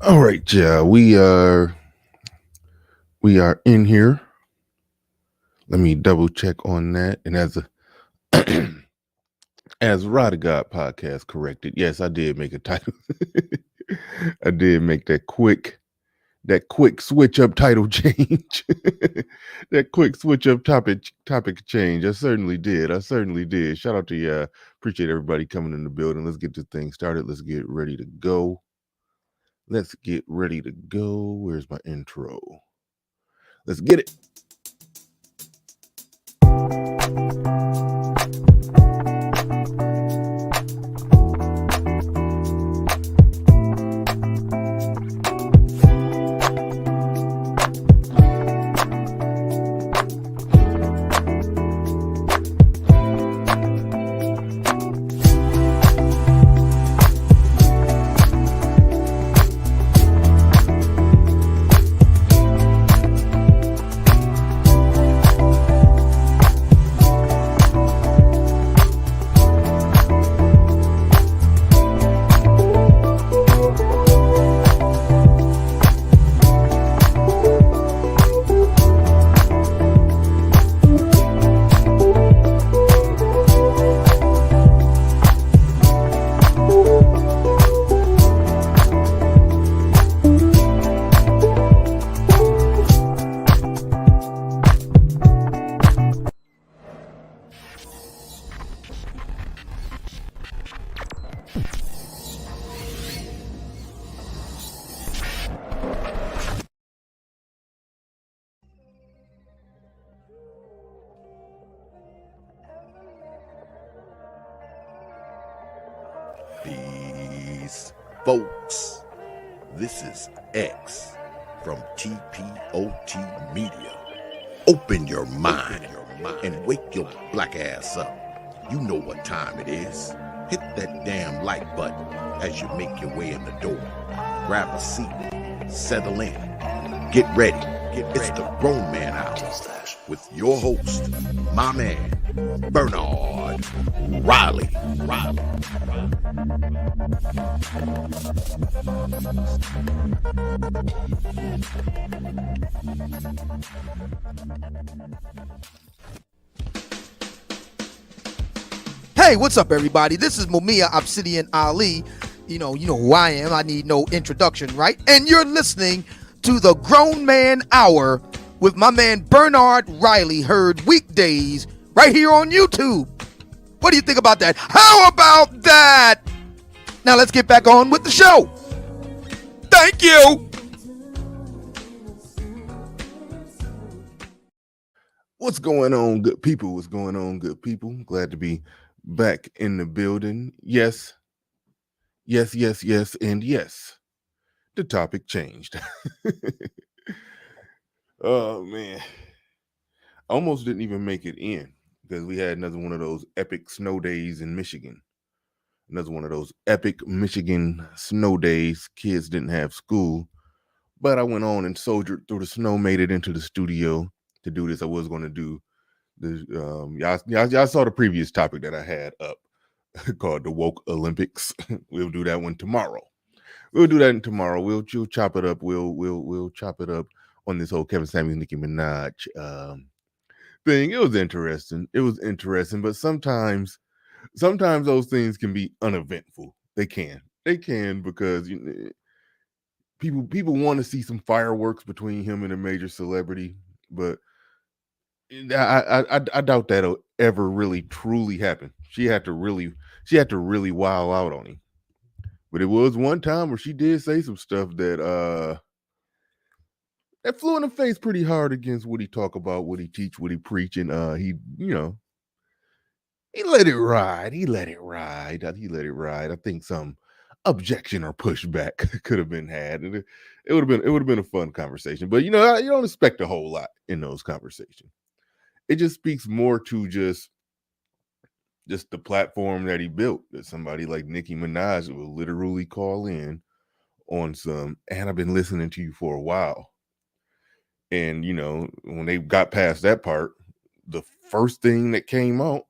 All right, yeah, we are in here. Let me double check on that. And as a as Rod of God podcast corrected, yes, I did make a title. I did make that quick switch up title change. That quick switch up topic change. I certainly did. Shout out to you. Appreciate everybody coming in the building. Let's get this thing started. Let's get ready to go. Let's get ready to go. Where's my intro? Let's get it. Peace, folks. This is X from TPOT Media. Open your mind and wake your black ass up. You know what time it is. Hit that damn like button as you make your way in the door. Grab a seat, settle in, get ready. It's the Grown Man Hour with your host, my man, Bernard Riley. Hey, what's up, everybody? This is Mumia Obsidian Ali. You know who I am. I need no introduction, right? And you're listening to the Grown Man Hour with my man Bernard Riley, heard weekdays right here on YouTube. What do you think about that? How about that? Now let's get back on with the show. Thank you. What's going on, good people? What's going on, good people? Glad to be back in the building. Yes, and yes. The topic changed. Oh man. Almost didn't even make it in because we had another one of those epic snow days in Michigan. Another one of those epic Michigan snow days. Kids didn't have school. But I went on and soldiered through the snow, made it into the studio to do this. I was going to do the y'all saw the previous topic that I had up called the Woke Olympics. We'll do that one tomorrow. We'll do that tomorrow. We'll chop it up. We'll chop it up on this whole Kevin Samuels, Nicki Minaj thing. It was interesting, but sometimes those things can be uneventful. They can because people want to see some fireworks between him and a major celebrity, but I doubt that'll ever really truly happen. She had to really wow out on him. But it was one time where she did say some stuff that flew in the face pretty hard against what he talk about, what he teach, what he preach, and he let it ride. He let it ride. I think some objection or pushback could have been had, and it would have been a fun conversation. But you don't expect a whole lot in those conversations. It just speaks more to just the platform that he built. That somebody like Nicki Minaj will literally call in on some, and I've been listening to you for a while. And when they got past that part, the first thing that came out,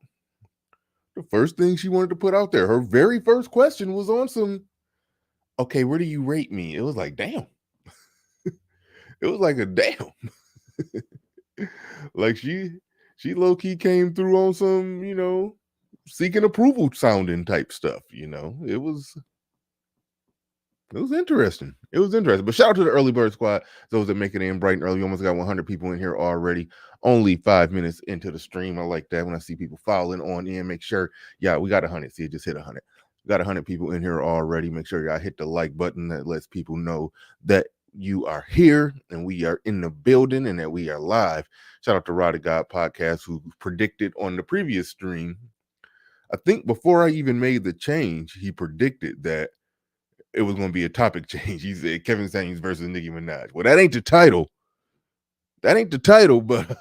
the first thing she wanted to put out there, her very first question was on some, okay, where do you rate me? It was like, damn. It was like a damn. Like she low key came through on some, seeking approval sounding type stuff. It was interesting. It was interesting. But shout out to the early bird squad, those that make it in bright and early. We almost got 100 people in here already. Only 5 minutes into the stream. I like that when I see people following on in. Make sure, yeah, we got 100. See, it just hit 100. We got 100 people in here already. Make sure y'all hit the like button. That lets people know that you are here and we are in the building and that we are live. Shout out to Rod of God Podcast, who predicted on the previous stream. I think before I even made the change, he predicted that it was going to be a topic change. He said Kevin Samuels versus Nicki Minaj. Well, that ain't the title. That ain't the title, but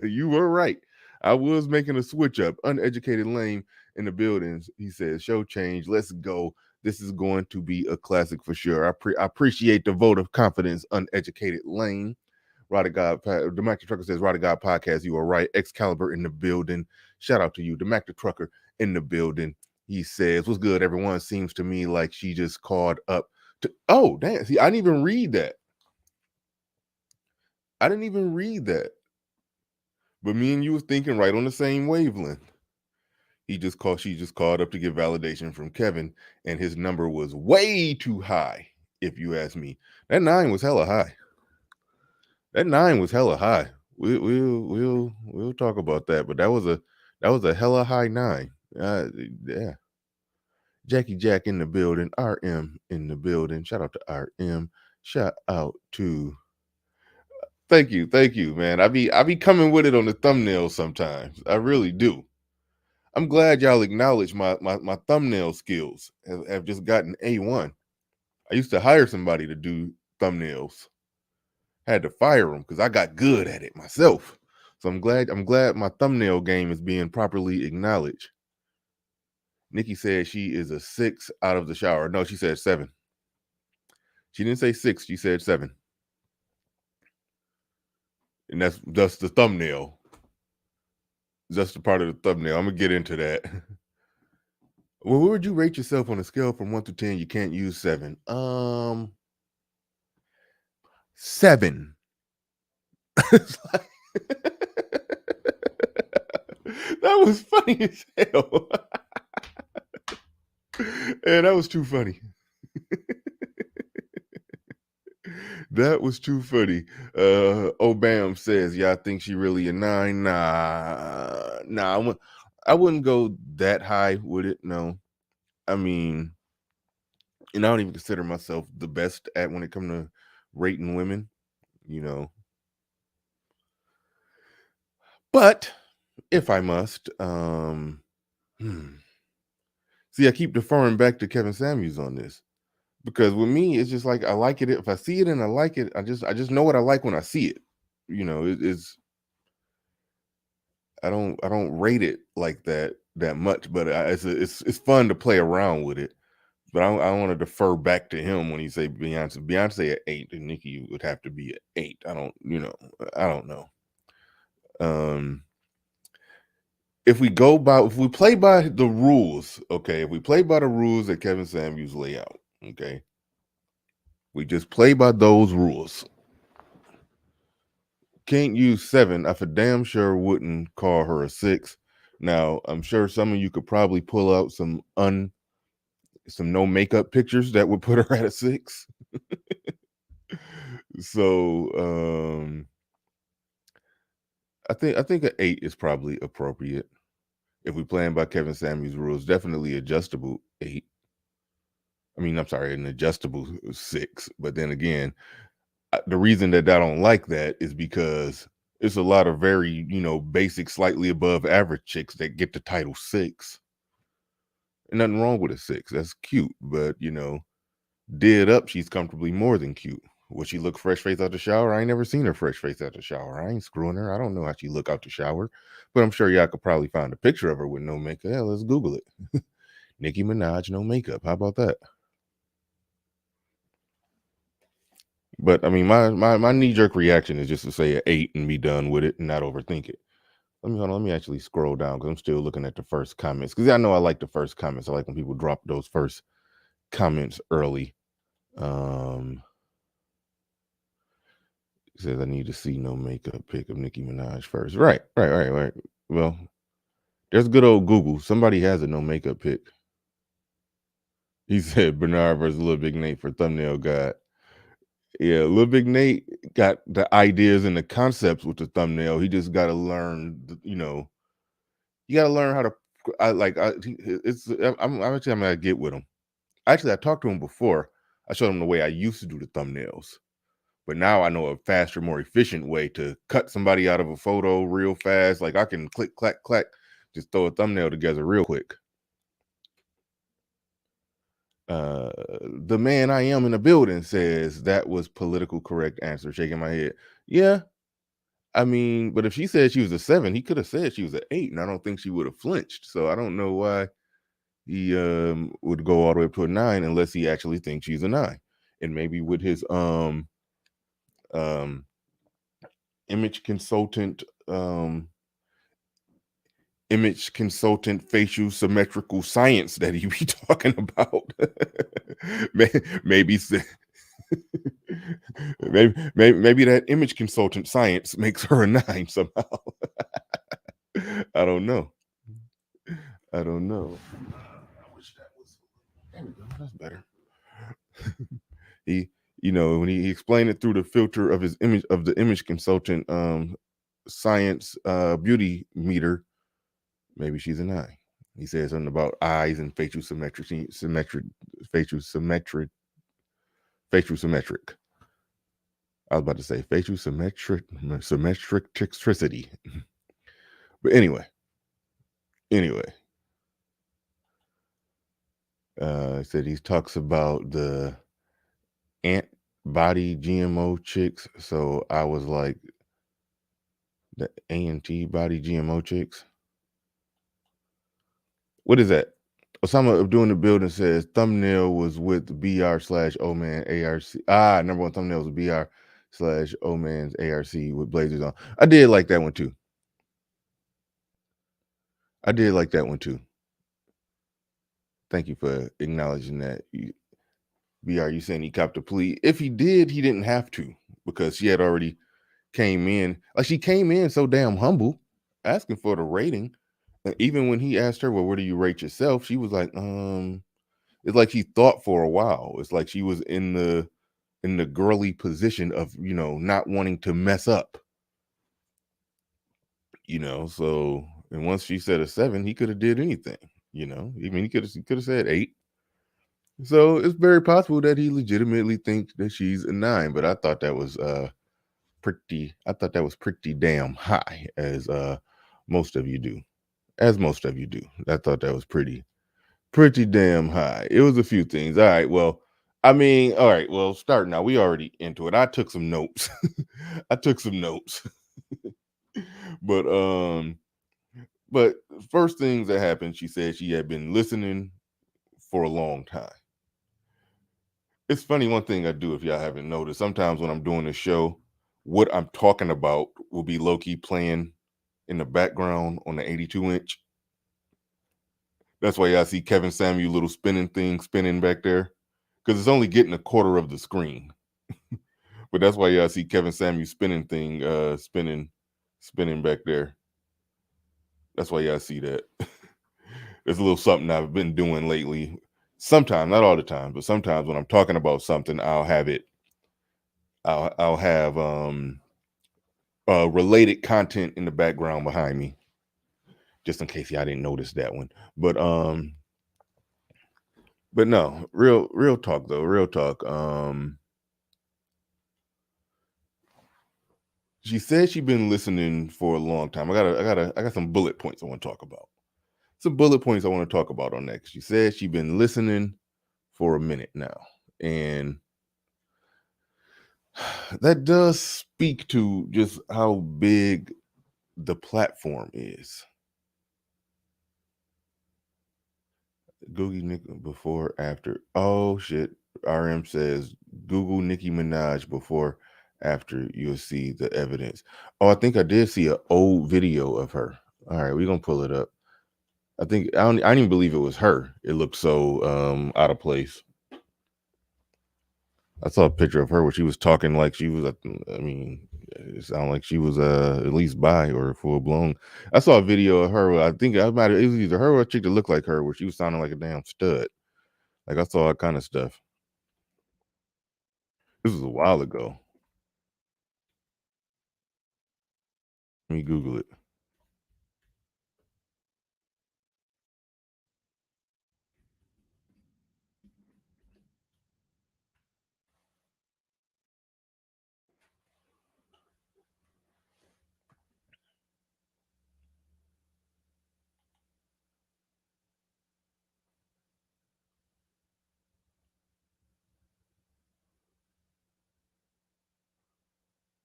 you were right. I was making a switch up. Uneducated lame in the buildings. He says, show change. Let's go. This is going to be a classic for sure. I appreciate the vote of confidence, uneducated lame. Rod of God, the Mac the Trucker says, Rod of God Podcast, you are right. Excalibur in the building. Shout out to you. The Mac the Trucker in the building. He says, what's good, everyone? Seems to me like she just called up to, oh, damn. See, I didn't even read that. But me and you was thinking right on the same wavelength. She just called up to get validation from Kevin, and his number was way too high, if you ask me. That 9 was hella high. We'll talk about that, but that was a hella high 9. Yeah. Jackie Jack in the building, RM in the building. Shout out to RM. Shout out to thank you, man. I be coming with it on the thumbnail sometimes. I really do. I'm glad y'all acknowledge my thumbnail skills have just gotten A1. I used to hire somebody to do thumbnails. Had to fire them because I got good at it myself. So I'm glad my thumbnail game is being properly acknowledged. Nicki said she is a 6 out of the shower. No, she said 7. She didn't say 6. She said 7. And that's the thumbnail. That's the part of the thumbnail. I'm gonna get into that. Well, where would you rate yourself on a scale from 1 to 10? You can't use 7. 7. That was funny as hell. And that was too funny. That was too funny. Obam says, yeah, I think she really a 9. Nah, I wouldn't go that high with it. No. I mean, and I don't even consider myself the best at when it comes to rating women, But if I must, see, I keep deferring back to Kevin Samuels on this. Because with me, it's just like I like it. If I see it and I like it, I just know what I like when I see it. It's I don't rate it like that much, but it's fun to play around with it. But I want to defer back to him when he say Beyonce. Beyonce at 8, and Nicki would have to be at 8. I don't know. If we play by the rules, okay. If we play by the rules that Kevin Samuels lay out, okay. We just play by those rules. Can't use 7. I for damn sure wouldn't call her a 6. Now, I'm sure some of you could probably pull out some no makeup pictures that would put her at a 6. So, I think an 8 is probably appropriate. If we playing by Kevin Samuels rules, definitely adjustable 8. I mean, I'm sorry, an adjustable 6. But then again, the reason that I don't like that is because it's a lot of very, basic, slightly above average chicks that get the title 6. And nothing wrong with a 6. That's cute. But, dead up, she's comfortably more than cute. Would she look fresh face out the shower? I ain't never seen her fresh face out the shower. I ain't screwing her. I don't know how she look out the shower. But I'm sure y'all could probably find a picture of her with no makeup. Yeah, let's Google it. Nicki Minaj, no makeup. How about that? But I mean, my knee-jerk reaction is just to say an 8 and be done with it and not overthink it. Let me actually scroll down because I'm still looking at the first comments. Because I know I like the first comments. I like when people drop those first comments early. Says I need to see no makeup pic of Nicki Minaj first. Right. Well, there's good old Google. Somebody has a no makeup pic. He said Bernard versus Lil Big Nate for thumbnail guide. Yeah, Lil Big Nate got the ideas and the concepts with the thumbnail. He just got to learn, you got to learn how to. I'm actually I'm gonna get with him. Actually, I talked to him before. I showed him the way I used to do the thumbnails, but now I know a faster, more efficient way to cut somebody out of a photo real fast. Like I can click, clack, clack, just throw a thumbnail together real quick. The man I am in the building says that was political correct answer. Shaking my head. Yeah, I mean, but if she said she was a 7, he could have said she was an 8, and I don't think she would have flinched. So I don't know why he would go all the way up to a 9 unless he actually thinks she's a 9. And maybe with his image consultant facial symmetrical science that he be talking about. maybe maybe that image consultant science makes her a 9 somehow. I don't know. I wish that was. There we go. That's better. He, when he explained it through the filter of his image of the image consultant science beauty meter, maybe she's a 9. He said something about eyes and facial symmetric. I was about to say facial symmetricity. But anyway. Said he talks about the ant body GMO chicks. So I was like, the ANT body GMO chicks. What is that? Osama of doing the building says thumbnail was with BR/Oman ARC. Number one thumbnail was BR/Oman's ARC with blazers on. I did like that one too. Thank you for acknowledging that. BR, you saying he copped a plea? If he did, he didn't have to, because she had already came in. Like, she came in so damn humble, asking for the rating. And even when he asked her, well, where do you rate yourself? She was like, it's like she thought for a while. It's like she was in the girly position of, not wanting to mess up. So, and once she said a 7, he could have did anything. I mean, he could have said 8. So it's very possible that he legitimately thinks that she's a 9. But I thought that was pretty damn high, as most of you do. I thought that was pretty damn high. It was a few things. All right, well, starting now, we already into it. I took some notes. But first things that happened, she said she had been listening for a long time. It's funny, one thing I do, if y'all haven't noticed, sometimes when I'm doing a show, what I'm talking about will be low-key playing in the background on the 82-inch. That's why y'all see Kevin Samuel little spinning thing spinning back there, because it's only getting a quarter of the screen. But that's why y'all see Kevin Samuel spinning thing spinning back there. That's why y'all see that. There's a little something I've been doing lately. Sometimes, not all the time, but sometimes when I'm talking about something, I'll have related content in the background behind me, just in case y'all didn't notice that one. But no, real talk though. Real talk. She said she'd been listening for a long time. I got some bullet points I want to talk about. Some bullet points I want to talk about on that. She said she'd been listening for a minute now, and that does speak to just how big the platform is. Google Nicki before, after. Oh shit. RM says Google Nicki Minaj before, after, you'll see the evidence. Oh, I think I did see an old video of her. All right, we're gonna pull it up. I didn't even believe it was her. It looked so out of place. I saw a picture of her where she was talking like she was. I mean, it sounded like she was at least bi or full blown. I saw a video of her. I think it was either her or a chick that looked like her, where she was sounding like a damn stud. Like I saw that kind of stuff. This was a while ago. Let me Google it.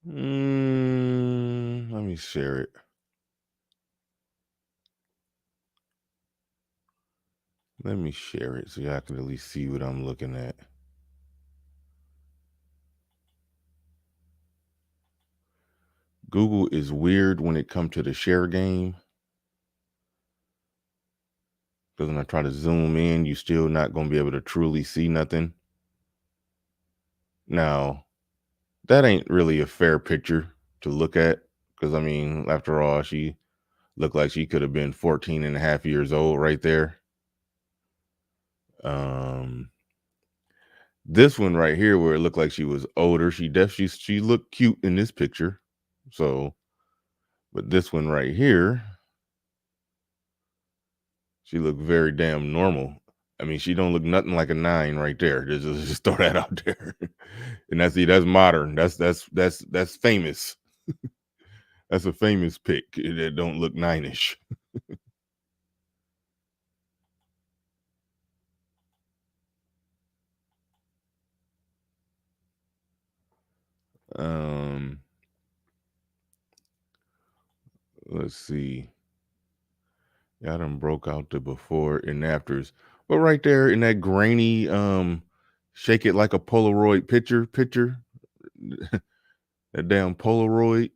Let me share it. Let me share it so y'all can at least see what I'm looking at. Google is weird when it comes to the share game. Because when I try to zoom in, you still not going to be able to truly see nothing. Now, that ain't really a fair picture to look at. Because, I mean, after all, she looked like she could have been 14 and a half years old right there. This one right here, where it looked like she was older, she looked cute in this picture. So, but this one right here, she looked very damn normal. I mean, she don't look nothing like a 9 right there. Just throw that out there. And that's modern. That's famous. That's a famous pick that don't look 9ish. Let's see. Yeah, I done broke out the before and afters. But right there in that grainy, shake it like a Polaroid picture, that damn Polaroid.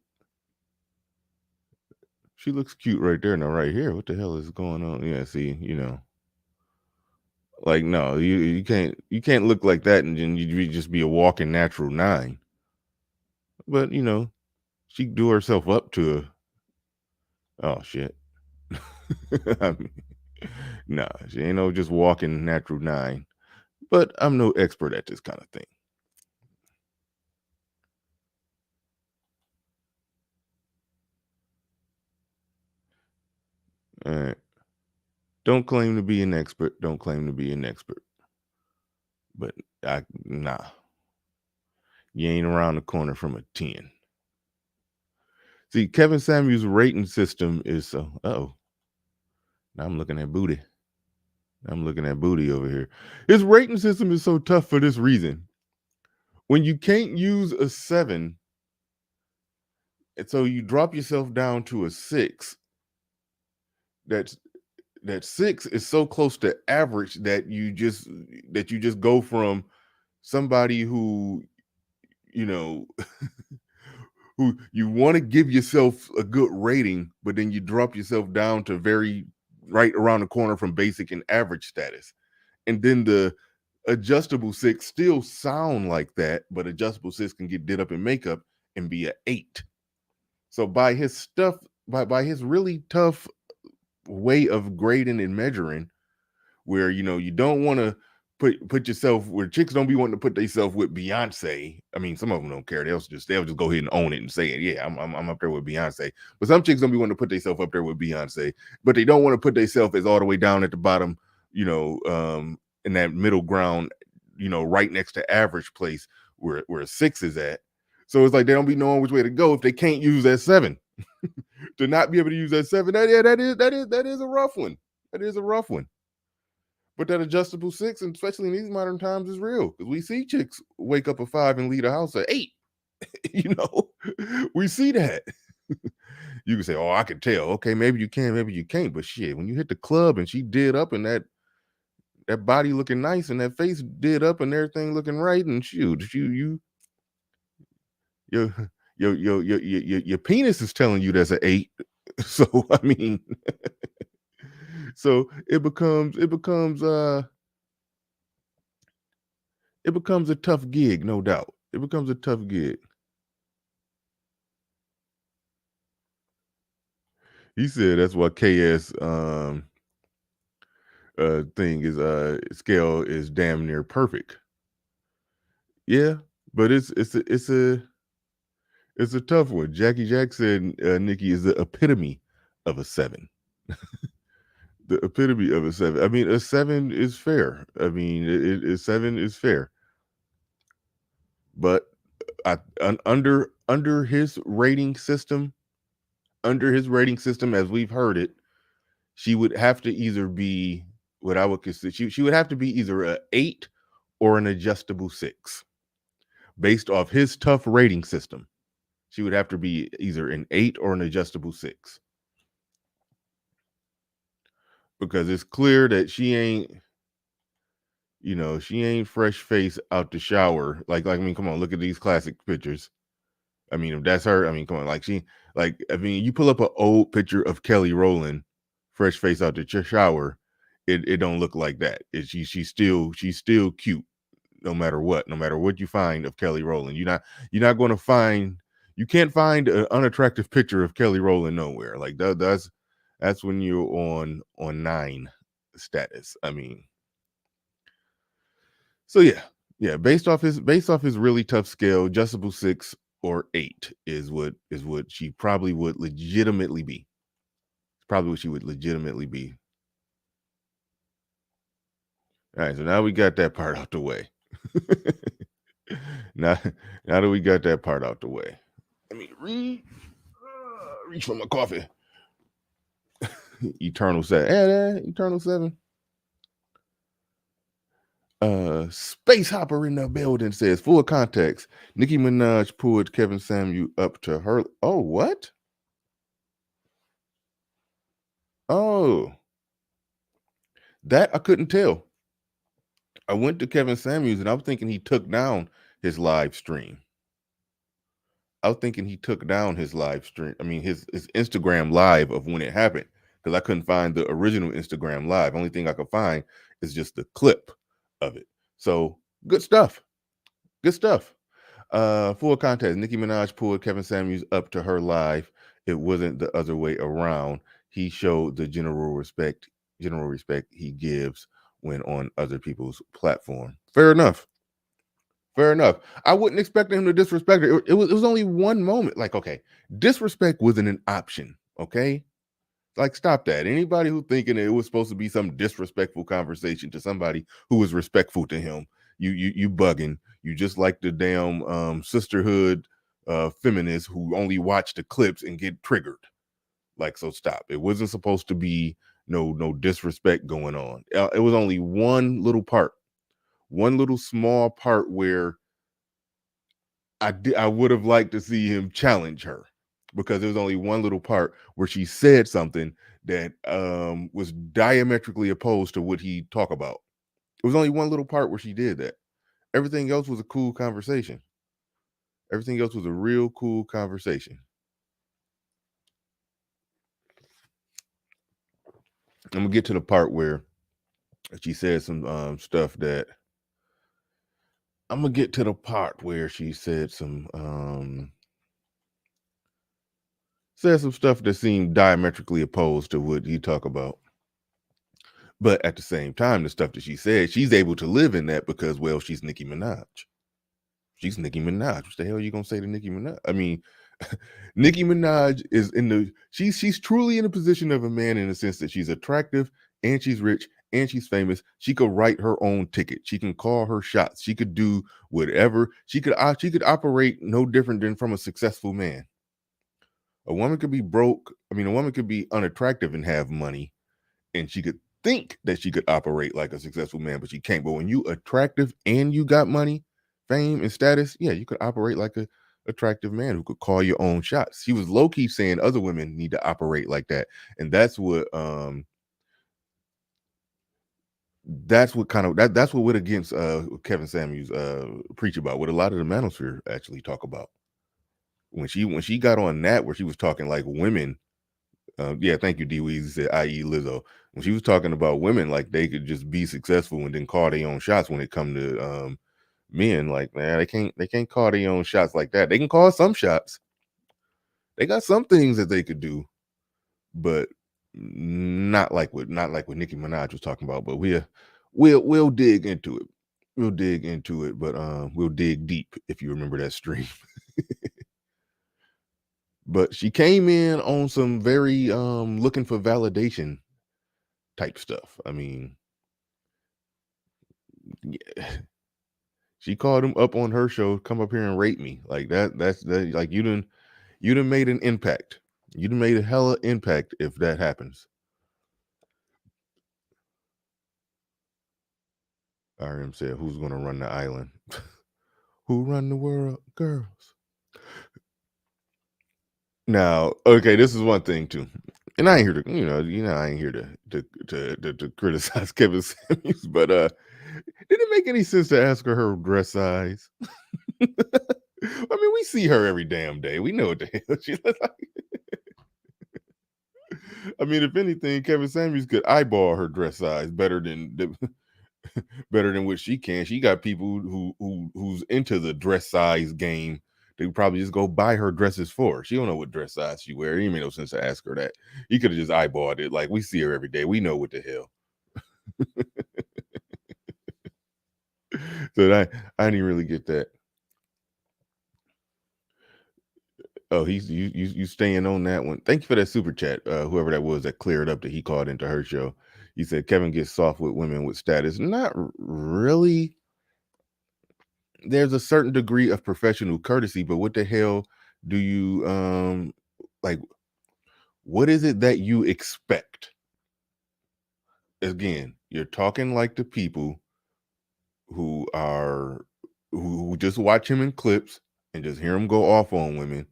She looks cute right there. Now, right here, what the hell is going on? Yeah, see, like no, you can't look like that and then you just be a walking natural 9. But she do herself up to oh shit. I mean, nah, she ain't no just walking natural 9. But I'm no expert at this kind of thing. All right. Don't claim to be an expert. Don't claim to be an expert. But nah. You ain't around the corner from a 10. See, Kevin Samuels' rating system is so. Now I'm looking at booty. I'm looking at booty over here. His rating system is so tough for this reason. When you can't use a 7, and so you drop yourself down to a 6, that 6 is so close to average that you just go from somebody who who you want to give yourself a good rating, but then you drop yourself down to very right around the corner from basic and average status. And then the adjustable 6 still sound like that, but adjustable 6 can get did up in makeup and be an 8. So by his stuff, by his really tough way of grading and measuring, where you don't want to put yourself where chicks don't be wanting to put themselves with Beyonce. I mean, some of them don't care. They'll just go ahead and own it and say it. Yeah, I'm up there with Beyonce. But some chicks don't be wanting to put themselves up there with Beyonce, but they don't want to put themselves as all the way down at the bottom, in that middle ground, right next to average place where a 6 is at. So it's like they don't be knowing which way to go if they can't use that 7. To not be able to use that 7, that is a rough one. That is a rough one. But that adjustable 6, and especially in these modern times, is real because we see chicks wake up at 5 and leave the house at 8. We see that. You can say, "Oh, I can tell." Okay, maybe you can, maybe you can't. But shit, when you hit the club and she did up and that body looking nice and that face did up and everything looking right, and shoot, your penis is telling you that's an 8. So I mean, so it becomes it becomes a tough gig, no doubt. It becomes a tough gig. He said that's why KS thing is scale is damn near perfect. Yeah, but it's a tough one. Jackie Jack said Nicki is the epitome of a 7. The epitome of a 7. I mean, a 7 is fair. I mean, 7 is fair. But under his rating system, as we've heard it, she would have to either be what I would consider. She would have to be either an 8 or an adjustable 6, based off his tough rating system. She would have to be either an 8 or an adjustable 6, because it's clear that she ain't. She ain't fresh face out the shower. I mean, come on, look at these classic pictures. I mean, if that's her, I mean, come on, I mean, you pull up an old picture of Kelly Rowland, fresh face out the shower, it don't look like that. She's still cute, no matter what you find of Kelly Rowland. You're not going to find, you can't find an unattractive picture of Kelly Rowland nowhere. Like that's when you're on 9 status. I mean, so yeah, based off his really tough scale, adjustable 6 or 8 is what she probably would legitimately be. It's probably what she would legitimately be. All right, so now we got that part out the way. now that we got that part out the way, let me reach for my coffee. Eternal 7. Eternal 7. Space Hopper in the building says, full context, Nicki Minaj pulled Kevin Samuel up to her. Oh, what? Oh, that I couldn't tell. I went to Kevin Samuels and I was thinking he took down his live stream. I was thinking he took down his live stream. I mean, his Instagram live of when it happened, because I couldn't find the original Instagram live. Only thing I could find is just the clip of it. So good stuff. Good stuff. Full context, Nicki Minaj pulled Kevin Samuels up to her live. It wasn't the other way around. He showed the general respect he gives when on other people's platform. Fair enough. I wouldn't expect him to disrespect her. It was only one moment. Like, okay, disrespect wasn't an option. Okay, like, stop that. Anybody who thinking it was supposed to be some disrespectful conversation to somebody who was respectful to him, you bugging. You just like the damn sisterhood feminists who only watch the clips and get triggered. Like, so stop. It wasn't supposed to be no disrespect going on. It was only one little part, one little small part where I would have liked to see him challenge her, because there was only one little part where she said something that was diametrically opposed to what he talked about. It was only one little part where she did that. Everything else was a cool conversation. Everything else was a real cool conversation. I'm gonna get to the part where she said some stuff that I'm gonna get to the part where she said some stuff that seemed diametrically opposed to what he talk about. But at the same time, the stuff that she said, she's able to live in that because, well, she's Nicki Minaj. She's Nicki Minaj. What the hell are you gonna say to Nicki Minaj? I mean, Nicki Minaj is she's truly in a position of a man, in the sense that she's attractive and she's rich and she's famous. She could write her own ticket. She can call her shots. She could do whatever. She could operate no different than from a successful man. A woman could be broke. I mean, a woman could be unattractive and have money, and she could think that she could operate like a successful man, but she can't. But when you attractive and you got money, fame, and status, yeah, you could operate like a attractive man who could call your own shots. She was low-key saying other women need to operate like that. And that's what went against Kevin Samuels preach about, what a lot of the manosphere actually talk about. When she got on that, where she was talking like women, yeah, thank you, D Weezy said, i.e. Lizzo. When she was talking about women, like they could just be successful and then call their own shots when it come to Men, like, man, they can't call their own shots like that. They can call some shots. They got some things that they could do, but not like what Nicki Minaj was talking about. But we'll dig into it. We'll dig into it, but we'll dig deep, if you remember that stream. But she came in on some very looking for validation type stuff. I mean, yeah. She called him up on her show, come up here and rate me. Like that's like you done made an impact. You done made a hella impact if that happens. RM said, who's gonna run the island? Who run the world? Girls. Now, okay, this is one thing too. And I ain't here to, I ain't here to criticize Kevin Samuels, but did it make any sense to ask her dress size? I mean, we see her every damn day. We know what the hell she looks like. I mean, if anything, Kevin Samuels could eyeball her dress size better than what she can. She got people who's into the dress size game. They would probably just go buy her dresses for her. She don't know what dress size she wear. It ain't made no sense to ask her that. He could have just eyeballed it. Like, we see her every day. We know what the hell. So I didn't really get that. Oh, you staying on that one. Thank you for that super chat. Whoever that was that cleared up that he called into her show. He said Kevin gets soft with women with status. Not really. There's a certain degree of professional courtesy, but what the hell do you like? What is it that you expect? Again, you're talking like the people who just watch him in clips and just hear him go off on women.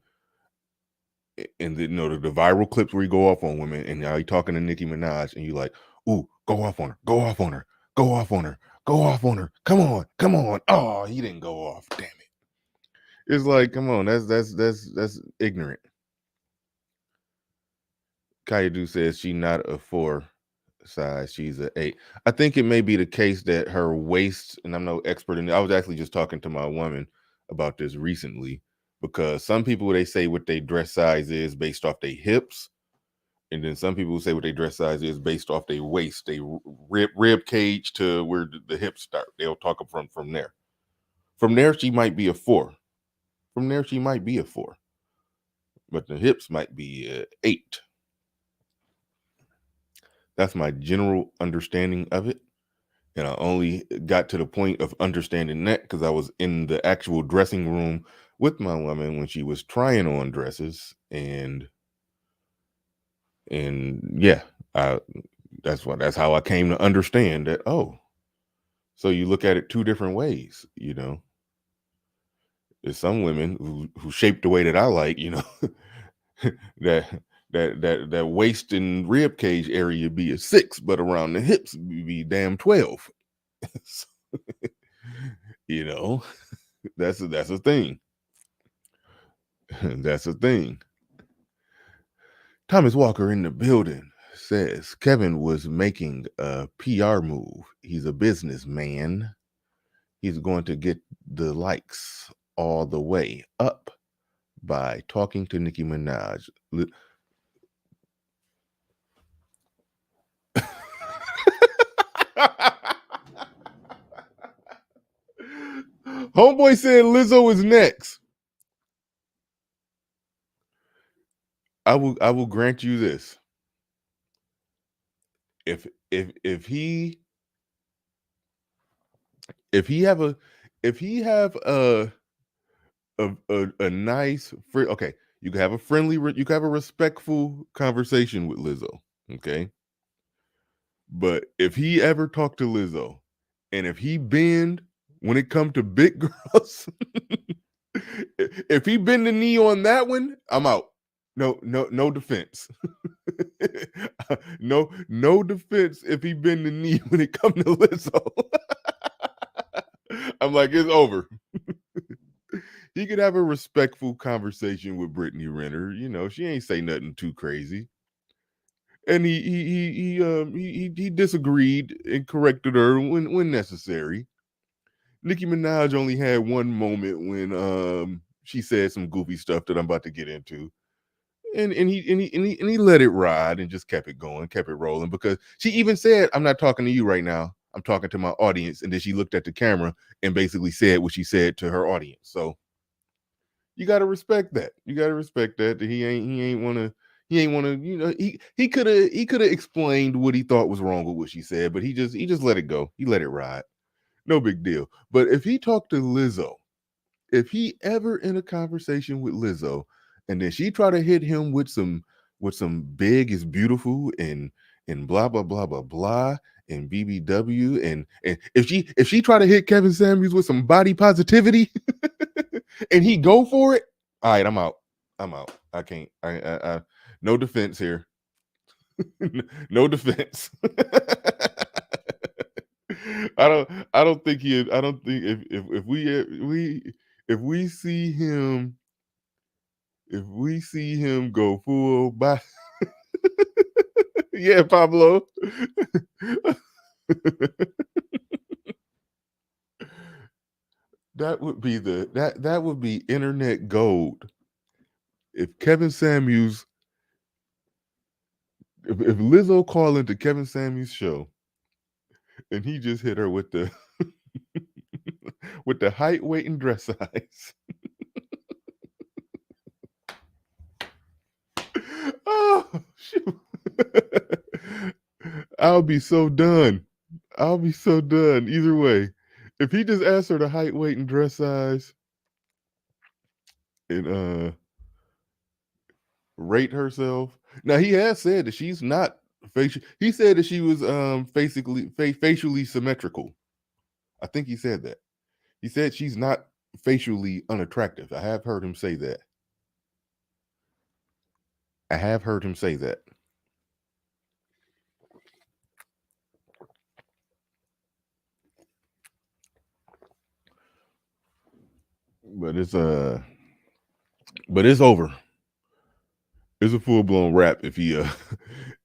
And the viral clips where you go off on women, and now you're talking to Nicki Minaj, and you like, ooh, go off on her, go off on her, go off on her, go off on her. Come on. Oh, he didn't go off. Damn it. It's like, come on, that's ignorant. Kayadu says she's not a 4 size, she's a 8. I think it may be the case that her waist, and I'm no expert in it. I was actually just talking to my woman about this recently, because some people, they say what their dress size is based off their hips, and then some people say what their dress size is based off their waist, they rib cage to where the hips start. They'll talk from there. From there, she might be a 4. From there, she might be a 4, but the hips might be a 8. That's my general understanding of it. And I only got to the point of understanding that because I was in the actual dressing room with my woman when she was trying on dresses. And yeah, that's how I came to understand that, oh, so you look at it 2 different ways, There's some women who shape the way that I like, that waist and rib cage area be a 6, but around the hips be damn 12. That's a thing. That's a thing. Thomas Walker in the building says Kevin was making a PR move. He's a businessman. He's going to get the likes all the way up by talking to Nicki Minaj. Homeboy said Lizzo is next. I will grant you this. If he have a nice okay, you can have a friendly, you can have a respectful conversation with Lizzo, okay? But if he ever talked to Lizzo, and if he bend when it come to big girls, if he bend the knee on that one, I'm out. No defense. no defense if he bend the knee when it come to Lizzo. I'm like, it's over. He could have a respectful conversation with Brittany Renner. She ain't say nothing too crazy. And he disagreed and corrected her when necessary. Nicki Minaj only had one moment when she said some goofy stuff that I'm about to get into. And he let it ride and just kept it going, kept it rolling, because she even said, "I'm not talking to you right now. I'm talking to my audience." And then she looked at the camera and basically said what she said to her audience. So you got to respect that. You got to respect that. That he ain't want to. He could have explained what he thought was wrong with what she said, but he just let it go. He let it ride. No big deal. But if he talked to Lizzo, if he ever in a conversation with Lizzo, and then she try to hit him with some big is beautiful and blah blah blah blah blah and BBW, and if she try to hit Kevin Samuels with some body positivity and he go for it, all right, I'm out. I'm out. I can't. I no defense here. No defense. I don't think I don't think if we see him, go full by, yeah, Pablo. That would be internet gold. If Kevin Samuels, if Lizzo called into Kevin Samuels' show and he just hit her with the with the height, weight, and dress size. Oh shoot. I'll be so done. I'll be so done. Either way. If he just asked her the height, weight, and dress size and rate herself. Now he has said that she's not facial. He said that she was facially symmetrical. I think he said that. He said she's not facially unattractive. I have heard him say that. I have heard him say that. But it's over. It's a full blown rap if he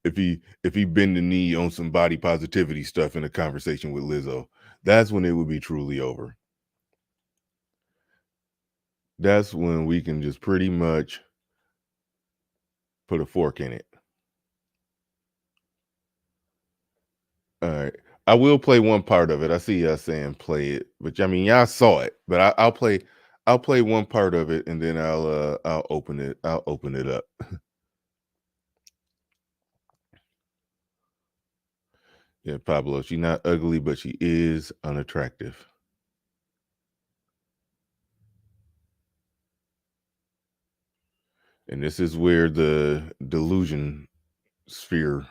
if he bend the knee on some body positivity stuff in a conversation with Lizzo. That's when it would be truly over. That's when we can just pretty much put a fork in it. All right. I will play one part of it. I see y'all saying play it, but I mean y'all saw it. But I'll play one part of it and then I'll open it. I'll open it up. Yeah, Pablo. She's not ugly, but she is unattractive. And this is where the delusion sphere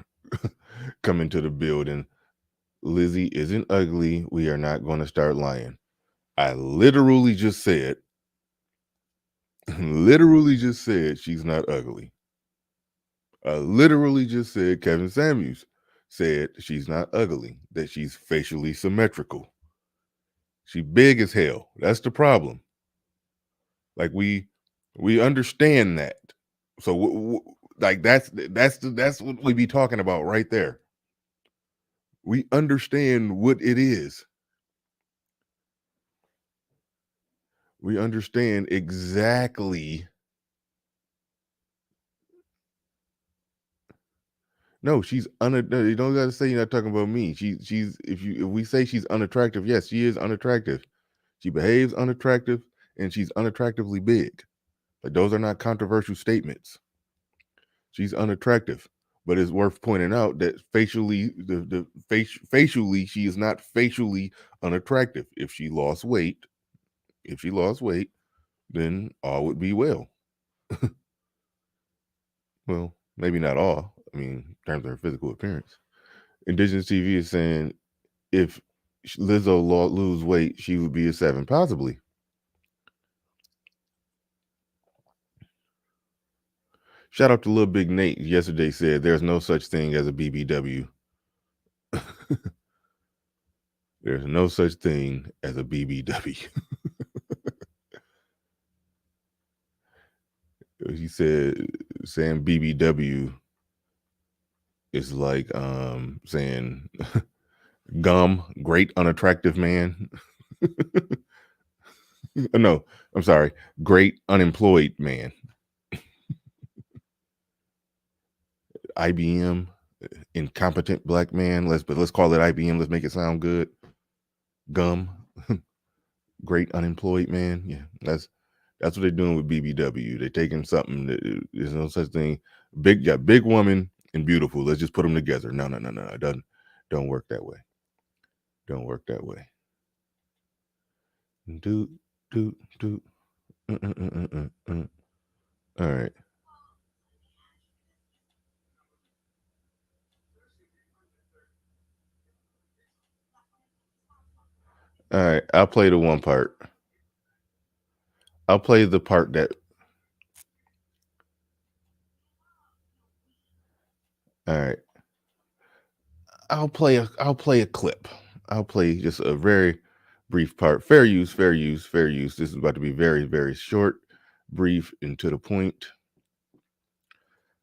come into the building. Lizzie isn't ugly. We are not going to start lying. I literally just said she's not ugly. I literally just said Kevin Samuels said she's not ugly, that she's facially symmetrical. She big as hell. That's the problem. Like we understand that. So like that's what we be talking about right there. We understand what it is. We understand exactly. No, she's no, you don't gotta say you're not talking about me. She's if we say she's unattractive, yes, she is unattractive. She behaves unattractive and she's unattractively big. Like those are not controversial statements. She's unattractive. But it's worth pointing out that facially she is not facially unattractive. If she lost weight, then all would be well. Well, maybe not all. I mean, in terms of her physical appearance. Indigenous TV is saying if Lizzo lose weight, she would be a 7, possibly. Shout out to Lil Big Nate. Yesterday said there's no such thing as a BBW. There's no such thing as a BBW. He said saying BBW is like saying gum, great unattractive man. No, I'm sorry. Great unemployed man. IBM, incompetent black man. Let's call it IBM. Let's make it sound good. Gum, great unemployed man. Yeah, that's what they're doing with BBW. They're taking something that there's no such thing. Big woman and beautiful. Let's just put them together. No. It don't work that way. Don't work that way. Do. All right. All right. I'll play the one part. I'll play the part that. All right. I'll play a clip. I'll play just a very brief part. Fair use. This is about to be very, very short, brief, and to the point.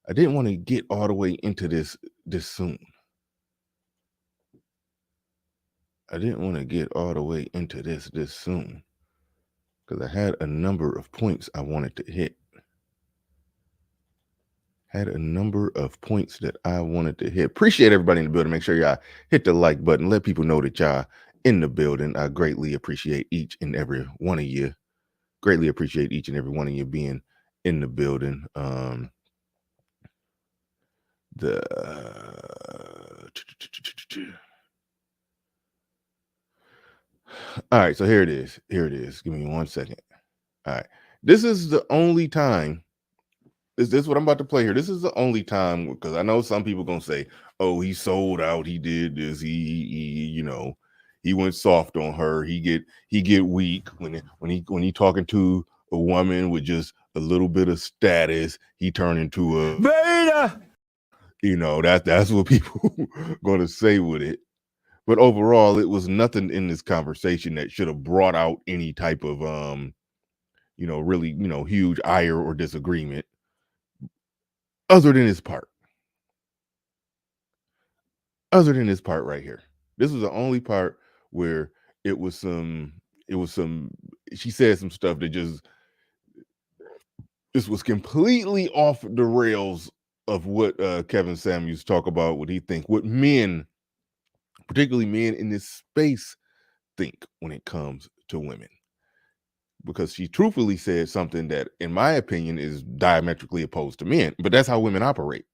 I didn't want to get all the way into this soon. I didn't want to get all the way into this soon because I had a number of points I wanted to hit. Appreciate everybody in the building. Make sure y'all hit the like button. Let people know that y'all in the building. I greatly appreciate each and every one of you. Greatly appreciate each and every one of you being in the building. All right, so here it is. Give me 1 second. All right. This is the only time. Is this what I'm about to play here? This is the only time, because I know some people gonna say, "Oh, he sold out. He did this. He he went soft on her. He get weak when he talking to a woman with just a little bit of status. He turned into a beta. That's what people gonna say with it. But overall, it was nothing in this conversation that should have brought out any type of really huge ire or disagreement. Other than this part right here. This was the only part where it was some she said some stuff that this was completely off the rails of what Kevin Samuels talk about, what he think, what men, particularly men in this space, think when it comes to women. Because she truthfully said something that, in my opinion, is diametrically opposed to men. But that's how women operate.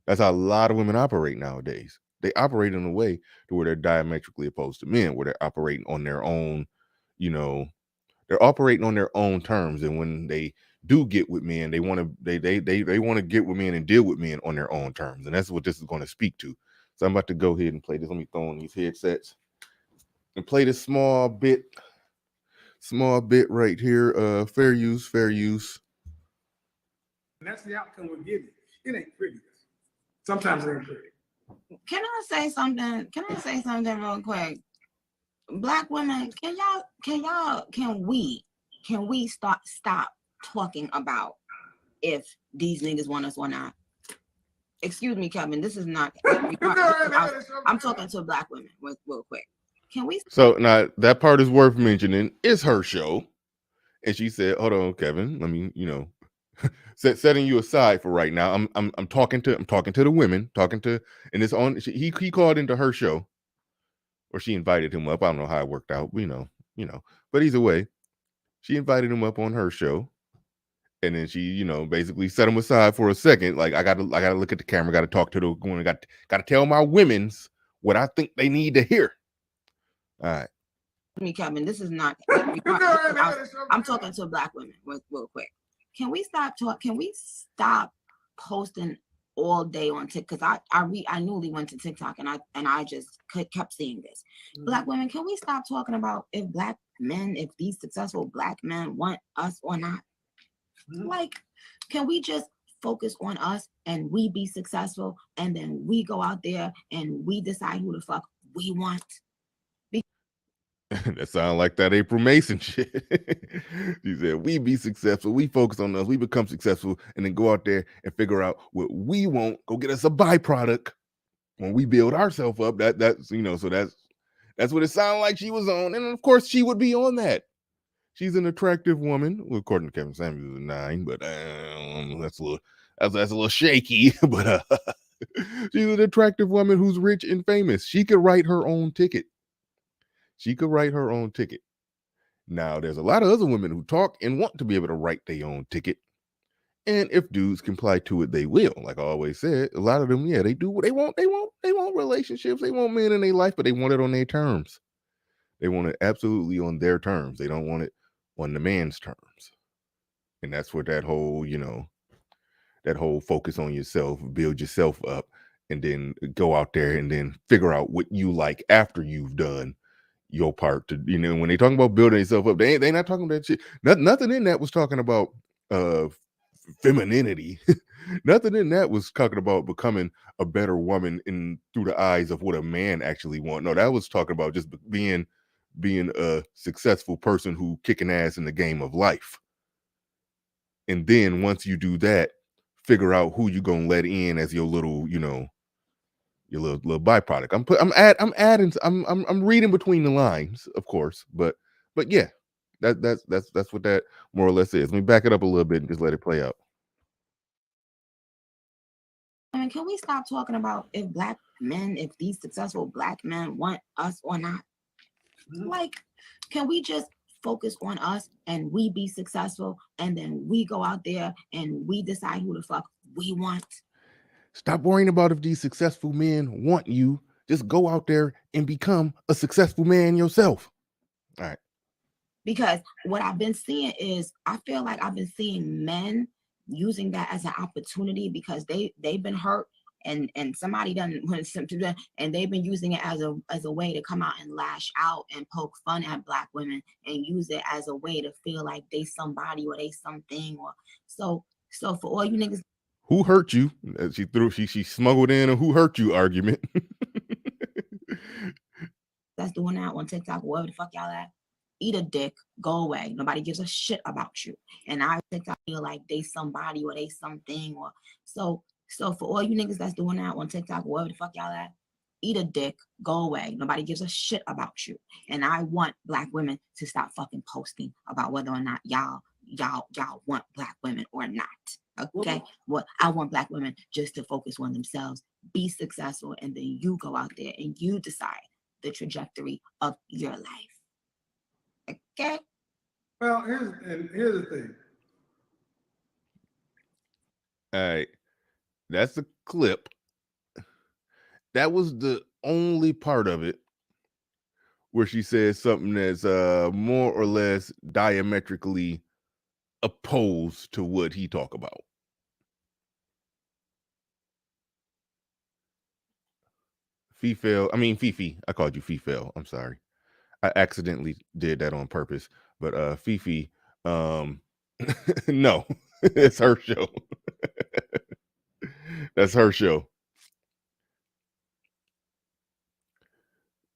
That's how a lot of women operate nowadays. They operate in a way to where they're diametrically opposed to men, where they're operating on their own, they're operating on their own terms. And when they do get with men, they want to get with men and deal with men on their own terms. And that's what this is going to speak to. So I'm about to go ahead and play this. Let me throw on these headsets and play this small bit right here. Fair use. And that's the outcome we're getting. It ain't pretty. Sometimes it ain't pretty. Can I say something real quick? Black women, can we stop talking about if these niggas want us or not? Excuse me, Kevin. This is not. I'm talking to black women real quick. Can we? So now that part is worth mentioning. It's her show, and she said, "Hold on, Kevin. Let me, setting you aside for right now. I'm talking to the women, and it's on. He called into her show, or she invited him up. I don't know how it worked out. But either way, she invited him up on her show, and then she, basically set him aside for a second. Like I gotta look at the camera. Got to talk to the women. Got to tell my women's what I think they need to hear." All right. Me, Kevin. This is not. I'm talking to black women real quick. Can we stop posting all day on TikTok? Because I newly went to TikTok and I just kept seeing this. Mm-hmm. Black women, can we stop talking about if these successful black men want us or not? Mm-hmm. Like, can we just focus on us and we be successful, and then we go out there and we decide who the fuck we want? That sounds like that April Mason shit. She said, we be successful, we focus on us, we become successful, and then go out there and figure out what we want, go get us a byproduct when we build ourselves up. That's so that's That's what it sounded like she was on. And of course, she would be on that. She's an attractive woman. Well, according to Kevin Samuels, a 9, but that's a little shaky. But she's an attractive woman who's rich and famous. She could write her own ticket. Now, there's a lot of other women who talk and want to be able to write their own ticket. And if dudes comply to it, they will. Like I always said, a lot of them, yeah, they do what they want. They want relationships. They want men in their life, but they want it on their terms. They want it absolutely on their terms. They don't want it on the man's terms. And that's where that whole, that whole focus on yourself, build yourself up, and then go out there and then figure out what you like after you've done your part. To when they talking about building yourself up, they not talking about that shit. Nothing in that was talking about femininity. Nothing in that was talking about becoming a better woman through the eyes of what a man actually wants. No, that was talking about just being a successful person who kicking ass in the game of life. And then once you do that, figure out who you gonna let in as your little, your little byproduct. I'm reading between the lines, of course, but yeah, that's what that more or less is. Let me back it up a little bit and just let it play out. I mean, can we stop talking about if these successful black men want us or not? Like, can we just focus on us and we be successful, and then we go out there and we decide who the fuck we want? Stop worrying about if these successful men want you. Just go out there and become a successful man yourself. All right. Because what I've been seeing is, I feel like I've been seeing men using that as an opportunity because they've been hurt and somebody done and they've been using it as a way to come out and lash out and poke fun at black women and use it as a way to feel like they somebody or they something. Or so for all you niggas who hurt you, she smuggled in a who hurt you argument. That's doing that on TikTok, wherever the fuck y'all at, eat a dick, go away. Nobody gives a shit about you. And I feel like they somebody or they something. Or so for all you niggas that's doing that on TikTok, wherever the fuck y'all at, eat a dick, go away. Nobody gives a shit about you. And I want black women to stop fucking posting about whether or not y'all want black women or not. Okay? Well, I want black women just to focus on themselves, be successful, and then you go out there and you decide the trajectory of your life. Okay? Well, here's the thing. All right. That's a clip. That was the only part of it where she says something that's more or less diametrically opposed to what he talk about. Fifi. I called you Fifel. I'm sorry. I accidentally did that on purpose. But Fifi, no, it's her show. That's her show.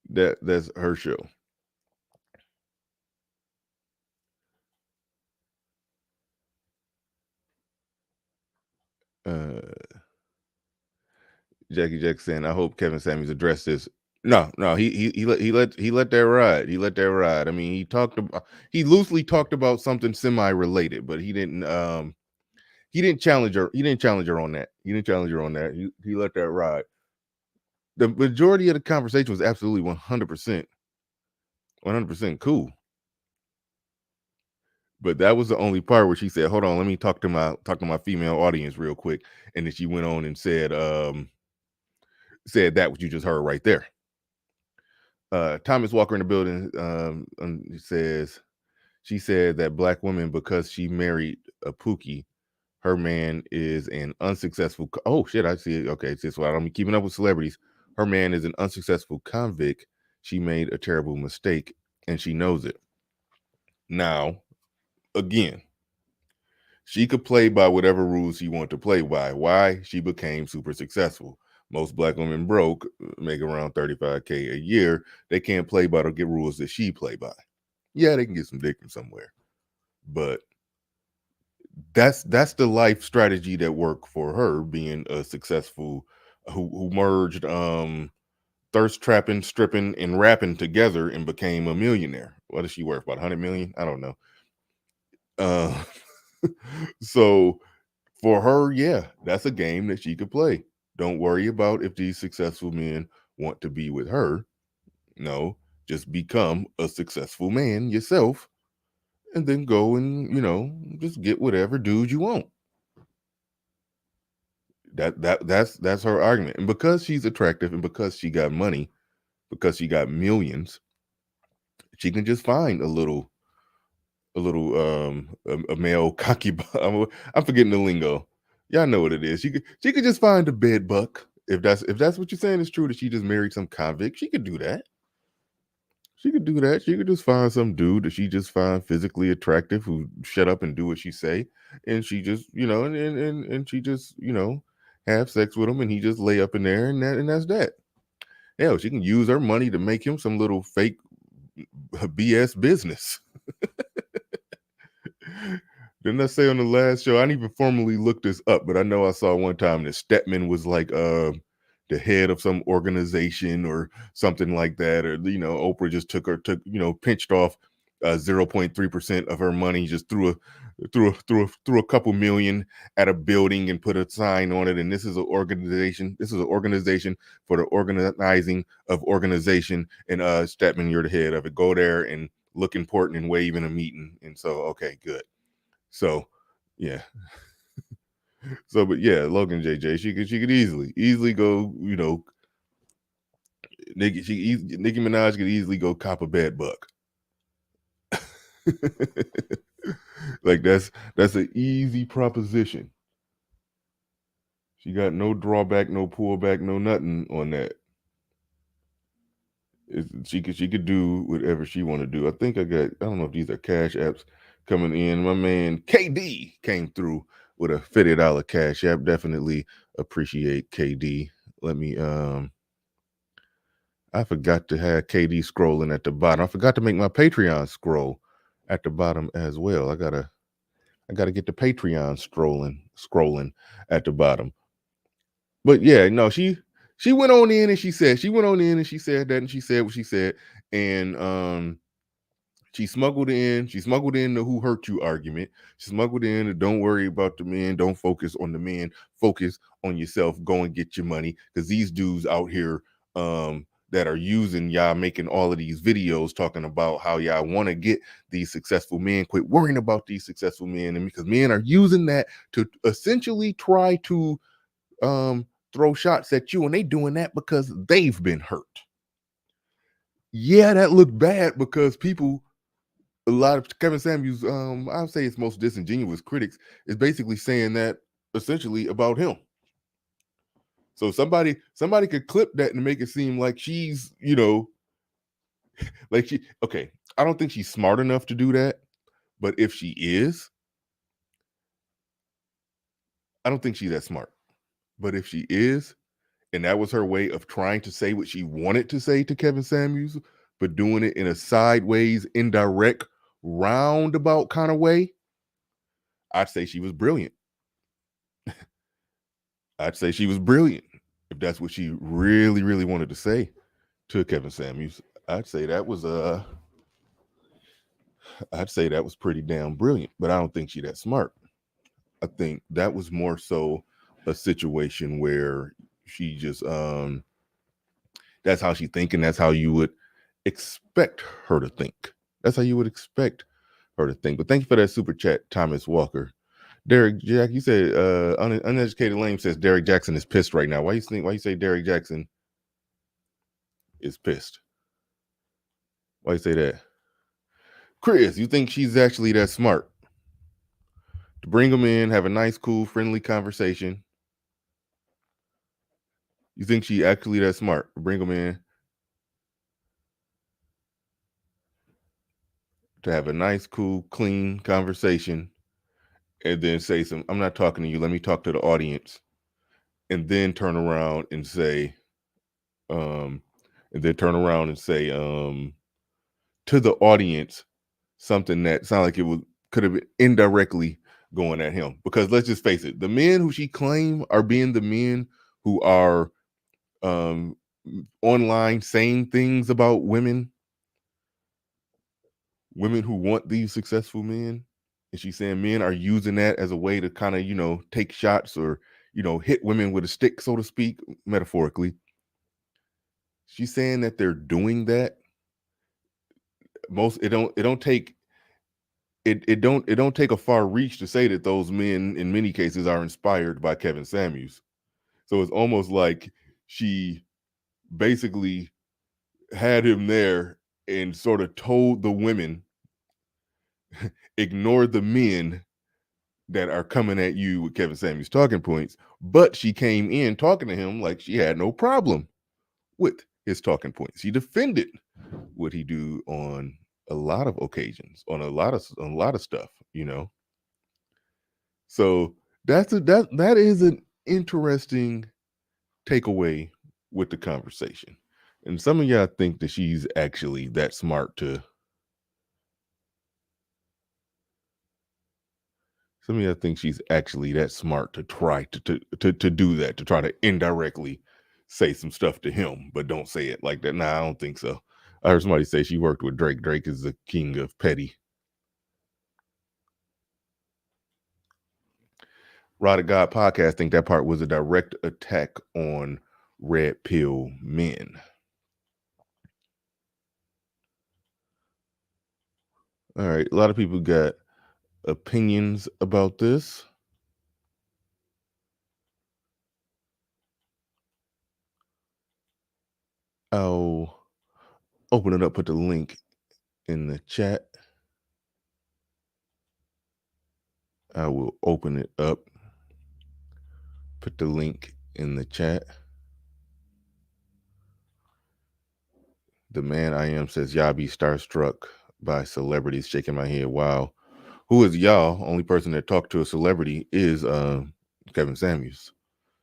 That's her show. Jackie Jack saying, I hope Kevin Samuels addressed this. No, he let that ride. He let that ride. I mean, he loosely talked about something semi-related, but he didn't challenge her. He didn't challenge her on that. He let that ride. The majority of the conversation was absolutely 100% cool. But that was the only part where she said, hold on, let me talk to my female audience real quick. And then she went on and said that what you just heard right there. Thomas Walker in the building she said that black woman, because she married a Pookie, her man is an unsuccessful. Oh shit, I see it. Okay, it's why I'm keeping up with celebrities. Her man is an unsuccessful convict. She made a terrible mistake and she knows it. Now, again, she could play by whatever rules she wanted to play by. Why? She became super successful. Most black women broke, make around $35K a year. They can't play by the rules that she play by. Yeah, they can get some dick from somewhere, but that's the life strategy that worked for her, being a successful who merged thirst trapping, stripping, and rapping together and became a millionaire. What is she worth? About 100 million? I don't know. So for her, yeah, that's a game that she could play. Don't worry about if these successful men want to be with her. No, just become a successful man yourself and then go and, just get whatever dude you want. That's her argument. And because she's attractive and because she got money, because she got millions, she can just find a male concubine. I'm forgetting the lingo. Y'all know what it is. She could just find a bed buck. If that's what you're saying is true, that she just married some convict, she could do that. She could do that. She could just find some dude that she just find physically attractive who shut up and do what she say, and she just, and she just, have sex with him, and he just lay up in there, and that's that. Hell, she can use her money to make him some little fake BS business. Didn't I say on the last show? I didn't even formally look this up, but I know I saw one time that Stedman was like the head of some organization or something like that, or Oprah just pinched off 0.3% of her money, just threw a couple million at a building and put a sign on it. And this is an organization. This is an organization for the organizing of organization. And Stedman, you're the head of it. Go there and look important and wave in a meeting. And so, okay, good. So, yeah. So, but yeah, Logan JJ, she could easily go, Nicki Minaj could easily go cop a bad buck. Like that's an easy proposition. She got no drawback, no pullback, no nothing on that. She could do whatever she want to do. I don't know if these are cash apps coming in. My man KD came through with a $50 cash app. Definitely appreciate KD. Let me I forgot to have KD scrolling at the bottom. I forgot to make my Patreon scroll at the bottom as well. I gotta get the Patreon scrolling at the bottom. But yeah, no, she went on in and she said that, and she said what she said, and she smuggled in the who hurt you argument. She smuggled in the don't worry about the men, don't focus on the men, focus on yourself, go and get your money, because these dudes out here that are using y'all, making all of these videos talking about how y'all want to get these successful men, quit worrying about these successful men, and because men are using that to essentially try to throw shots at you, and they doing that because they've been hurt. Yeah, that looked bad because a lot of Kevin Samuels, I would say his most disingenuous critics, is basically saying that essentially about him. So somebody could clip that and make it seem like she's, like okay, I don't think she's smart enough to do that, but if she is, I don't think she's that smart. But if she is, and that was her way of trying to say what she wanted to say to Kevin Samuels, but doing it in a sideways, indirect, roundabout kind of way, I'd say she was brilliant. I'd say she was brilliant if that's what she really, really wanted to say to Kevin Samuels. I'd say that was pretty damn brilliant, but I don't think she's that smart. I think that was more so a situation where she just that's how she think, and that's how you would expect her to think. That's how you would expect her to think. But thank you for that super chat, Thomas Walker. Derek Jack, you said uneducated lame says Derek Jackson is pissed right now. Why you say Derek Jackson is pissed? Why you say that? Chris, you think she's actually that smart to bring them in, have a nice, cool, friendly conversation? You think she actually that smart to bring them in to have a nice, cool, clean conversation, and then say I'm not talking to you, let me talk to the audience, and then turn around and say, to the audience something that sounded like could have been indirectly going at him? Because let's just face it, the men who she claimed are being the men who are online saying things about women who want these successful men. And she's saying men are using that as a way to kind of, take shots or, hit women with a stick, so to speak, metaphorically. She's saying that they're doing that. It don't take a far reach to say that those men in many cases are inspired by Kevin Samuels. So it's almost like she basically had him there and sort of told the women, ignore the men that are coming at you with Kevin Samuels talking points. But she came in talking to him like she had no problem with his talking points. She defended what he do on a lot of occasions, on a lot of stuff, So that is an interesting takeaway with the conversation. And some of y'all think that she's actually that smart to. Some of y'all think she's actually that smart to try to do that, to try to indirectly say some stuff to him, but don't say it like that. Nah, I don't think so. I heard somebody say she worked with Drake. Drake is the king of petty. Rod of God podcast think that part was a direct attack on red pill men. All right, a lot of people got opinions about this. I'll open it up, put the link in the chat. I will open it up, put the link in the chat. The man I am says, y'all be starstruck by celebrities. Shaking my head. Wow. Who is y'all? Only person that talked to a celebrity is Kevin Samuels.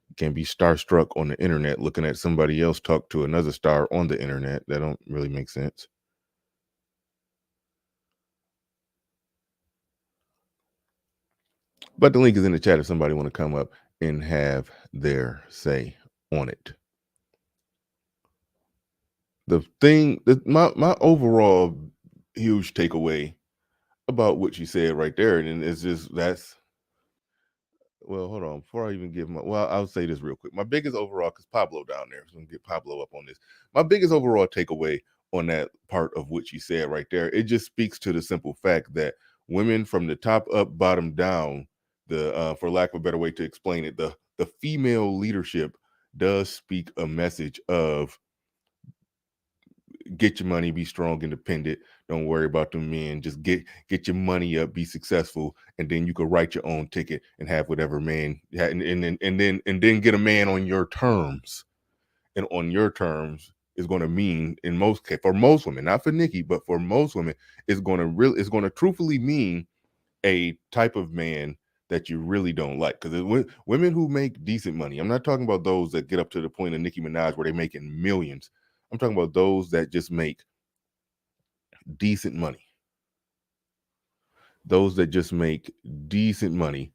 You can't be starstruck on the internet looking at somebody else talk to another star on the internet. That don't really make sense. But the link is in the chat if somebody want to come up and have their say on it. The thing that my overall huge takeaway about what you said right there, and it's just well, hold on. Before I even give I'll say this real quick. My biggest overall, because Pablo down there, so I'm gonna get Pablo up on this. My biggest overall takeaway on that part of what you said right there, it just speaks to the simple fact that women from the top up, bottom down, for lack of a better way to explain it, the female leadership does speak a message of get your money, be strong, independent. Don't worry about the men. Just get your money up, be successful, and then you can write your own ticket and have whatever man, and then get a man on your terms. And on your terms is going to mean, for most women, not for Nicki, but for most women, it's going to truthfully mean a type of man that you really don't like. Because women who make decent money, I'm not talking about those that get up to the point of Nicki Minaj where they're making millions. I'm talking about those that just make decent money. Those that just make decent money.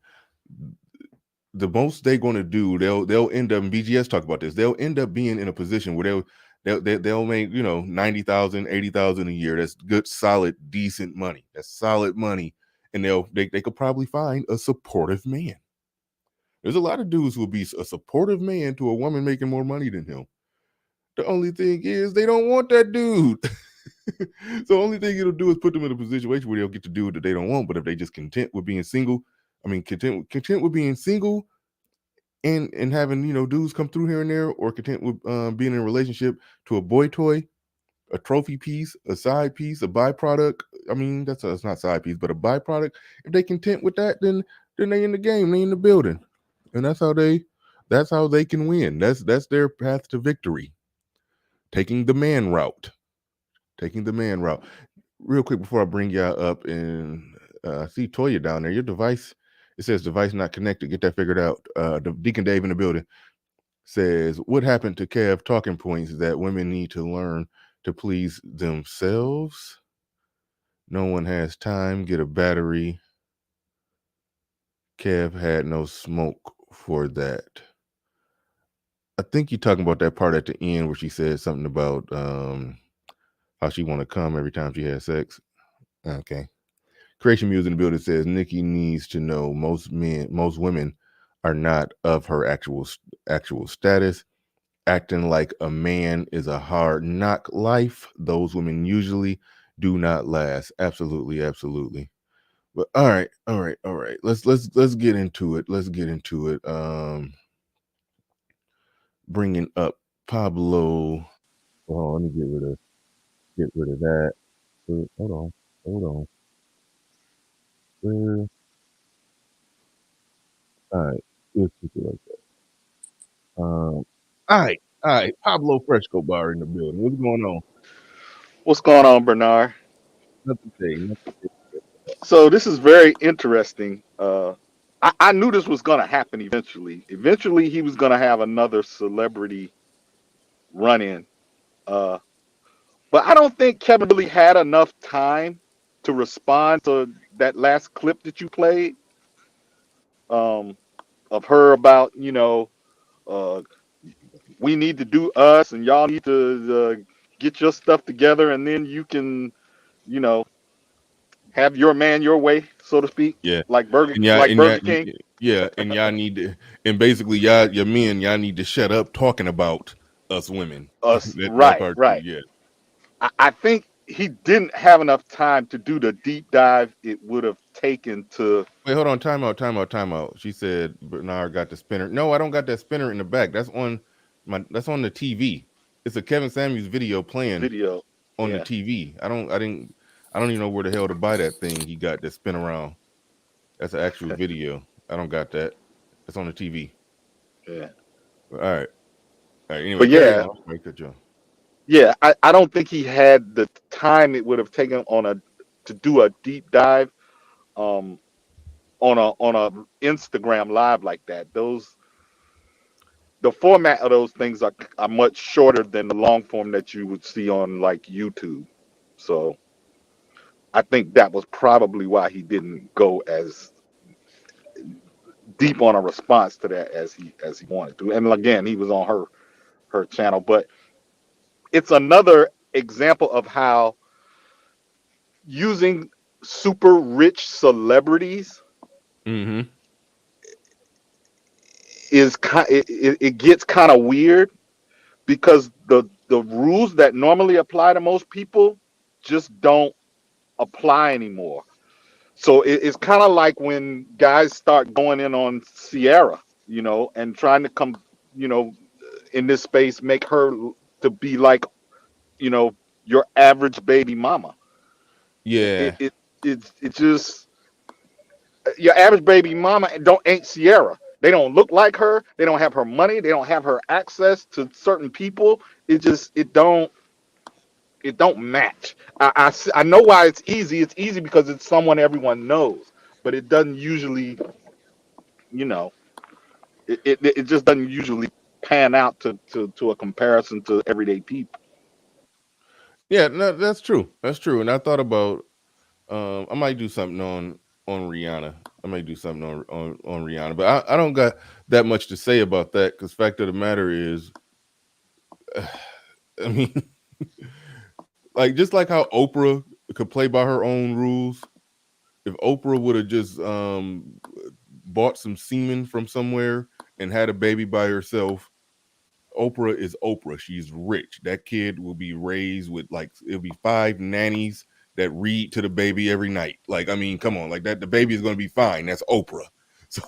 The most they're going to do, they'll end up, and BGS talk about this, they'll end up being in a position where they'll make, 90,000, 80,000 a year. That's good, solid, decent money. That's solid money. And they could probably find a supportive man. There's a lot of dudes who will be a supportive man to a woman making more money than him. The only thing is they don't want that dude. So the only thing it'll do is put them in a situation where they'll get to do it that they don't want. But if they just content with being single, content with being single and having, dudes come through here and there, or content with being in a relationship to a boy toy, a trophy piece, a side piece, a byproduct. That's not side piece, but a byproduct. If they content with that, then they in the game, they in the building. And that's how they can win. That's their path to victory. Taking the man route. Real quick before I bring y'all up, and I see Toya down there. Your device, it says device not connected. Get that figured out. Deacon Dave in the building says, what happened to Kev talking points that women need to learn to please themselves? No one has time. Get a battery. Kev had no smoke for that. I think you're talking about that part at the end where she said something about how she want to come every time she has sex. Okay. Creation Muse in the building says Nicki needs to know most women are not of her actual status. Acting like a man is a hard knock life. Those women usually do not last. Absolutely, absolutely. But all right, all right, all right. Let's get into it. Let's get into it. Bringing up Pablo. Oh, let me get rid of that. Hold on, hold on. Where? All right, let's keep it like that. All right. Pablo Fresco Bar in the building. What's going on? What's going on, Bernard? Nothing to say. Nothing to say. So this is very interesting. I knew this was going to happen eventually. Eventually, he was going to have another celebrity run-in. Uh, but I don't think Kevin really had enough time to respond to that last clip that you played um, of her about, uh, we need to do us and y'all need to get your stuff together and then you can, you know, have your man your way, so to speak, Yeah, like Burger King. yeah, and y'all need to, and basically y'all, your men, y'all need to shut up talking about us women. Us, That right, part too. right. Yeah. I think he didn't have enough time to do the deep dive it would have taken to Wait, hold on. Time out. Time out. Time out. She said Bernard got the spinner. No, I don't got that spinner in the back. That's on my. That's on the TV. It's a Kevin Samuels video playing video. on the Yeah, TV. I don't. I didn't. I don't even know where the hell to buy that thing. He got that spin around. That's an actual video. I don't got that. It's on the TV. yeah. All right. All right. Anyway, But carry yeah, on. Right, good job. yeah. I don't think he had the time it would have taken to do a deep dive um on a Instagram live like that. The format of those things are much shorter than the long form that you would see on like YouTube. So I think that was probably why he didn't go as deep on a response to that as he wanted to. And again, he was on her channel, but it's another example of how using super rich celebrities Mm-hmm. it gets kind of weird because the rules that normally apply to most people just don't apply anymore. So it's kind of like when guys start going in on Sierra, and trying to come, you know, in this space, make her to be like, you know, your average baby mama. It it Yeah. it, it just your average baby mama ain't Sierra. They don't look like her. They don't have her money. They don't have her access to certain people. It don't match. I know why it's easy. It's easy because it's someone everyone knows, but it doesn't usually, you know, it just doesn't usually pan out to a comparison to everyday people. Yeah. No, that's true. That's true. And I thought about. I might do something on Rihanna. I might do something on Rihanna, but I don't got that much to say about that because fact of the matter is, I mean, like just like how Oprah could play by her own rules. If Oprah would have just bought some semen from somewhere and had a baby by herself, Oprah is Oprah. She's rich. That kid will be raised with like it'll be 5 nannies that read to the baby every night. Like, I mean, come on, like that the baby is gonna be fine. That's Oprah. So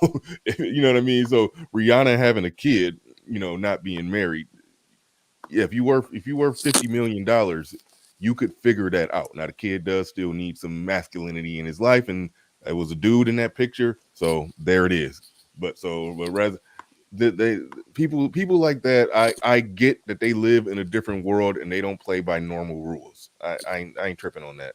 you know what I mean? So Rihanna having a kid, not being married. Yeah, if you were $50 million, you could figure that out. Now the kid does still need some masculinity in his life, and it was a dude in that picture, so there it is. But rather they people like that, I get that they live in a different world and they don't play by normal rules. I ain't tripping on that.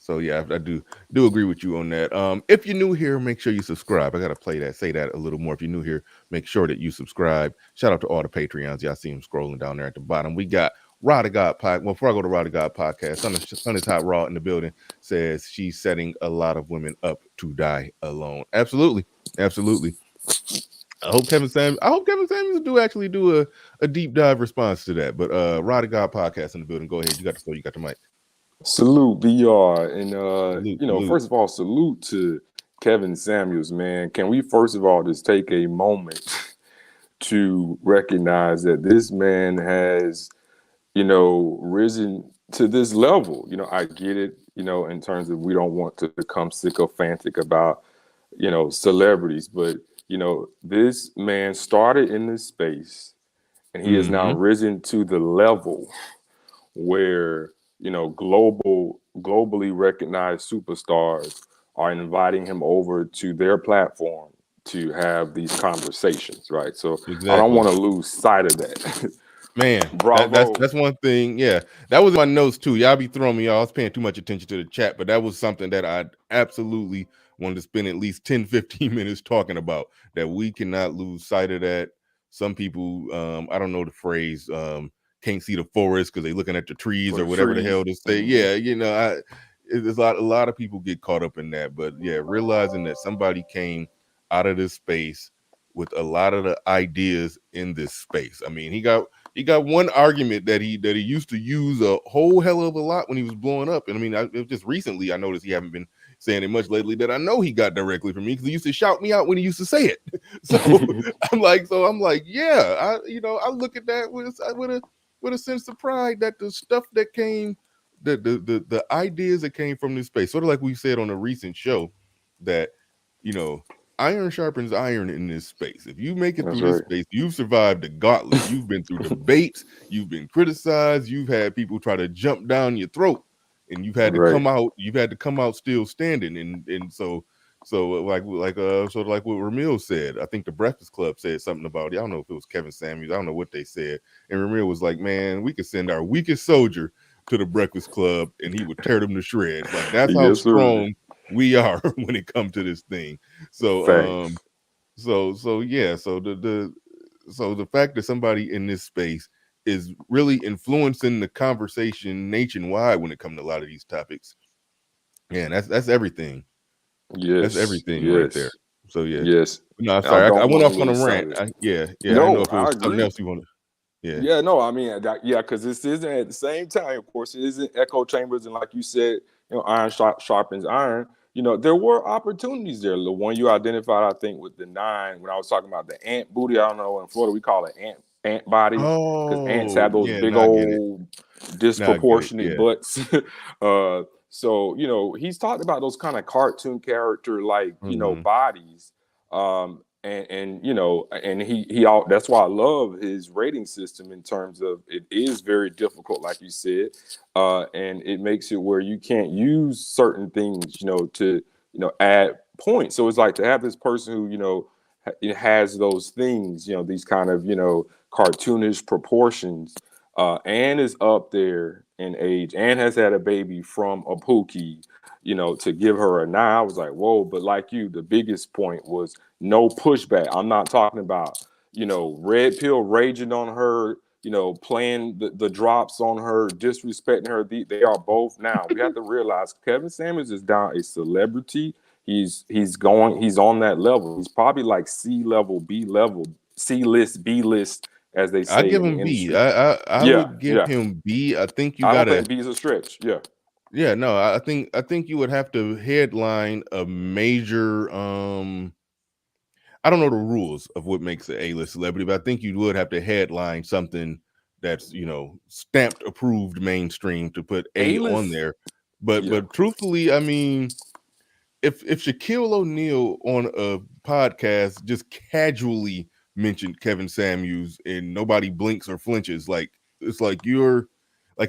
So yeah, I do agree with you on that. If you're new here, make sure you subscribe. I gotta say that a little more. If you're new here, make sure that you subscribe. Shout out to all the Patreons. Y'all see them scrolling down there at the bottom. We got Rod of God podcast. Well, before I go to Rod of God podcast, Son is Hot Raw in the building says she's setting a lot of women up to die alone. Absolutely, absolutely. I hope Kevin Samuels do actually do a deep dive response to that. But Rod of God podcast in the building. Go ahead. You got the floor. You got the mic. Salute BR. And Salute. first of all, salute to Kevin Samuels, man. Can we first of all just take a moment to recognize that this man has, risen to this level? I get it, in terms of we don't want to become sycophantic about, celebrities, but this man started in this space and he has now risen to the level where globally recognized superstars are inviting him over to their platform to have these conversations, right? So I don't want to lose sight of that. Man, Bravo. that's one thing. Yeah, that was in my notes too. Y'all be throwing me off. I was paying too much attention to the chat, but that was something that I absolutely wanted to spend at least 10, 15 minutes talking about, that we cannot lose sight of that. Some people, I don't know the phrase, can't see the forest because they're looking at the trees or whatever the hell to say. Yeah, there's a lot of people get caught up in that. But yeah, realizing that somebody came out of this space with a lot of the ideas in this space. I mean, he got one argument that he used to use a whole hell of a lot when he was blowing up. And I mean, just recently I noticed he haven't been saying it much lately, that I know he got directly from me, because he used to shout me out when he used to say it. So I'm like, yeah, I look at that with a sense of pride, that the stuff that came, the ideas that came from this space, sort of like we said on a recent show, that iron sharpens iron in this space. If you make it through this space, you've survived the gauntlet. You've been through debates, you've been criticized, you've had people try to jump down your throat, and you've had to come out. You've had to come out still standing. And so like sort of like what Ramil said. I think the Breakfast Club said something about it. I don't know if it was Kevin Samuels. I don't know what they said. And Ramil was like, "Man, we could send our weakest soldier to the Breakfast Club, and he would tear them to shreds. Like, that's how strong we are when it comes to this thing." So the fact that somebody in this space is really influencing the conversation nationwide when it comes to a lot of these topics, man, that's everything. Yes, that's everything right there. So yeah. Yes. No, sorry, I went off on a rant. I No, know if it was something agree. else you wanted. Yeah, no, I mean, because this isn't, at the same time, of course, it isn't echo chambers, and like you said, iron sharpens iron. There were opportunities there. The one you identified, I think, with the 9, when I was talking about the ant booty. I don't know, in Florida we call it ant body, because ants have those big old disproportionate butts. So he's talked about those kind of cartoon character bodies. And he that's why I love his rating system, in terms of it is very difficult, like you said, and it makes it where you can't use certain things to add points. So it's like, to have this person who has those things, these kind of cartoonish proportions, and is up there in age and has had a baby from a Pookie, to give her a 9. I was like, whoa. But like you, the biggest point was no pushback. I'm not talking about, red pill raging on her, playing the drops on her, disrespecting her. They are both, now we have to realize Kevin Samuels is down a celebrity. He's on that level. He's probably like C level, B level, C list, B list, as they say. I give him B. I would give him B. I think I don't think B is a stretch. Yeah, no, I think you would have to headline a major, I don't know the rules of what makes an A-list celebrity, but I think you would have to headline something that's, stamped, approved, mainstream, to put A on there. But truthfully, I mean, if Shaquille O'Neal on a podcast just casually mentioned Kevin Samuels and nobody blinks or flinches, like, it's like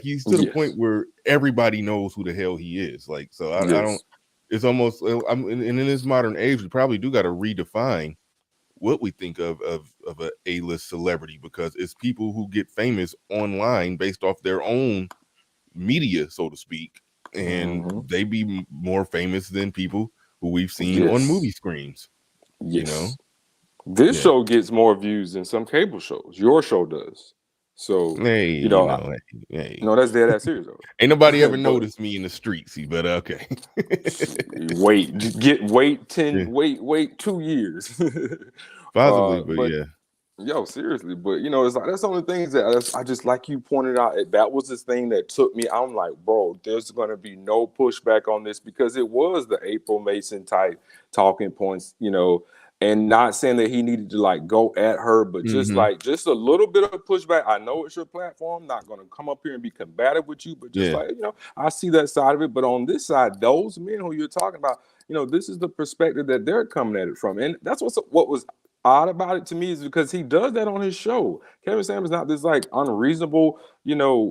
he's to the point where everybody knows who the hell he is. Like, so I don't. It's almost. In this modern age, we probably do got to redefine what we think of a A-list celebrity, because it's people who get famous online based off their own media, so to speak, and they be more famous than people who we've seen on movie screens. This show gets more views than some cable shows. Your show does. So no, that's dead ass serious though. Ain't nobody ever noticed me in the streets, but okay. wait 2 years. Possibly, but But yeah. yo, seriously, but it's like that's one of the things that I just, like you pointed out, that was the thing that took me. I'm like, bro, there's gonna be no pushback on this because it was the April Mason type talking points, and not saying that he needed to like go at her, but just like just a little bit of pushback. I know it's your platform, not gonna come up here and be combative with you, but just like I see that side of it. But on this side, those men who you're talking about, this is the perspective that they're coming at it from, and that's what was odd about it to me is because he does that on his show. Kevin Samuels is not this like unreasonable,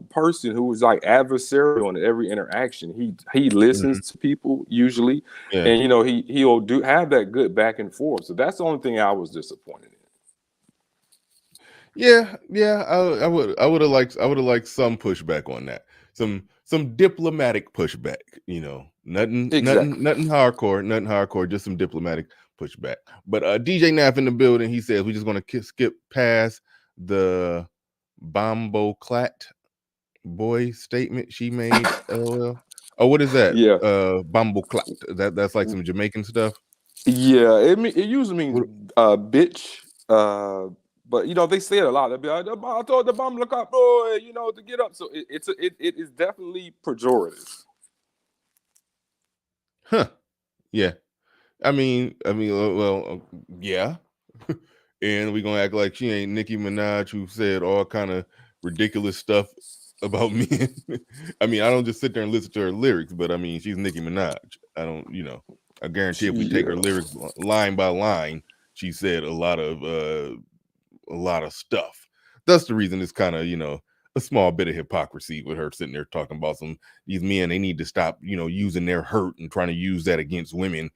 person who is like adversarial in every interaction. He listens to people usually, and he'll have that good back and forth. So that's the only thing I was disappointed in. Yeah, I would have liked some pushback on that. Some diplomatic pushback, nothing hardcore, just some diplomatic pushback. But DJ Naff in the building, he says we're just gonna skip past the Bombo Clat boy statement she made. LOL. Oh, what is that? Yeah. Bombo Clat. That's like some Jamaican stuff. Yeah, it usually means bitch. But they say it a lot. They'll be like, I told the Bombo Clat boy, to get up. So it is definitely pejorative. Huh. Yeah. I mean, well, yeah. And we're gonna act like she ain't Nicki Minaj, who said all kind of ridiculous stuff about men. I mean, I don't just sit there and listen to her lyrics, but I mean, she's Nicki Minaj. I don't, I guarantee if we take her lyrics line by line, she said a lot of stuff. That's the reason it's kind of, a small bit of hypocrisy with her sitting there talking about these men. They need to stop, using their hurt and trying to use that against women.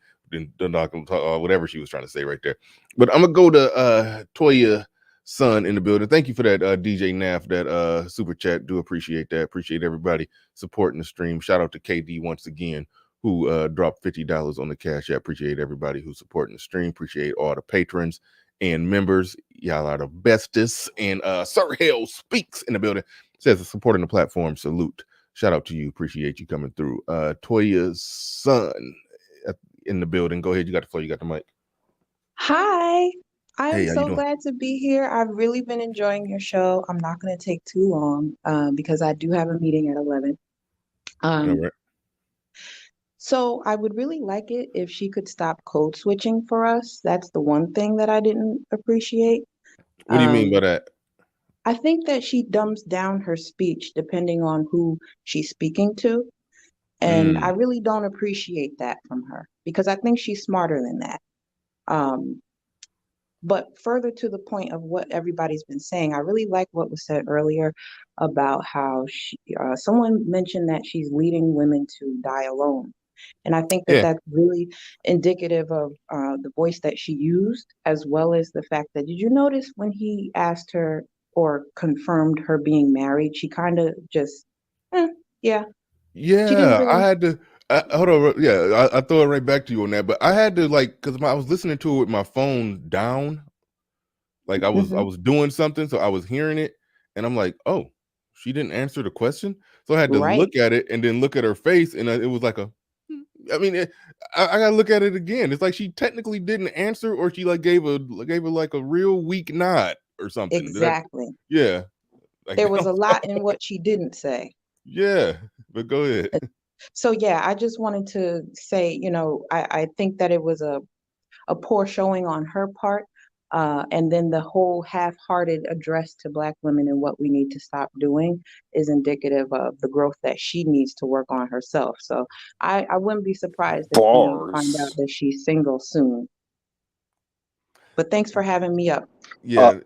Whatever she was trying to say right there. But I'm gonna go to Toya Son in the building. Thank you for that, DJ Naff, that super chat. Do appreciate that. Appreciate everybody supporting the stream. Shout out to KD once again, who dropped $50 on the Cash App. Appreciate everybody who's supporting the stream. Appreciate all the patrons and members. Y'all are the bestest. And Sir Hale Speaks in the building. Says supporting the platform. Salute. Shout out to you. Appreciate you coming through. Toya Son in the building. Go ahead. You got the floor. You got the mic. Hi. I am so glad to be here. I've really been enjoying your show. I'm not going to take too long because I do have a meeting at 11. All right. So I would really like it if she could stop code switching for us. That's the one thing that I didn't appreciate. What do you mean by that? I think that she dumbs down her speech depending on who she's speaking to. And I really don't appreciate that from her because I think she's smarter than that. But further to the point of what everybody's been saying, I really like what was said earlier about how someone mentioned that she's leading women to die alone. And I think that that's really indicative of the voice that she used, as well as the fact that, did you notice when he asked her or confirmed her being married, she kind of just, yeah. Yeah, really... I had to, hold on. Yeah, I throw it right back to you on that. But I had to because I was listening to it with my phone down. Like I was doing something, so I was hearing it. And I'm like, oh, she didn't answer the question. So I had to look at it and then look at her face. And it was like I got to look at it again. It's like she technically didn't answer, or she gave her like a real weak nod or something. Exactly. Yeah. There was a lot in what she didn't say. Yeah, but go ahead. So yeah, I just wanted to say, I think that it was a poor showing on her part. And then the whole half-hearted address to Black women and what we need to stop doing is indicative of the growth that she needs to work on herself. So I wouldn't be surprised if we find out that she's single soon. But thanks for having me up. Yeah.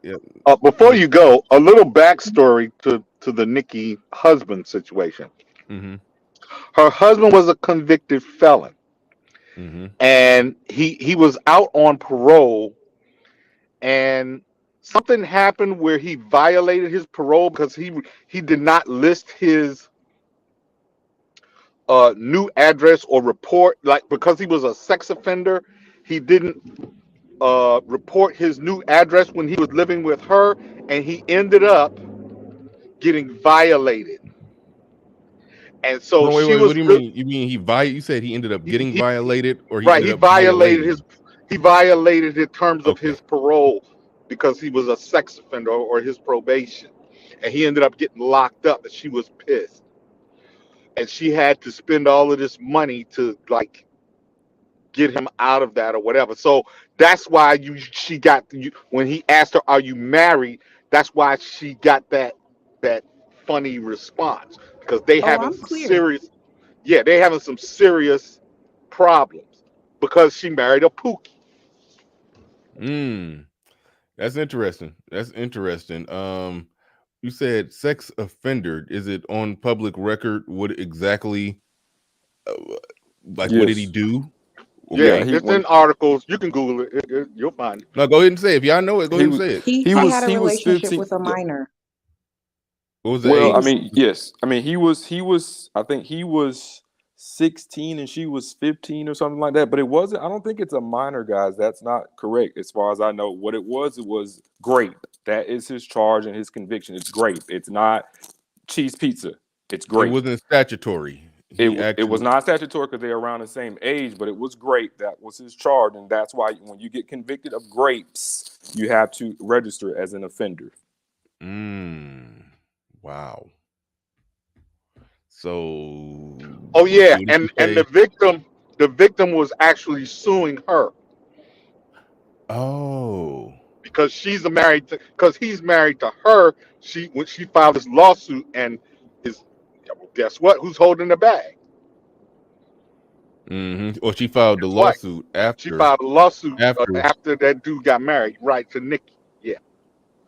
Before you go, a little backstory to the Nicki husband situation. Mm-hmm. Her husband was a convicted felon, and he was out on parole, and something happened where he violated his parole because he did not list his new address or report, because he was a sex offender. He didn't report his new address when he was living with her, and he ended up getting violated. And so wait, what do you mean? You mean you said he ended up getting violated, or he ended up violated violating? He violated the terms of Okay. his parole because he was a sex offender or his probation, and he ended up getting locked up. And she was pissed, and she had to spend all of this money to like get him out of that or whatever. So that's why she got when he asked her, "Are you married?" That's why she got that funny response because they Oh, having I'm some clear. serious, yeah, they having some serious problems because she married a pookie. Mm, that's interesting. That's interesting. You said sex offender. Is it on public record? What exactly? Uh, like, what did he Yes. do? Yeah, Yeah. Okay. He it's in when articles. You can Google it. You'll find it. No, go ahead and say it. If y'all know it, go he ahead and was say it. He he he was had a he was relationship 15. with a Yeah. minor. What was the Well, He I age? was mean, yes. I mean, I think he was 16 and she was 15 or something like that. But it wasn't, I don't think it's a minor, guys. That's not correct. As far as I know, what it was grape. That is his charge and his conviction. It's grape. It's not cheese pizza. It's It grape. wasn't statutory. He It was actually. not statutory because they're around the same age, but it was grape. That was his charge. And that's why when you get convicted of grapes, you have to register as an offender. Mm, wow. So, Oh yeah, what did you and say? the victim was actually suing her Oh. because because he's married to her. When she filed this lawsuit, and is guess what? Who's holding the bag? Or she filed the His wife. lawsuit She after. filed a lawsuit After. after that dude got married, right, to Nicki. Yeah.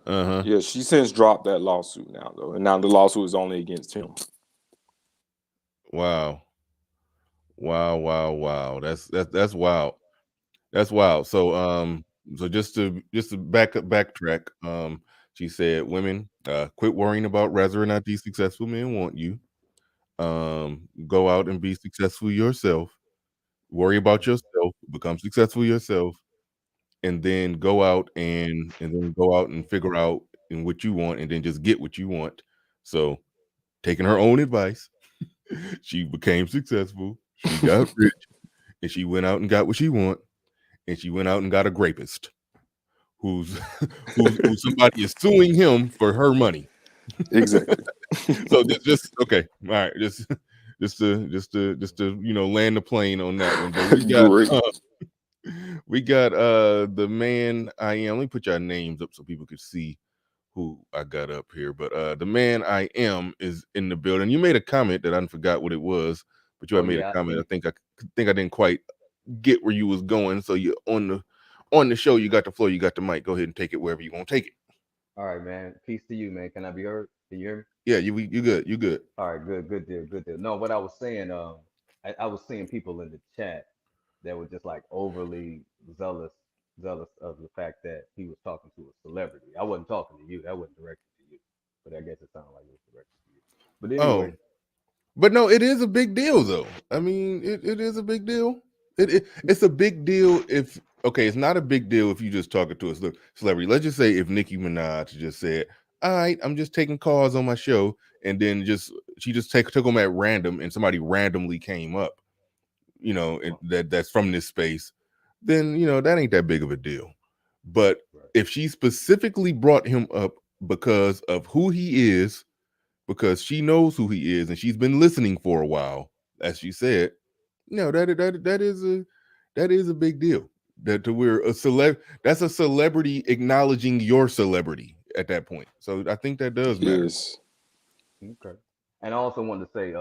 Uh-huh. Yeah, she since dropped that lawsuit now, though. And now the lawsuit is only against him. Wow. Wow. That's wild. That's wild. So just to backtrack, she said, women, quit worrying about whether or not these successful men want you. Go out and be successful yourself. Worry about yourself, become successful yourself, and then go out and figure out in what you want, and then just get what you want. So, taking her own advice, she became successful. She got rich, and she went out and got what she want, and she went out and got a rapist who's who somebody is suing him for her money. Exactly. So just okay, all right, just to land the plane on that one. But Great. we got the man I am. Let me put your names up so people could see who I got up here. But the man I am is in the building. You made a comment that I forgot what it was, but you had Oh made a yeah, comment. I didn't quite get where you was going. So you on the show, you got the floor, you got the mic. Go ahead and take it wherever you want to take it. all right, man. Peace to you, man. Can I be heard? Can you hear me? Yeah, you good. You good. All right, good deal, good deal. No, what I was saying, I was seeing people in the chat that were just like overly zealous of the fact that he was talking to a celebrity. I wasn't talking to you. That wasn't directed to you, but I guess it sounded like it was directed to you. But Oh, anyway, but no, it is a big deal though. I mean, it is a big deal. It's a big deal if okay, it's not a big deal if you just talking to a celebrity. Let's just say if Nicki Minaj just said, "All right, I'm just taking calls on my show," and then she just took them at random, and somebody randomly came up, well, that's from this space, then that ain't that big of a deal. But right, if she specifically brought him up because of who he is, because she knows who he is and she's been listening for a while, as she said, that is a big deal. That to where that's a celebrity acknowledging your celebrity at that point. So I think that does matter. Yes. okay. And I also wanted to say,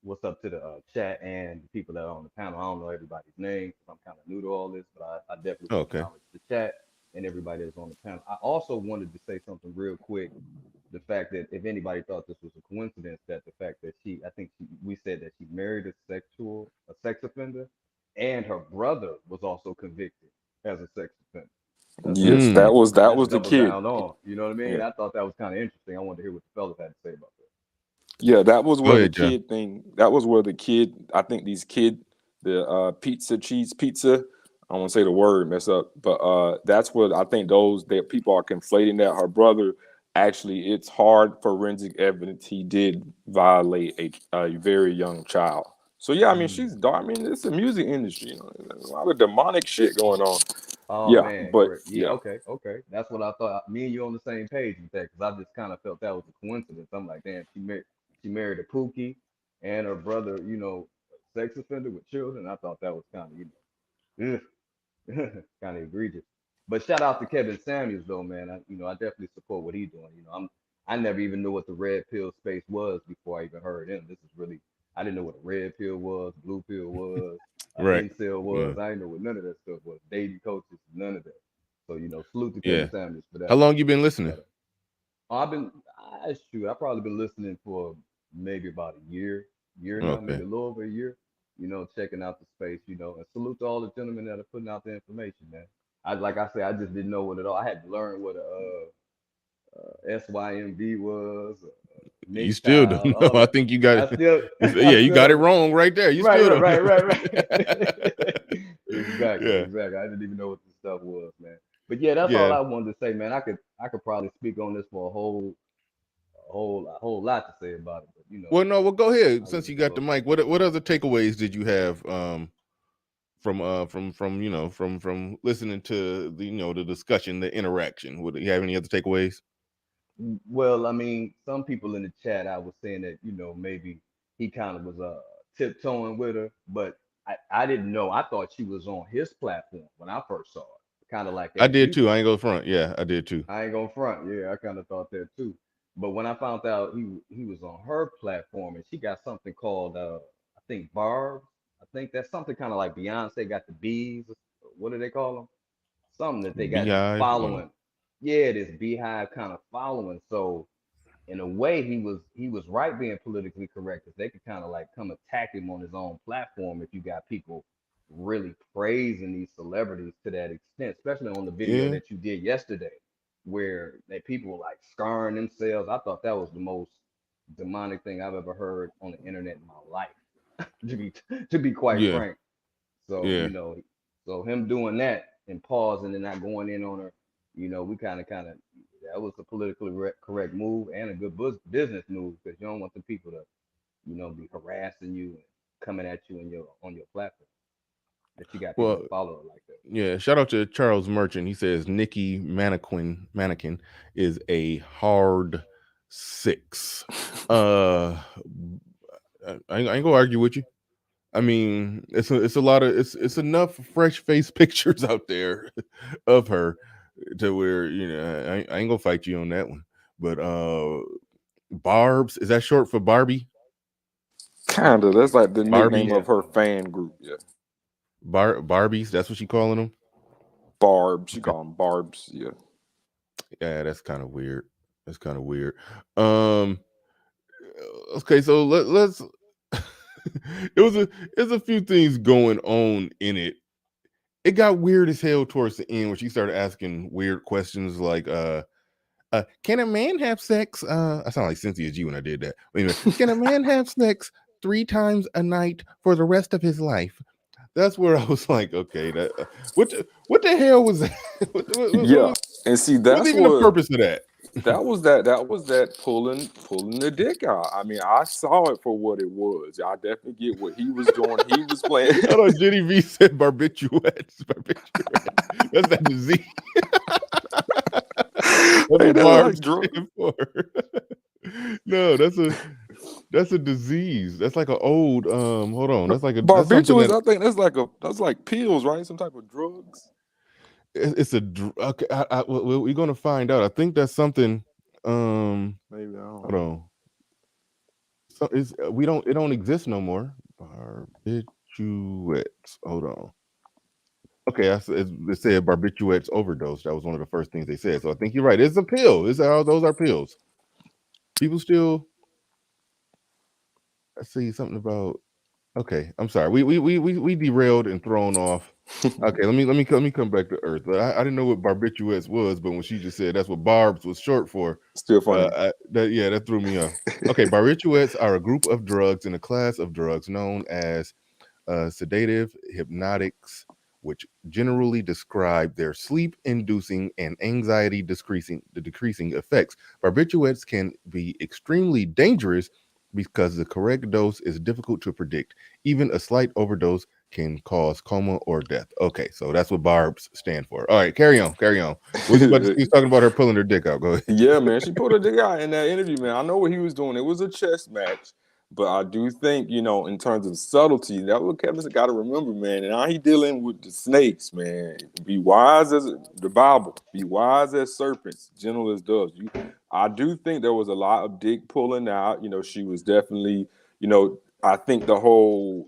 what's up to the chat and the people that are on the panel. I don't know everybody's name because I'm kind of new to all this, but I definitely want to Okay. acknowledge the chat and everybody that's on the panel. I also wanted to say something real quick. The fact that if anybody thought this was a coincidence, that the fact that we said that she married a sex offender, and her brother was also convicted as a sex offender. That's Yes, Mm. something that that's was the double kid. down on. You know what I mean? Yeah. I thought that was kind of interesting. I wanted to hear what the fellas had to say about that. Yeah, that was Go where the ahead, John. kid thing. That was where the kid. I think the cheese pizza. I won't say the word, mess up, but that's what I think that people are conflating that her brother. Actually, it's hard forensic evidence he did violate a very young child. So yeah, I mean, she's dark. I mean, it's the music industry. You know, there's a lot of demonic shit going on. Oh Yeah, man, but great. Yeah, yeah, okay. That's what I thought. Me and you on the same page with that, because I just kind of felt that was a coincidence. I'm like, damn, she married a Pookie, and her brother, sex offender with children. I thought that was kind of, kind of egregious. But shout out to Kevin Samuels though, man. I definitely support what he's doing. I never even knew what the red pill space was before I even heard him. This is really, I didn't know what a red pill was, blue pill was, Right. incel Yeah. was. I didn't know what none of that stuff was. Dating coaches, none of that. So salute to Kevin Yeah. Samuels for How that, long man. you been listening? Shout out. Oh, I've probably been listening for maybe about a year now, Okay. maybe a little over a year. Checking out the space. And salute to all the gentlemen that are putting out the information, man. Like I said, I just didn't know what it all. I had to learn what a SYMB was, You still MGTOW, don't know. all I that. think you got I still, it. I Yeah, you still got it don't. wrong right there. You Right, still right, don't right, know. right, right. Exactly, Yeah. exactly. I didn't even know what this stuff was, man. But yeah, that's all Yeah. I wanted to say, man. I could probably speak on this for a whole lot to say about it, but Well, no. Well, go ahead. I'll Since leave you it to got the those mic, guys. what other takeaways did you have from listening to the discussion, the interaction? Would you have any other takeaways? Well, I mean, some people in the chat, I was saying that, maybe he kind of was tiptoeing with her, but I didn't know. I thought she was on his platform when I first saw it, kind of like I as did you too. I thought. ain't go front. Yeah, I did too. I ain't gonna front. Yeah, I kind of thought that too. But when I found out he was on her platform and she got something called I think Barb. I think that's something kind of like Beyonce got the bees. What do they call them? Something that they got this Beehive. following. Yeah, this beehive kind of following. So in a way, he was right being politically correct because they could kind of like come attack him on his own platform if you got people really praising these celebrities to that extent, especially on the video Yeah. that you did yesterday, where that people were like scarring themselves. I thought that was the most demonic thing I've ever heard on the internet in my life, to be quite Yeah. frank. So, Yeah. so him doing that and pausing and not going in on her, we kind of, that was a politically correct move and a good business move because you don't want the people to, be harassing you and coming at you on your platform that you got people Well, that follow it like that. yeah. Shout out to Charles Merchant. He says Nicki Mannequin is a hard six. I ain't gonna argue with you. I mean, it's a lot of it's enough fresh face pictures out there of her to where I ain't gonna fight you on that one. But Barb's, is that short for Barbie? kinda. That's like the nickname Barbie, of her fan group. Yeah, Barbies. That's what she calling them. Barbs. She Okay. call them Barbs. Yeah. Yeah, that's kind of weird. That's kind of weird. Um. Okay, so let's. There's a few things going on in it. It got weird as hell towards the end when she started asking weird questions like, can a man have sex? I sound like Cynthia G when I did that. Anyway, can a man have sex 3 times a night for the rest of his life? That's where I was like, okay, that what the hell was that? Yeah, and see, What was that's even the what purpose of that? that pulling the dick out. I mean, I saw it for what it was. I definitely get what he was doing. He was playing. I know Jenny V said barbiturates. That's that disease. That's Hey, what that's Barb like drug. stand for. No, that's a disease. That's like an old hold on. That's something Barbiturates. that I think that's like pills, right? Some type of drugs. it's okay. We're gonna find out. I think that's something. Maybe I don't Hold know. on. So it don't exist no more. Barbiturates. Hold on. Okay, it said barbiturates overdose. That was one of the first things they said. So I think you're right. It's a pill. Those are pills. People still. I see something about. Okay, I'm sorry. We derailed and thrown off. Okay, let me come back to earth. I didn't know what barbiturates was, but when she just said that's what barbs was short for, Still funny. that threw me off. Okay, barbiturates are a group of drugs in a class of drugs known as sedative hypnotics, which generally describe their sleep-inducing and anxiety decreasing effects. Barbiturates can be extremely dangerous because the correct dose is difficult to predict. Even a slight overdose can cause coma or death. Okay, so that's what barbs stand for. All right, carry on. What was you about to say? He was talking about her pulling her dick out. Go ahead. Yeah, man, she pulled her dick out in that interview, man. I know what he was doing. It was a chess match, but I do think, in terms of subtlety, that's what Kevin's got to remember, man. And how he dealing with the snakes, man. Be wise as the Bible. Be wise as serpents, gentle as doves. I do think there was a lot of dick pulling out. She was definitely, I think the whole,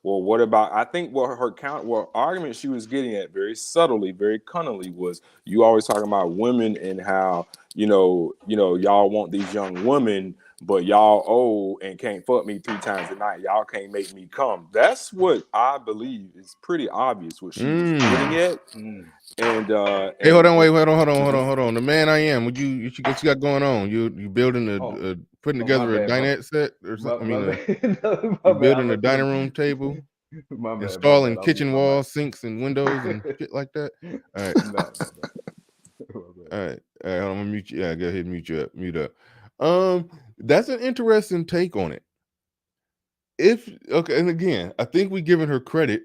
well, what about? I think what argument she was getting at very subtly, very cunningly was you always talking about women and how y'all want these young women, but y'all old and can't fuck me 3 times a night. Y'all can't make me come. That's what I believe is pretty obvious what she was getting at. And hey, hold on. The man I am. What you got going on? You building putting together a dinette set or something? You building a dining room table, installing kitchen walls, sinks, and windows and shit like that. All right. All right. I'm gonna mute you. Yeah, go ahead, mute up. That's an interesting take on it. And again, I think we giving her credit.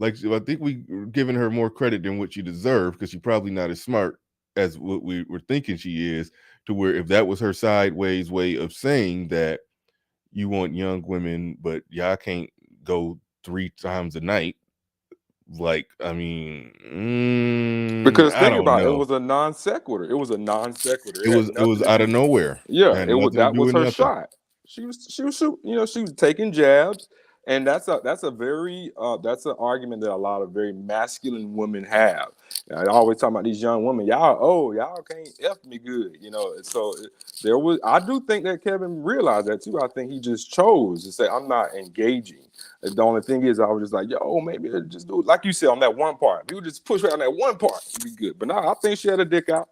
I think we giving her more credit than what she deserved, because she's probably not as smart as what we were thinking she is. To where if that was her sideways way of saying that you want young women, but y'all can't go 3 times a night. Because think about it, it was a non sequitur. It was out of nowhere. Yeah, that was her shot. She was shooting, she was taking jabs, and that's an argument that a lot of very masculine women have. I always talk about these young women. Y'all can't F me good, So I do think that Kevin realized that too. I think he just chose to say, I'm not engaging. The only thing is, I was just like, maybe just do it like you said on that one part. We would just push her on that one part to be good. But no, I think she had a dick out.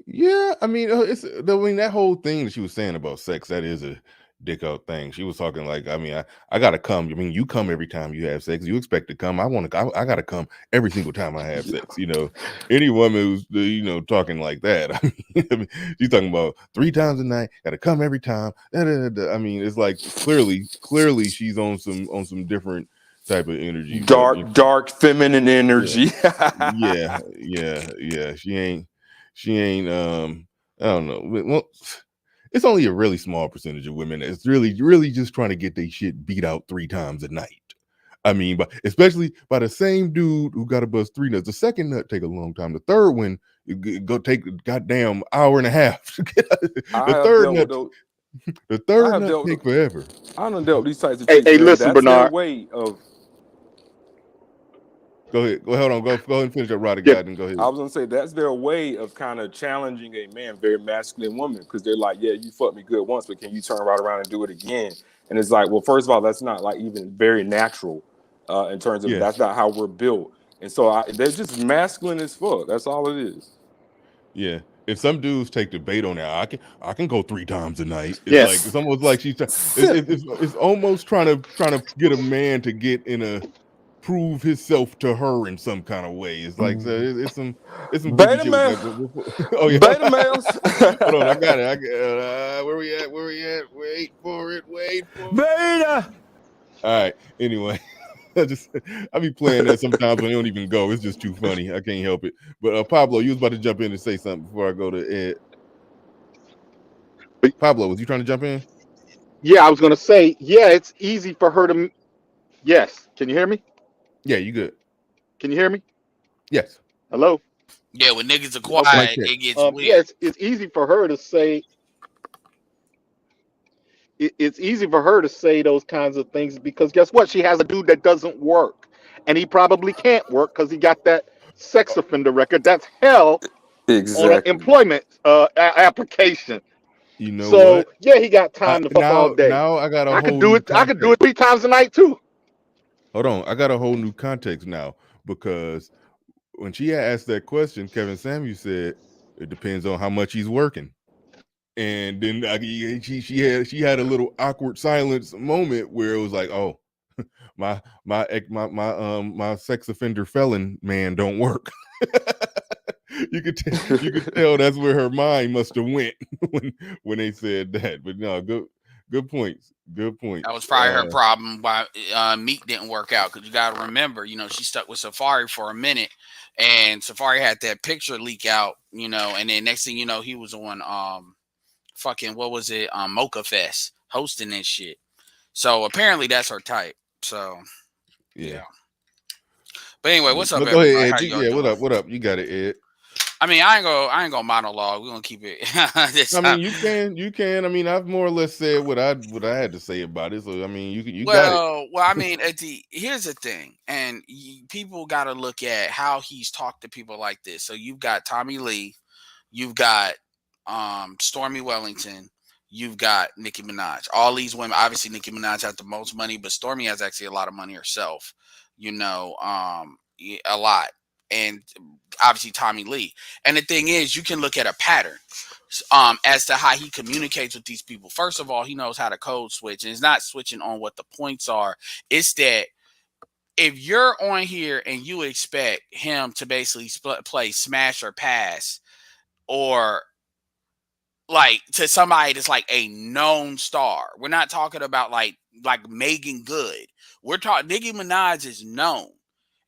Yeah, that whole thing that she was saying about sex, that is a dick out thing. She was talking like, I gotta come. You come every time you have sex. You expect to come. I gotta come every single time I have sex. Any woman who's talking like that. She's talking about 3 times a night. Gotta come every time. It's like clearly she's on some different type of energy. Dark feminine energy. Yeah. She ain't. I don't know. Well, it's only a really small percentage of women that's really just trying to get their shit beat out 3 times a night. But especially by the same dude who got to bust 3 nuts. The second nut take a long time. The third one go take a goddamn hour and a half. The third nut take forever. I done dealt with these types of chicks. Hey, listen, that's Bernard. Their way of. Go ahead. Hold on. Go ahead and finish that Roddy guy and go ahead. I was gonna say that's their way of kind of challenging a man, very masculine woman, because they're like, yeah, you fucked me good once, but can you turn right around and do it again? And it's like, well, first of all, that's not like even very natural in terms of that's not how we're built. And so they're just masculine as fuck. That's all it is. Yeah. If some dudes take the bait on that, I can go 3 times a night. It's almost like it's almost trying to get a man to get in a prove himself to her in some kind of way. It's like it's some beta males. Beta males. Hold on, I got it. Where we at? Wait for it. Beta. All right. Anyway, I be playing that sometimes when they don't even go. It's just too funny. I can't help it. But Pablo, you was about to jump in and say something before I go to Ed. Pablo, was you trying to jump in? Yeah, I was gonna say, it's easy for her to. Yes, can you hear me? Yeah, you good. Can you hear me? Yes. Hello? Yeah, when niggas are quiet, it gets weird. Yeah, it's easy for her to say. It's easy for her to say those kinds of things because guess what? She has a dude that doesn't work, and he probably can't work because he got that sex offender record. That's hell on an employment application. You know what? Yeah, he got time to fuck all day. Now I got I could do it 3 times a night too. Hold on, I got a whole new context now, because when she asked that question, Kevin Samuel said it depends on how much he's working, and then she had a little awkward silence moment where it was like, oh, my sex offender felon man don't work. you could tell that's where her mind must have went when they said that. But no, good points. Good points. That was probably her problem why Meek didn't work out, because you got to remember, she stuck with Safari for a minute, and Safari had that picture leak out, and then next thing you know, he was on fucking, what was it, Mocha Fest hosting this shit. So apparently that's her type. So yeah. But anyway, what's up, go everybody? ahead, How Ed. y'all Yeah, doing? what up? You got it, Ed. I mean, I ain't gonna monologue. We're gonna keep it. I mean, you can. I mean, I've more or less said what I had to say about it. So I mean, you got it. Well, I mean, here's the thing, and people got to look at how he's talked to people like this. So you've got Tommy Lee, you've got Stormy Wellington, you've got Nicki Minaj. All these women, obviously, Nicki Minaj has the most money, but Stormy has actually a lot of money herself. A lot, and obviously Tommy Lee. And the thing is, you can look at a pattern as to how he communicates with these people. First of all, he knows how to code switch, and it's not switching on what the points are. It's that if you're on here and you expect him to basically play smash or pass, or like to somebody that's like a known star, we're not talking about like Megan Good. We're talking Nicki Minaj is known,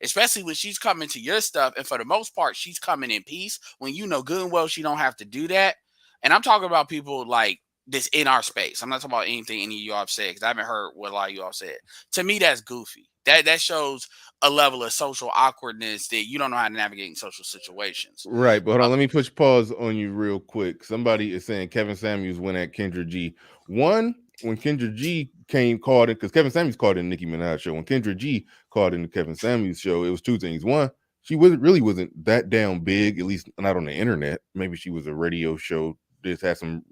especially when she's coming to your stuff, and for the most part, she's coming in peace. When you know good and well she don't have to do that. And I'm talking about people like this in our space. I'm not talking about anything any of y'all have said, because I haven't heard what a lot of y'all said. To me, that's goofy. That shows a level of social awkwardness that you don't know how to navigate in social situations. Right, but hold on, let me push pause on you real quick. Somebody is saying Kevin Samuels went at Kendra G. One, when Kendra G called it, because Kevin Samuels called in Nicki Minaj show. When Kendra G called in the Kevin Samuels show, it was two things. One, she wasn't that damn big, at least not on the internet. Maybe she was a radio show. Just had some,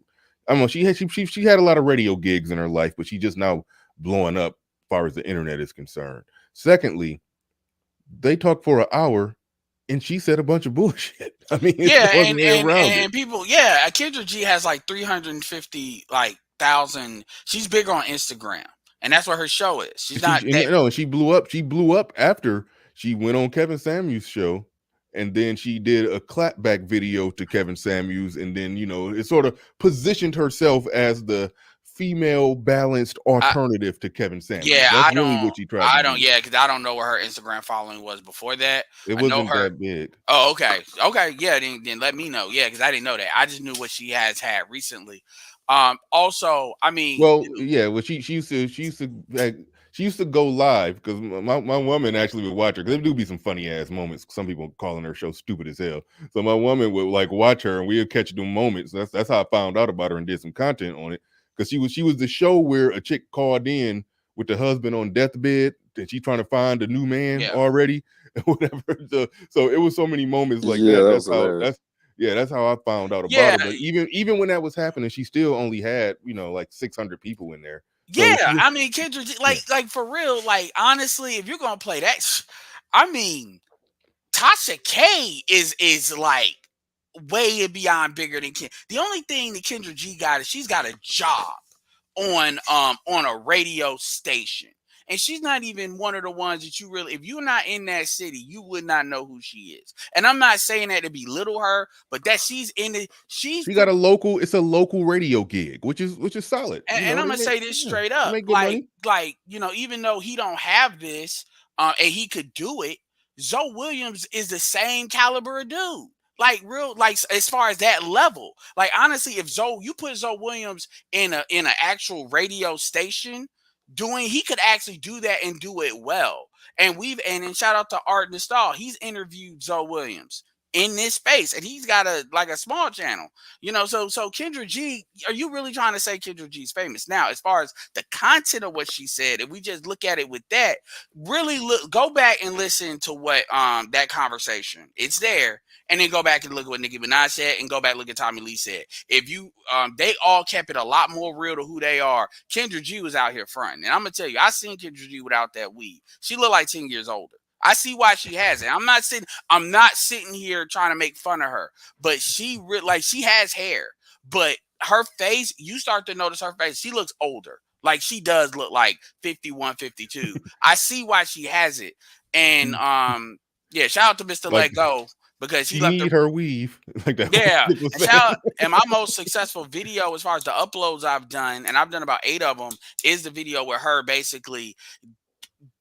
I don't know. She had a lot of radio gigs in her life, but she just now blowing up as far as the internet is concerned. Secondly, they talked for an hour, and she said a bunch of bullshit. I mean, and people, Kendra G has like 350,000. She's bigger on Instagram, and that's what her show is. She's not. She blew up. She blew up after she went on Kevin Samuels' show, and then she did a clapback video to Kevin Samuels, and then it sort of positioned herself as the female balanced alternative to Kevin Samuels. Yeah, that's really what she tried. I don't. Yeah, because I don't know what her Instagram following was before that. It wasn't that big. Oh, okay. Yeah, then let me know. Yeah, because I didn't know that. I just knew what she has had recently. Also, I mean, she used to go live, because my woman actually would watch her, because there do be some funny ass moments. Some people calling her show stupid as hell. So my woman would like watch her, and we would catch them moments. That's how I found out about her and did some content on it. Because she was the show where a chick called in with the husband on deathbed, and she's trying to find a new man already, whatever. So it was so many moments like that. That's how I found out about her. But even when that was happening, she still only had like 600 people in there. So I mean, Kendra, like for real, like honestly, if you're gonna play that, I mean, Tasha K is like way beyond bigger than Kendra. The only thing that Kendra G got is she's got a job on a radio station. And she's not even one of the ones that you really, if you're not in that city, you would not know who she is. And I'm not saying that to belittle her, but that she got a local radio gig, which is solid. And I'm gonna say this straight up, even though he don't have this, and he could do it, Zoe Williams is the same caliber of dude. Like as far as that level, like honestly, if you put Zoe Williams in an actual radio station he could actually do that and do it well. And then shout out to Art Nostal. He's interviewed Zoe Williams in this space, and he's got a small channel, so Kendra G, are you really trying to say Kendra G's famous? Now, as far as the content of what she said, if we just look at it with that, really go back and listen to what that conversation, it's there, and then go back and look at what Nicki Minaj said, and go back and look at Tommy Lee said. If you they all kept it a lot more real to who they are. Kendra G was out here fronting, and I'm gonna tell you, I seen Kendra G without that weed. She looked like 10 years older. I see why she has it. I'm not sitting here trying to make fun of her, but she has hair, but her face, you start to notice her face. She looks older. Like she does look like 51, 52. I see why she has it. And shout out to Mr. Let Go. because he She left need her weave, like that. yeah, Was and saying. my most successful video as far as the uploads I've done, and I've done about 8 of them, is the video with her basically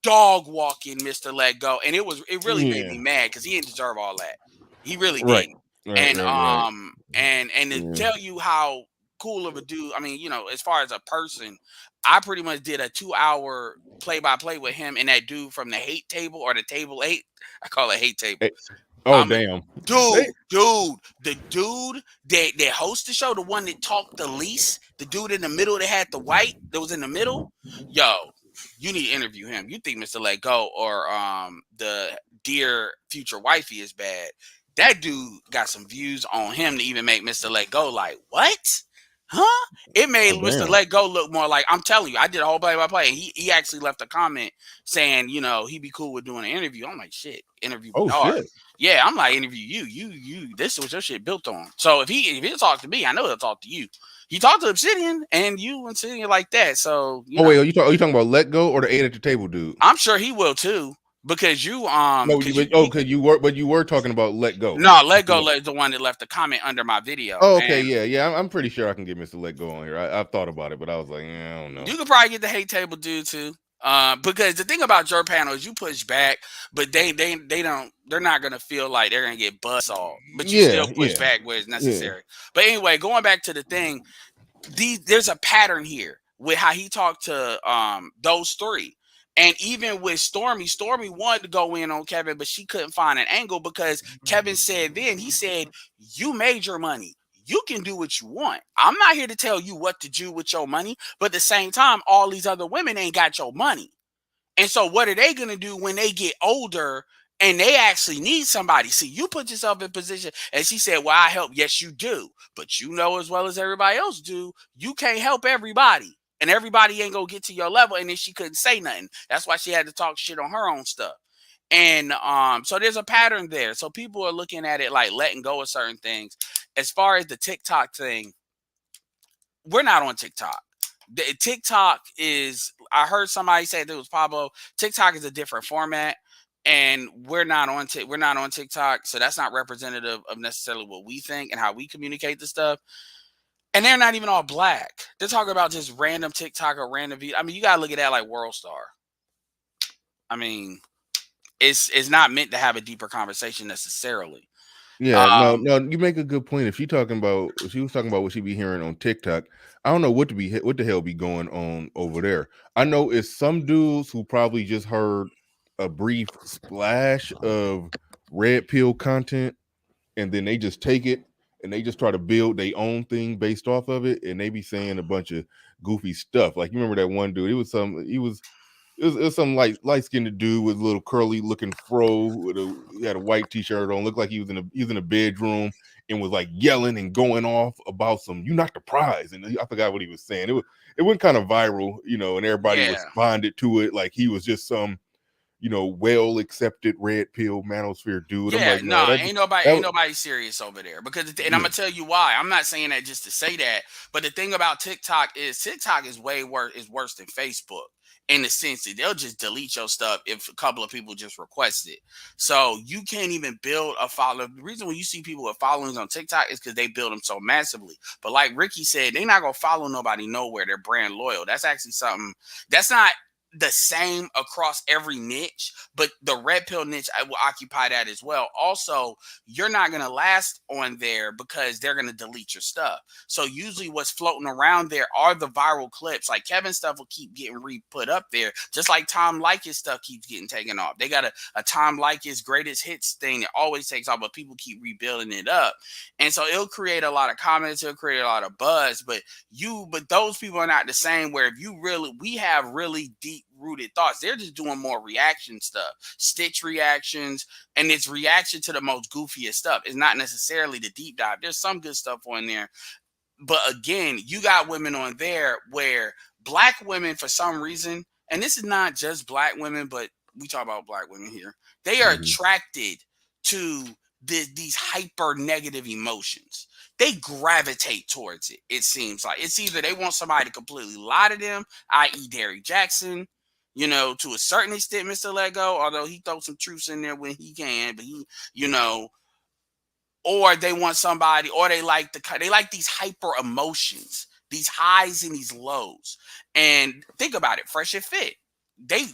dog walking Mr. Let Go, and it really made me Yeah. mad because he didn't deserve all that. He really Right. didn't. Right. And Right. Right. and to Yeah. tell you how cool of a dude, I mean, as far as a person, I pretty much did a 2-hour play-by-play with him and that dude from the hate table or the table 8. I call it hate table. Hey, oh damn. Dude, the dude that hosts the show, the one that talked the least, the dude in the middle that had the white that was in the middle, yo, you need to interview him. You think Mr. Let Go or the Dear Future Wifey is bad. That dude got some views on him to even make Mr. Let Go like, what? Huh? It made Oh, Mr. damn. Let Go look more like, I'm telling you, I did a whole play-by-play, and he actually left a comment saying, he'd be cool with doing an interview. I'm like, shit, interview Oh Bernard. shit. Yeah, I'm like, interview you. This is what your shit built on. So if he'll talk to me, I know he'll talk to you. He talked to Obsidian and you and Obsidian like that. So Wait, are you talking about Let Go or the 8 at the table dude? I'm sure he will too. Because you No, because you were talking about Let Go. No, Let Go is the one that left the comment under my video. Oh, okay, yeah. I'm pretty sure I can get Mr. Let Go on here. I've thought about it, but I was like, yeah, I don't know. You could probably get the hate table dude too. Because the thing about your panel is you push back, but they're not gonna feel like they're gonna get buzz off, but you still push back where it's necessary. But anyway, going back to the thing, there's a pattern here with how he talked to those 3. And even with Stormy wanted to go in on Kevin, but she couldn't find an angle because Kevin said he said, you made your money. You can do what you want. I'm not here to tell you what to do with your money, but at the same time, all these other women ain't got your money. And so what are they going to do when they get older and they actually need somebody? See, you put yourself in position. And she said, well, I help. Yes, you do. But you know as well as everybody else do, you can't help everybody. And everybody ain't going to get to your level. And then she couldn't say nothing. That's why she had to talk shit on her own stuff. And so there's a pattern there. So people are looking at it like letting go of certain things. As far as the TikTok thing, we're not on TikTok. TikTok is, I heard somebody say that it was Pablo. TikTok is a different format, and we're not on TikTok, so that's not representative of necessarily what we think and how we communicate the stuff. And they're not even all black. They're talking about just random TikTok or random video. I mean, you gotta look at that like World Star. I mean, it's not meant to have a deeper conversation necessarily. Yeah, no, you make a good point. If she was talking about what she be hearing on TikTok, I don't know what the hell be going on over there. I know it's some dudes who probably just heard a brief splash of red pill content, and then they just take it and they just try to build their own thing based off of it, and they be saying a bunch of goofy stuff. Like, you remember that one dude? It was some light-skinned dude with a little curly looking fro. He had a white t-shirt on, looked like he was in a bedroom and was like yelling and going off about some, you not the prize. And I forgot what he was saying. It went kind of viral, and everybody responded to it like he was just some, well accepted red pill manosphere dude. Yeah, I'm like, ain't nobody serious over there. Because and I'm gonna tell you why. I'm not saying that just to say that, but the thing about TikTok is way worse than Facebook. In the sense that they'll just delete your stuff if a couple of people just request it. So you can't even build a follow. The reason when you see people with followings on TikTok is because they build them so massively. But like Ricky said, they're not going to follow nobody nowhere. They're brand loyal. That's actually something that's not the same across every niche, but the red pill niche I will occupy that as well. Also, you're not going to last on there because they're going to delete your stuff. So usually what's floating around there are the viral clips. Like Kevin's stuff will keep getting re-put up there, just like Tom Leykis stuff keeps getting taken off. They got a Tom Leykis greatest hits thing that always takes off, but people keep rebuilding it up. And so it'll create a lot of comments, it'll create a lot of buzz, but those people are not the same where we have really deep rooted thoughts. They're just doing more reaction stuff, stitch reactions, and it's reaction to the most goofiest stuff. It's not necessarily the deep dive. There's some good stuff on there, but again, you got women on there where black women, for some reason, and this is not just black women, but we talk about black women here, they are attracted to these hyper negative emotions. They gravitate towards it. It seems like it's either they want somebody to completely lie to them, i.e. Derrick Jackson, to a certain extent, Mr. Let Go, although he throws some truths in there when he can, but he, or they want somebody, or they like these hyper emotions, these highs and these lows. And think about it, Fresh and Fit. They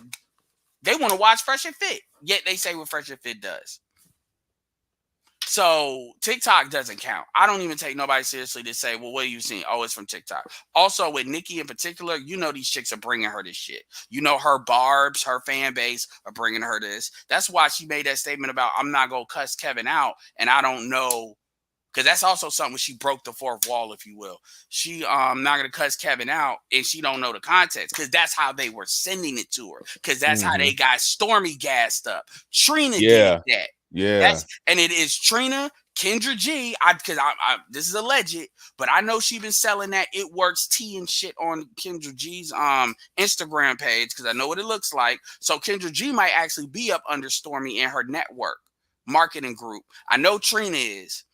want to watch Fresh and Fit, yet they say what Fresh and Fit does. So TikTok doesn't count. I don't even take nobody seriously to say, well, what are you seeing? Oh, it's from TikTok. Also, with Nicki in particular, these chicks are bringing her this shit. Her barbs, her fan base are bringing her this. That's why she made that statement about, I'm not going to cuss Kevin out. And I don't know, because that's also something when she broke the fourth wall, if you will. She not going to cuss Kevin out, and she don't know the context, because that's how they were sending it to her, because that's how they got Stormy gassed up. Trina did that. Yeah. And it is Trina, Kendra G, because this is alleged, but I know she been selling that It Works tea and shit on Kendra G's Instagram page, because I know what it looks like. So Kendra G might actually be up under Stormy in her network marketing group. I know Trina is,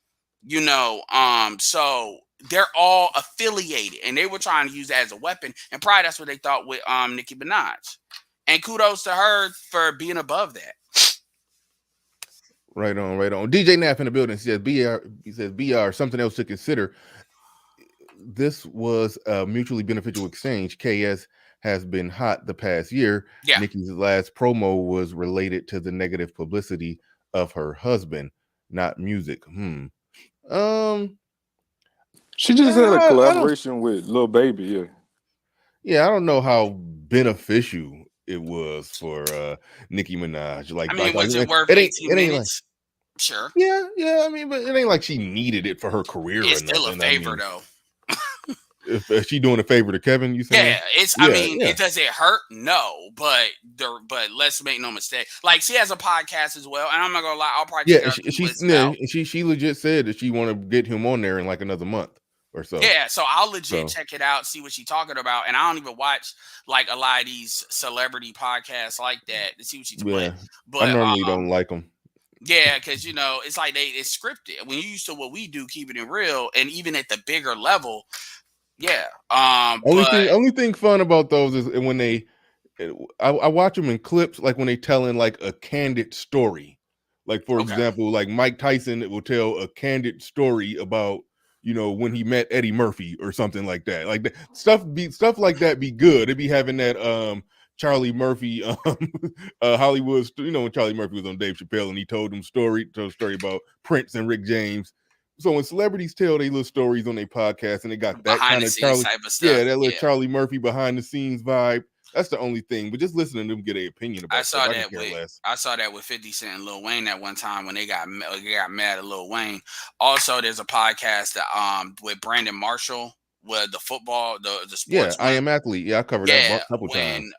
so they're all affiliated, and they were trying to use it as a weapon, and probably that's what they thought with Nicki Minaj. And kudos to her for being above that. Right on. DJ Knapp in the building says BR, something else to consider. This was a mutually beneficial exchange. KS has been hot the past year. Yeah. Nicki's last promo was related to the negative publicity of her husband, not music. She just had a collaboration with Lil Baby. Yeah, I don't know how beneficial it was for Nicki Minaj. Was it worth 18 minutes? Sure. Yeah. I mean, but it ain't like she needed it for her career. It's still a favor, though. If she doing a favor to Kevin, you saying? Yeah, it does it hurt? No, but let's make no mistake. Like, she has a podcast as well, and I'm not gonna lie, I'll probably she legit said that she want to get him on there in like another month or so. Yeah, so I'll legit check it out, see what she's talking about. And I don't even watch like a lot of these celebrity podcasts like that to see what she's playing. But I normally don't like them. Yeah, because it's like it's scripted. When you used to what we do, keeping it real, and even at the bigger level, yeah. Only thing fun about those is when I watch them in clips, like when they telling like a candid story. Like for example, like Mike Tyson will tell a candid story about when he met Eddie Murphy or something like that. Like that, stuff like that be good. It'd be having that Charlie Murphy Hollywood, when Charlie Murphy was on Dave Chappelle and he told a story about Prince and Rick James. So when celebrities tell their little stories on their podcast and they got that kind of Charlie, type of stuff, that little Charlie Murphy behind the scenes vibe. That's the only thing. But just listening to them get an opinion about. I saw that with 50 Cent and Lil Wayne that one time when they got mad at Lil Wayne. Also, there's a podcast that with Brandon Marshall, with the football, the sports. Yeah, I Am Athlete. Yeah, I covered that a couple times.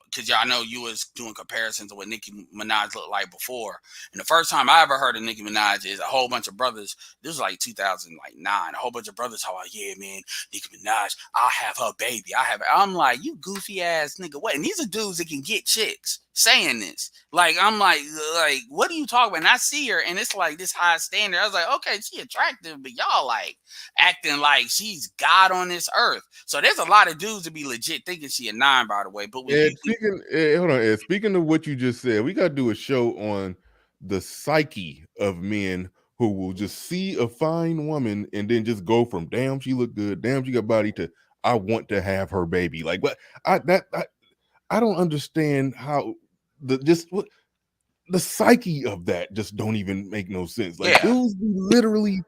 Because I know you was doing comparisons to what Nicki Minaj looked like before. And the first time I ever heard of Nicki Minaj is a whole bunch of brothers. This was like 2009. A whole bunch of brothers talking about, yeah, man, Nicki Minaj, I'll have her baby. I'm like, you goofy ass nigga. What? And these are dudes that can get chicks saying this. Like, I'm like, what are you talking about? And I see her, and it's like this high standard. I was like, okay, she attractive, but y'all like acting like she's God on this earth. So there's a lot of dudes to be legit thinking she a 9, by the way. But hold on, Ed. Speaking of what you just said, we got to do a show on the psyche of men who will just see a fine woman and then just go from damn she look good, damn she got body, to I want to have her baby. Like, what? I don't understand how the psyche of that just don't even make no sense. Like, dudes be literally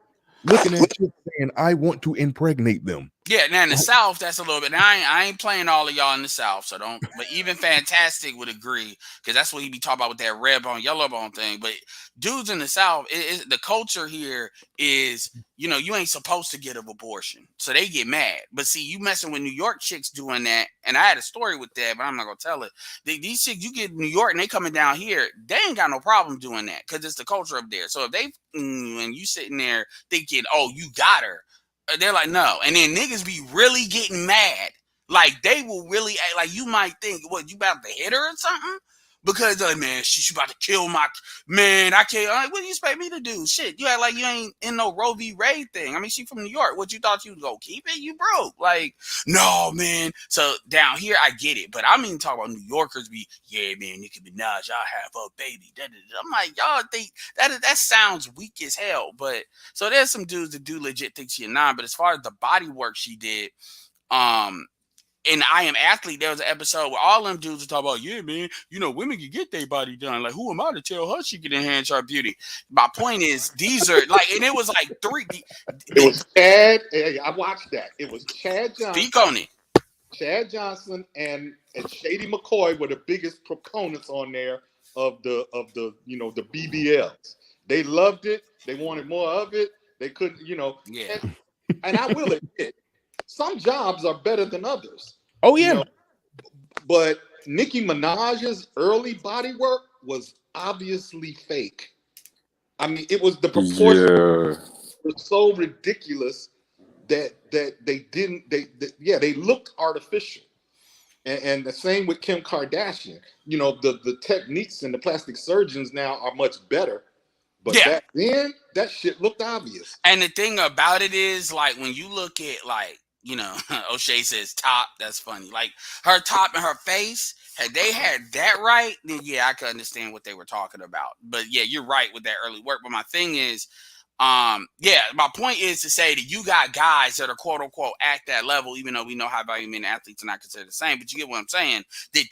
looking at chicks saying, I want to impregnate them. Yeah, now in the South, that's a little bit. Now, I ain't playing all of y'all in the South, so don't. But even Fantastic would agree, because that's what he be talking about with that red bone, yellow bone thing. But dudes in the South, the culture here is, you ain't supposed to get an abortion, so they get mad. But see, you messing with New York chicks doing that, and I had a story with that, but I'm not gonna tell it. These chicks, you get in New York and they coming down here, they ain't got no problem doing that because it's the culture up there. So if they and you sitting there thinking, oh, you got her. They're like, no. And then niggas be really getting mad. Like, they will really act like you might think, what, you about to hit her or something? because man, she about to kill my man. I can't. What do you expect me to do? Shit, you act like you ain't in no Roe v. Wade thing. I mean, she from New York. What you thought you was gonna keep it? You broke. Like, no, man. So down here, I get it, but I mean, talk about New Yorkers be, yeah, man, Nicki Minaj, I have a baby. I'm like, y'all think that sounds weak as hell. But so there's some dudes that do legit think she a 9. But as far as the body work she did, in I Am Athlete, there was an episode where all them dudes were talking about, yeah, man, you know, women can get their body done. Like, who am I to tell her she can enhance her beauty? My point is, these are like, and it was like It was Chad. I watched that. It was Chad Johnson. Speak on it. Chad Johnson and Shady McCoy were the biggest proponents on there of the BBLs. They loved it. They wanted more of it. They couldn't, Yeah. And I will admit, some jobs are better than others. Oh yeah. But Nicki Minaj's early body work was obviously fake. I mean, it was the proportion was so ridiculous that they looked artificial. And the same with Kim Kardashian. The techniques and the plastic surgeons now are much better. But back then, that shit looked obvious. And the thing about it is, like, when you look at, like, O'Shea says top, that's funny. Like, her top and her face, had they had that right, then yeah, I could understand what they were talking about. But yeah, you're right with that early work. But my thing is, my point is to say that you got guys that are quote unquote at that level, even though we know high value men athletes are not considered the same. But you get what I'm saying? That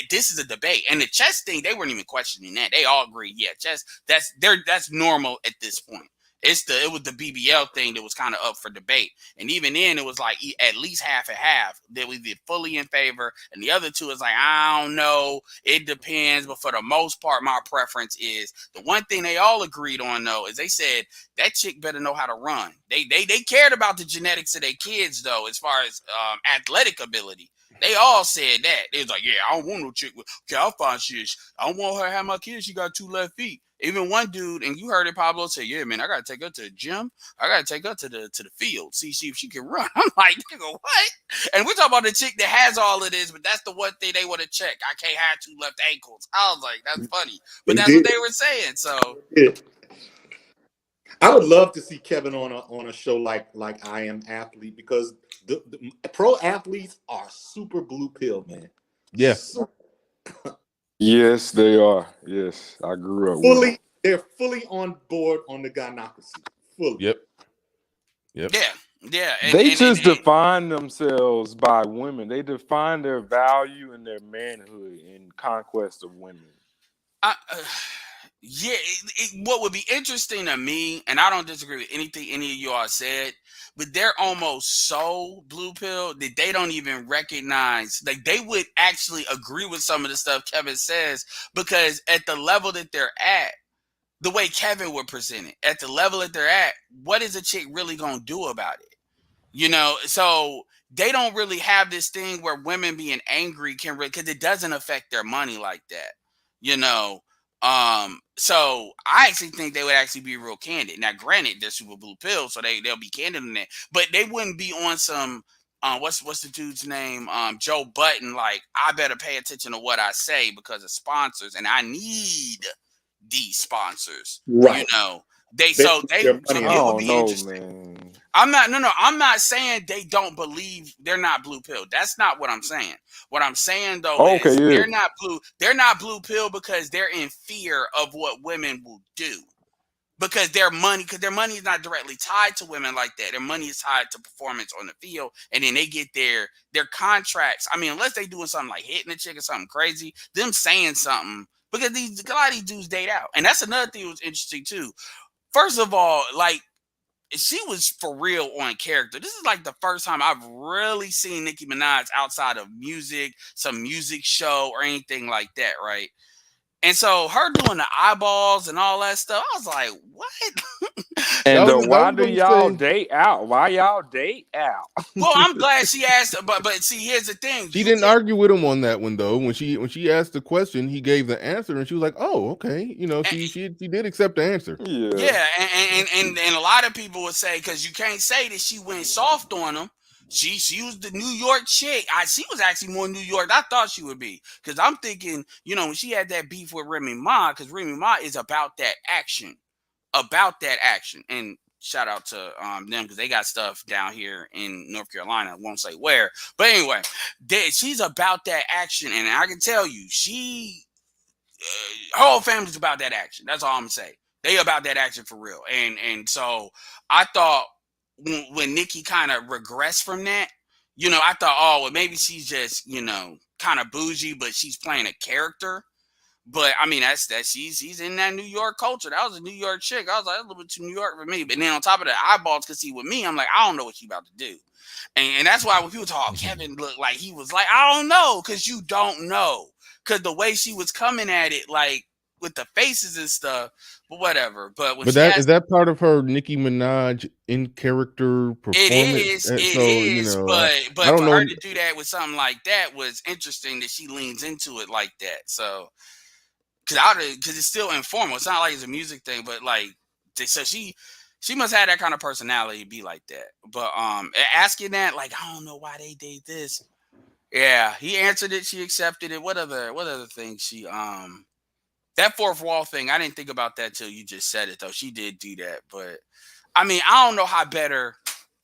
this is a debate, and the chess thing, they weren't even questioning that. They all agree, yeah, chess that's normal at this point. It was the BBL thing that was kind of up for debate, and even then it was like at least half and half that we did fully in favor, and the other two is like, I don't know, it depends. But for the most part, my preference is the one thing they all agreed on though is they said that chick better know how to run. They cared about the genetics of their kids though, as far as athletic ability. They all said that. They was like, yeah, I don't want no chick with, okay, I'll find shit. I don't want her to have my kids. She got 2 left feet. Even one dude, and you heard it, Pablo say, yeah, man, I got to take her to the gym. I got to take her to the field, see if she can run. I'm like, nigga, what? And we're talking about the chick that has all of this, but that's the one thing they want to check. I can't have 2 left ankles. I was like, that's funny. But that's what they were saying. So I would love to see Kevin on a show like I Am Athlete, because the pro athletes are super blue pill, man. Yes. Yes, they are. Yes, I grew up with they're fully on board on the gynocracy. Fully. Yep. Yeah. They just define themselves by women. They define their value and their manhood in conquest of women. What would be interesting to me, and I don't disagree with anything any of you all said, but they're almost so blue pill that they don't even recognize, like they would actually agree with some of the stuff Kevin says, because at the level that they're at, the way Kevin would present it, at the level that they're at, what is a chick really gonna do about it? So they don't really have this thing where women being angry can, because it doesn't affect their money like that, So I actually think they would actually be real candid. Now, granted, they're super blue pill, so they'll be candid in that, but they wouldn't be on some what's the dude's name? Joe Button, like, I better pay attention to what I say because of sponsors, and I need these sponsors. Right. They would be interesting. Man. I'm not saying they don't believe they're not blue pill. That's not what I'm saying. What I'm saying though is they're not blue pill because they're in fear of what women will do. Because their money is not directly tied to women like that. Their money is tied to performance on the field, and then they get their contracts. I mean, unless they doing something like hitting a chick or something crazy, them saying something, because a lot of these dudes date out. And that's another thing that was interesting too. First of all, like, she was for real on character. This is like the first time I've really seen Nicki Minaj outside of music, some music show or anything like that, right? And so her doing the eyeballs and all that stuff, I was like, what? And why do y'all date out? Why y'all date out? Well, I'm glad she asked, but see, here's the thing. She didn't argue with him on that one though. When she asked the question, he gave the answer, and she was like, "Oh, okay." She did accept the answer. Yeah, and a lot of people would say, because you can't say that she went soft on him. She was the New York chick. She was actually more New York than I thought she would be. Because I'm thinking, you know, when she had that beef with Remy Ma, because Remy Ma is about that action. And shout out to them, because they got stuff down here in North Carolina. I won't say where. But anyway, she's about that action. And I can tell you, her whole family's about that action. That's all I'm saying. They about that action for real. And so I thought when Nicki kind of regressed from that, you know, I thought, oh, well, maybe she's just, you know, kind of bougie, but she's playing a character. But I mean, that's she's in that New York culture. That was a New York chick. I was like, a little bit too New York for me. But then on top of that, eyeballs could see with me. I'm like, I don't know what she about to do. And that's why when people talk, Kevin looked like he was like, I don't know, because you don't know. Because the way she was coming at it, like with the faces and stuff, but whatever. But when is that part of her Nicki Minaj in character performance? It is. But I don't for know. her to do that with something like that was interesting, that she leans into it like that. So, because it's still informal. It's not like it's a music thing, but like, so she must have that kind of personality to be like that. But asking that, like, I don't know why they did this. Yeah, he answered it. She accepted it. What other thing she that fourth wall thing? I didn't think about that till you just said it though. She did do that, but I mean, I don't know how better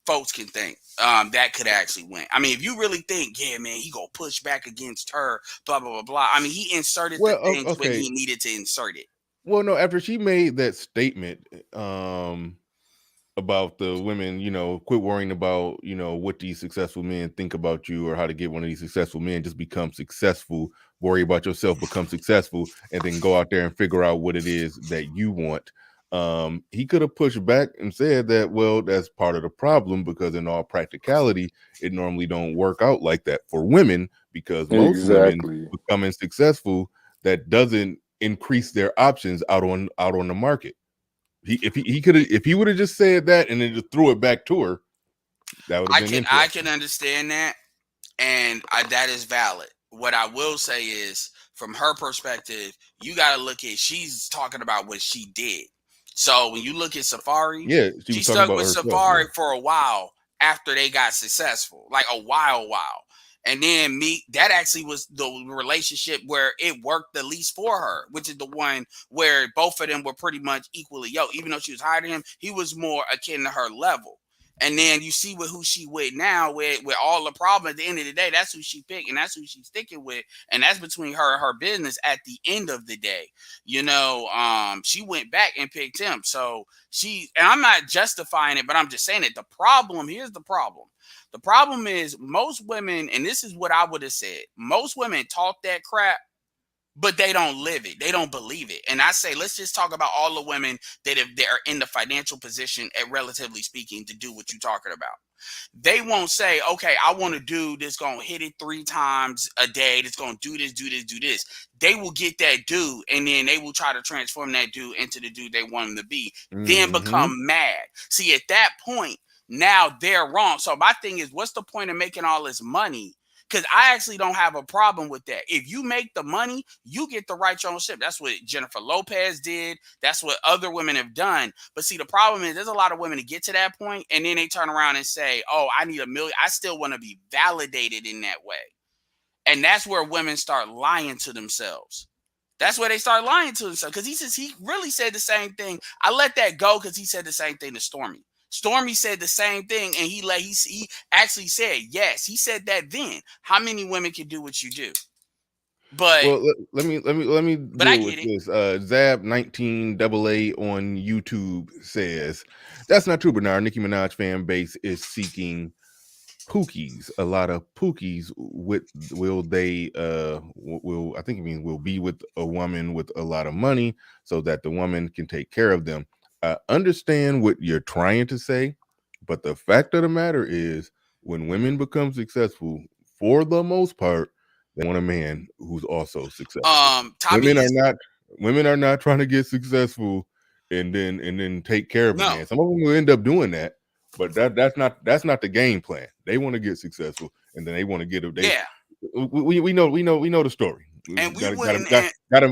folks can think that could actually win. I mean, if you really think, yeah, man, he gonna push back against her, blah blah blah blah. I mean, he inserted the things when he needed to insert it. Well, no, after she made that statement, about the women, you know, quit worrying about, you know, what these successful men think about you or how to get one of these successful men, just become successful, worry about yourself, become successful, and then go out there and figure out what it is that you want. He could have pushed back and said that, well, that's part of the problem, because in all practicality, it normally don't work out like that for women, because most women becoming successful, that doesn't increase their options out on the market. If he would have just said that and then just threw it back to her, that would have been interesting. I can understand that, and that is valid. What I will say is, from her perspective, you got to look at, she's talking about what she did. So when you look at Safari, she stuck with Safari for a while after they got successful, like a while. And then that actually was the relationship where it worked the least for her, which is the one where both of them were pretty much equally yoked. Even though she was higher than him, he was more akin to her level. And then you see with who she with now, with all the problems, at the end of the day, that's who she picked and that's who she's sticking with. And that's between her and her business at the end of the day. You know, she went back and picked him. So and I'm not justifying it, but I'm just saying it. Here's the problem. The problem is most women, and this is what I would have said, most women talk that crap, but they don't live it. They don't believe it. And I say, let's just talk about all the women that are in the financial position, relatively speaking, to do what you're talking about. They won't say, okay, I want to do this, going to hit it 3 times a day, that's going to do this. They will get that dude, and then they will try to transform that dude into the dude they want him to be, then become mad. See, at that point, now they're wrong. So my thing is, what's the point of making all this money? Because I actually don't have a problem with that. If you make the money, you get to write your own ship. That's what Jennifer Lopez did. That's what other women have done. But see, the problem is there's a lot of women that get to that point and then they turn around and say, oh, I need $1 million. I still want to be validated in that way. And that's where women start lying to themselves. That's where they start lying to themselves. Because he really said the same thing. I let that go because he said the same thing to Stormy. Stormy said the same thing, and he actually said, yes, he said that then. How many women can do what you do? But well, let me deal with this. Zab 19AA on YouTube says that's not true, Bernard. Nicki Minaj fan base is seeking pookies. A lot of pookies will be with a woman with a lot of money so that the woman can take care of them. I understand what you're trying to say, but the fact of the matter is, when women become successful, for the most part, they want a man who's also successful. Women are not trying to get successful and then take care of a man. Some of them will end up doing that, but that's not the game plan. They want to get successful, and then they want to get a we know the story. And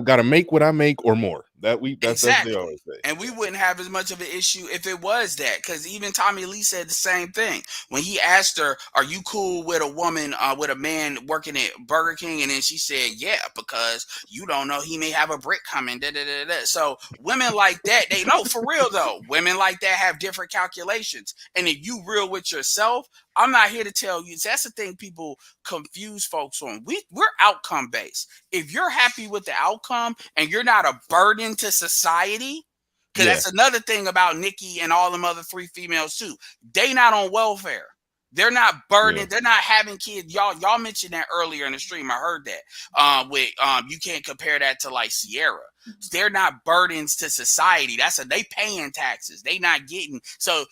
gotta make what I make or more. That's Exactly. what they always say. And we wouldn't have as much of an issue if it was that, because even Tommy Lee said the same thing when he asked her, "Are you cool with a woman, with a man working at Burger King?" And then she said, "Yeah, because you don't know, he may have a brick coming." Da, da, da, da. So women like that, they know, for real though. Women like that have different calculations, and if you real with yourself, I'm not here to tell you. That's the thing people confuse folks on. We're outcome based. If you're happy with the outcome and you're not a burden to society, because that's another thing about Nicki and all them other 3 females too. They not on welfare. They're not burdened. They're not having kids. Y'all mentioned that earlier in the stream. I heard that. With you can't compare that to like Sierra. They're not burdens to society. They paying taxes. They not getting so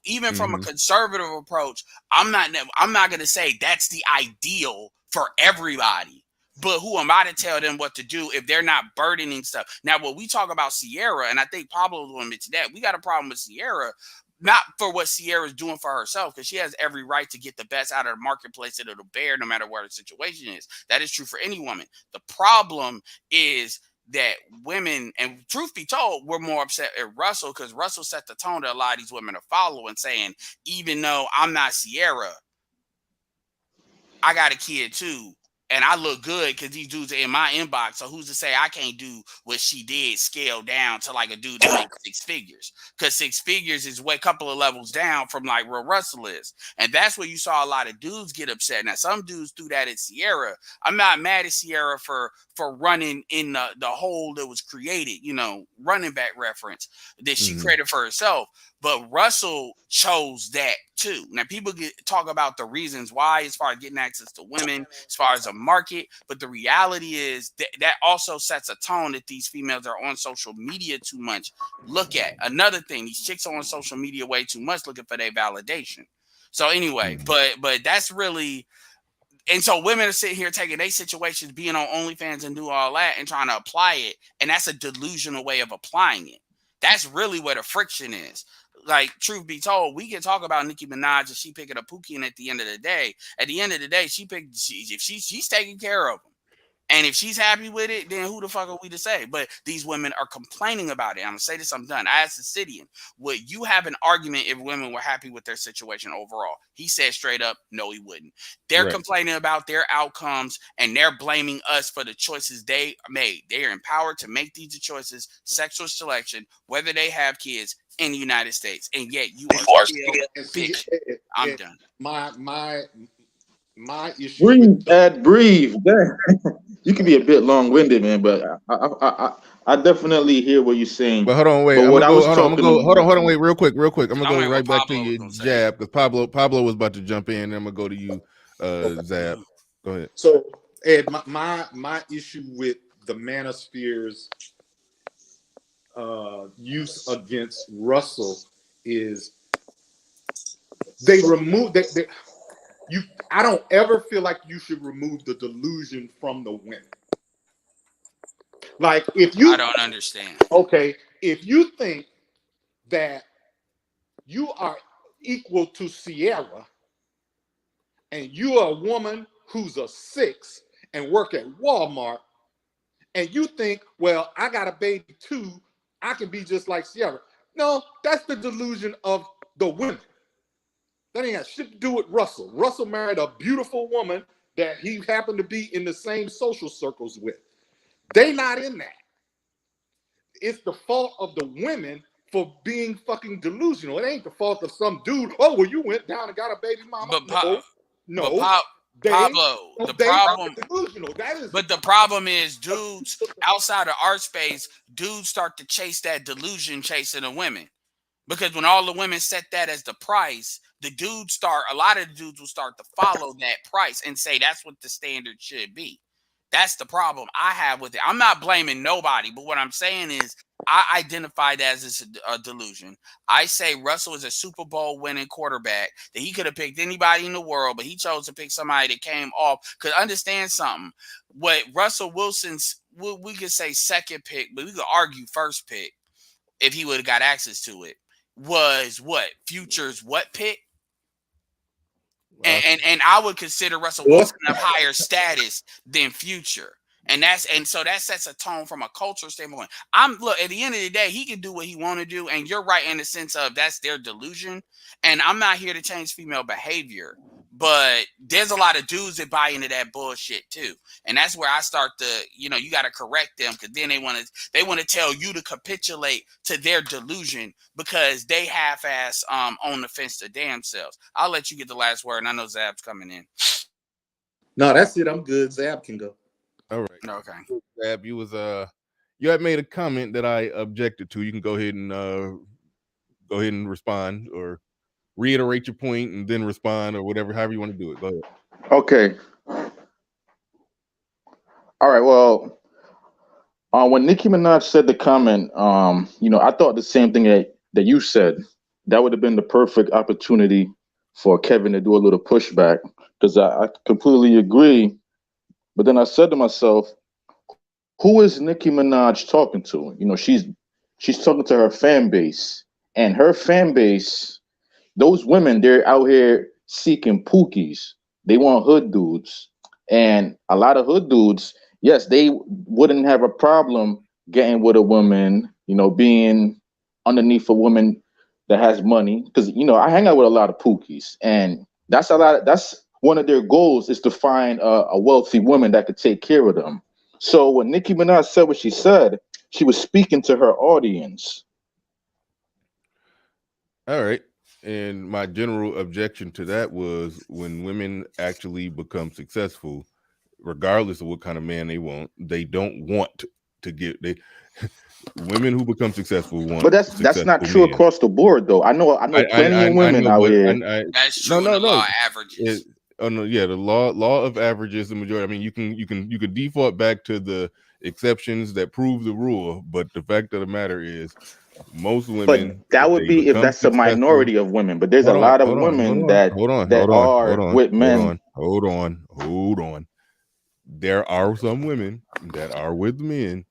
even from a conservative approach, I'm not gonna say that's the ideal for everybody. But who am I to tell them what to do if they're not burdening stuff? Now, when we talk about Sierra, and I think Pablo will admit to that, we got a problem with Sierra, not for what Sierra's doing for herself, because she has every right to get the best out of the marketplace that it'll bear no matter what her situation is. That is true for any woman. The problem is that women, and truth be told, we're more upset at Russell because Russell set the tone that a lot of these women are following, saying, even though I'm not Sierra, I got a kid too. And I look good because these dudes are in my inbox. So who's to say I can't do what she did, scale down to like a dude that makes 6 figures? Because 6 figures is a couple of levels down from like where Russell is. And that's where you saw a lot of dudes get upset. Now, some dudes do that at Sierra. I'm not mad at Sierra for running in the hole that was created, running back reference that she created for herself. But Russell chose that too. Now, people talk about the reasons why, as far as getting access to women, as far as a market. But the reality is that also sets a tone that these females are on social media too much. Look at another thing. These chicks are on social media way too much looking for their validation. So anyway, but that's really... And so women are sitting here taking their situations, being on OnlyFans and do all that and trying to apply it. And that's a delusional way of applying it. That's really where the friction is. Like, truth be told, we can talk about Nicki Minaj and she picking up Pookie, and at the end of the day, she's taking care of him. And if she's happy with it, then who the fuck are we to say? But these women are complaining about it. I'm going to say this, I'm done. I asked the Sidian, would you have an argument if women were happy with their situation overall? He said straight up, no, he wouldn't. They're complaining about their outcomes, and they're blaming us for the choices they made. They are empowered to make these choices, sexual selection, whether they have kids in the United States. And yet you are still bitching. I'm done. My issue. Breathe. You can be a bit long-winded, man, but I definitely hear what you're saying. But hold on, wait. But hold on, wait, real quick. I'm gonna go right back to you, Jab, because Pablo was about to jump in, and I'm gonna go to you, Zab. Go ahead. So, Ed, my issue with the manosphere's use against Russell is they remove that. I don't ever feel like you should remove the delusion from the women. Like, I don't understand. Okay, if you think that you are equal to Sierra and you are a woman who's a 6 and work at Walmart, and you think, well, I got a baby too, I can be just like Sierra. No, that's the delusion of the women. That ain't got shit to do with Russell. Russell married a beautiful woman that he happened to be in the same social circles with. They not in that. It's the fault of the women for being fucking delusional. It ain't the fault of some dude. Oh, well, you went down and got a baby mama. Pablo, the problem. But the problem is, dudes outside of our space, dudes start to chase that delusion, chasing the women. Because when all the women set that as the price, a lot of the dudes will start to follow that price and say that's what the standard should be. That's the problem I have with it. I'm not blaming nobody, but what I'm saying is I identify that as a delusion. I say Russell is a Super Bowl winning quarterback, that he could have picked anybody in the world, but he chose to pick somebody that came off. Because understand something, what Russell Wilson's, we could say second pick, but we could argue first pick if he would have got access to it, was what? Future's what pick? And I would consider Russell Wilson of higher status than Future. And so that sets a tone from a culture standpoint. Look, at the end of the day, he can do what he want to do, and you're right in the sense of that's their delusion. And I'm not here to change female behavior, but there's a lot of dudes that buy into that bullshit too. And that's where I start to, you got to correct them, because then they want to tell you to capitulate to their delusion because they half-ass on the fence to damn selves. I'll let you get the last word, and I know Zab's coming in. No, that's it. I'm good. Zab can go. All right. Okay. Zab, you had made a comment that I objected to. You can go ahead and respond or reiterate your point and then respond or whatever, however you want to do it. Go ahead. Okay. All right. Well, when Nicki Minaj said the comment, I thought the same thing that you said. That would have been the perfect opportunity for Kevin to do a little pushback, because I completely agree. But then I said to myself, who is Nicki Minaj talking to? She's talking to her fan base, and her fan base, those women, they're out here seeking pookies. They want hood dudes, and a lot of hood dudes, yes, they wouldn't have a problem getting with a woman, being underneath a woman that has money, because I hang out with a lot of pookies, and that's one of their goals, is to find a wealthy woman that could take care of them. So when Nicki Minaj said what she said, she was speaking to her audience. All right. And my general objection to that was, when women actually become successful, regardless of what kind of man they want, they don't want to get women who become successful want. But that's not true men across the board, though. I know plenty of women out here. That's true. No. Law averages. The law of averages, the majority. I mean, you can default back to the exceptions that prove the rule, but the fact of the matter is, most women. But that would be if that's a minority of women. But there's a lot of women that are with men. Hold on. There are some women that are with men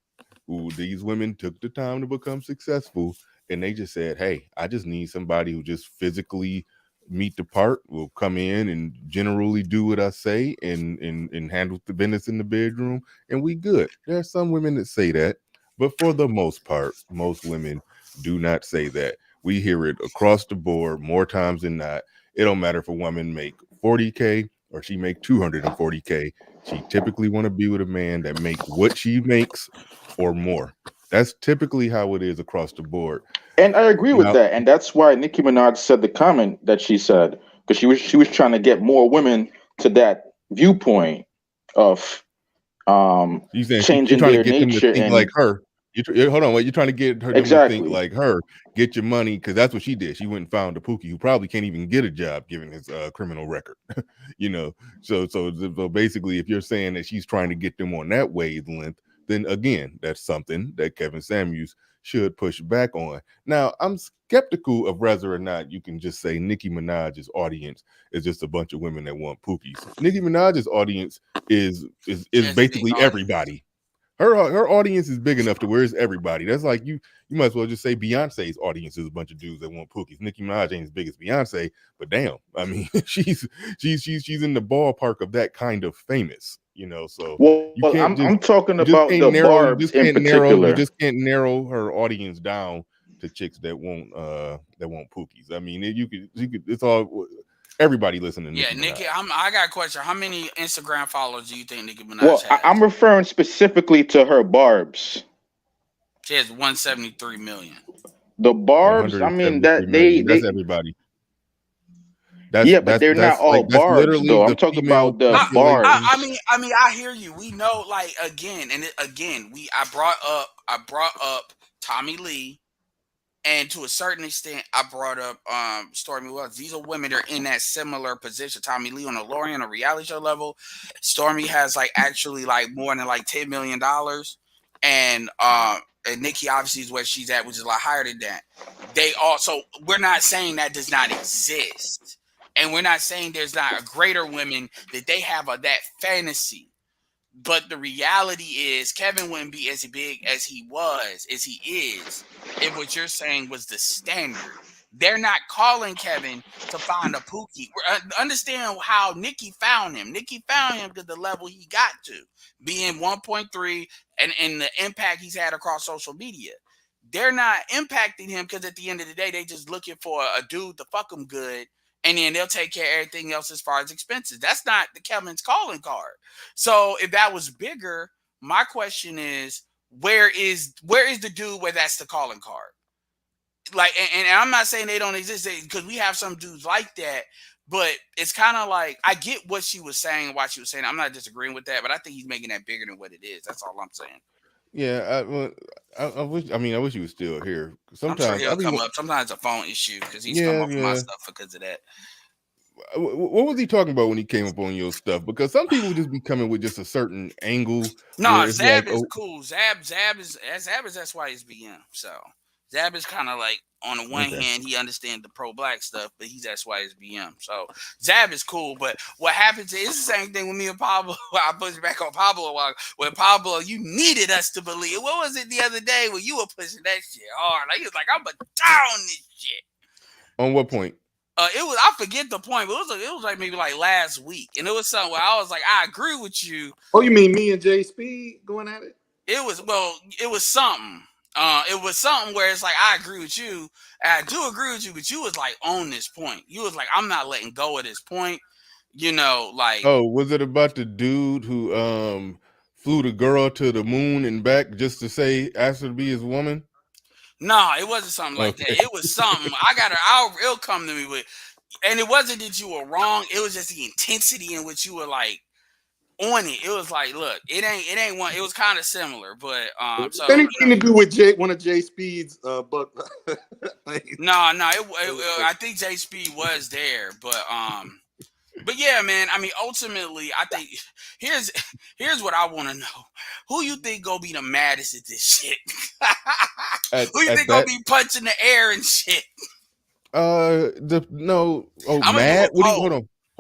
who these women took the time to become successful, and they just said, hey, I just need somebody who just physically meet the part, will come in and generally do what I say and handle the business in the bedroom, and we good. There are some women that say that, but for the most part, most women do not say that. We hear it across the board more times than not. It don't matter if a woman make 40K or she make 240K. She typically want to be with a man that make what she makes or more. That's typically how it is across the board. And I agree with that. And that's why Nicki Minaj said the comment that she said, because she was trying to get more women to that viewpoint of changing their nature and like her. Hold on, you're trying to get her to think like her, get your money, because that's what she did. She went and found a pookie who probably can't even get a job given his criminal record. So basically, if you're saying that she's trying to get them on that wavelength, then again, that's something that Kevin Samuels should push back on. Now, I'm skeptical of whether or not you can just say Nicki Minaj's audience is just a bunch of women that want pookies. Nicki Minaj's audience is basically everybody. Her audience is big enough to where it's everybody. That's like you might as well just say Beyonce's audience is a bunch of dudes that want pookies. Nicki Minaj ain't as big as Beyonce, but damn, I mean, she's in the ballpark of that kind of famous, So I'm talking about the barbs in particular. You just can't narrow her audience down to chicks that want pookies. I mean, you could. It's all. Everybody listening. Yeah, Nicki, I got a question. How many Instagram followers do you think Nicki Minaj has? Well, I'm referring specifically to her barbs. She has 173 million. The barbs, I mean, that's everybody. But they're not all barbs, though. I'm talking about the barbs. I mean, I hear you. We know, like, I brought up Tommy Lee. And to a certain extent, I brought up Stormy Wells. These are women that are in that similar position. Tommy Lee on the lower end, a reality show level. Stormy has actually more than $10 million. And Nicki obviously is where she's at, which is a lot higher than that. We're not saying that does not exist. And we're not saying there's not a greater women that they have that fantasy. But the reality is Kevin wouldn't be as big as he is if what you're saying was the standard. They're not calling Kevin to find a Pookie. Understand how Nicki found him. Nicki found him to the level he got to, being 1.3 and the impact he's had across social media. They're not impacting him because at the end of the day, they just looking for a dude to fuck them good, and then they'll take care of everything else as far as expenses. That's not the Kevin's calling card. So if that was bigger, my question is, where is the dude where that's the calling card? Like, and I'm not saying they don't exist because we have some dudes like that, but it's kind of like, I get what she was saying and why she was saying. I'm not disagreeing with that, but I think he's making that bigger than what it is. That's all I'm saying. Yeah, I wish. I mean, I wish he was still here. Sometimes I'm sure he'll come up. Sometimes it's a phone issue because he's come up with my stuff because of that. What was he talking about when he came up on your stuff? Because some people just be coming with just a certain angle. No, Zab is cool. Zab is that's why he's BM. So Zab is kind of like, on the one hand, he understands the pro-black stuff, but that's why he's BM. So Zab is cool. But what happens is the same thing with me and Pablo. I pushed back on Pablo a while. With Pablo, you needed us to believe. What was it the other day when you were pushing that shit hard? Like, he was like, I'm gonna down this shit. On what point? I forget the point, but it was like maybe like last week, and it was something where I was like, I agree with you. Oh, you mean me and Jay Speed going at it? It was something. It was something where it's like, I agree with you. I do agree with you, but you was like on this point. You was like, I'm not letting go of this point. You know, like. Oh, was it about the dude who flew the girl to the moon and back just to ask her to be his woman? No, it wasn't something like that. It was something. It'll come to me with, and it wasn't that you were wrong. It was just the intensity in which you were like on it. It was like, look, it ain't one. It was kind of similar, but so anything to do with one of Jay Speed's but no, I think Jay Speed was there, but yeah, man. I mean, ultimately, I think here's what I want to know: who you think gonna be the maddest at this shit? Who you think gonna be punching the air and shit? Mad. Hold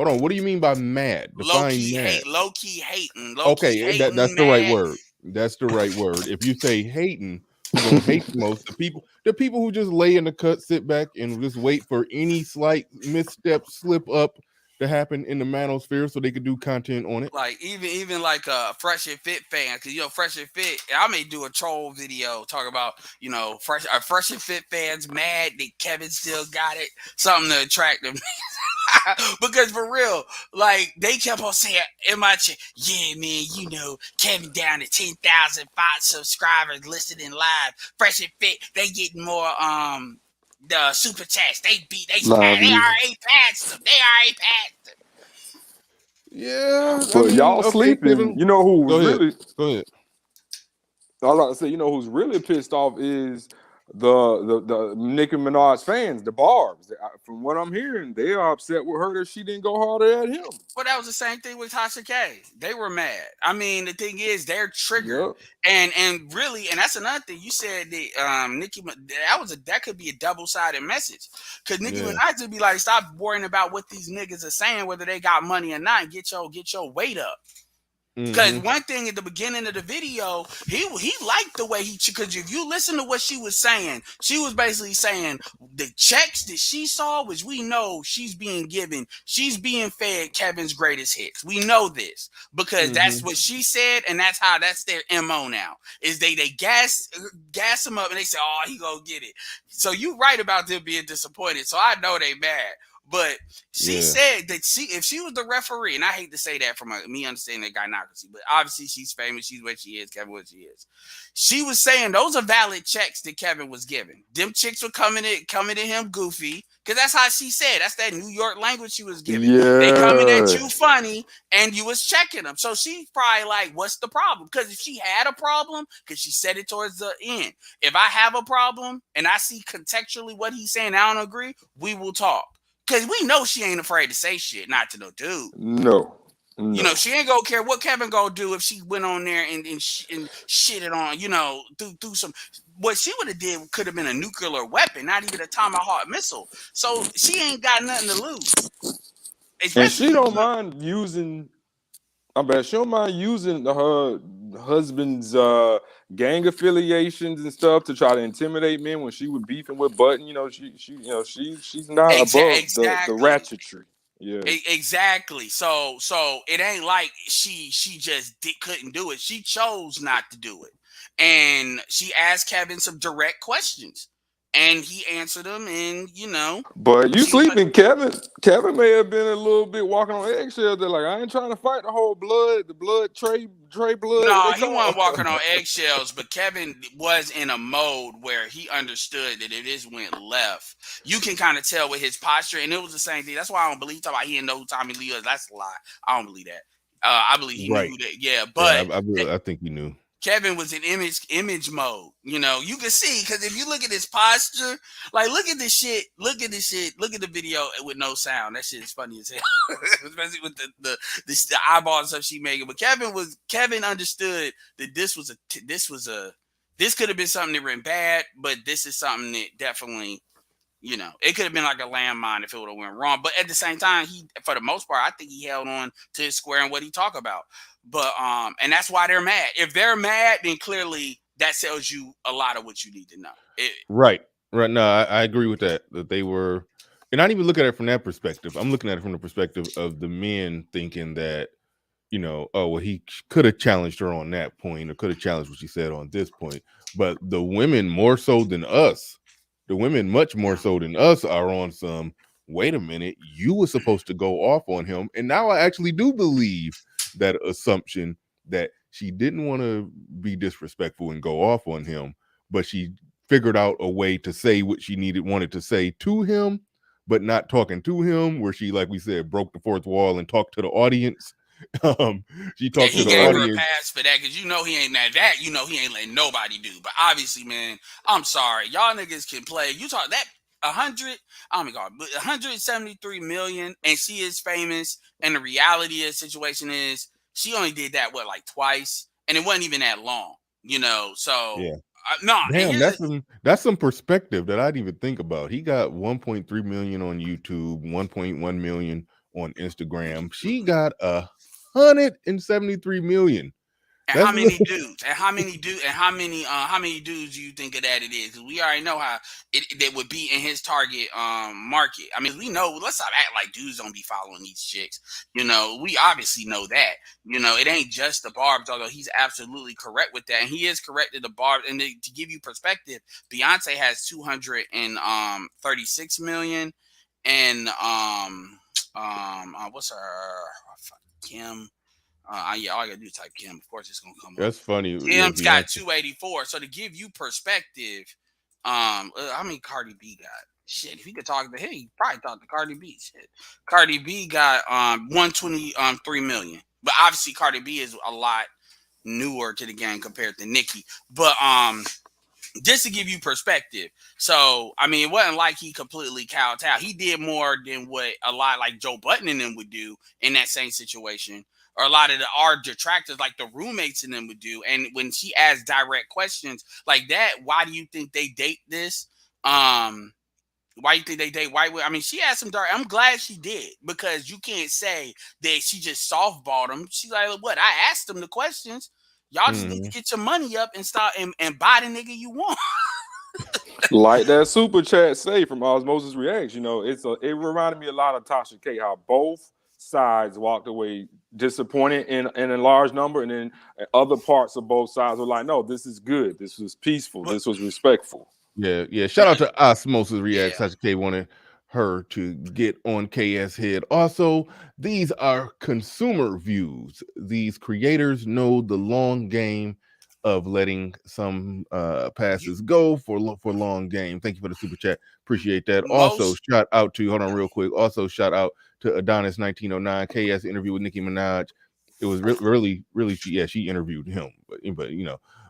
on. What do you mean by mad? Low key hating. Okay, that's the right word. That's the right word. If you say hating, who's gonna hate the most? The people who just lay in the cut, sit back, and just wait for any slight misstep, slip up to happen in the manosphere so they could do content on it. Like even like a Fresh and Fit fan, because Fresh and Fit, I may do a troll video talking about Fresh and Fit fans mad that Kevin still got it, something to attract them. Because for real, like they kept on saying in my chat, yeah, man, Kevin down to 10,000 subscribers listening live. Fresh and Fit, they getting more the super chats. They already passed them. Yeah, but y'all sleeping. You know who really? Go ahead. I was about to say, who's really pissed off is the Nicki Minaj fans, the Barbs. From what I'm hearing, they are upset with her that she didn't go harder at him. Well, that was the same thing with Tasha K. They were mad. I mean, the thing is, they're triggered, and really, and that's another thing. You said that Nicki, that could be a double-sided message, because Nicki Minaj would be like, stop worrying about what these niggas are saying, whether they got money or not. Get your weight up. Because one thing at the beginning of the video, he liked the way because if you listen to what she was saying, she was basically saying the checks that she saw, which we know she's being given, she's being fed Kevin's greatest hits. We know this because that's what she said, and that's their MO now. Is they gas him up and they say, oh, he gonna get it. So you right about them being disappointed. So I know they mad. But she said that if she was the referee, and I hate to say that from me understanding the gynocracy, but obviously she's famous, she's what she is, Kevin what she is. She was saying those are valid checks that Kevin was giving. Them chicks were coming to him goofy, because that's how she said. That's that New York language she was giving. Yeah. They coming at you funny, and you was checking them. So she's probably like, what's the problem? Because if she had a problem, because she said it towards the end, if I have a problem and I see contextually what he's saying, I don't agree, we will talk. Because we know she ain't afraid to say shit, not to no dude. No. She ain't gonna care what Kevin gonna do if she went on there and shitted on, through some. What she would have did could have been a nuclear weapon, not even a tomahawk missile. So she ain't got nothing to lose. And she don't mind using. I bet she don't mind using her husband's gang affiliations and stuff to try to intimidate men when she was beefing with Button. She's not above the ratchetry. Yeah, exactly. So it ain't like she just couldn't do it. She chose not to do it, and she asked Kevin some direct questions, and he answered them. And but you sleeping, Kevin. Kevin may have been a little bit walking on eggshells. They're like, I ain't trying to fight the whole Trey blood. No, he wasn't walking on eggshells, but Kevin was in a mode where he understood that if this went left, you can kind of tell with his posture, and it was the same thing. That's why I don't believe he didn't know who Tommy Lee was. That's a lie. I don't believe that. I believe he knew that. Yeah, but I think he knew. Kevin was in image mode. You can see, because if you look at his posture, like look at this shit, look at the video with no sound. That shit is funny as hell, especially with the eyeball and stuff she making. But Kevin understood that this could have been something that went bad, but this is something that definitely, it could have been like a landmine if it would have went wrong. But at the same time, he, for the most part, I think he held on to his square and what he talked about. But and that's why they're mad. If they're mad, then clearly that tells you a lot of what you need to know. Right. No, I agree with that. That they were, and I didn't even look at it from that perspective. I'm looking at it from the perspective of the men thinking that, he could have challenged her on that point, or could have challenged what she said on this point. But the women more so than us, the women much more so than us are on some, wait a minute, you were supposed to go off on him. And now I actually do believe that assumption that she didn't want to be disrespectful and go off on him, but she figured out a way to say what she wanted to say to him, but not talking to him, where she, like we said, broke the fourth wall and talked to the audience. She talked to the gave audience. Her a pass for that, because he ain't that. He ain't letting nobody do. But obviously, man, I'm sorry, y'all niggas can play. You talk that 173 million, and she is famous. And the reality of the situation is, she only did that like twice, and it wasn't even that long. So yeah. No, damn, that's some perspective that I didn't even think about. He got 1.3 million on YouTube, 1.1 million on Instagram. She got 173 million. And how many dudes? And how many dudes do you think of that it is? Because we already know how it would be in his target market. I mean, we know. Let's not act like dudes don't be following these chicks. We obviously know that. It ain't just the barbs, although he's absolutely correct with that, and he is correct that the barbs. And to give you perspective, Beyonce has 236 million, and what's her Kim? Yeah, all I gotta do is type Kim. Of course, it's gonna come up. That's funny. Kim's got 284. So to give you perspective, how many Cardi B got? Shit, if he could talk to him, he probably talk to Cardi B. Shit, Cardi B got 123 million. But obviously, Cardi B is a lot newer to the game compared to Nicki. But just to give you perspective, so I mean, it wasn't like he completely kowtowed. He did more than what a lot like Joe Budden and them would do in that same situation, or a lot of our detractors, like the roommates in them, would do. And when she asked direct questions like that, why do you think they date this? Why do you think they date white women? I mean, she asked some direct. I'm glad she did, because you can't say that she just softballed them. She's like, what? I asked them the questions. Y'all just need to get your money up and start and buy the nigga you want. Like that super chat say from Osmosis Reacts, it reminded me a lot of Tasha K, how both sides walked away disappointed in a large number, and then other parts of both sides were like, no, this is good, this was peaceful, this was respectful. Yeah. Shout out to Osmosis Reacts. Tasha K wanted her to get on KS head. Also, these are consumer views. These creators know the long game of letting some passes go for long game. Thank you for the super chat. Appreciate that. Also, shout out to, hold on real quick. Also, shout out to Adonis 1909 KS interview with Nicki Minaj. It was really, she interviewed him, but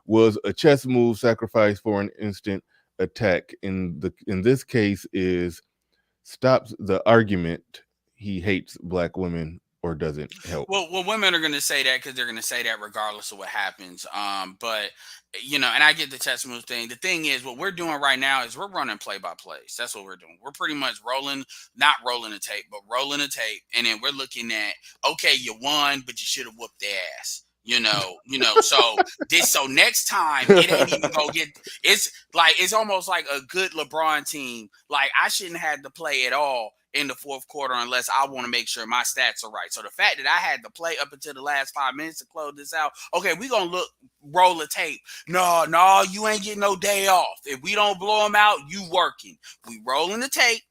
was a chess move sacrificed for an instant attack. In this case is stops the argument he hates black women or doesn't help. Well, women are going to say that because they're going to say that regardless of what happens. But and I get the chess move thing. The thing is, what we're doing right now is we're running play-by-plays. That's what we're doing. We're pretty much not rolling the tape, but rolling the tape, and then we're looking at, okay, you won, but you should have whooped their ass. So next time it ain't even gonna get. It's almost like a good LeBron team. Like I shouldn't have to play at all in the fourth quarter unless I want to make sure my stats are right. So the fact that I had to play up until the last 5 minutes to close this out, okay, we gonna roll the tape. No, you ain't getting no day off. If we don't blow them out, you working. We rolling the tape.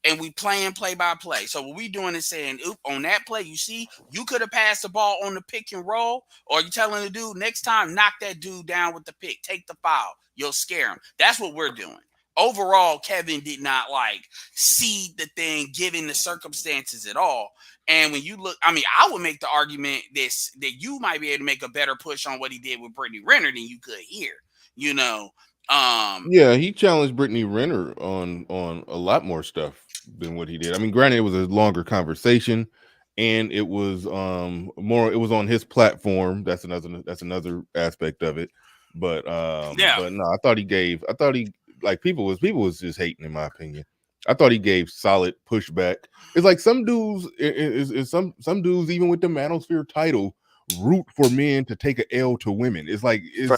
And we playing play by play. So what we doing is saying, on that play, you see, you could have passed the ball on the pick and roll, or you telling the dude next time, knock that dude down with the pick, take the foul, you'll scare him. That's what we're doing. Overall, Kevin did not see the thing given the circumstances at all. And when you look, I would make the argument that you might be able to make a better push on what he did with Brittany Renner than you could here. Yeah, he challenged Brittany Renner on a lot more stuff than what he did. Granted, it was a longer conversation, and it was more. It was on his platform. That's another aspect of it. But but no, I thought he people was just hating, in my opinion. I thought he gave solid pushback. It's like some dudes, some dudes, even with the manosphere title, root for men to take an L to women. It's like it's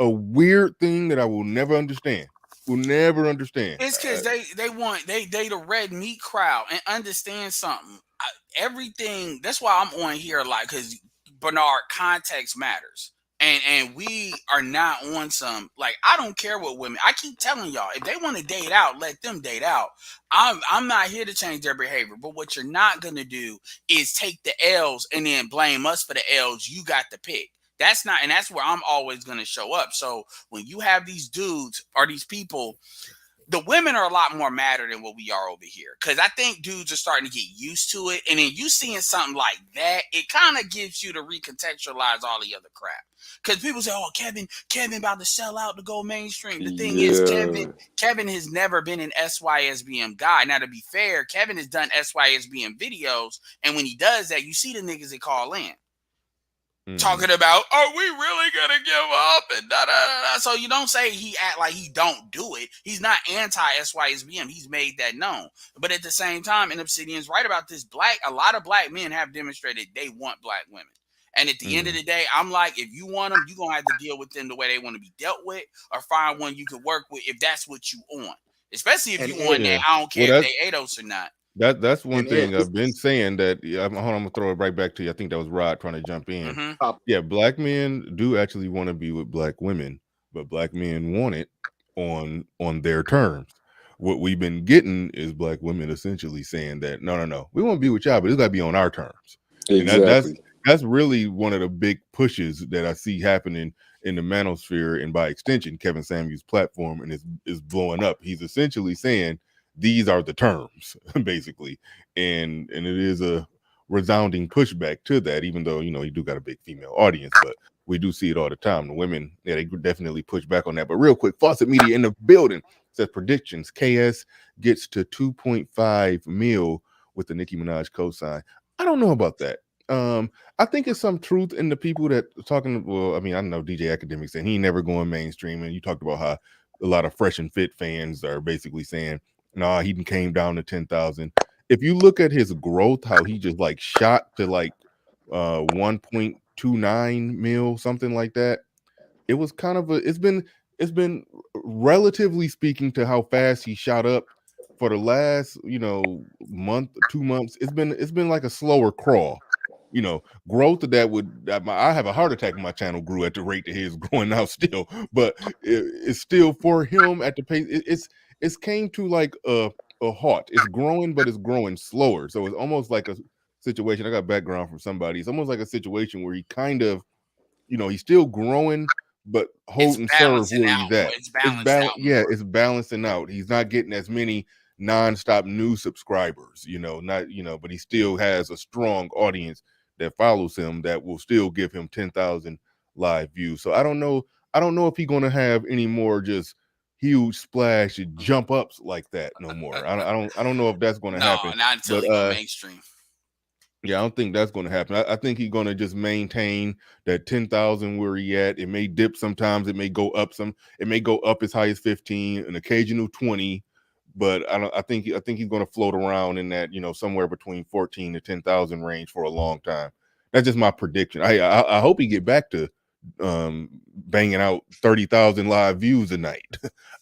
a weird thing that I will never understand. Will never understand. It's because they want they the red meat crowd, and understand something. Everything. That's why I'm on here a lot, because Bernard, context matters. And we are not on some, I don't care what women. I keep telling y'all, if they want to date out, let them date out. I'm not here to change their behavior. But what you're not gonna do is take the L's and then blame us for the L's you got to pick. That's not, and that's where I'm always gonna show up. So when you have these dudes or these people, the women are a lot more madder than what we are over here. Because I think dudes are starting to get used to it. And then you seeing something like that, it kind of gives you to recontextualize all the other crap. Because people say, oh, Kevin about to sell out to go mainstream. The thing is, Kevin has never been an SYSBM guy. Now, to be fair, Kevin has done SYSBM videos. And when he does that, you see the niggas that call in. Talking about, are we really gonna give up and da da da? So you don't say he act like he don't do it. He's not anti SYSBM. He's made that known. But at the same time, and Obsidian's right about this. A lot of black men have demonstrated they want black women. And at the end of the day, I'm like, if you want them, you're gonna have to deal with them the way they want to be dealt with, or find one you can work with if that's what you want. Especially if you want that. I don't care if they ADOS or not. That's one thing I've been saying. That hold on, I'm gonna throw it right back to you. I think that was Rod trying to jump in. Yeah, black men do actually want to be with black women, but black men want it on their terms. What we've been getting is black women essentially saying that no, we want to be with y'all, but it's gotta be on our terms. Exactly. And that's really one of the big pushes that I see happening in the manosphere, and by extension, Kevin Samuels' platform, and is blowing up. He's essentially saying these are the terms, basically, and it is a resounding pushback to that. Even though you do got a big female audience, but we do see it all the time. The women, they definitely push back on that. But real quick, Fawcett Media in the building says predictions: KS gets to 2.5 mil with the Nicki Minaj cosign. I don't know about that. I think it's some truth in the people that are talking. Well, I know DJ Academic saying he ain't never going mainstream, and you talked about how a lot of Fresh and Fit fans are basically saying, nah, he came down to 10,000. If you look at his growth, how he just shot to 1.29 mil, something like that. It was kind of it's been relatively speaking to how fast he shot up for the last month, 2 months. It's been like a slower crawl. Growth that I have a heart attack in my channel grew at the rate that his growing now still, but it's still for him at the pace. It's came to a halt. It's growing, but it's growing slower. So it's almost like a situation. I got background from somebody. It's almost like a situation where he kind of, he's still growing, but hold and serve where he's at. It's balancing out. He's not getting as many nonstop news subscribers, but he still has a strong audience that follows him that will still give him 10,000 live views. So I don't know if he's going to have any more just huge splash jump ups like that no more. I don't know if that's going to happen. Not until he go mainstream. Yeah, I don't think that's going to happen. I think he's going to just maintain that 10,000 where he at. It may dip sometimes. It may go up It may go up as high as 15, an occasional 20. But I think he's going to float around in that, somewhere between 14 to 10,000 range for a long time. That's just my prediction. I hope he get back to banging out 30,000 live views a night.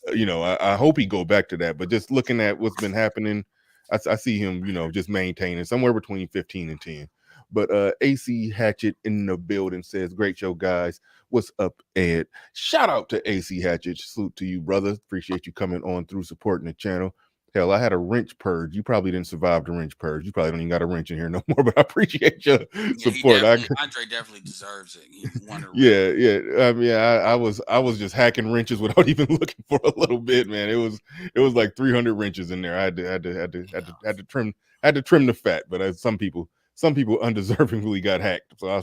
I hope he go back to that. But just looking at what's been happening, I see him, just maintaining somewhere between 15 and 10. But AC Hatchet in the building says, great show, guys. What's up, Ed? Shout out to AC Hatchet. Salute to you, brother. Appreciate you coming on through, supporting the channel. Hell, I had a wrench purge. You probably didn't survive the wrench purge. You probably don't even got a wrench in here no more, but I appreciate your support. Andre definitely deserves it. He won a yeah. I mean, I was just hacking wrenches without even looking for a little bit, man. It was like 300 wrenches in there. I had to trim the fat, but some people undeservingly got hacked. So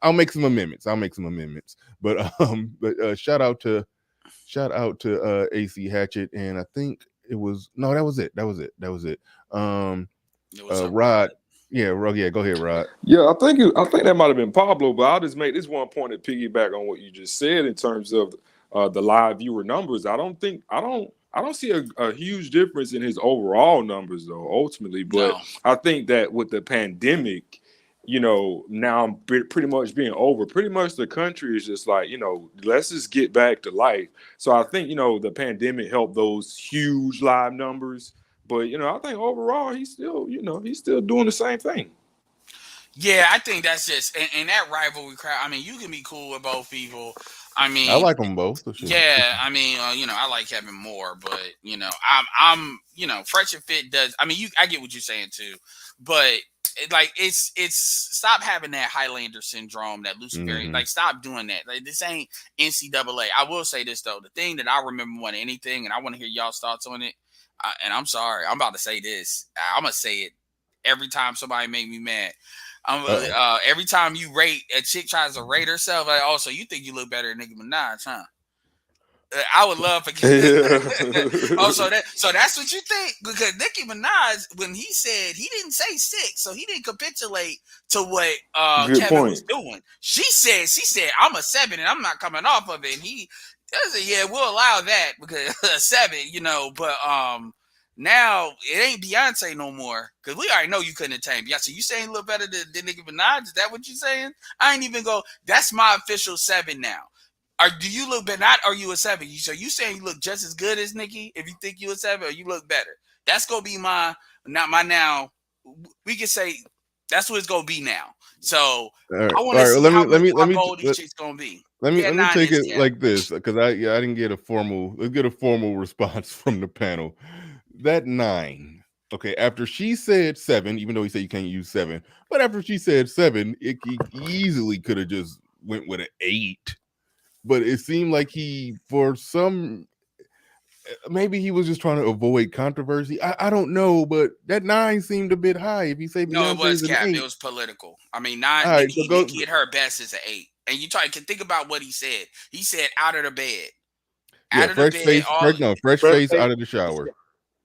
I'll make some amendments. But shout out to AC Hatchet, and I think that was it. Rod. Yeah, go ahead, Rod. Yeah, I think that might have been Pablo, but I'll just make this one point to piggyback on what you just said in terms of the live viewer numbers. I don't see a huge difference in his overall numbers though, ultimately. But I think that with the pandemic, now pretty much being over, pretty much the country is just like, let's just get back to life. So I think, the pandemic helped those huge live numbers. But, I think overall he's still doing the same thing. Yeah, I think that's just and that rivalry crowd. I mean, you can be cool with both people. I mean, I like them both. So yeah, I mean, I like Kevin more, but I'm Fresh and Fit does. I mean, I get what you're saying too, but it's stop having that Highlander syndrome, that Luciferian. Like, stop doing that. Like, this ain't NCAA. I will say this though, the thing that I remember more than anything, and I want to hear y'all's thoughts on it. And I'm sorry, I'm about to say this. I'm gonna say it every time somebody make me mad. Every time you rate a chick tries to rate herself, like, oh, so you think you look better than Nicki Minaj, huh? I would love for so that's what you think, because Nicki Minaj, when he said, he didn't say 6, so he didn't capitulate to what Kevin was doing. She said I'm a 7 and I'm not coming off of it, and he said, yeah, we'll allow that because 7, but now it ain't Beyonce no more, because we already know you couldn't attain Beyonce. You saying you look better than Nicki Minaj? Is that what you're saying? I ain't even go. That's my official 7 now. Or do you look better? Not are you a 7? So you saying you look just as good as Nicki if you think you a 7, or you look better? That's gonna be my now. We can say that's what it's gonna be now. So I want to see how bold these chicks gonna be. Let me take it like this, because I didn't get a formal response from the panel. That 9, okay, after she said 7, even though he said you can't use 7, but after she said 7, he easily could have just went with an 8. But it seemed like maybe he was just trying to avoid controversy. I don't know, but that 9 seemed a bit high. If you say no, it was cap. It was political. I mean, 9. Nicki at her best is an 8. And you can think about what he said. He said out of the bed. Fresh face out of the shower.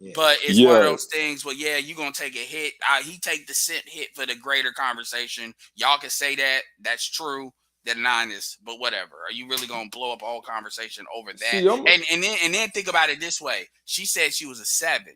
Yeah. But it's one of those things where, you're going to take a hit. He take the cent hit for the greater conversation. Y'all can say that. That's true. That 9 is, but whatever. Are you really going to blow up a whole conversation over that? And then think about it this way. She said she was a 7.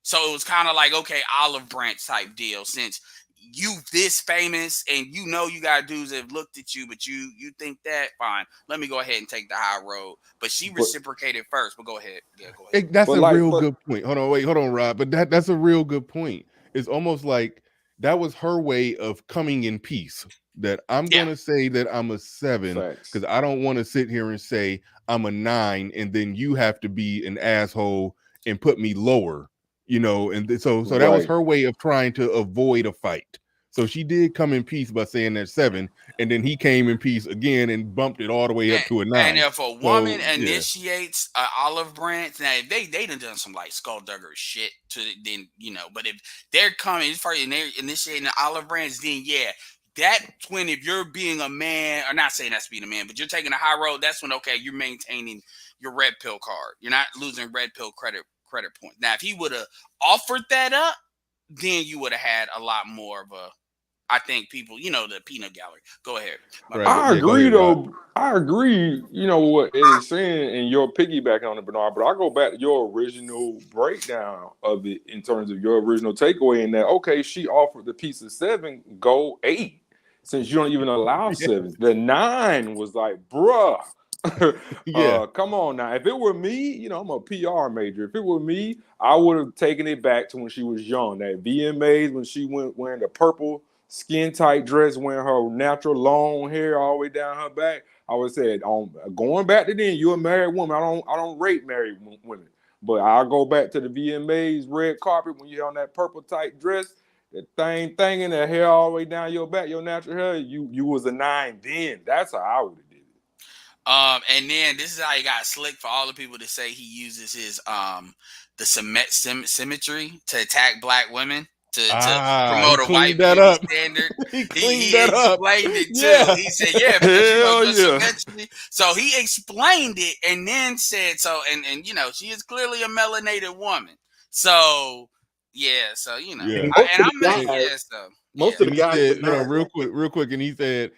So it was kind of like, okay, olive branch type deal. Since you this famous and you got dudes that have looked at you, but you think that, fine. Let me go ahead and take the high road. But she reciprocated first. But go ahead. Yeah, go ahead. That's a real good point. Hold on, Rob. But that's a real good point. It's almost like that was her way of coming in peace. That I'm going to say that I'm a 7 because I don't want to sit here and say I'm a 9 and then you have to be an asshole and put me lower, and so that was her way of trying to avoid a fight. So she did come in peace by saying that 7, and then he came in peace again and bumped it all the way up to a 9. And if a woman initiates an olive branch, now if they done some like skulldugger shit to then but if they're coming first and they're initiating an olive branch, then that's when, if you're being a man, or not saying that's being a man, but you're taking a high road, that's when, okay, you're maintaining your red pill card. You're not losing red pill credit points. Now, if he would have offered that up, then you would have had a lot more of a, I think, people, the peanut gallery. Go ahead. I agree, though. I agree, what Eddie's saying, and you're piggybacking on it, Bernard, but I go back to your original breakdown of it in terms of your original takeaway in that, okay, she offered the piece of 7, go 8. since you don't even allow 7s. The 9 was like, bruh. Come on now. If it were me, you know, I'm a PR major. If it were me, I would have taken it back to when she was young. That VMAs, when she went wearing the purple skin tight dress, wearing her natural long hair all the way down her back. I would have said, going back to then, you're a married woman. I don't rate married women, but I'll go back to the VMAs red carpet when you're on that purple tight dress, that thing in the hair all the way down your back, your natural hair. You was a 9 then. That's how I would have. And then this is how he got slick for all the people to say he uses his the symmetry to attack black women to promote a white beauty standard. he explained it too. He said, yeah, because you know, just symmetry. So he explained it and then said so, and you know, she is clearly a melanated woman. So yeah, so you know, most of the guys said, no, real quick, and he said,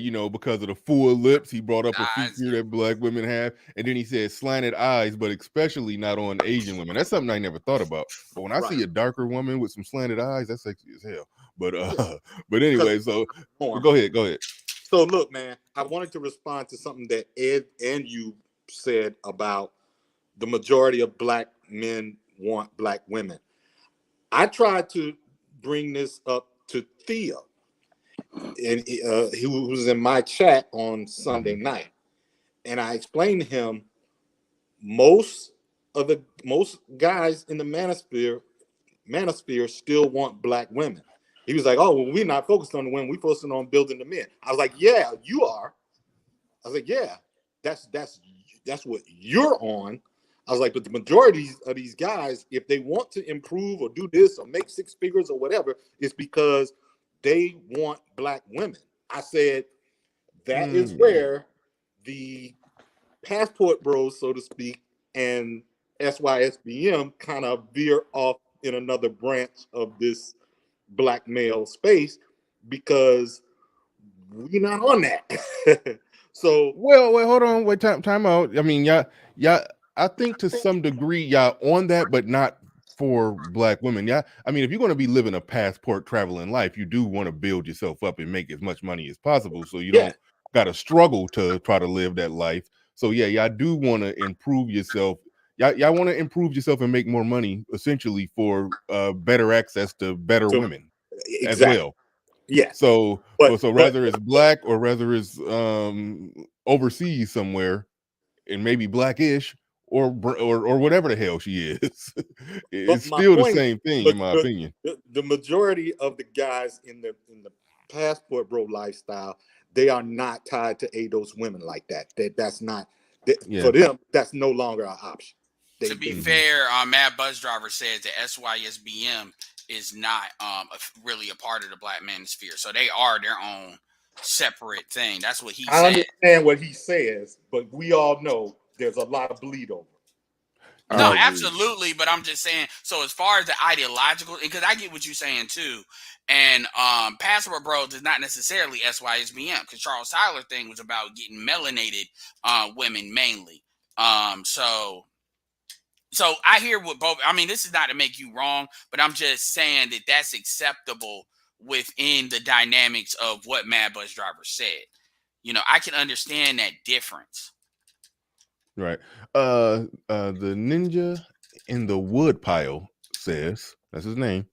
you know, because of the full lips, he brought up a feature that black women have, and then he said slanted eyes, but especially not on Asian women. That's something I never thought about. But when I see a darker woman with some slanted eyes, that's sexy as hell. But but anyway, so go ahead. So look, man, I wanted to respond to something that Ed and you said about the majority of black men want black women. I tried to bring this up to Thea, and he was in my chat on Sunday night, and I explained to him most guys in the manosphere still want black women. He was like, "Oh, well, we're not focused on the women. We're focusing on building the men." I was like, "Yeah, you are." I was like, "Yeah, that's what you're on." I was like, but the majority of these guys, if they want to improve or do this or make 6 figures or whatever, it's because they want black women. I said, that is where the passport bros, so to speak, and SYSBM kind of veer off in another branch of this black male space, because we're not on that. So well, hold on, time out. I mean, yeah, I think to some degree, y'all on that, but not for black women. Yeah, I mean, if you're going to be living a passport traveling life, you do want to build yourself up and make as much money as possible, so you don't got to struggle to try to live that life. So yeah, y'all do want to improve yourself. Y'all want to improve yourself and make more money, essentially, for better access to better women as well. Yeah. So rather it's black or rather it's overseas somewhere, and maybe blackish or whatever the hell she is. It's still the same thing, in my opinion. The majority of the guys in the passport bro lifestyle, they are not tied to those women like that. That's not for them. That's no longer an option. To be fair, Mad Bus Driver says that SYSBM is not really a part of the black manosphere, so they are their own separate thing. That's what he said. I understand what he says, but we all know there's a lot of bleed over. No, absolutely, but I'm just saying, so as far as the ideological, because I get what you're saying too, and Passport Bros is not necessarily SYSBM, because Charles Tyler thing was about getting melanated women mainly. So I hear what both, I mean, this is not to make you wrong, but I'm just saying that that's acceptable within the dynamics of what Mad Bus Driver said. You know, I can understand that difference. Right. The ninja in the wood pile says, that's his name,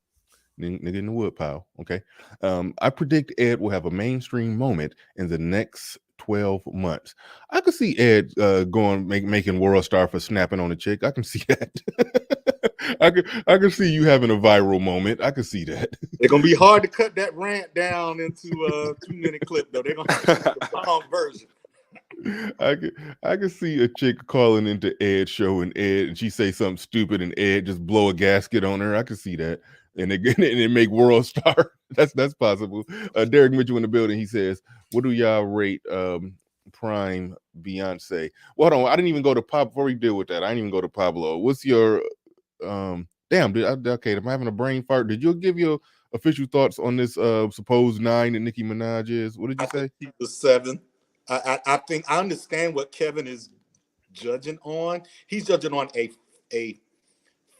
nigga in the wood pile. Okay. I predict Ed will have a mainstream moment in the next 12 months. I could see Ed making world star for snapping on a chick. I can see that. I could see you having a viral moment. I could see that. It's gonna be hard to cut that rant down into a 2-minute clip, though. They're gonna have the long version. I could see a chick calling into Ed's show and she say something stupid and Ed just blow a gasket on her. I could see that. And they make world star. That's possible. Derek Mitchell in the building. He says, "What do y'all rate Prime Beyonce?" Well, hold on. I didn't even go to Pop before we deal with that. I didn't even go to Pablo. What's your damn? Okay, I'm having a brain fart. Did you give your official thoughts on this supposed 9 that Nicki Minaj is? What did you say? He's a 7. I think I understand what Kevin is judging on. He's judging on a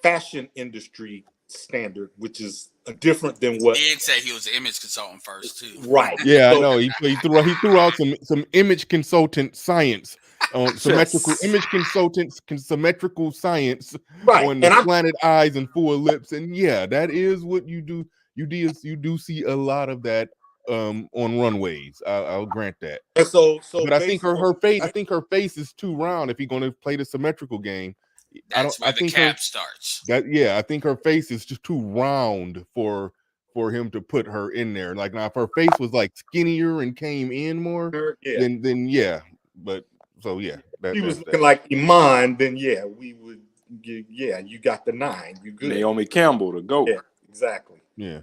fashion industry standard, which is different than what Ed said he was an image consultant first too. Right. Yeah, I know. He threw out some image consultant science on symmetrical image consultants, symmetrical science on the slanted eyes and full lips. And yeah, that is what you do. You do see a lot of that on runways. I'll grant that. And so but I think her face is too round if you're going to play the symmetrical game. That's where the cap starts. I think her face is just too round for him to put her in there. Like now, if her face was like skinnier and came in more, then yeah. But so yeah, she was looking like Iman. Then yeah, we would. Yeah, you got the 9. You good? Naomi Campbell, the GOAT. Yeah, exactly. Yeah.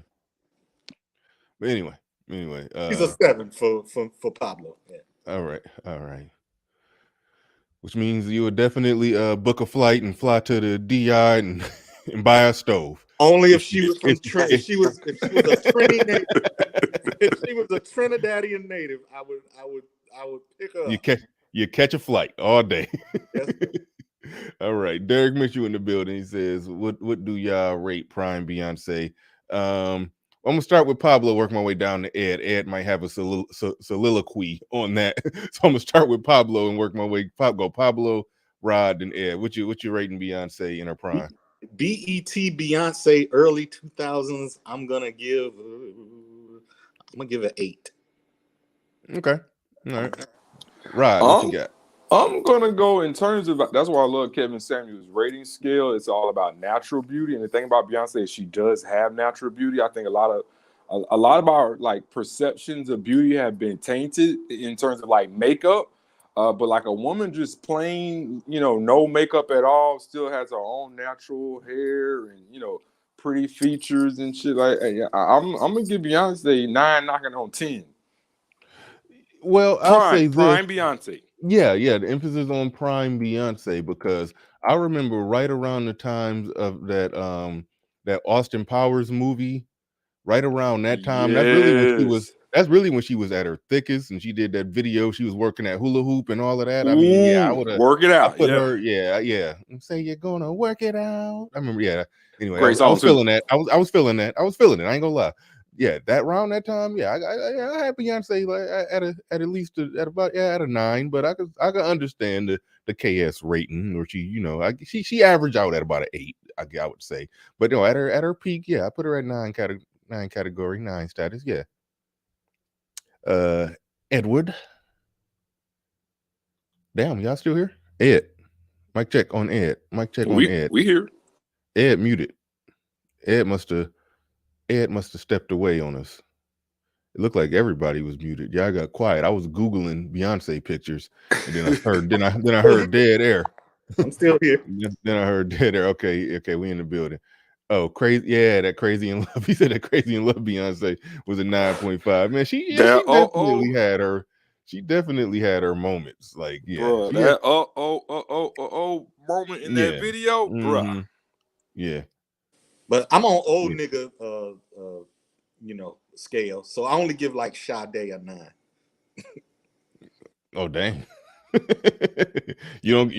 But anyway, he's a 7 for Pablo. Yeah. All right. Which means you would definitely book a flight and fly to the DI and buy a stove. Only if she was from if she was a Trini native. If she was a Trinidadian native, I would pick her up. You catch a flight all day. All right. Derek Mitchell in the building. He says, what do y'all rate Prime Beyonce? I'm gonna start with Pablo, work my way down to Ed. Ed might have a soliloquy on that. So I'm gonna start with Pablo and work my way. Go Pablo, Rod, and Ed. What you rating Beyonce in her prime? BET Beyonce early 2000s. I'm gonna give it 8. Okay. All right. Rod, what you got? I'm gonna go in terms of, that's why I love Kevin Samuel's rating scale. It's all about natural beauty, and the thing about Beyonce is she does have natural beauty. I think a lot of our like perceptions of beauty have been tainted in terms of like makeup. But like a woman just plain, no makeup at all, still has her own natural hair and pretty features and shit. Like I'm gonna give Beyonce 9, knocking on 10. Well, I'll say this. Prime Beyonce. Yeah, the emphasis on Prime Beyonce, because I remember right around the times of that Austin Powers movie, right around that time. Yes. That's really when she was at her thickest, and she did that video. She was working at hula hoop and all of that. I mean, yeah, I would have work it out. I put her, yeah. Say you're gonna work it out. I remember, yeah. Anyway, Great I was feeling that. I was feeling that. I ain't gonna lie. Yeah, around that time, yeah, I had Beyonce like at least about a 9, but I could understand the KS rating, or she averaged out at about an 8, I would say. But no, at her peak, yeah, I put her at 9 category, 9 status, yeah. Edward, damn, y'all still here? Ed, mic check on Ed. Mic check on Ed. We here. Ed muted. Ed must have stepped away on us. It looked like everybody was muted. Yeah, I got quiet. I was Googling Beyonce pictures, and then I heard dead air. I'm still here. Then I heard dead air. Okay, we in the building. Oh, crazy! Yeah, that Crazy in Love. He said that Crazy in Love Beyonce was a 9.5. Man, she definitely had her. She definitely had her moments. Like, yeah, bruh, that moment in that video, bruh. Yeah. But I'm on old nigga scale, so I only give like Sade a 9. Oh dang. you don't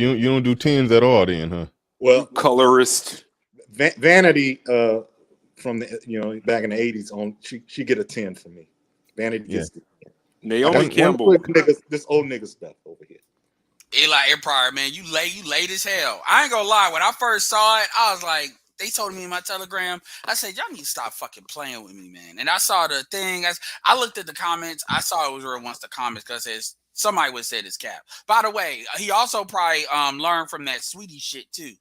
do 10s at all then, huh? Well, colorist. Vanity from the back in the 80s on she get a 10 for me. Vanity gets the 10. Naomi Campbell. This old nigga stuff over here. Eli Empire, man, you late as hell. I ain't gonna lie, when I first saw it, I was like, they told me in my Telegram, I said, y'all need to stop fucking playing with me, man. And I saw the thing, I looked at the comments, I saw it was real once the comments, because somebody would say it's cap. By the way, he also probably learned from that sweetie shit too.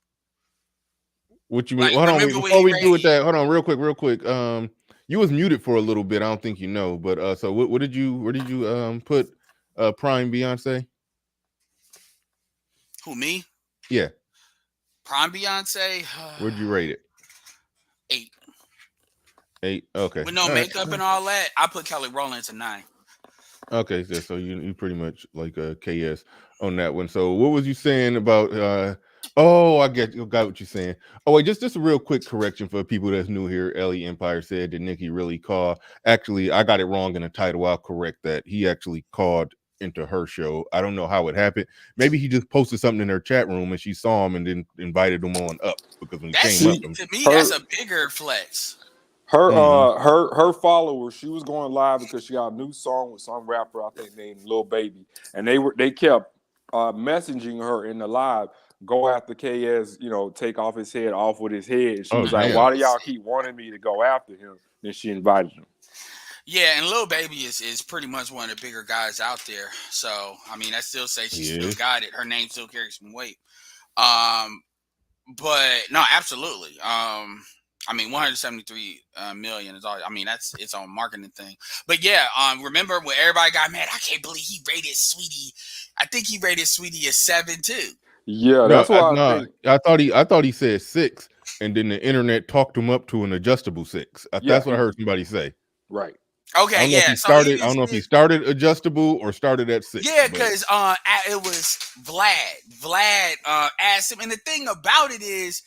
What you mean? Hold on, before we do with that, hold on, real quick. You was muted for a little bit. I don't think you know, but so where did you put Prime Beyonce? Who, me? Yeah. Prime Beyonce. Where'd you rate it? 8. 8. Okay. With no makeup and all that, I put Kelly Rowland to 9. Okay, so you pretty much like KS on that one. So what was you saying about I got what you're saying. Oh wait, just a real quick correction for people that's new here. Ellie Empire said that Nicki really called. Actually, I got it wrong in the title. I'll correct that. He actually called into her show. I don't know how it happened. Maybe he just posted something in her chat room and she saw him and then invited him on up. because when he That's came up, to me, that's a bigger flex. Her followers, she was going live because she got a new song with some rapper I think named Lil Baby, and they kept messaging her in the live, go after KS, take off his head off with his head. She was like, why do y'all keep wanting me to go after him? Then she invited him. Yeah, and Lil Baby is pretty much one of the bigger guys out there. So I mean, I still say she still got it. Her name still carries some weight. But no, absolutely. I mean, 173 million is all. I mean, that's its own marketing thing. But yeah, remember when everybody got mad? I can't believe he rated Sweetie. I think he rated Sweetie a 7 too. Yeah, that's what I think. I thought he said 6, and then the internet talked him up to an adjustable 6. That's what I heard somebody say. Right. Okay. I don't know if he started. I don't know if he started adjustable or started at 6. Yeah, because it was Vlad. Vlad asked him, and the thing about it is,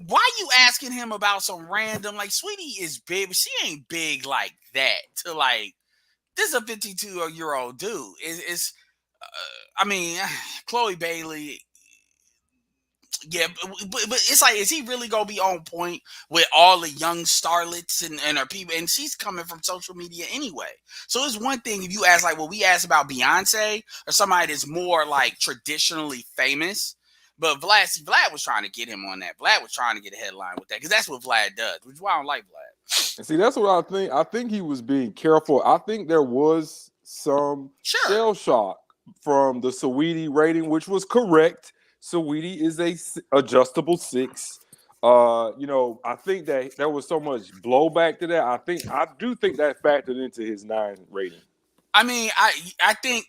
why you asking him about some random, like, Sweetie is big, but she ain't big like that. To like, this is a 52-year-old dude. I mean, Chloe Bailey. Yeah, but it's like, is he really gonna be on point with all the young starlets and her people? And she's coming from social media anyway. So it's one thing if you ask, like, well, we asked about Beyonce or somebody that's more like traditionally famous. But Vlad was trying to get him on that. Vlad was trying to get a headline with that because that's what Vlad does, which is why I don't like Vlad. And see, that's what I think. I think he was being careful. I think there was some shell shock from the Saweetie rating, which was correct. Saweetie is a adjustable 6. I think that there was so much blowback to that. I do think that factored into his 9 rating. I mean, I think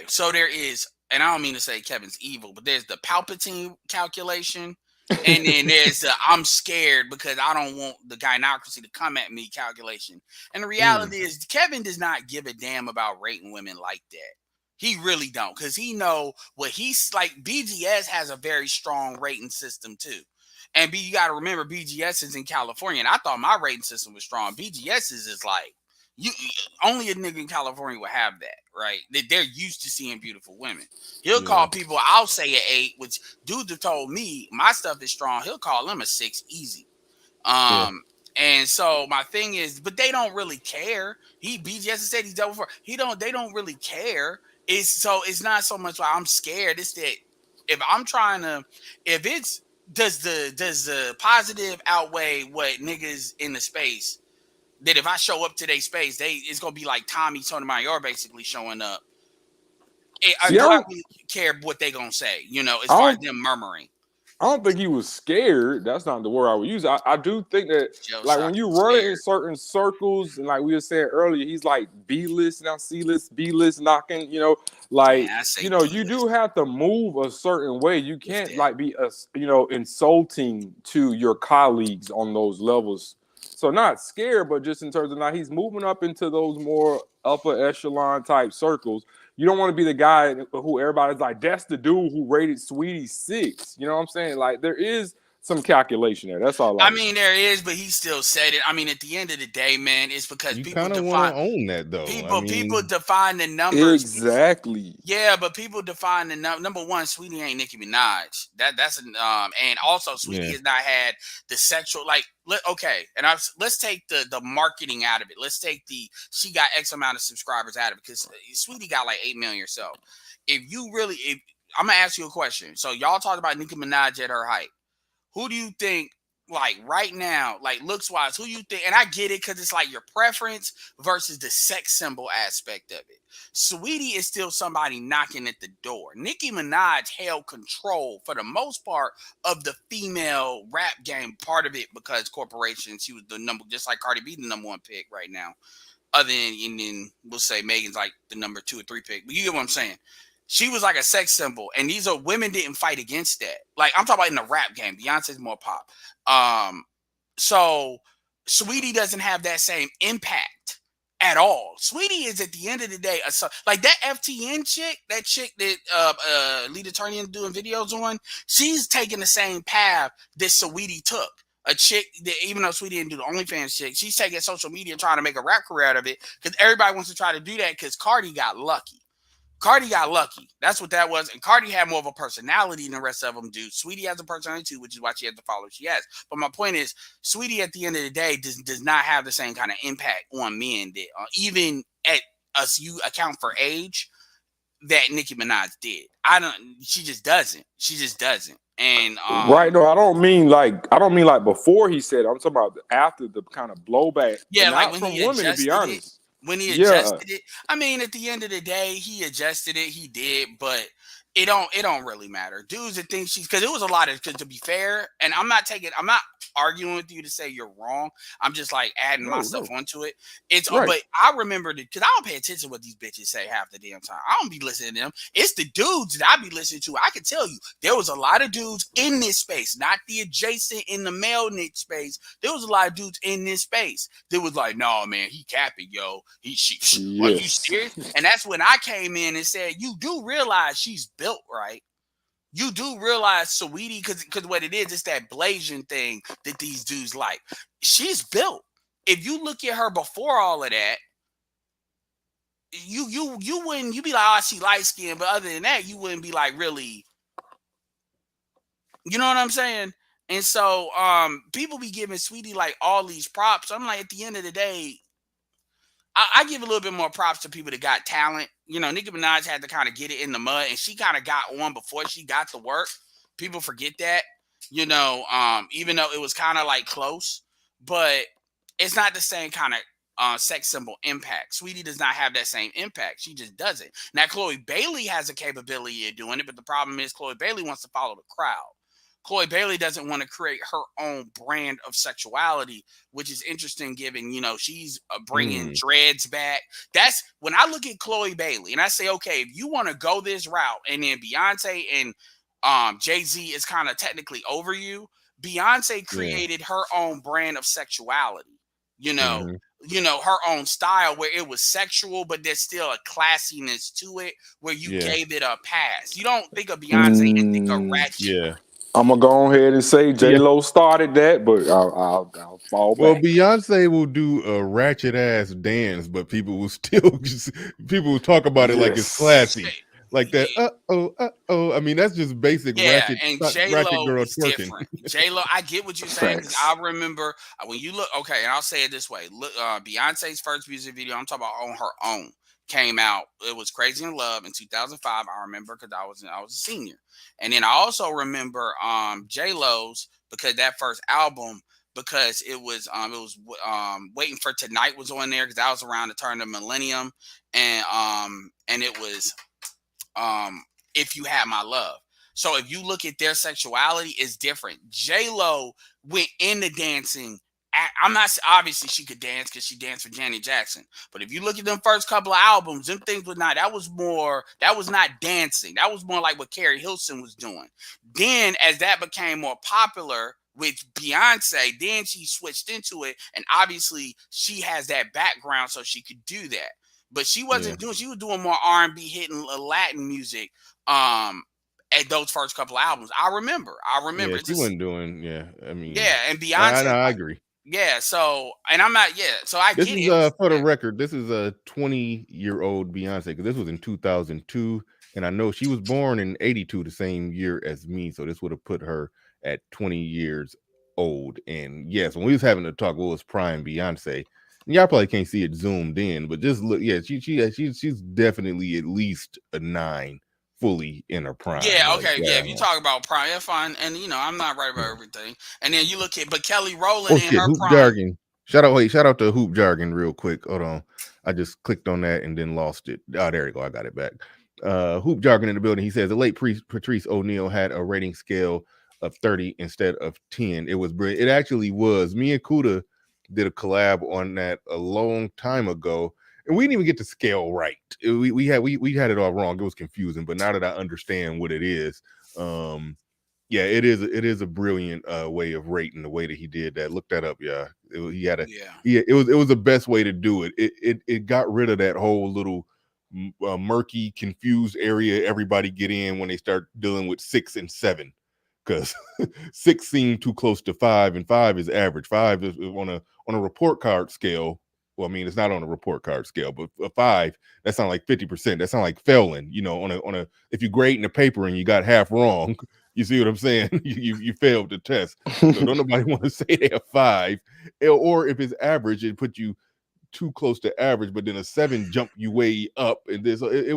so there is, and I don't mean to say Kevin's evil, but there's the Palpatine calculation, and then there's the I'm scared because I don't want the gynocracy to come at me calculation. And the reality is Kevin does not give a damn about rating women like that. He really don't, because he know what he's like. BGS has a very strong rating system too. And you got to remember, BGS is in California, and I thought my rating system was strong. BGS is like, only a nigga in California would have that, right? They're used to seeing beautiful women. He'll call people, I'll say an 8, which dudes have told me my stuff is strong. He'll call them a 6 easy. And so my thing is, but they don't really care. BGS said he's double 4. They don't really care. It's not so much why I'm scared. It's that if I'm trying to, does the positive outweigh what niggas in the space, that if I show up to their space, it's gonna be like Tommy Sotomayor basically showing up. I don't really care what they gonna say, as far as them murmuring. I don't think he was scared. That's not the word I would use. I do think that, like, when you run in certain circles, and like we were saying earlier, he's like B-list, now C-list, B-list knocking, you do have to move a certain way. You can't like be, insulting to your colleagues on those levels. So not scared, but just in terms of now he's moving up into those more upper echelon type circles. You don't want to be the guy who everybody's like, that's the dude who rated Sweetie 6. You know what I'm saying? Like, there is some calculation there. That's all. I mean, there is, but he still said it. I mean, at the end of the day, man, it's because people kind of want to own that, though. People define the numbers. Exactly. Yeah, but people define the number one. Sweetie ain't Nicki Minaj. That's and also Sweetie has not had the sexual And let's take the marketing out of it. Let's take she got X amount of subscribers out of it, because Sweetie got like 8 million herself. I'm gonna ask you a question. So y'all talked about Nicki Minaj at her height. Who do you think, like right now, like looks wise, who you think? And I get it, because it's like your preference versus the sex symbol aspect of it. Sweetie is still somebody knocking at the door. Nicki Minaj held control for the most part of the female rap game, part of it because corporations. She was the number, just like Cardi B, the number 1 pick right now. Other than we'll say Megan's like the number 2 or 3 pick. But you get what I'm saying? She was like a sex symbol, and these are women didn't fight against that. Like, I'm talking about in the rap game. Beyonce's more pop. So Sweetie doesn't have that same impact at all. Sweetie is, at the end of the day, like that FTN chick, that chick that Lita Turner doing videos on, she's taking the same path that Sweetie took. A chick that, even though Sweetie didn't do the OnlyFans chick, she's taking social media and trying to make a rap career out of it, because everybody wants to try to do that because Cardi got lucky. Cardi got lucky. That's what that was. And Cardi had more of a personality than the rest of them do. Sweetie has a personality too, which is why she has the followers she has. But my point is, Sweetie at the end of the day does not have the same kind of impact on men that even at us, you account for age, that Nicki Minaj did. She just doesn't. She just doesn't. And right, no, I don't mean like before he said it. I'm talking about after the kind of blowback. yeah, And like not when from he women, to be adjusted it. honest. When he Yeah. adjusted it, I mean, at the end of the day, he adjusted it. He did, but it don't really matter. Dudes that think she's, because it was a lot of, to be fair, and I'm not arguing with you to say you're wrong. I'm just like adding myself onto it. It's Right. But I remember because I don't pay attention to what these bitches say half the damn time. I don't be listening to them. It's the dudes that I be listening to. I can tell you there was a lot of dudes in this space, not the adjacent in the male niche space. There was a lot of dudes in this space that was like, no, man, he capping, yo. Are you serious? And that's when I came in and said, you do realize she's built right. You do realize Saweetie, because what it is, it's that Blasian thing that these dudes like. She's built. If you look at her before all of that, you wouldn't, you'd be like, oh, she light skinned, but other than that, you wouldn't be like really, you know what I'm saying? And so people be giving Sweetie like all these props. I'm like, at the end of the day, I give a little bit more props to people that got talent. You know, Nicki Minaj had to kind of get it in the mud, and she kind of got one before she got to work. People forget that, you know, even though it was kind of like close, but it's not the same kind of sex symbol impact. Sweetie does not have that same impact. She just doesn't. Now, Chloe Bailey has a capability of doing it, but the problem is Chloe Bailey wants to follow the crowd. Chloe Bailey doesn't want to create her own brand of sexuality, which is interesting given, you know, she's bringing dreads back. That's when I look at Chloe Bailey and I say, okay, if you want to go this route and then Beyonce and Jay-Z is kind of technically over you, Beyonce created her own brand of sexuality, you know, her own style where it was sexual, but there's still a classiness to it where you gave it a pass. You don't think of Beyonce and think of ratchet. I'm gonna go ahead and say J-Lo started that, but I'll fall back. Well, Beyonce will do a ratchet ass dance, but people will still people will talk about it like it's classy, like that. I mean, that's just basic ratchet. And ratchet J-Lo girl is twerking. different. J-Lo, I get what you're saying, because I remember when you look. Okay, and I'll say it this way: look, Beyonce's first music video, I'm talking about on her own, came out. It was "Crazy in Love" in 2005. I remember because I was a senior, and then I also remember J-Lo's, because that first album, because it was Waiting for Tonight was on there, because that was around the turn of the millennium, and it was If You Had My Love. So if you look at their sexuality, it's different. J-Lo went into dancing. I'm not, obviously she could dance because she danced for Janet Jackson. But if you look at them first couple of albums, them things was not, that was not dancing. That was more like what Carrie Hilson was doing. Then as that became more popular with Beyonce, then she switched into it. And obviously she has that background so she could do that. But she wasn't doing, she was doing more R&B, hitting Latin music at those first couple of albums. I remember. Yeah, she wasn't doing, I mean. And Beyonce. I agree. Yeah, so, and I'm not, so I this get is, it. For the record, this is a 20-year-old Beyonce, because this was in 2002, and I know she was born in 82, the same year as me, so this would have put her at 20 years old. And yes, when we was having to talk, what was prime Beyonce, y'all probably can't see it zoomed in, but just look, she's definitely at least a 9 fully in her prime. If you talk about prime, that's fine. And you know, I'm not right about everything. And then you look at, but Kelly Rowland in her Hoop prime. Jargon. Shout out to Hoop Jargon real quick. Hold on. I just clicked on that and then lost it. Oh, there you go. I got it back. Hoop Jargon in the building. He says the late Patrice O'Neal had a rating scale of 30 instead of 10. It was brilliant. It actually was. Me and Kuda did a collab on that a long time ago, and we didn't even get the scale right. We had it all wrong. It was confusing, but now that I understand what it is, it is a brilliant way of rating, the way that he did that. Look that up, it was the best way to do it. It got rid of that whole little murky, confused area everybody get in when they start dealing with 6 and 7, because 6 seemed too close to 5, and 5 is average. 5 is on a report card scale. well, I mean, it's not on a report card scale, but a 5, that sounds like 50%. That sounds like failing, you know, on a if you grade in a paper and you got half wrong, you see what I'm saying? you failed the test. So don't nobody want to say they're 5. Or if it's average, it put you too close to average, but then a 7 jump you way up. And this it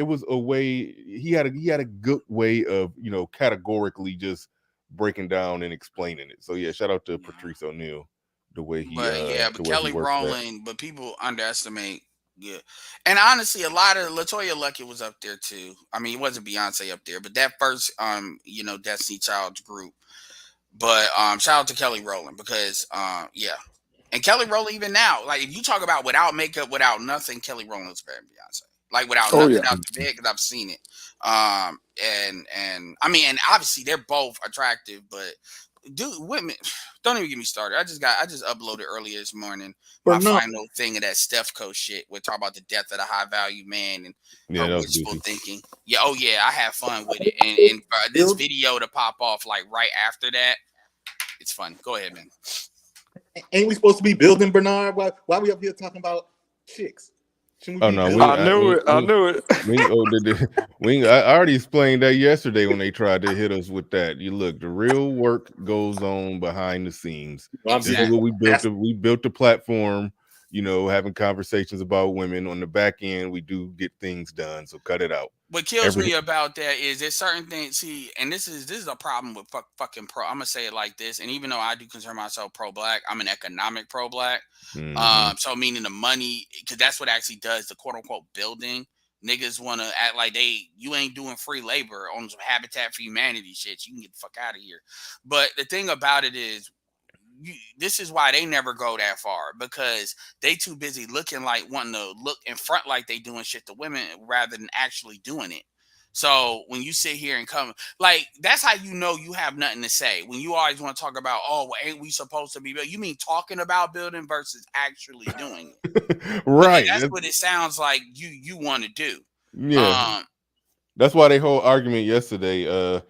was a way he had a good way of, you know, categorically just breaking down and explaining it. So yeah, shout out to Patrice O'Neal, the way he But Kelly worked that. Rowland, but people underestimate. Yeah, and honestly, a lot of Latoya Luckett was up there too. I mean, it wasn't Beyonce up there, but that first, you know, Destiny Child's group. But shout out to Kelly Rowland because, yeah, and Kelly Rowland even now, like if you talk about without makeup, without nothing, Kelly Rowland's better than Beyonce. Like without Oh nothing yeah. out the bed, because I've seen it. And I mean, and obviously they're both attractive, but dude, women, don't even get me started. I just uploaded earlier this morning my final thing of that Steph Co shit. We're talking about the death of the high value man and Yeah, her that was wishful goofy. thinking. Yeah, oh yeah, I had fun with it. And for this video to pop off like right after that, it's fun. Go ahead, man. Ain't we supposed to be building, Bernard? Why are we up here talking about chicks? Oh no, I knew it. I already explained that yesterday when they tried to hit us with that. You look, the real work goes on behind the scenes. Exactly. This is what we built the platform, you know, having conversations about women. On the back end, we do get things done, so cut it out. What kills me about that is there's certain things. See, and this is a problem with fucking pro. I'm gonna say it like this. And even though I do consider myself pro-black, I'm an economic pro-black. So meaning the money, because that's what actually does the quote unquote building. Niggas want to act like you ain't doing free labor on some Habitat for Humanity shit. You can get the fuck out of here. But the thing about it is, this is why they never go that far, because they too busy looking like wanting to look in front like they doing shit to women rather than actually doing it. So when you sit here and come, like, that's how you know you have nothing to say. When you always want to talk about, oh, well, ain't we supposed to be building? You mean talking about building versus actually doing it. Right. That's what it sounds like you want to do. Yeah. That's why they whole argument yesterday,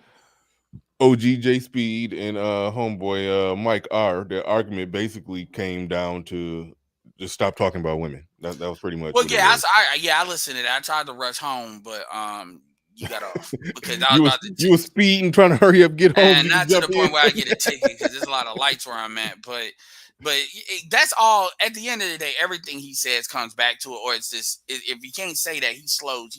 OGJ Speed and homeboy Mike R, their argument basically came down to just stop talking about women. That was pretty much. Well, yeah, I listened to that. I tried to rush home, but you got off because I was you was speeding, trying to hurry up, get home, and not to the point where I get a ticket because there's a lot of lights where I'm at. But that's all. At the end of the day, everything he says comes back to it, or it's just if he can't say that, he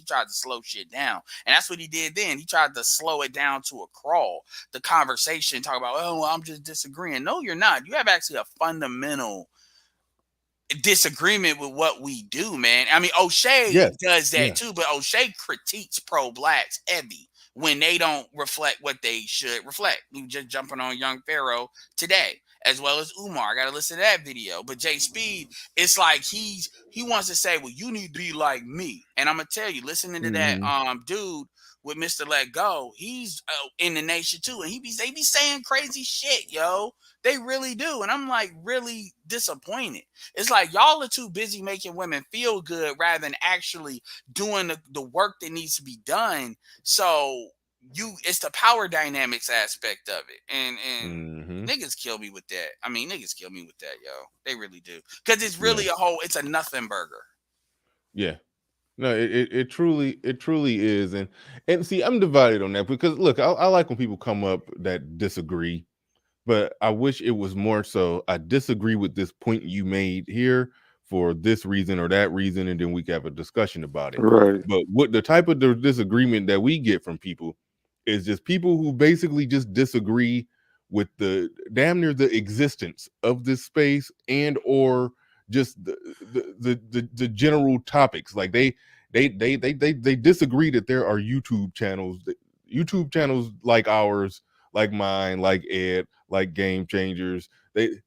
tried to slow shit down, and that's what he did then. He tried to slow it down to a crawl. The conversation, talk about, oh, well, I'm just disagreeing. No, you're not. You have actually a fundamental disagreement with what we do, man. I mean, O'Shea does that too, but O'Shea critiques pro-blacks heavy when they don't reflect what they should reflect. We were just jumping on Young Pharaoh today, as well as Umar. I gotta listen to that video. But Jay Speed, it's like he wants to say, well, you need to be like me. And I'm gonna tell you, listening to that dude with Mr. Let Go, he's in the nation too, and they be saying crazy shit, yo. They really do. And I'm like really disappointed. It's like y'all are too busy making women feel good rather than actually doing the work that needs to be done. So it's the power dynamics aspect of it. And niggas kill me with that. I mean, niggas kill me with that, yo. They really do. Because it's really it's a nothing burger. Yeah. No, it truly is. And see, I'm divided on that because look, I like when people come up that disagree. But I wish it was more so I disagree with this point you made here for this reason or that reason, and then we can have a discussion about it. Right. But what the type of disagreement that we get from people is just people who basically just disagree with the damn near the existence of this space and or just the general topics. Like they disagree that there are YouTube channels like ours, like mine, like Ed, like Game Changers. They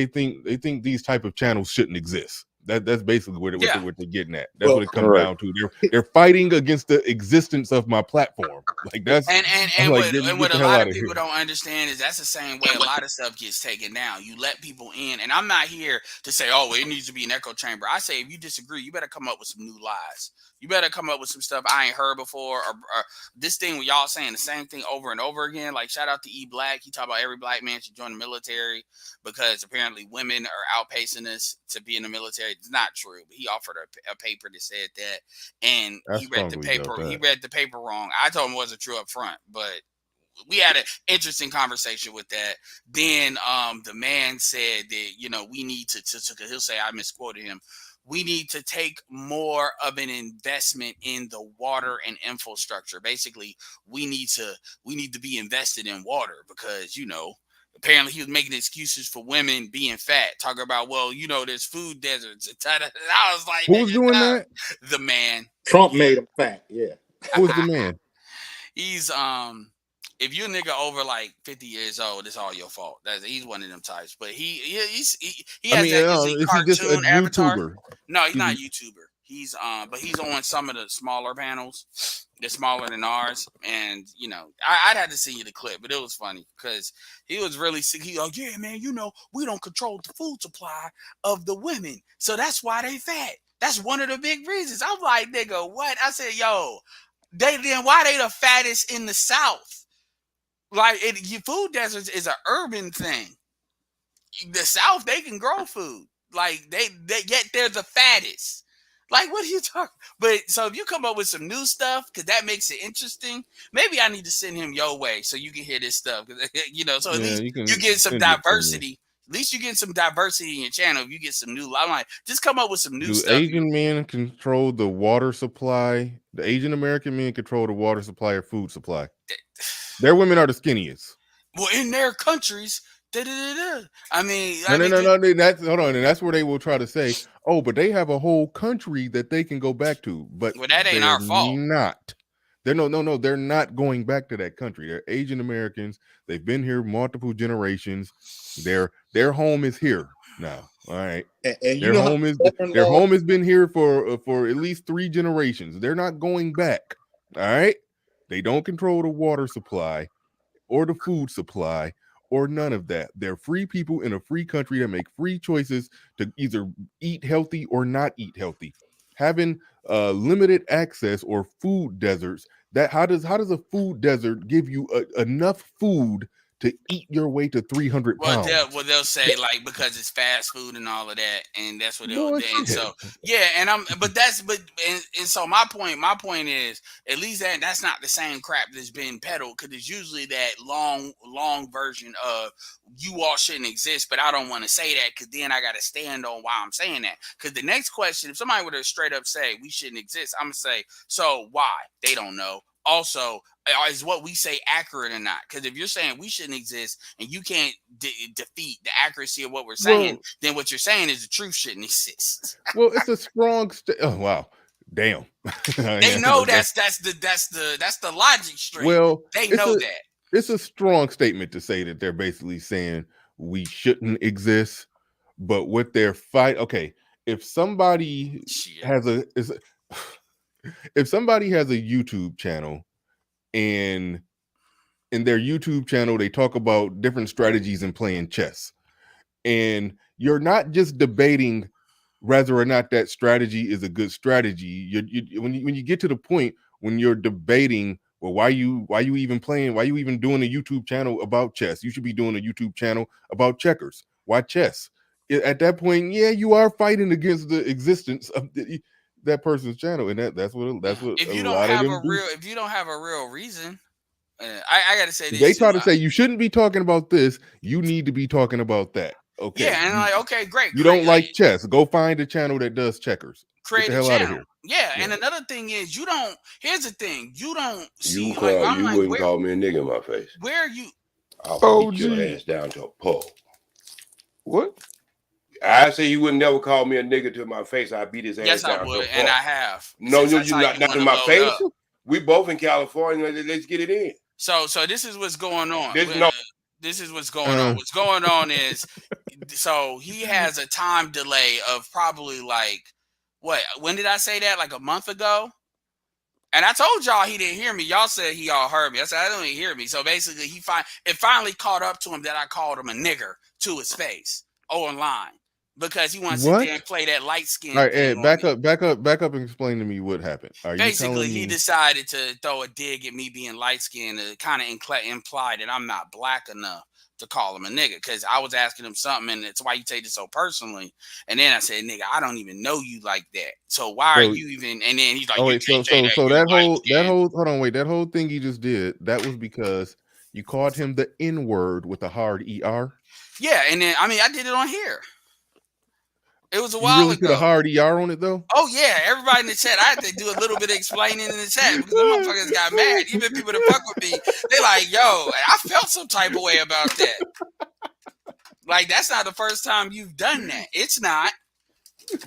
think these type of channels shouldn't exist. That's basically what they're getting at. That's what it comes down to. They're fighting against the existence of my platform. Like that's and what a lot of people don't understand is that's the same way a lot of stuff gets taken down. You let people in, and I'm not here to say, oh, it needs to be an echo chamber. I say if you disagree, you better come up with some new lies. You better come up with some stuff I ain't heard before, or this thing where y'all saying the same thing over and over again. Like, shout out to E Black. He talked about every black man should join the military because apparently women are outpacing us to be in the military. It's not true, but he offered a paper that said that, and he read the paper. He read the paper wrong. I told him it wasn't true up front, but we had an interesting conversation with that. Then the man said that, you know, we need to he'll say, I misquoted him, we need to take more of an investment in the water and infrastructure. Basically, we need to be invested in water because, you know, apparently he was making excuses for women being fat, talking about, well, you know, there's food deserts. I was like, who's doing that? The man. Trump made him fat. Yeah. Who's the man? He's if you're a nigga over like 50 years old, it's all your fault. He's one of them types. But he has is he just a avatar. YouTuber? No, he's not a YouTuber. He's but he's on some of the smaller panels. They're smaller than ours, and you know, I'd have to send you the clip, but it was funny because he was really sick. He like, yeah, man, you know, we don't control the food supply of the women, so that's why they fat. That's one of the big reasons. I'm like, nigga, what? I said, yo, why they the fattest in the South? Like, food deserts is an urban thing. The South, they can grow food. Like, they yet they're the fattest. Like, what are you talking? But so if you come up with some new stuff, because that makes it interesting, maybe I need to send him your way so you can hear this stuff. You know, so at least you get some diversity. At least you get some diversity in your channel. If you get some new, I'm like, just come up with some new stuff. Asian men control the water supply? The Asian American men control the water supply or food supply? Their women are the skinniest. Well, in their countries, I mean, no. That's hold on, and that's where they will try to say, "Oh, but they have a whole country that they can go back to." But that ain't our fault. Not. They're no. They're not going back to that country. They're Asian Americans. They've been here multiple generations. Their home is here now. All right, and their home has been here for at least 3 generations. They're not going back. All right, they don't control the water supply or the food supply or none of that. They're free people in a free country that make free choices to either eat healthy or not eat healthy. Having limited access or food deserts, how does a food desert give you enough food to eat your way to 300 pounds? They'll say like because it's fast food and all of that, and that's what they'll do. And so yeah, and so my point is at least that's not the same crap that's been peddled, because it's usually that long version of you all shouldn't exist, but I don't want to say that because then I got to stand on why I'm saying that. Because the next question, if somebody were to straight up say we shouldn't exist, I'm gonna say, so why? They don't know. Also, is what we say accurate or not? Because if you're saying we shouldn't exist and you can't defeat the accuracy of what we're saying, then what you're saying is the truth shouldn't exist. Well, it's a strong oh wow, damn. They know that's the logic stream. Well, they know that. It's a strong statement to say that they're basically saying we shouldn't exist, but what they're if somebody has a YouTube channel and in their YouTube channel they talk about different strategies in playing chess, and you're not just debating whether or not that strategy is a good strategy. When you get to the point when you're debating, well, why you even doing a YouTube channel about chess? You should be doing a YouTube channel about checkers. Why chess? At that point, yeah, you are fighting against the existence of that person's channel, and that's what if you don't have a real reason, I gotta say this. They try to say you shouldn't be talking about this. You need to be talking about that. Okay. Yeah, and I'm like, okay, great. You don't like chess? Go find a channel that does checkers. Create Get the hell out of here. Yeah, and another thing is you don't. Here's the thing: you don't see. You wouldn't call me a nigga in my face. Where you? I'll beat your ass down to a pulp. What? I say you would never call me a nigga to my face. I beat his ass down to a pulp. And I have. No, you're not in my face. We both in California. Let's get it in. So this is what's going on. This is what's going on. What's going on is, so he has a time delay of probably like, what? When did I say that? Like a month ago? And I told y'all he didn't hear me. Y'all said he all heard me. I said, I don't even hear me. So basically, it finally caught up to him that I called him a nigger to his face online. because he wants to sit there and play that light skin All right, thing Ed, on back me. up, and explain to me what happened. Are you Basically, telling he me? decided to throw a dig at me being light skinned to kind of imply that I'm not black enough to call him a nigga, because I was asking him something, and it's why you take it so personally. And then I said, nigga, I don't even know you like that. So why are you even? And then he's like, Oh you wait, can't say that. so You that whole hold on, wait, that whole thing you just did, that was because you called him the N-word with a hard ER? Yeah, and then I mean I did it on here. It was a You while really put a ago. hard ER on it though? Oh yeah, everybody in the chat. I had to do a little bit of explaining in the chat because the motherfuckers got mad. Even people that fuck with me, they like, yo, I felt some type of way about that. Like, that's not the first time you've done that. It's not.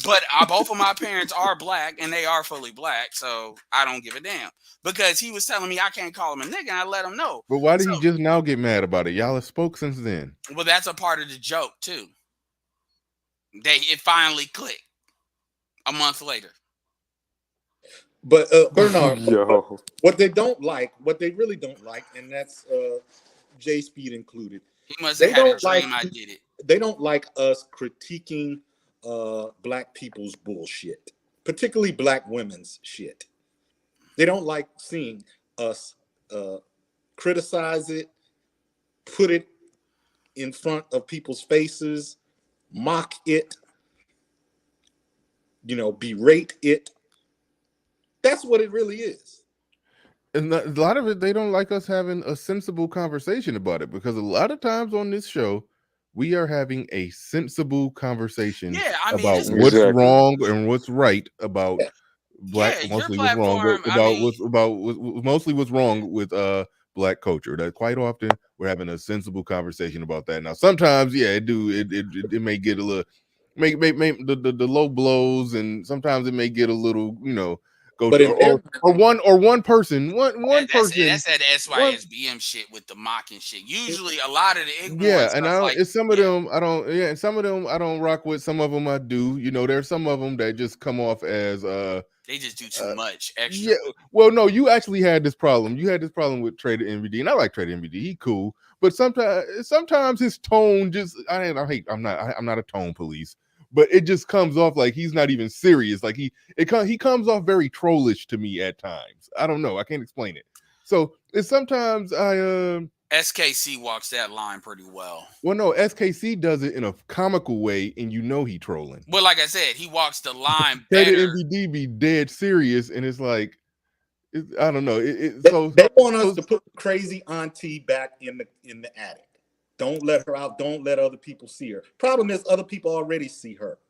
But both of my parents are black, and they are fully black, so I don't give a damn. Because he was telling me I can't call him a nigga, and I let him know. But why did he just now get mad about it? Y'all have spoke since then. Well, that's a part of the joke too. It finally clicked a month later. But Bernard, what they really don't like, and that's J Speed included. He must have had a dream I did it. They don't like us critiquing black people's bullshit, particularly black women's shit. They don't like seeing us criticize it, put it in front of people's faces, mock it, berate it. That's what it really is. And a lot of it, they don't like us having a sensible conversation about it, because a lot of times on this show, we are having a sensible conversation about what's wrong and what's right about black. Mostly what's wrong mostly what's wrong with black culture. That quite often we're having a sensible conversation about that. Now, sometimes, yeah, it may get a little, make the low blows, and sometimes it may get a little, go but to, or one person. That's that SYSBM shit with the mocking shit. Usually, a lot of the ignorant and some of them I don't. Yeah, and some of them I don't rock with. Some of them I do. There's some of them that just come off as they just do too much extra. Yeah, well, no, you actually had this problem. You had this problem with Trader MVD, and I like Trader MVD. He cool, but sometimes his tone just I'm not a tone police. But it just comes off like he's not even serious. Like he comes off very trollish to me at times. I don't know. I can't explain it. So it's sometimes SKC walks that line pretty well. Well, no, SKC does it in a comical way, and he trolling. Well, like I said, he walks the line better. MVD be dead serious, and it's like, I don't know. They want us to put the crazy auntie back in the attic. Don't let her out. Don't let other people see her. Problem is, other people already see her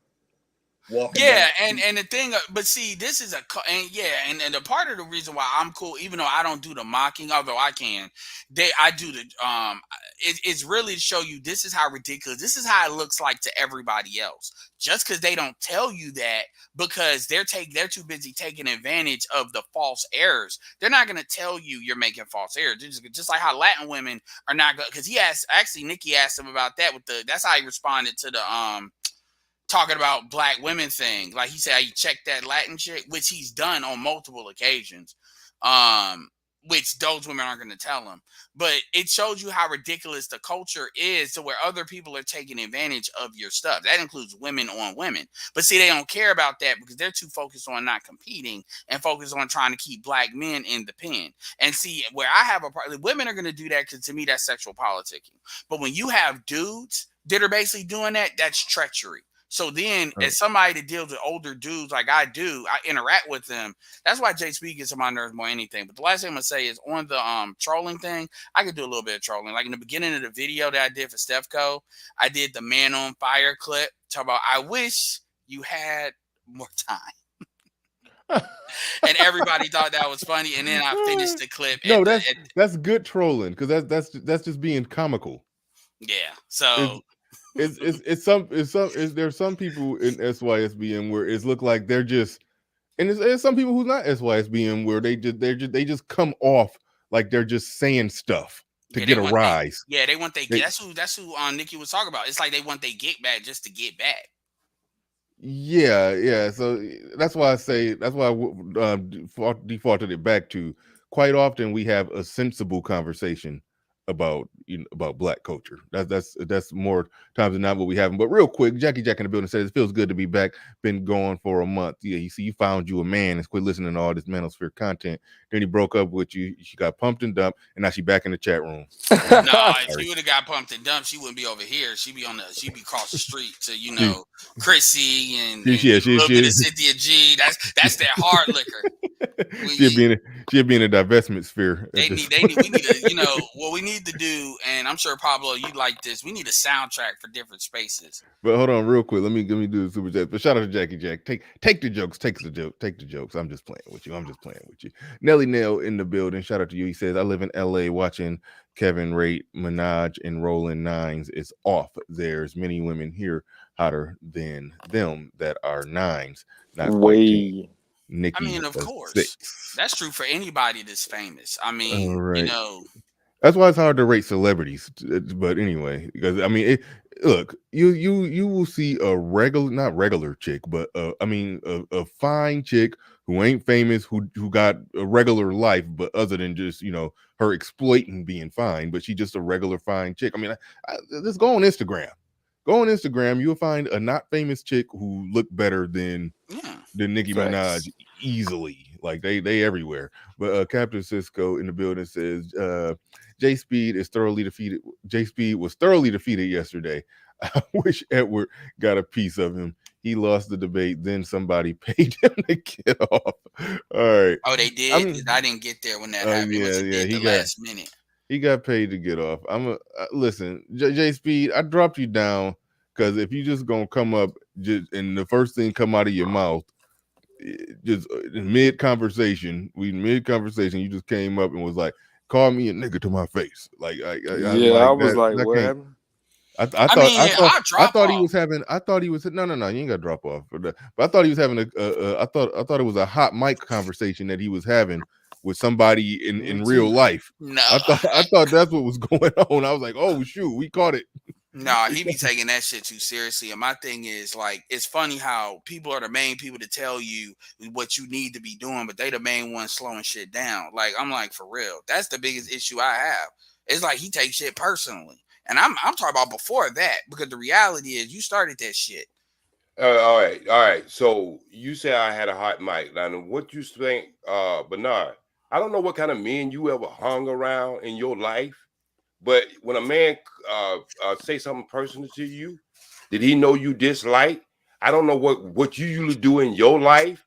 walking. Yeah, and the thing, but see, this is and the part of the reason why I'm cool, even though I don't do the mocking, although I can, I do the it's really to show you this is how ridiculous, this is how it looks like to everybody else. Just because they don't tell you that, because they're too busy taking advantage of the false errors. They're not going to tell you you're making false errors. Just like how Latin women are not going, because Nicki asked him about that that's how he responded to the talking about black women thing. Like he said, he checked that Latin chick, which he's done on multiple occasions, which those women aren't going to tell him. But it shows you how ridiculous the culture is, to where other people are taking advantage of your stuff. That includes women on women. But see, they don't care about that because they're too focused on not competing and focused on trying to keep black men in the pen. And see, where I have a problem, women are going to do that because to me, that's sexual politicking. But when you have dudes that are basically doing that, that's treachery. So then, as somebody that deals with older dudes like I do, I interact with them. That's why J Speed gets on my nerves more than anything. But the last thing I'm gonna say is on the trolling thing, I could do a little bit of trolling. Like in the beginning of the video that I did for Stefco, I did the man on fire clip. Talk about, I wish you had more time. And everybody thought that was funny. And then I finished the clip. No, that's good trolling, because that's just being comical. Yeah. So. There's some people in SYSBM where it's look like they're just, and there's some people who's not SYSBM where they just come off like they're just saying stuff to get a rise. They want that's who Nicki was talking about. It's like they want they get back just to get back. Yeah. So that's why I defaulted it back to, quite often we have a sensible conversation about about black culture. That's more times than not what we have. But real quick, Jackie Jack in the building says it feels good to be back. Been going for a month. Yeah, you see, you found you a man and quit listening to all this manosphere content. Then he broke up with you. She got pumped and dumped, and now she back in the chat room. Nah, if she would have got pumped and dumped, she wouldn't be over here. She'd be across the street to Chrissy and a little bit of Cynthia G. That's their hard liquor. She'd be in a divestment sphere. We need to, what we need to do, and I'm sure Pablo, you like this. We need a soundtrack for different spaces. But hold on, real quick. Let me do the super chat. But shout out to Jackie Jack. Take the jokes. Take the jokes. I'm just playing with you. Nelly Nail in the building. Shout out to you. He says, I live in LA watching Kevin rate Minaj and rolling nines. It's off. There's many women here hotter than them that are nines. Not way. Nicki, I mean, of course, that's true for anybody that's famous. I mean, right. That's why it's hard to rate celebrities. But anyway, because I mean, look, you will see a not regular chick, but a fine chick who ain't famous, who got a regular life, but other than just her exploiting being fine, but she just a regular fine chick. I mean, let's go on Instagram. Go on Instagram, you'll find a not famous chick who look better than Nicki Minaj easily. Like they everywhere. But Captain Cisco in the building says J Speed is thoroughly defeated. J Speed was thoroughly defeated yesterday. I wish Edward got a piece of him. He lost the debate, then somebody paid him to get off. All right. Oh, they did? I didn't get there when that happened. He got last minute. He got paid to get off. Listen, J Speed, I dropped you down because if you just gonna come up and the first thing come out of your mouth, just mid conversation, you just came up and was like, "Call me a nigga to my face." Like, I was like, "What happened?" I thought he was having. I thought he was. No. You ain't got to drop off. But I thought he was having I thought it was a hot mic conversation that he was having with somebody in real life. No, I thought that's what was going on. I was like, oh shoot, we caught it. No, he be taking that shit too seriously. And my thing is, like, it's funny how people are the main people to tell you what you need to be doing, but they the main ones slowing shit down. Like, I'm like, for real, that's the biggest issue I have. It's like he takes shit personally. And I'm talking about before that, because the reality is you started that shit. All right. So you say I had a hot mic. Now, what you think, Bernard? I don't know what kind of men you ever hung around in your life, but when a man say something personal to you, did he know you dislike? I don't know what you usually do in your life,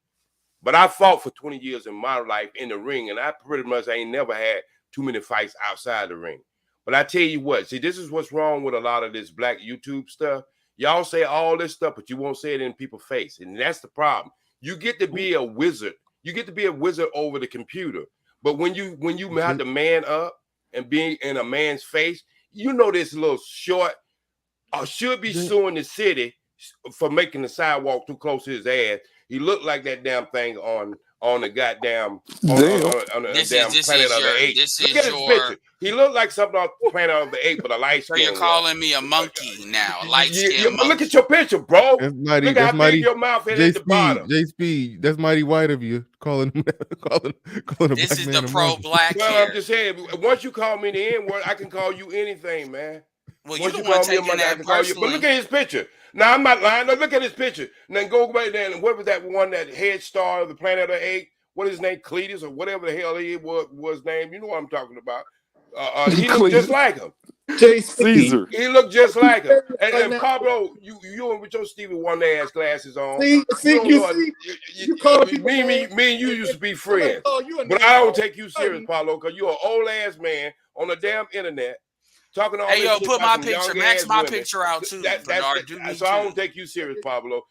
but I fought for 20 years in my life in the ring, and I pretty much ain't never had too many fights outside the ring. But I tell you what, see, this is what's wrong with a lot of this black YouTube stuff. Y'all say all this stuff, but you won't say it in people's face. And that's the problem. You get to be a wizard. You get to be a wizard over the computer. But when you have to man up and be in a man's face, this little short should be suing the city for making the sidewalk too close to his ass. He looked like that damn thing on the goddamn on the damn Planet of the Apes. Look at his picture. He looked like something on Planet of the Apes, but a light skin. So you're calling me a monkey now, a light skin monkey. Look at your picture, bro. Look how big your mouth is at the bottom. J Speed, that's mighty white of you calling a this black is man the pro-black. Well, I'm just saying, once you call me the N-word, I can call you anything, man. Well, you don't want to take that personally. But look at his picture. Now, I'm not lying. Look at his picture. And then go back there, and what was that one, that head star of the Planet of the Apes? What is his name? Cletus or whatever the hell he was named. You know what I'm talking about. He looked just like him. Caesar. He looked just like him. And Pablo, you with your Stevie Wonder ass glasses on. You call me and you used to be friends. But I don't take you serious, Pablo, because you're an old ass man on the damn internet. Talking all hey, yo, put my some picture, max my picture out too. So I don't take you serious, Pablo.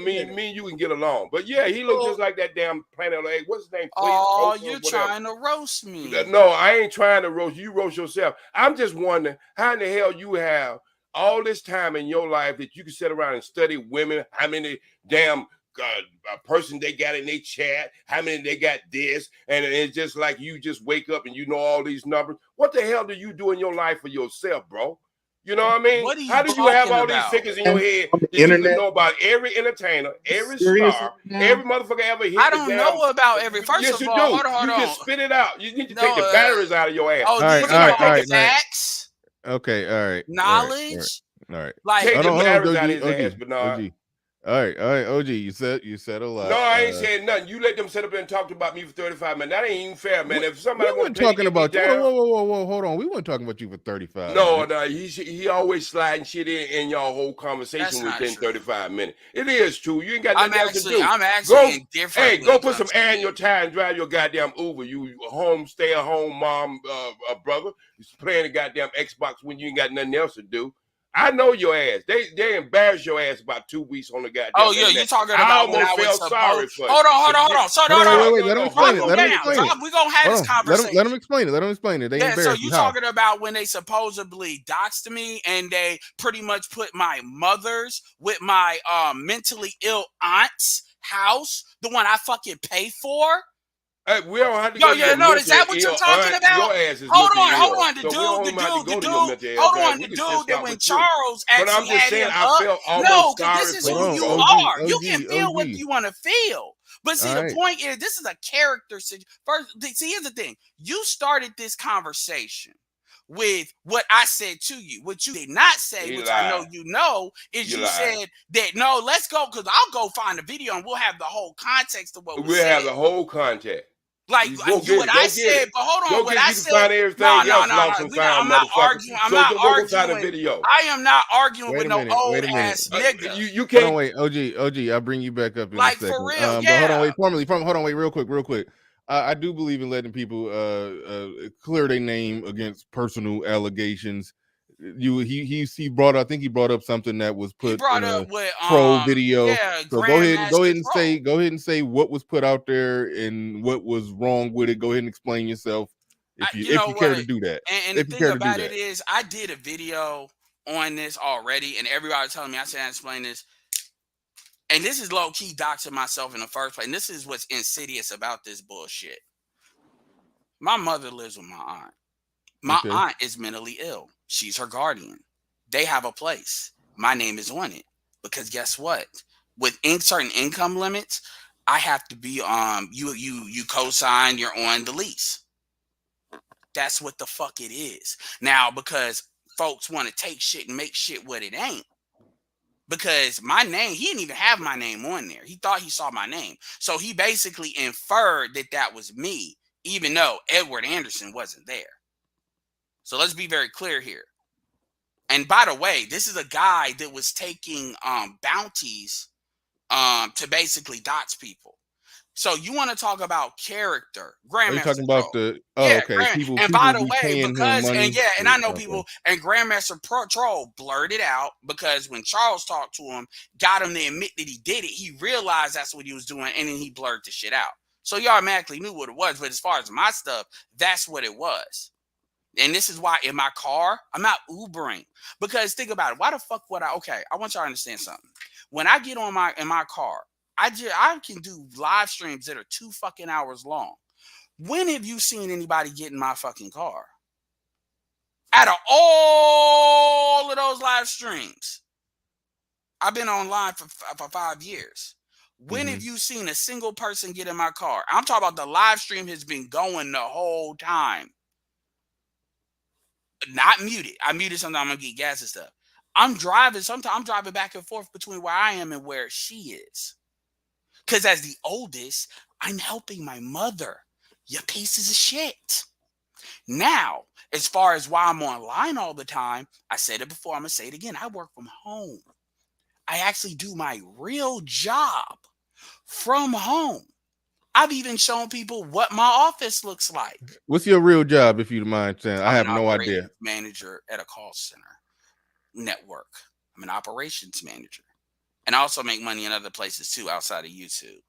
Me and you can get along. But yeah, he looked just like that damn Planet of the Apes. What's his name? Oh, you're trying to roast me. No, I ain't trying to roast you. You roast yourself. I'm just wondering how in the hell you have all this time in your life that you can sit around and study women, how many damn person they got in their chat, how many they got this, and it's just like you just wake up and you know all these numbers. What the hell do you do in your life for yourself, bro? You know what I mean? What are you How do you have talking all these about? figures in your head On the that you can internet? know about every entertainer, every Serious star, now? every motherfucker ever hit I the don't damn? know about every. First Yes, of you all, do. hold You on. just spit it out. You need to No, take the batteries out of your ass. Oh, All right, these all are right, all called right, all right. facts. Okay, all right, Knowledge. all right. Like, Take the Hold on, batteries out of his ass, OG. Bernard. All right, OG. You said a lot. No, I ain't saying nothing. You let them sit up there and talk about me for 35 minutes. That ain't even fair, man. If somebody we want weren't to play to talking get me about you. down, Whoa, hold on. We weren't talking about you for 35 no, minutes. he always sliding shit in y'all whole conversation that's not within true. 35 minutes. It is true. You ain't got I'm nothing else to do. actually indifferent. Hey, go put some air in your tire and drive your goddamn Uber. You stay at home mom, brother. You playing the goddamn Xbox when you ain't got nothing else to do. I know your ass. They embarrassed your ass about 2 weeks on the goddamn Oh yeah, internet. you talking I about when I almost was felt sorry supposed? for you. Hold on. So Wait. Let him explain it. Drop them down. We gonna have this conversation. Let him explain it. They Yeah, so embarrassed you you. How? talking about when they supposedly doxed me and they pretty much put my mother's with my mentally ill aunt's house, the one I fucking pay for? Hey, we don't have to go to your No, is that what mentally you're ill talking aunt. about? Your ass is Hold mentally ill. on. So we don't have to go to your mental ill Hold ass. on, We the can just dude that start when with you. Charles But I'm actually just had saying, him I up. felt No, almost because sorry this is for who you you. are. You can feel what you want to feel. But see, All the right. point is, this is a character situation. First, see, here's the thing. You started this conversation with what I said to you. What you did not say, which I know you know, is you said that, no, let's go, because I'll go find the video and we'll have the whole context of what was We'll said. have the whole context. Like go get it. I said, but hold on, go what get it. I You can said. find everything else lost and found, I'm not motherfucker. arguing. I'm So not go find the arguing. video. I am not arguing Wait with a no minute. old ass nigga. You Hold can't on, wait, OG. I'll bring you back up in a Like, second. for real, But hold on, yeah. wait. Hold on, wait, real quick. I do believe in letting people clear their name against personal allegations. He brought up, I think he brought up something that was He put brought in a up with troll video. yeah, So go ahead Grandmaster and say what was put out there and what was wrong with it. Go ahead and explain yourself if you care to do that. And the thing about it is, I did a video on this already, and everybody was telling me I said I explain this. And this is low key doxing myself in the first place. And this is what's insidious about this bullshit. My mother lives with my aunt. My aunt is mentally ill. She's her guardian. They have a place. My name is on it. Because guess what? With certain income limits, I have to be you co-sign, you're on the lease. That's what the fuck it is. Now, because folks want to take shit and make shit what it ain't. Because my name, he didn't even have my name on there. He thought he saw my name. So he basically inferred that was me, even though Edward Anderson wasn't there. So let's be very clear here. And by the way, this is a guy that was taking bounties to basically dox people. So you want to talk about character, Grandmaster? Are you talking about People? And by the way, because and I know people, and Grandmaster Troll blurted out because when Charles talked to him, got him to admit that he did it. He realized that's what he was doing, and then he blurred the shit out. So you automatically knew what it was. But as far as my stuff, that's what it was. And this is why in my car, I'm not Ubering. Because think about it. Why the fuck would I? Okay, I want y'all to understand something. When I get in my car, I can do live streams that are 2 fucking hours long. When have you seen anybody get in my fucking car? Out of all of those live streams, I've been online for 5 years. When have you seen a single person get in my car? I'm talking about the live stream has been going the whole time. Not muted. I muted sometimes. I'm gonna get gas and stuff. I'm driving. Sometimes I'm driving back and forth between where I am and where she is. Because as the oldest, I'm helping my mother. You pieces of shit. Now, as far as why I'm online all the time, I said it before. I'm gonna say it again. I work from home. I actually do my real job from home. I've even shown people what my office looks like. What's your real job, if you don't mind saying? I have no idea. Manager at a call center network. I'm an operations manager. And I also make money in other places too outside of YouTube.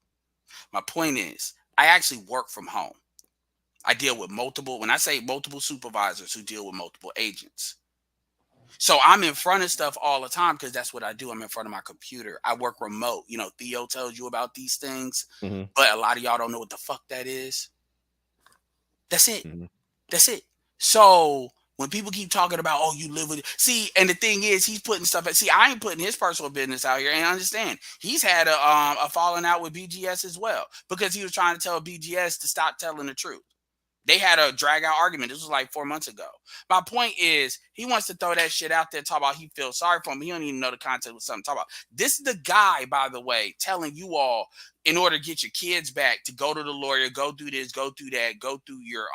My point is, I actually work from home. I deal with when I say multiple supervisors who deal with multiple agents. So I'm in front of stuff all the time because that's what I do. I'm in front of my computer. I work remote. You know, Theo tells you about these things, but a lot of y'all don't know what the fuck that is. That's it. That's it. So When people keep talking about, oh, you live with, see, and the thing is, he's putting stuff. See, I ain't putting his personal business out here, and I understand he's had a falling out with BGS as well because he was trying to tell BGS to stop telling the truth. They had a drag out argument. This was like 4 months ago. My point is, he wants to throw that shit out there, talk about he feels sorry for him. He don't even know the context of something to talk about. This is the guy, by the way, telling you all in order to get your kids back to go to the lawyer, go do this, go do that, go through your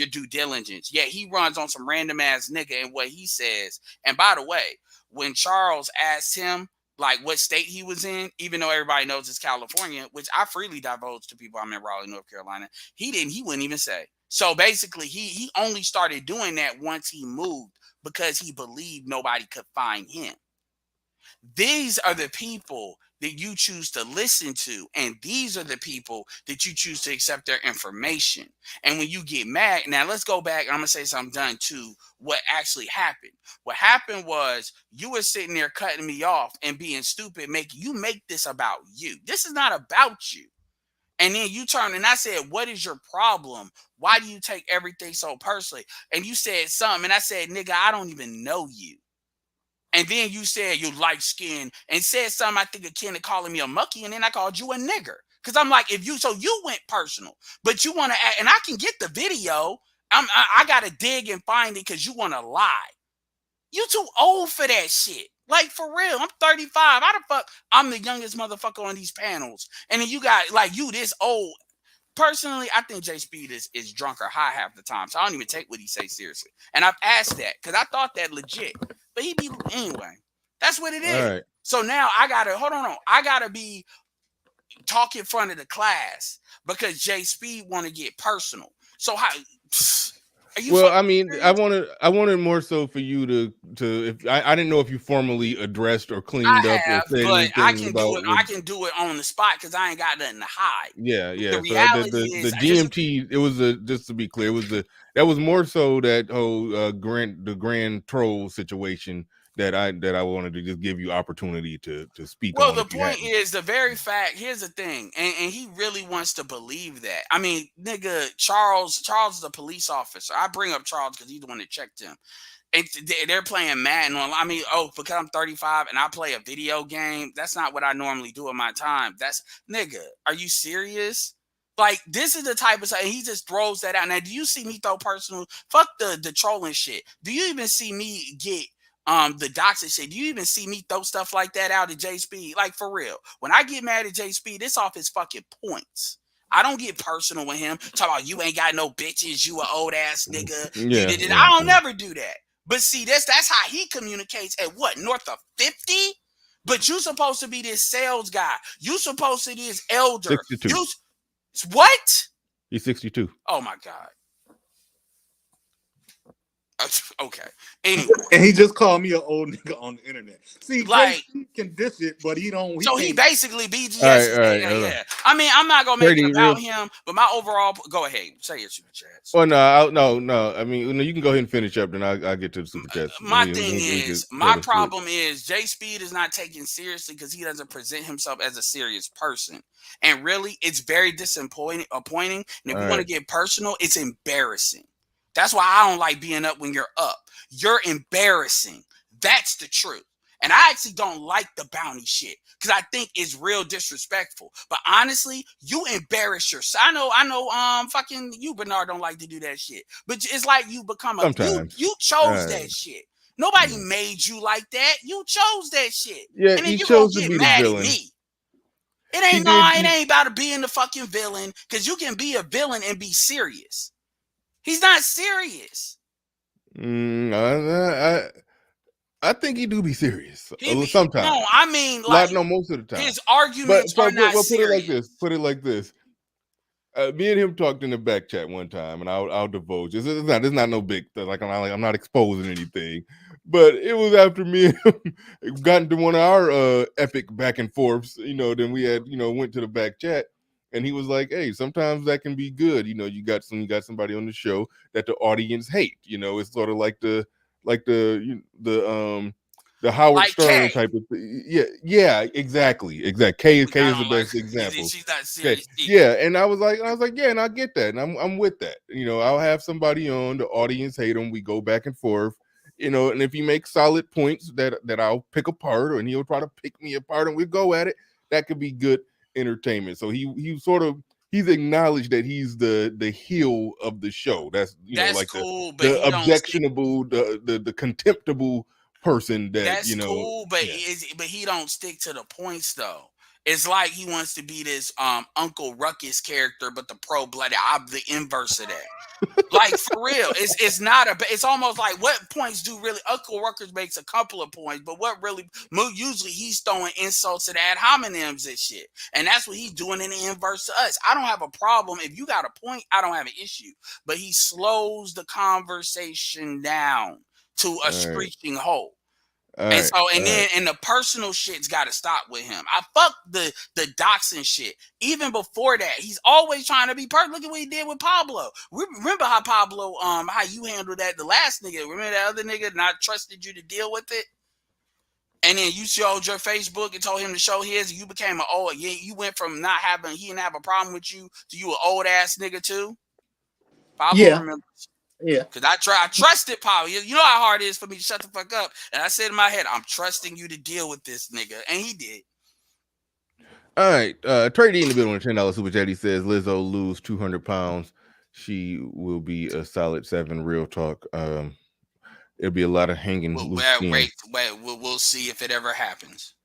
due diligence. Yeah, he runs on some random ass nigga and what he says. And by the way, when Charles asked him like what state he was in, even though everybody knows it's California, which I freely divulge to people I'm in Raleigh, North Carolina, he wouldn't even say. So basically, he only started doing that once he moved because he believed nobody could find him. These are the people that you choose to listen to, and these are the people that you choose to accept their information. And when you get mad, now let's go back, I'm going to say something done to what actually happened. What happened was you were sitting there cutting me off and being stupid, make this about you. This is not about you. And then you turn and I said, what is your problem? Why do you take everything so personally? And you said something, and I said, nigga, I don't even know you. And then you said you light skin and said something I think akin to calling me a monkey, and then I called you a nigger. Because I'm like, so you went personal, but you want to act, and I can get the video. I got to dig and find it because you want to lie. You too old for that shit. Like, for real, I'm 35. How the fuck I'm the youngest motherfucker on these panels? And then you got, like, you this old. Personally, I think J Speed is drunk or high half the time. So I don't even take what he say seriously. And I've asked that because I thought that legit. But he be, anyway, that's what it is. Right. So now I got to, I got to be talk in front of the class because J Speed want to get personal. So how... Well, I mean, I wanted more so for you to if I didn't know if you formally addressed or cleaned up or said anything about. I can do it on the spot because I ain't got nothing to hide. Yeah. The reality is the DMT. It was just to be clear, it was that was more so that whole the grand troll situation that I wanted to just give you opportunity to speak on. Well, the point is the very fact. Here's the thing, and he really wants to believe that. I mean, nigga, Charles is a police officer. I bring up Charles because he's the one that checked him. And they're playing Madden on. I mean, because I'm 35 and I play a video game. That's not what I normally do in my time. That's nigga. Are you serious? Like, this is the type of stuff. And he just throws that out. Now, do you see me throw personal? Fuck the trolling shit. Do you even see me get the doxing shit? Do you even see me throw stuff like that out at J Speed? Like, for real. When I get mad at J Speed, it's off his fucking points. I don't get personal with him. Talk about you ain't got no bitches, you an old ass nigga. I don't never do that. But see, that's how he communicates at what, north of 50? But you supposed to be this sales guy. You supposed to be this elder. 62. What? He's 62. Oh my God. Okay. Anyway, and he just called me an old nigga on the internet. See, like, he can dish it, but he don't. He basically BGS. Yeah. I mean, I'm not gonna make it about him, but my overall. Go ahead, say your super chats. Well, no. I mean, you can go ahead and finish up, then I'll get to the super chats. My problem is J Speed is not taken seriously because he doesn't present himself as a serious person, and really, it's very disappointing. And if you want to get personal, it's embarrassing. That's why I don't like being up when you're up. You're embarrassing. That's the truth. And I actually don't like the bounty shit because I think it's real disrespectful. But honestly, you embarrass yourself. I know, fucking you, Bernard, don't like to do that shit. But it's like you become you chose that shit. Nobody made you like that. You chose that shit. Yeah, and then you chose to be the villain. At me. It ain't about being the fucking villain because you can be a villain and be serious. He's not serious. I think he do be serious sometimes. No, I mean, like, most of the time. His arguments are not serious. Put it like this. Me and him talked in the back chat one time, and I'll divulge. It's not no big thing. Like I'm not exposing anything, but it was after me and him got into one of our epic back and forths. Then we had went to the back chat. And he was like, "Hey, sometimes that can be good. You got somebody on the show that the audience hate. It's sort of like the the Howard like Stern Kay. type of thing. Yeah, exactly. Kay is the best example. She's not Okay. serious either. Yeah, and I was like, yeah, and I get that, and I'm with that. I'll have somebody on, the audience hate him, we go back and forth, and if he makes solid points that I'll pick apart, and he'll try to pick me apart, and we go at it, that could be good entertainment. So he's acknowledged that he's the heel of the show. That's like cool, but the he don't objectionable, the contemptible person that that's cool, but he don't stick to the points though. It's like he wants to be this Uncle Ruckus character, but the pro-blooded. I'm the inverse of that. Like for real, it's not it's almost like what points do really Uncle Ruckus makes a couple of points, but what really usually he's throwing insults to the ad hominems and shit, and that's what he's doing in the inverse to us. I don't have a problem if you got a point. I don't have an issue, but he slows the conversation down to a screeching halt. And so, and the personal shit's got to stop with him. I fuck the doxing shit. Even before that, he's always trying to be perfect. Look at what he did with Pablo. Remember how Pablo, how you handled that? The last nigga, remember that other nigga not trusted you to deal with it? And then you showed your Facebook and told him to show his, and you became you went from not having, he didn't have a problem with you to you an old ass nigga too. Pablo remembers. Yeah, because I trusted Pablo. You know how hard it is for me to shut the fuck up. And I said in my head, I'm trusting you to deal with this nigga, and he did. All right, Trady in the middle on $10 super chat. He says Lizzo lose 200 pounds. She will be a solid 7. Real talk. It'll be a lot of hanging loose skin. Wait, we'll see if it ever happens.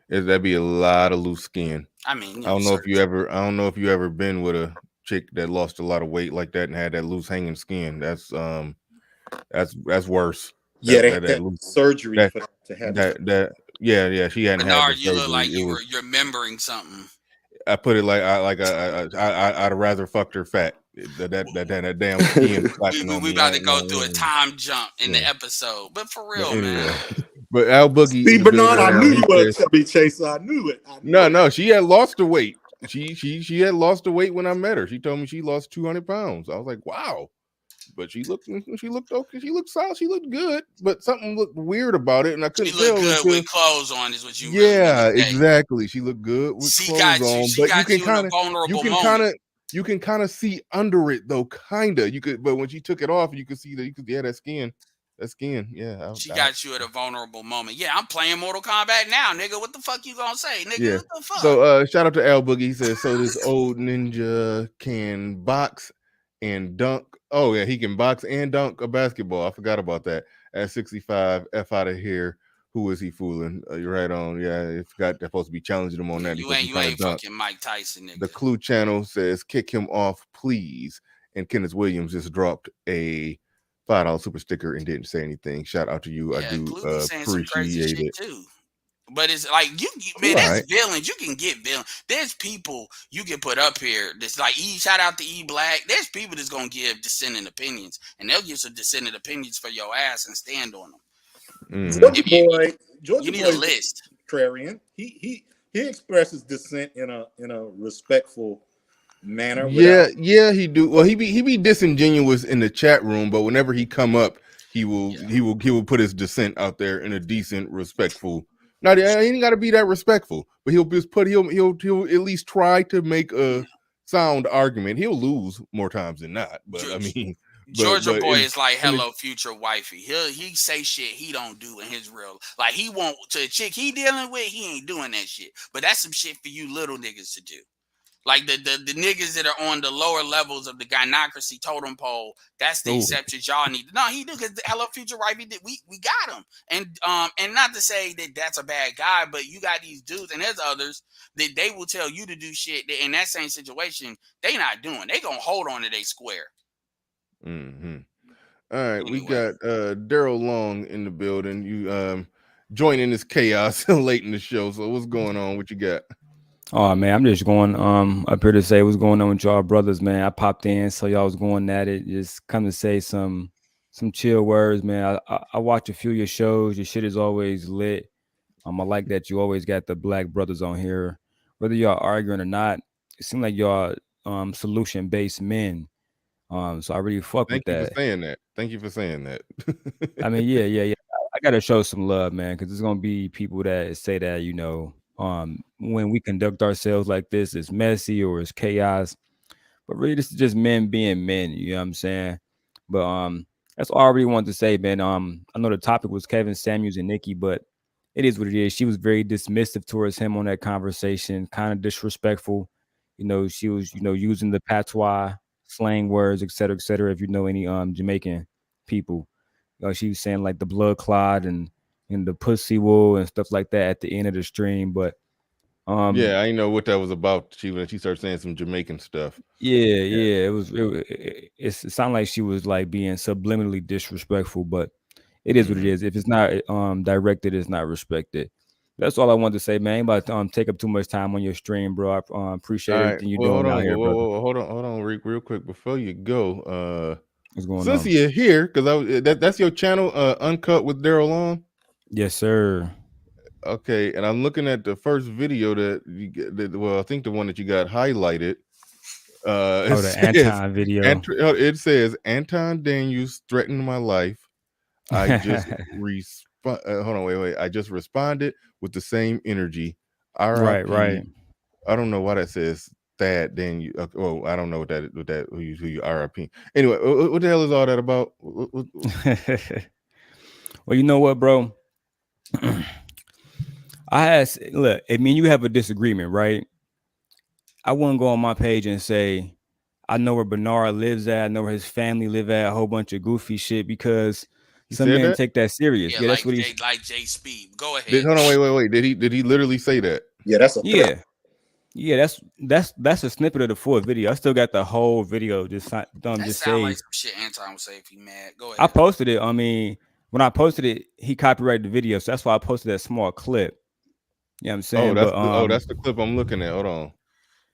That'd be a lot of loose skin. I mean, I don't know if you ever been with a chick that lost a lot of weight like that and had that loose hanging skin. That's worse. Yeah, they had surgery for that to happen. Yeah. She hadn't had the surgery. You look like you're remembering something. I put it like I'd rather fucked her fat. That damn skin. we about to go through a time jump in the episode, but for real, man. But Al Boogie. See, Bernard, I knew you were Chubby Chaser. I knew it. No, she had lost the weight. She had lost the weight when I met her. She told me she lost 200 pounds. I was like, wow. But she looked okay. She looked solid. She looked good, but something looked weird about it, and I couldn't tell. She looked good with clothes on, is what you. Yeah, really exactly. She looked good with clothes on, but you can kind of see under it though, kinda. You could, but when she took it off, you could see that that skin. Yeah. She got you at a vulnerable moment. Yeah, I'm playing Mortal Kombat now, nigga. What the fuck you gonna say, nigga? Yeah. What the fuck? So shout out to Al Boogie. He says, so this old ninja can box and dunk. Oh yeah, he can box and dunk a basketball. I forgot about that. At 65, F out of here. Who is he fooling? You're right on. Yeah, I forgot they're supposed to be challenging him on that. You ain't fucking Mike Tyson, nigga. The Clue channel says, kick him off, please. And Kenneth Williams just dropped a $5 super sticker and didn't say anything. Shout out to you. Yeah, I do appreciate it too. But it's like man, there's villains. You can get villains. There's people you can put up here. That's like shout out to E Black. There's people that's gonna give dissenting opinions, and they'll give some dissenting opinions for your ass and stand on them. Georgia you need a list. Contrarian. He expresses dissent in a respectful manner. Yeah, he do. Well, he be disingenuous in the chat room, but whenever he come up, he will put his dissent out there in a decent, respectful. Now he ain't got to be that respectful, but he'll at least try to make a sound argument. He'll lose more times than not, but I mean, Georgia boy is like hello future wifey. He say shit he don't do in his real, like he won't to a chick he dealing with. He ain't doing that shit, but that's some shit for you little niggas to do. Like the niggas that are on the lower levels of the gynocracy totem pole, that's the exceptions y'all need. No, he do, because hello future wifey did. We got him, and not to say that that's a bad guy, but you got these dudes, and there's others that they will tell you to do shit that in that same situation they not doing. They gonna hold on to their square. Mm-hmm. All right, anyway. We got Daryl Long in the building. You joining this chaos late in the show. So what's going on? What you got? Oh man, I'm just going up here to say what's going on with y'all brothers, man. I popped in, so y'all was going at it. Just come to say some chill words, man. I watch a few of your shows. Your shit is always lit. I like that you always got the black brothers on here, whether y'all arguing or not. It seems like y'all solution based men. So I really fuck with that. Thank you for saying that. I mean, yeah. gotta show some love, man, because there's gonna be people that say that, when we conduct ourselves like this, it's messy or it's chaos. But really, this is just men being men. You know what I'm saying? But that's all I really wanted to say, man. I know the topic was Kevin Samuels and Nicki, but it is what it is. She was very dismissive towards him on that conversation, kind of disrespectful. She was, using the patois, slang words, et cetera, et cetera. If you know any Jamaican people, she was saying like the blood clot and the pussy wool and stuff like that at the end of the stream. But yeah, I know what that was about. When she started saying some Jamaican stuff. Yeah. It sounded like she was like being subliminally disrespectful, but it is what it is. If it's not directed, it's not respected. That's all I wanted to say, man. Ain't about to take up too much time on your stream, bro. I appreciate everything you're doing out here, brother. Hold on, real quick before you go. What's going since on? you're here, because that's your channel, Uncut with Daryl Long. Yes, sir. Okay, and I'm looking at the first video that you get. Well, I think the one that you got highlighted. The Anton video. It says Anton Daniels threatened my life. I just hold on, wait. I just responded with the same energy. R.I.P. Right. I don't know why that says that. Then you. Oh, I don't know what that. Who you R.I.P. Anyway, what the hell is all that about? Well, you know what, bro. Look. I mean, you have a disagreement, right? I wouldn't go on my page and say, I know where Bernard lives at. I know where his family live at. A whole bunch of goofy shit because some men take that serious. Yeah, that's what he like Jay Speed. Go ahead. Hold on, wait. Did he literally say that? Yeah, that's a threat. Yeah, that's a snippet of the full video. I still got the whole video. Just sound like some shit Anton would say if he mad. Go ahead. I posted it. I mean, when I posted it, he copyrighted the video, so that's why I posted that small clip. You know what I'm saying? That's the clip I'm looking at. Hold on.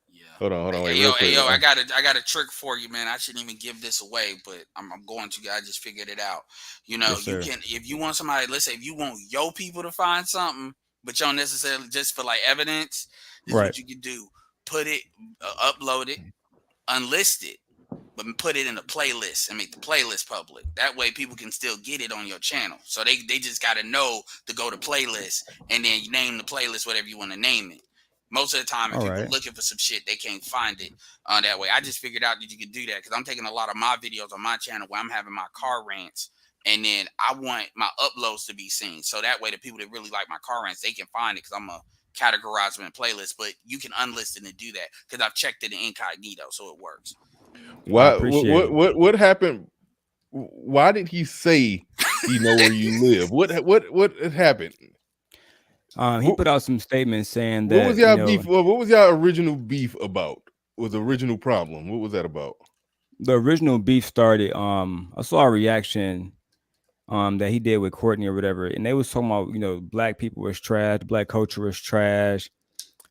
Yeah. Hold on. Wait, yo, I got a trick for you, man. I shouldn't even give this away, but I'm going to. I just figured it out. Yes, you can, if you want somebody, let's say if you want your people to find something, but you don't necessarily just for like evidence, this is what you can do. Put it, upload it, unlist it, but put it in a playlist and make the playlist public. That way people can still get it on your channel. So they just got to know to go to playlist, and then you name the playlist whatever you want to name it. Most of the time, if people looking for some shit, they can't find it that way. I just figured out that you could do that because I'm taking a lot of my videos on my channel where I'm having my car rants, and then I want my uploads to be seen. So that way the people that really like my car rants, they can find it because I'm a categorize them in playlists, but you can unlist it and do that because I've checked it in incognito, so it works. What happened? Why did he say he know where you live? What happened? He put out some statements saying that what was y'all beef? What was y'all original beef about? Was the original problem? What was that about? The original beef started. I saw a reaction that he did with Courtney or whatever, and they was talking about black people was trash, black culture was trash.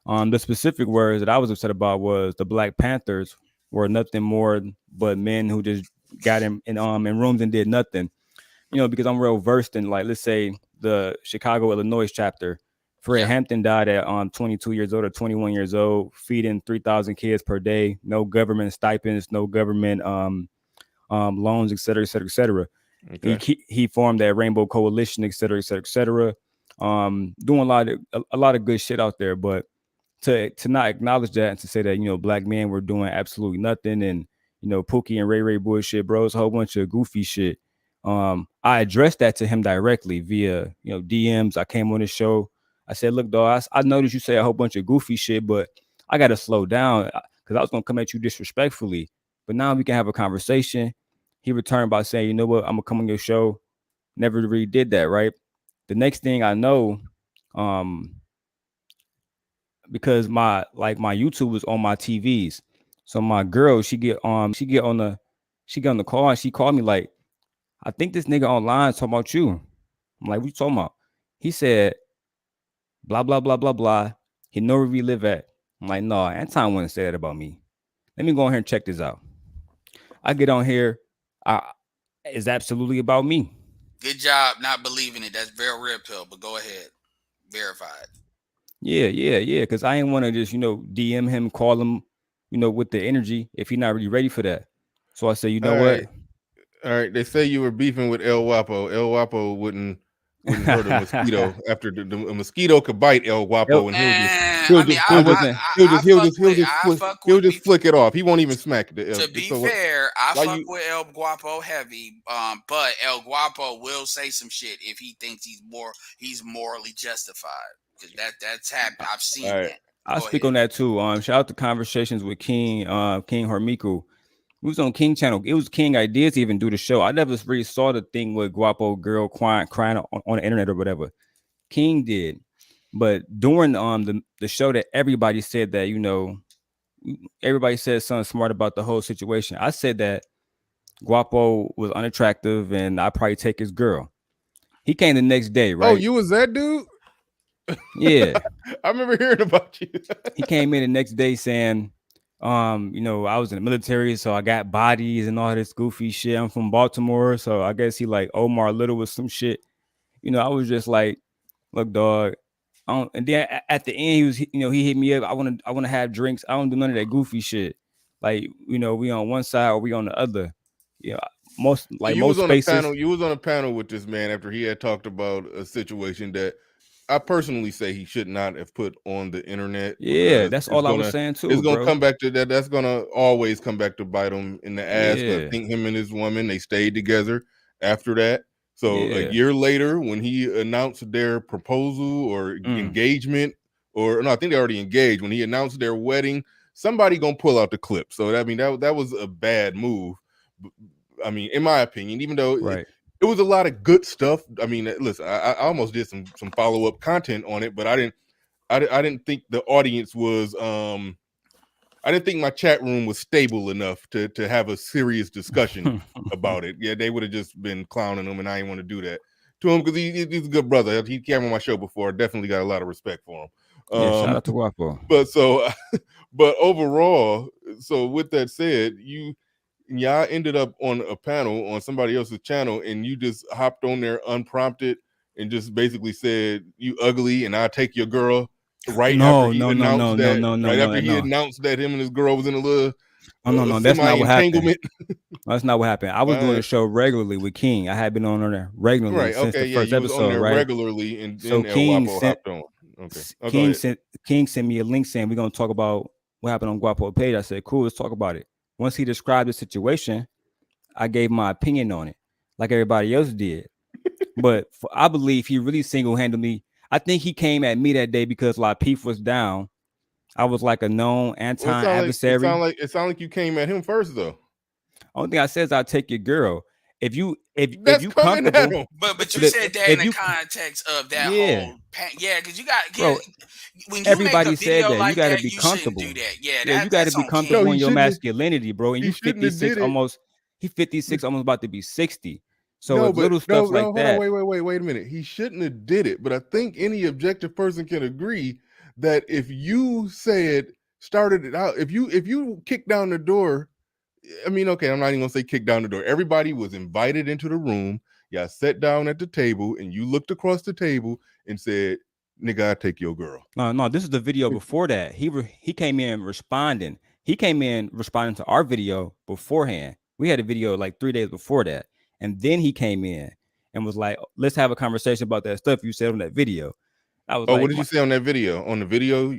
The specific words that I was upset about was the Black Panthers were nothing more but men who just got in rooms and did nothing. Because I'm real versed in, like, let's say the Chicago, Illinois chapter. Fred Hampton died at 22 years old or 21 years old, feeding 3,000 kids per day, no government stipends, no government loans, et cetera, et cetera, et cetera. Okay. He formed that Rainbow Coalition, et cetera, et cetera, et cetera. Doing a lot of good shit out there, but to not acknowledge that and to say that black men were doing absolutely nothing and Pookie and Ray bullshit, bro, it's a whole bunch of goofy shit. I addressed that to him directly via DMs. I came on his show. I said, look, dog, I noticed you say a whole bunch of goofy shit, but I got to slow down because I was going to come at you disrespectfully. But now we can have a conversation. He returned by saying, you know what, I'm going to come on your show. Never really did that, right? The next thing I know, because my YouTube was on my TVs. So my girl, she get on the call and she called me like, I think this nigga online talking about you. I'm like, what you talking about? He said, blah, blah, blah, blah, blah. He know where we live at. I'm like, no, Anton wouldn't say that about me. Let me go on here and check this out. I get on here. It's absolutely about me. Good job not believing it. That's very real pill, but go ahead. Verified. Yeah. Because I ain't want to just, DM him, call him, with the energy if he's not really ready for that. So I say, you know what? All right. They say you were beefing with El Wapo. El Wapo wouldn't wouldn't hurt a mosquito after a mosquito could bite El Guapo, and he'll just flick it off. He won't even smack it. To be fair, I fuck with El Guapo heavy, but El Guapo will say some shit if he thinks he's morally justified. Because that's happened. I've seen that. I'll speak on that too. Shout out to Conversations with King Hormiku. We was on King channel. It was King ideas to even do the show. I never really saw the thing with Guapo girl crying on the internet or whatever. King did, but during the show that everybody said that, you know, everybody said something smart about the whole situation. I said that Guapo was unattractive and I'd probably take his girl. He came the next day, right? Oh, you was that dude? Yeah. I remember hearing about you. He came in the next day saying, you know, I was in the military, so I got bodies and all this goofy shit. I'm from Baltimore, so I guess he like Omar Little with some shit. You know, I was just like, look, dog. And then at the end, he was, you know, he hit me up. I want to have drinks. I don't do none of that goofy shit. Like, you know, we on one side or we on the other. Yeah, most spaces. You was on a panel with this man after he had talked about a situation that I personally say he should not have put on the internet. Yeah, that's all I was saying too. It's gonna come back to that. That's gonna always come back to bite him in the ass. Yeah. But I think him and his woman, they stayed together after that. So a year later, when he announced their proposal or engagement, or no, I think they already engaged. When he announced their wedding, somebody gonna pull out the clip. So I mean, that was a bad move. I mean, in my opinion, even though it was a lot of good stuff. I mean, listen, I almost did some follow-up content on it, but I didn't think the audience was I didn't think my chat room was stable enough to have a serious discussion about it. Yeah, they would have just been clowning him, and I didn't want to do that to him because he's a good brother. He came on my show before. I definitely got a lot of respect for him. Shout out to Guapo. But overall, so with that said, y'all ended up on a panel on somebody else's channel, and you just hopped on there unprompted and just basically said, "You ugly, and I'll take your girl." Right after he announced that him and his girl was in a little that's not what happened. That's not what happened. I was doing a show regularly with King. I had been on there regularly since the first episode, right? Regularly, and so then King hopped on. Okay. King sent me a link saying we're gonna talk about what happened on Guapo page. I said, cool, let's talk about it. Once he described the situation, I gave my opinion on it, like everybody else did. But I believe he really single-handedly. I think he came at me that day because Lapeef was down. I was like a known anti-adversary. It sounded like you came at him first, though. Only thing I said is I'll take your girl. If you comfortable, but you said that in the context of that whole because you got when you everybody make a video said that like you got to that, be comfortable. Do that. Yeah, you got to be comfortable in your masculinity, bro. And you 56 almost. He's 56, almost about to be 60. So little stuff like that. Wait a minute. He shouldn't have did it. But I think any objective person can agree that if you started it out, if you kicked down the door, I mean, okay, I'm not even gonna say kick down the door. Everybody was invited into the room. Y'all sat down at the table, and you looked across the table and said, "Nigga, I take your girl." No, this is the video before that. He came in responding. He came in responding to our video beforehand. We had a video like 3 days before that. And then he came in and was like, let's have a conversation about that stuff you said on that video. I was what did you say on that video? On the video?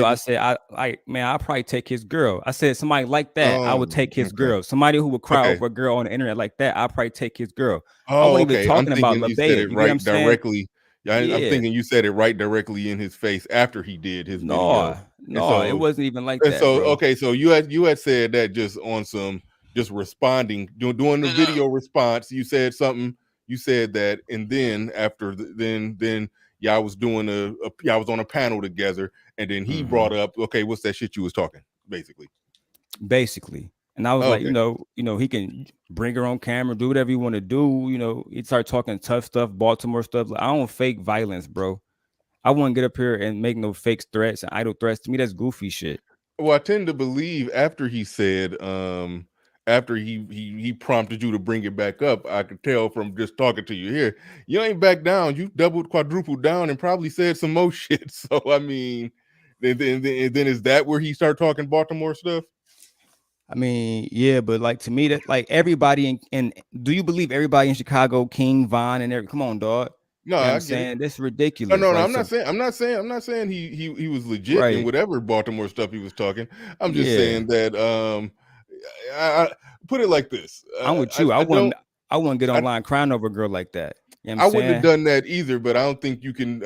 I said, I'll probably take his girl. I said, somebody like that, I would take his girl. Somebody who would cry over a girl on the internet like that, I'll probably take his girl. I wasn't even talking about LaBea. Right directly. I'm thinking you said it right directly in his face after he did his video. No, it wasn't even like that. So, bro. Okay, so you had said that just on some, just responding, doing the video response. You said something. You said that, and then after then y'all was doing y'all was on a panel together, and then he brought up, okay, what's that shit you was talking, basically. And I was like, you know, he can bring her on camera, do whatever you want to do. You know, he started talking tough stuff, Baltimore stuff. Like, I don't fake violence, bro. I wouldn't get up here and make no fake threats and idle threats. To me, that's goofy shit. Well, I tend to believe after he said, after he prompted you to bring it back up, I could tell from just talking to you here, you ain't back down. You doubled, quadrupled down, and probably said some more shit. So I mean, then is that where he started talking Baltimore stuff? I mean, yeah, but like to me, that like everybody in do you believe everybody in Chicago, King, Von, and come on, dog? No, You know what I I'm get it. saying? That's No, ridiculous. no, Like, I'm not saying he was legit in right. whatever Baltimore stuff he was talking. I'm just Yeah. saying that I put it like this. I'm with you. I don't. wouldn't get online crying over a girl like that. You know what I'm I wouldn't have saying? done that either, but I don't think you can.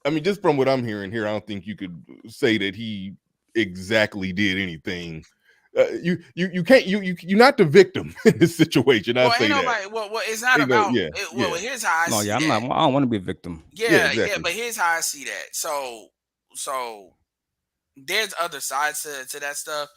I mean, just from what I'm hearing here, I don't think you could say that he exactly did anything. You can't you're not the victim in this situation. I Well, ain't say that. nobody. Well, it's not about. Well, here's how I No, see yeah, that. I don't want to be a victim. Yeah, exactly. but here's how I see that. So there's other sides to that stuff.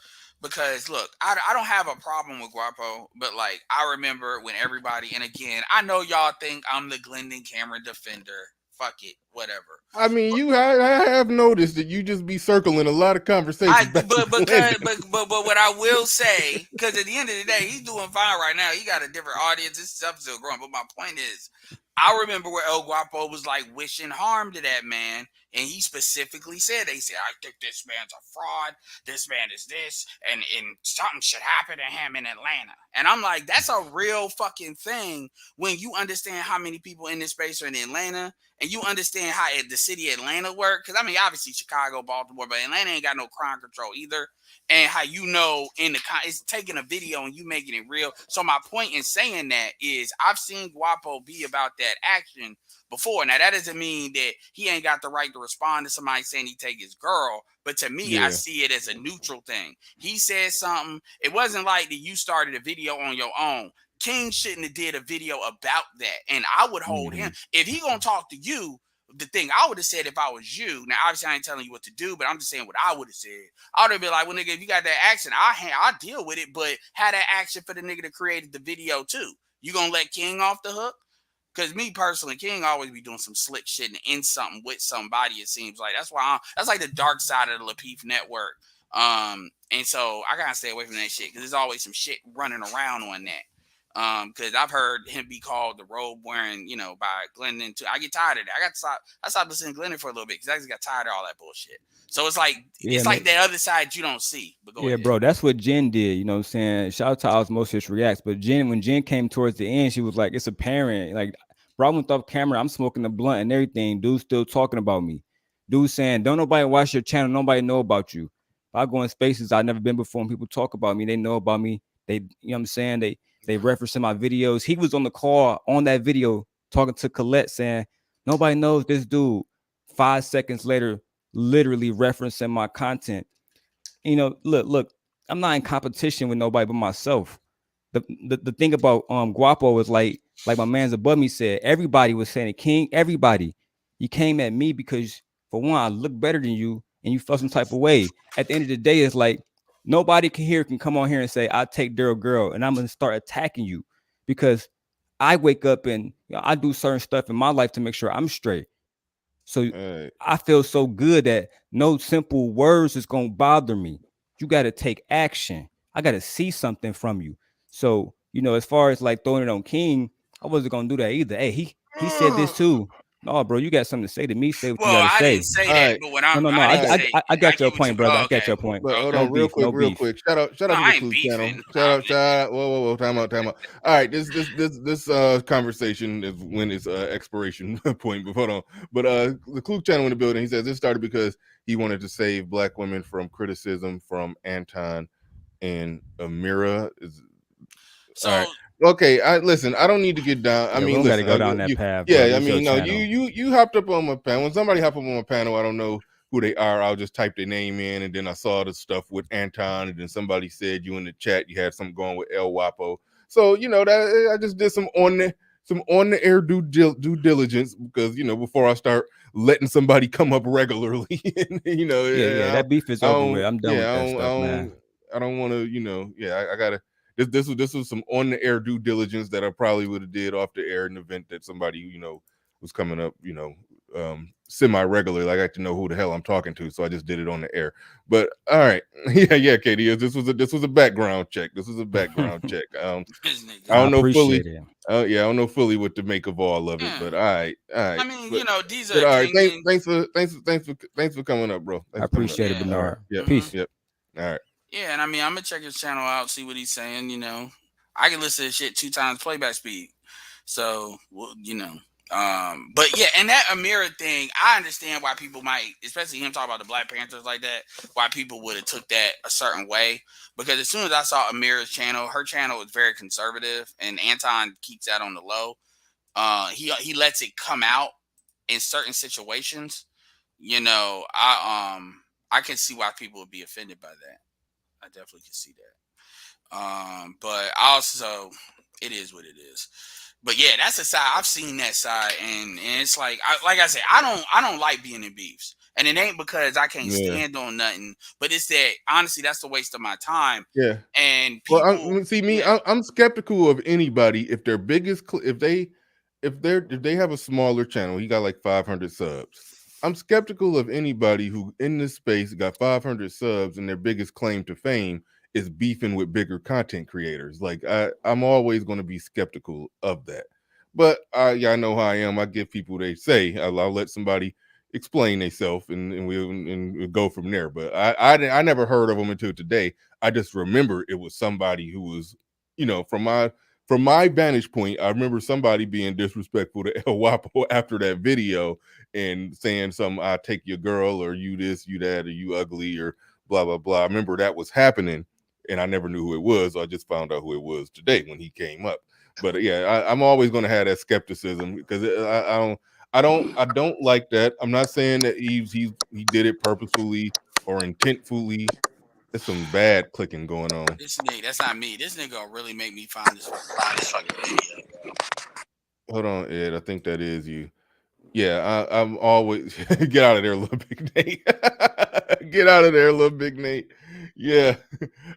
Because look, I don't have a problem with Guapo, but like I remember when everybody, and again, I know y'all think I'm the Glendon Cameron defender. Fuck it, whatever. I mean, I have noticed that you just be circling a lot of conversations. But what I will say, because at the end of the day, he's doing fine right now. He got a different audience. This stuff's still growing. But my point is, I remember where El Guapo was like wishing harm to that man. And he specifically said, they said, I think this man's a fraud. This man is this. And something should happen to him in Atlanta. And I'm like, that's a real fucking thing when you understand how many people in this space are in Atlanta. And you understand how the city of Atlanta work. Because, I mean, obviously Chicago, Baltimore, but Atlanta ain't got no crime control either. And how it's taking a video and you making it real. So my point in saying that is I've seen Guapo be about that action before. Now, that doesn't mean that he ain't got the right to respond to somebody saying he take his girl. But to me, I see it as a neutral thing. He said something. It wasn't like that you started a video on your own. King shouldn't have did a video about that. And I would hold him. If he gonna talk to you, the thing I would have said if I was you, now obviously I ain't telling you what to do, but I'm just saying what I would have said. I would have been like, well, nigga, if you got that action, I'll deal with it, but have that action for the nigga that created the video too. You gonna let King off the hook? Because me personally, King always be doing some slick shit and in something with somebody, it seems like. That's why that's like the dark side of the Lapeef network. And so I gotta stay away from that shit because there's always some shit running around on that. Because I've heard him be called the robe wearing, by Glendon too. I get tired of that. I stopped listening to Glendon for a little bit because I just got tired of all that bullshit. So it's like like the other side you don't see. But go ahead. Bro, that's what Jen did. You know what I'm saying? Shout out to Osmosis Reacts. But when Jen came towards the end, she was like, it's apparent. Like, bro, I went off camera. I'm smoking the blunt and everything. Dude's still talking about me. Dude saying, don't nobody watch your channel. Nobody know about you. If I go in spaces I've never been before and people talk about me, they know about me. They, you know what I'm saying? They reference in my videos. He was on the call on that video talking to Colette saying, nobody knows this dude. 5 seconds later, literally referencing my content. Look, I'm not in competition with nobody but myself. The thing about Guapo is like my man's above me said, everybody was saying it, King, everybody. You came at me because for one, I look better than you and you felt some type of way. At the end of the day, it's like nobody can come on here and say, I take Daryl girl and I'm gonna start attacking you because I wake up and I do certain stuff in my life to make sure I'm straight. So I feel so good that no simple words is going to bother me. You got to take action. I got to see something from you. So, as far as like throwing it on King, I wasn't going to do that either. Hey, he said this too. No, bro, you got something to say to me. Say what you got to say. I didn't say that, but what No. I got your point, brother. I got your point. But hold on, real quick. Shout out to the Clue channel. Shout out. Whoa. Time out. All right, this conversation is when it's expiration point. But hold on. But the Clue channel in the building. He says this started because he wanted to save Black women from criticism from Anton and Amira. All right. Okay, listen. I don't need to get down. I mean, we got to go down that path. Yeah, I mean, no, you hopped up on my panel. When somebody hop up on my panel, I don't know who they are. I'll just type their name in, and then I saw the stuff with Anton, and then somebody said you in the chat you had something going with El Guapo. So that I just did some on the air due diligence because before I start letting somebody come up regularly, that beef is over with. I'm done with that stuff, man. I don't want to, I gotta. This was some on the air due diligence that I probably would have did off the air in the event that somebody was coming up semi regularly. I got to know who the hell I'm talking to, so I just did it on the air. But all right, yeah, Katie, this was a background check. This was a background check. I don't know fully. I don't know fully what to make of all of it, but all right. I mean, these are all right. Thanks for coming up, bro. I appreciate it, Bernard. Peace. Yep. All right. Yeah, and I mean, I'm gonna check his channel out, see what he's saying. I can listen to shit 2 times playback speed. So, But yeah, and that Amira thing, I understand why people might, especially him talking about the Black Panthers like that, why people would have took that a certain way. Because as soon as I saw Amira's channel, her channel is very conservative, and Anton keeps that on the low. He lets it come out in certain situations. You know, I can see why people would be offended by that. I definitely can see that. But also, it is what it is. But yeah, that's a side I've seen that side, and it's like I said, I don't like being in beefs, and it ain't because I can't stand on nothing, but it's that honestly that's the waste of my time. Yeah. And Well, people see me, I'm skeptical of anybody if their biggest if they have a smaller channel. He got like 500 subs. I'm skeptical of anybody who in this space got 500 subs and their biggest claim to fame is beefing with bigger content creators. Like I'm always going to be skeptical of that. But y'all know how I am. I give people they say. I'll let somebody explain themselves and we'll go from there. But I never heard of them until today. I just remember it was somebody who was, you know, from my vantage point, I remember somebody being disrespectful to El Wapo after that video and saying something, I take your girl, or you this, you that, or you ugly, or blah, blah, blah. I remember that was happening, and I never knew who it was. I just found out who it was today when he came up. But yeah, I'm always going to have that skepticism because I don't like that. I'm not saying that he did it purposefully or intentfully. There's some bad clicking going on. this nigga, that's not me. This nigga gonna really make me find this fucking video. Hold on, Ed. I think that is you. Yeah, I'm always get out of there, little big Nate. Get out of there, little big Nate. Yeah,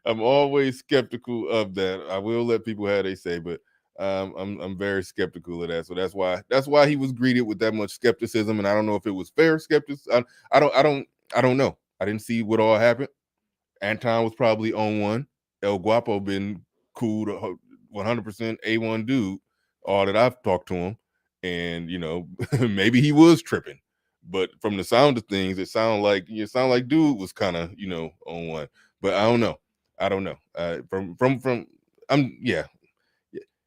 I'm always skeptical of that. I will let people have they say, but I'm very skeptical of that. So that's why he was greeted with that much skepticism, and I don't know if it was fair skepticism. I don't know. I didn't see what all happened. Anton was probably on one. El Guapo been cool to 100% A1 dude. All that I've talked to him, and you know, maybe he was tripping, but from the sound of things, it sounded like dude was kind of on one. But I don't know. From yeah.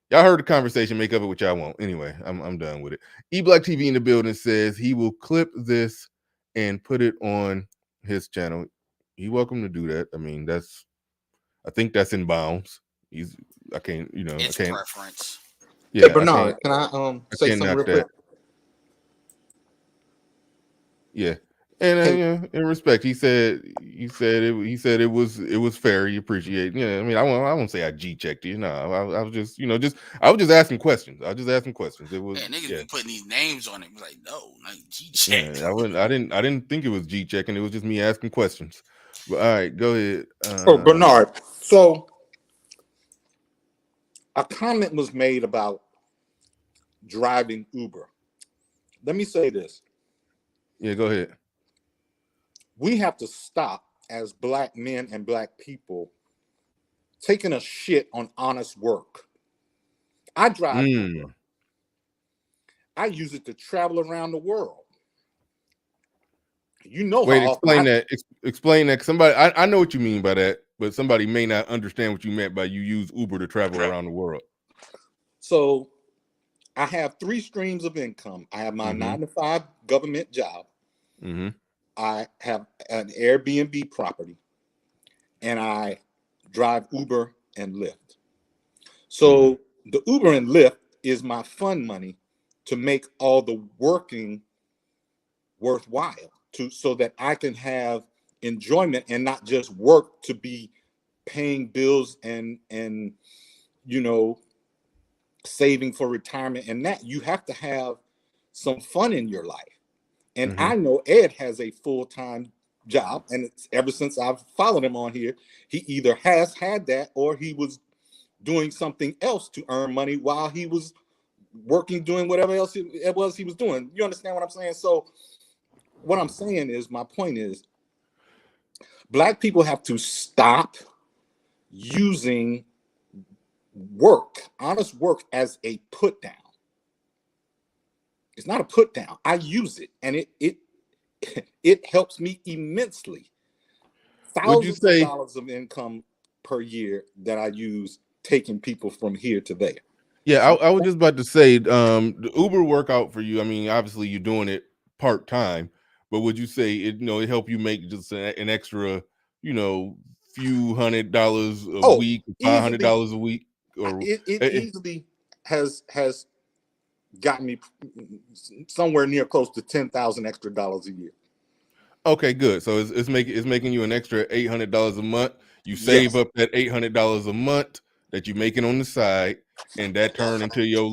Y'all heard the conversation. Make of it what y'all want. Anyway, I'm done with it. E-Black TV in the building says he will clip this and put it on his channel. You're welcome to do that. I mean, I think that's in bounds. I can't. It's preference. Yeah, hey Bernard, can I say something real quick? Yeah, and in respect, he said it was fair. He appreciated. Yeah, I mean, I won't say I G-checked you. No, I was just I was just asking questions. It was niggas be putting these names on it. Like no, like G-check. Yeah, I didn't think it was G-checking. It was just me asking questions. But all right, go ahead. Bernard. So a comment was made about driving Uber. Let me say this. Yeah, go ahead. We have to stop as Black men and Black people taking a shit on honest work. I drive Uber. I use it to travel around the world. You know, wait, explain that. Explain that. Somebody, I know what you mean by that, but somebody may not understand what you meant by you use Uber to travel around the world. So I have 3 streams of income. I have my 9-to-5 government job. I have an Airbnb property, and I drive Uber and Lyft. So the Uber and Lyft is my fun money to make all the working worthwhile, so that I can have enjoyment and not just work to be paying bills and saving for retirement. And that you have to have some fun in your life. And I know Ed has a full-time job, and it's ever since I've followed him on here, he either has had that or he was doing something else to earn money while he was working, doing whatever else it was he was doing. You understand what I'm saying? So what I'm saying is, my point is, Black people have to stop using work, honest work, as a put down. It's not a put down. I use it, and it helps me immensely. Thousands of dollars of income per year that I use taking people from here to there. Yeah, I was just about to say, the Uber workout for you. I mean, obviously you're doing it part time, but would you say it? It help you make just an extra, few $100 a Oh, week, easily. $500 a week, or It easily has gotten me somewhere near close to $10,000 extra dollars a year. Okay, good. So it's making you an extra $800 a month. You save Yes, up that $800 a month that you're making on the side, and that turn into your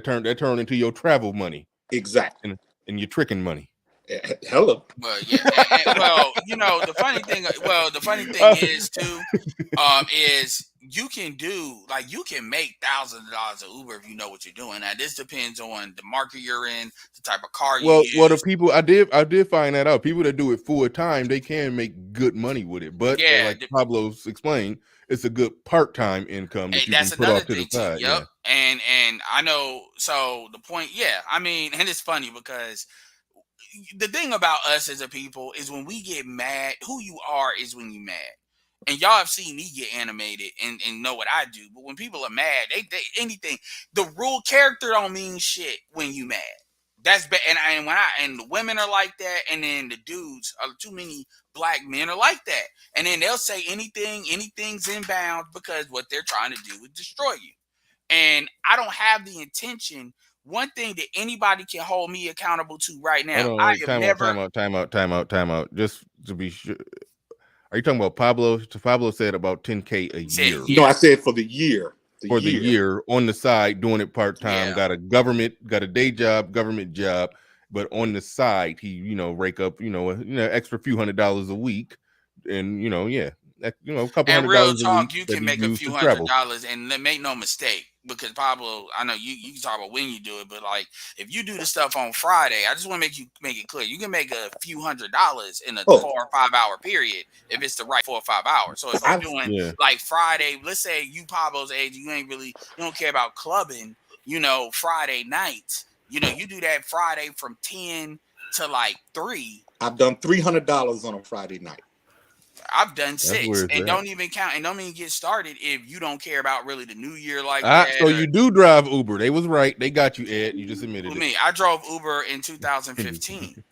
turn into your travel money, exactly. and your tricking money. Hello. Well, yeah. Well, the funny thing. Well, the funny thing Uh, is too, is you can make thousands of dollars of Uber if you know what you're doing. Now, this depends on the market you're in, the type of car you well, the use. people I did find that out. People that do it full time, they can make good money with it. But Yeah, like Pablo's explained, it's a good part time income that you that's can put another off to the thing too. side. Yep. Yeah, And I know. So the point, yeah. I mean, and it's funny because the thing about us as a people is when we get mad, who you are is when you mad. And y'all have seen me get animated and know what I do. But when people are mad, they anything. The rule character don't mean shit when you mad. That's bad. And the women are like that, and then the dudes are too many black men are like that. And then they'll say anything's inbound because what they're trying to do is destroy you. And I don't have the intention. One thing that anybody can hold me accountable to right now, hold on, I wait, have time out, never. time out, time out, time out, time out. Just to be sure, are you talking about Pablo? Pablo said about 10K a Said year. No, yeah, I said for the year. The For the year. year on the side, doing it part time. yeah. Got a day job, government job, but on the side, he rake up extra few $100s a week, and yeah, a couple And hundred real dollars a week talk, you that can he make a used few to travel. $100s, and make no mistake, because Pablo, I know you can talk about when you do it, but like if you do the stuff on Friday, I just want to make it clear, you can make a few $100s in a Oh, 4 or 5 hour period if it's the right 4 or 5 hours. So if you're I've doing Yeah, like Friday, let's say you Pablo's age, you don't care about clubbing, Friday nights, you do that Friday from 10 to like 3. I've done $300 on a Friday night. I've done that's where 6, it's and at. don't even count, and don't even get started if you don't care about really the new year like that. So Or you do drive Uber. They was right. They got you, Ed. You just admitted with it. me, I drove Uber in 2015.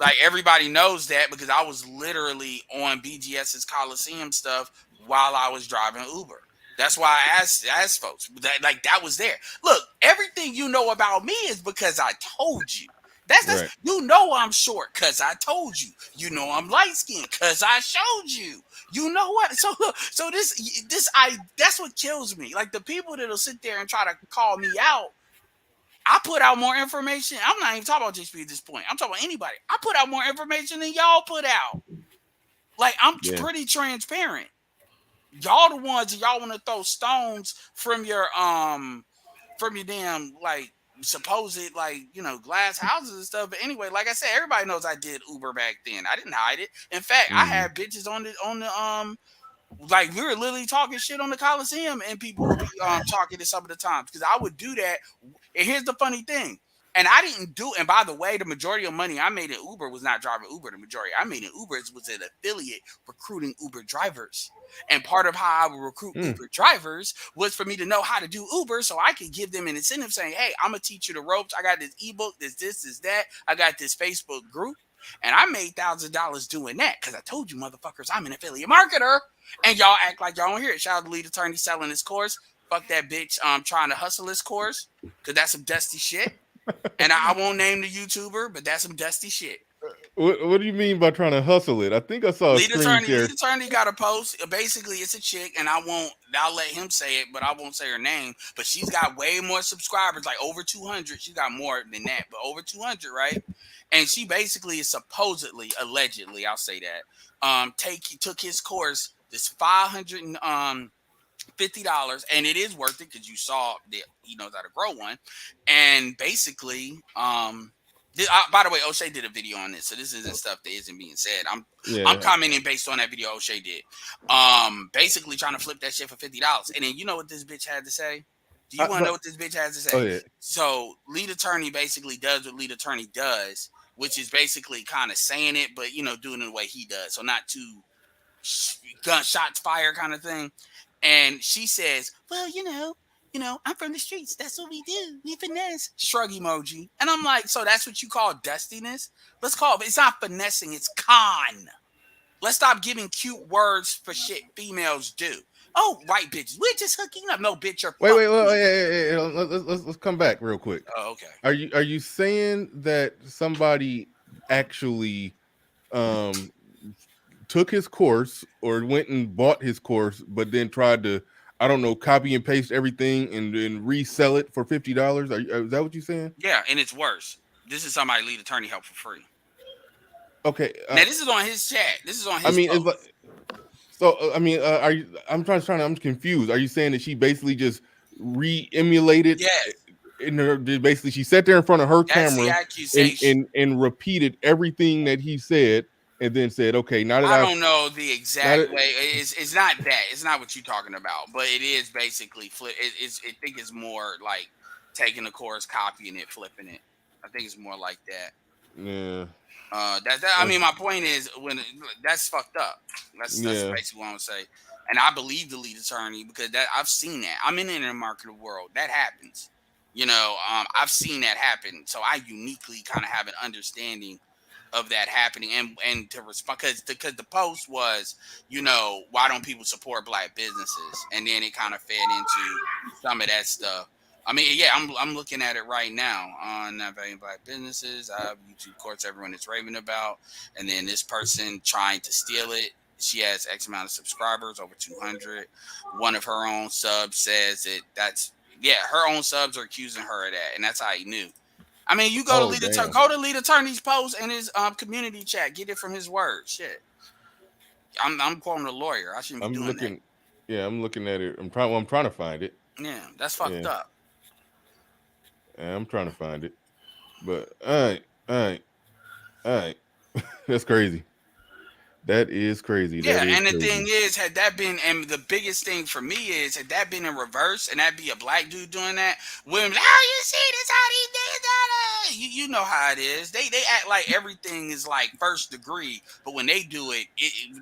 Like everybody knows that because I was literally on BGS's Coliseum stuff while I was driving Uber. That's why I asked folks that was there. Look, everything you know about me is because I told you. That's Right. I'm short because I told you. I'm light skinned because I showed you. You know what? So that's what kills me. Like the people that'll sit there and try to call me out. I put out more information. I'm not even talking about JP at this point. I'm talking about anybody. I put out more information than y'all put out. Like I'm Yeah. pretty transparent. Y'all the ones y'all want to throw stones from your damn like supposed glass houses and stuff. But anyway, like I said, everybody knows I did Uber back then. I didn't hide it. In fact, I Mhm. had bitches on the like we were literally talking shit on the Coliseum, and people would be talking to some of the times because I would do that. And here's the funny thing. And I didn't do, and by the way, the majority of money I made in Uber was not driving Uber. The majority I made in Uber was an affiliate recruiting Uber drivers. And part of how I would recruit Mm. Uber drivers was for me to know how to do Uber so I could give them an incentive saying, hey, I'm going to teach you the ropes. I got this ebook, this, that. I got this Facebook group. And I made $1,000 doing that because I told you motherfuckers I'm an affiliate marketer. And y'all act like y'all don't hear it. Shout out to lead attorney selling this course. Fuck that bitch trying to hustle this course because that's some dusty shit. And I won't name the YouTuber, but that's some dusty shit. What do you mean by trying to hustle it? I think I saw a screen share. Lead attorney got a post. Basically, it's a chick, and I'll let him say it, but I won't say her name. But she's got way more subscribers, like over 200. She's got more than that, but over 200, right? And she basically is supposedly, allegedly, I'll say that, took his course, this $550, and it is worth it because you saw that he knows how to grow one. And basically, by the way, O'Shea did a video on this, so this isn't stuff that isn't being said. I'm Yeah. commenting based on that video O'Shea did. Basically trying to flip that shit for $50. And then you know what this bitch had to say? Do you want to know what this bitch has to say? Oh yeah. So lead attorney basically does what lead attorney does, which is basically kind of saying it, but doing it the way he does. So not too gunshots fire kind of thing. And she says, well, you know, I'm from the streets. That's what we do. We finesse. Shrug emoji. And I'm like, so that's what you call dustiness? Let's call it. It's not finessing. It's con. Let's stop giving cute words for shit females do. Oh, white bitches. We're just hooking up. No, bitch, you're Wait, let's come back real quick. Oh, okay. Are you saying that somebody actually took his course or went and bought his course, but then tried to, I don't know, copy and paste everything and then resell it for $50? Is that what you're saying? Yeah, and it's worse. This is somebody lead attorney help for free. Okay. Now this is on his chat. This is on his. I mean, post. It's like, so I mean, are you? I'm confused. Are you saying that she basically just re-emulated? Yes. In her, basically, she sat there in front of her camera and repeated everything that he said, and then said, "Okay, now that I don't know the exact way. It's not that. It's not what you're talking about. But it is basically flip. I think it's more like taking the course, copying it, flipping it. I think it's more like that. Yeah. I mean, my point is when that's fucked up. That's basically what I'm saying. And I believe the lead attorney because I've seen that. I'm in the internet marketing world. That happens. You know, I've seen that happen. So I uniquely kind of have an understanding of that happening and to respond because the post was, you know, why don't people support black businesses? And then it kind of fed into some of that stuff. I mean, yeah, I'm looking at it right now on Not Valuing Black Businesses. I have YouTube courts everyone is raving about. And then this person trying to steal it. She has X amount of subscribers, over 200. One of her own subs says her own subs are accusing her of that. And that's how he knew. I mean, you go to lead attorney's post in his community chat. Get it from his words. Shit. I'm quoting a lawyer. I shouldn't be doing that. Yeah, I'm looking at it. I'm trying to find it. Yeah, that's fucked up. Yeah, I'm trying to find it. But all right. That's crazy. That is crazy. Yeah, and the thing is, had that been, and the biggest thing for me is, had that been in reverse, and that be a black dude doing that, women, you see this how these niggas you know how it is. They act like everything is like first degree, but when they do it,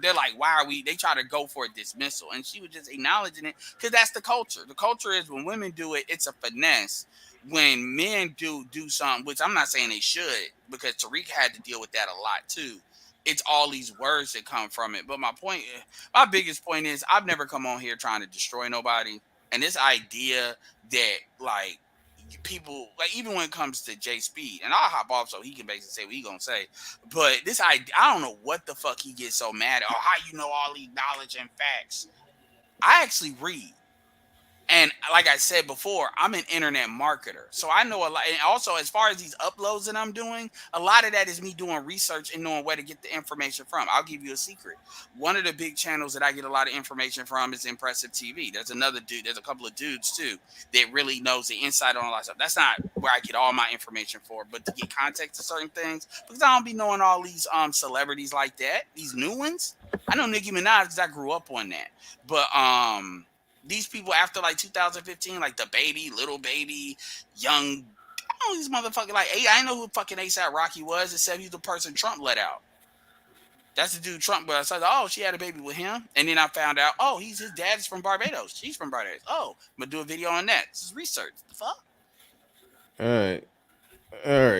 they're like, why are we? They try to go for a dismissal, and she was just acknowledging it because that's the culture. The culture is when women do it, it's a finesse. When men do something, which I'm not saying they should, because Tariq had to deal with that a lot too. It's all these words that come from it. But my biggest point is I've never come on here trying to destroy nobody. And this idea that like people, like even when it comes to Jay Speed, and I'll hop off so he can basically say what he gonna say. But this idea, I don't know what the fuck he gets so mad at. Oh, how you know all these knowledge and facts? I actually read. And like I said before, I'm an internet marketer. So I know a lot. And also, as far as these uploads that I'm doing, a lot of that is me doing research and knowing where to get the information from. I'll give you a secret. One of the big channels that I get a lot of information from is Impressive TV. There's another dude. There's a couple of dudes, too, that really knows the inside on a lot of stuff. That's not where I get all my information for. But to get context to certain things, because I don't be knowing all these celebrities like that, these new ones. I know Nicki Minaj because I grew up on that. But these people after like 2015, like the baby, little baby, young, I don't know these motherfuckers like I know who fucking ASAP Rocky was, except he's the person Trump let out. That's the dude Trump. But I said, oh, she had a baby with him, and then I found out, oh, his dad's from Barbados. She's from Barbados. Oh, I'm gonna do a video on that. This is research. The fuck? All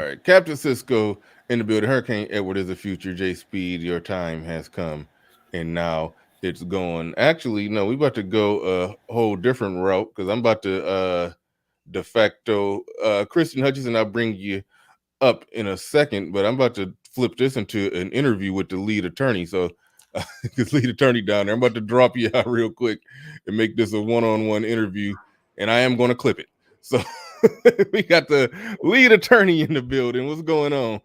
right. Captain Cisco in the building. Hurricane Edward is the future. J Speed, your time has come, and now it's going. Actually, no, we about to go a whole different route because I'm about to de facto Christian Hutchinson. I'll bring you up in a second, but I'm about to flip this into an interview with the lead attorney. So this lead attorney down there, I'm about to drop you out real quick and make this a one-on-one interview, and I am going to clip it. So we got the lead attorney in the building. What's going on?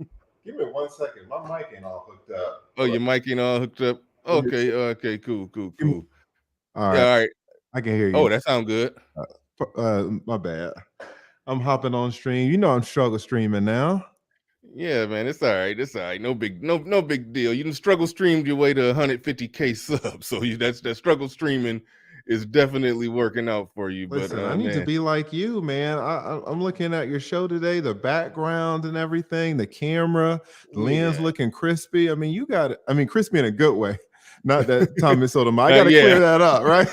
Give me 1 second. My mic ain't all hooked up. Oh, your mic ain't all hooked up? Okay, cool. All right. Yeah, all right. I can hear you. Oh, that sounds good. My bad. I'm hopping on stream. You know I'm struggle streaming now. Yeah, man, it's all right. No big deal. You can struggle streamed your way to 150K subs. So that struggle streaming is definitely working out for you. Listen, but I need to be like you, man. I'm looking at your show today, the background and everything, the camera, the lens looking crispy. I mean, crispy in a good way. not that Tommy Sotomayor. I got to clear that up, right?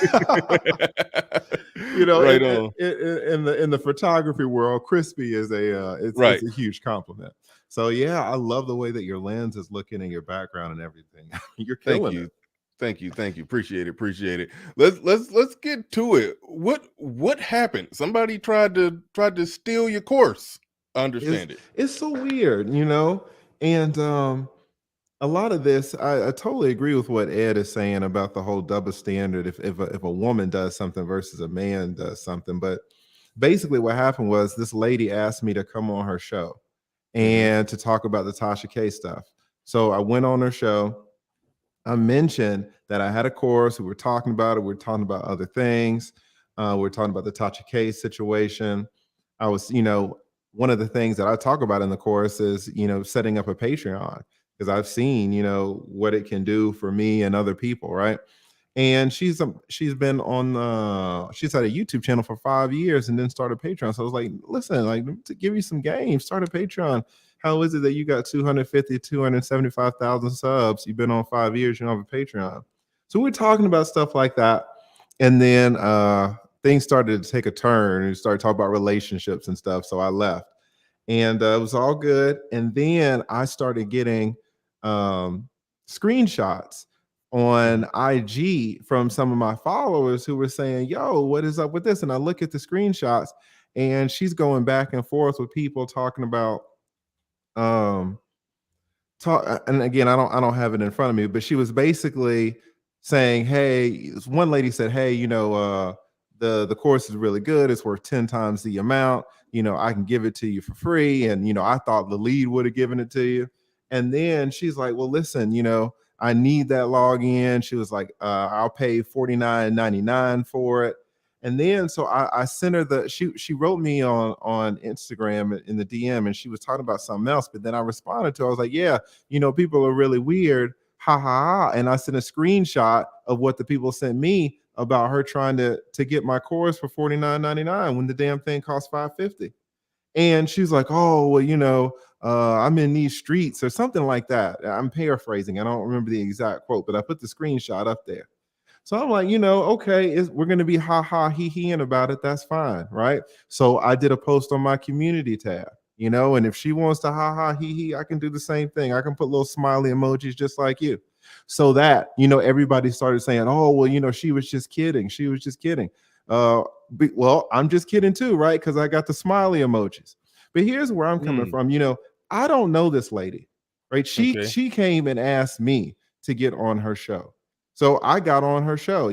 Right in the photography world, crispy is it's a huge compliment. So yeah, I love the way that your lens is looking and your background and everything. You're killing it. Thank you. Appreciate it. Let's get to it. What happened? Somebody tried to steal your course. I understand it. It's so weird, and a lot of this, I totally agree with what Ed is saying about the whole double standard if a woman does something versus a man does something. But basically what happened was this lady asked me to come on her show and to talk about the Tasha K stuff. So I went on her show. I mentioned that I had a course. We were talking about it. We were talking about other things. We were talking about the Tasha K situation. I was, one of the things that I talk about in the course is, setting up a Patreon, because I've seen, what it can do for me and other people, right? And she's been on she's had a YouTube channel for 5 years and then started Patreon. So I was like, listen, like, to give you some game, start a Patreon. How is it that you got 275,000 subs? You've been on 5 years, you don't have a Patreon. So we're talking about stuff like that. And then things started to take a turn and started talking about relationships and stuff. So I left. And it was all good. And then I started getting screenshots on IG from some of my followers who were saying, yo, what is up with this? And I look at the screenshots and she's going back and forth with people talking about and again, I don't have it in front of me, but she was basically saying, hey, one lady said, hey, the course is really good. It's worth 10 times the amount. I can give it to you for free. And, I thought the lead would have given it to you. And then she's like, well, listen, I need that login. She was like, I'll pay $49.99 for it. And then so I sent her she wrote me on Instagram in the DM, and she was talking about something else. But then I responded to her. I was like, yeah, people are really weird. Ha ha ha. And I sent a screenshot of what the people sent me about her trying to get my course for $49.99 when the damn thing costs $5.50. And she's like, oh, well, I'm in these streets or something like that. I'm paraphrasing. I don't remember the exact quote, but I put the screenshot up there. So I'm like, okay, we're going to be ha-ha, he-heing about it. That's fine, right? So I did a post on my community tab, and if she wants to ha-ha, he-he, I can do the same thing. I can put little smiley emojis just like you. So that, everybody started saying, oh, well, she was just kidding. She was just kidding. Well, I'm just kidding too, right? Because I got the smiley emojis. But here's where I'm coming from. I don't know this lady, right? She came and asked me to get on her show. So I got on her show,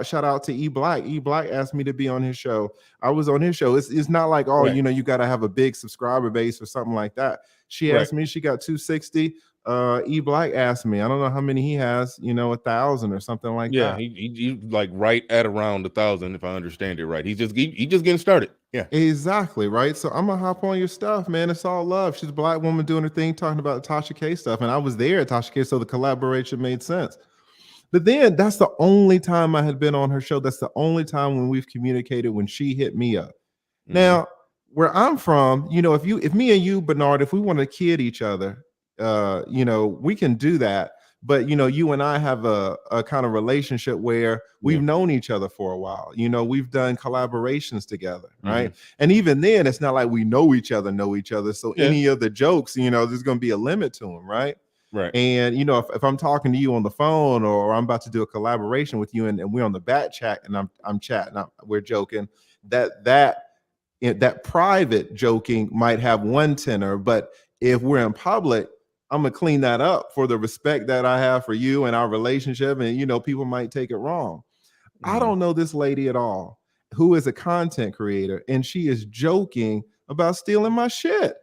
shout out to E Black. E Black asked me to be on his show. I was on his show. It's not like, oh, you got to have a big subscriber base or something like that. She asked me, she got 260. E Black asked me, I don't know how many he has, 1,000 or something like that. Yeah, he like right at around 1,000, if I understand it right. He just getting started. Yeah, exactly, right. So I'm gonna hop on your stuff, man. It's all love. She's a Black woman doing her thing, talking about Tasha K stuff, and I was there at Tasha K, so the collaboration made sense. But then that's the only time I had been on her show. That's the only time when we've communicated, when she hit me up. Now, where I'm from, if me and you, Bernard, if we want to kid each other, we can do that. But, you and I have a kind of relationship where we've known each other for a while. We've done collaborations together, right? And even then, it's not like we know each other. So any of the jokes, there's going to be a limit to them, right? Right. And if I'm talking to you on the phone, or I'm about to do a collaboration with you, and we're on the back chat and I'm chatting, we're joking, that private joking might have one tenor, but if we're in public, I'm gonna clean that up for the respect that I have for you and our relationship. And people might take it wrong. I don't know this lady at all, who is a content creator, and she is joking about stealing my shit.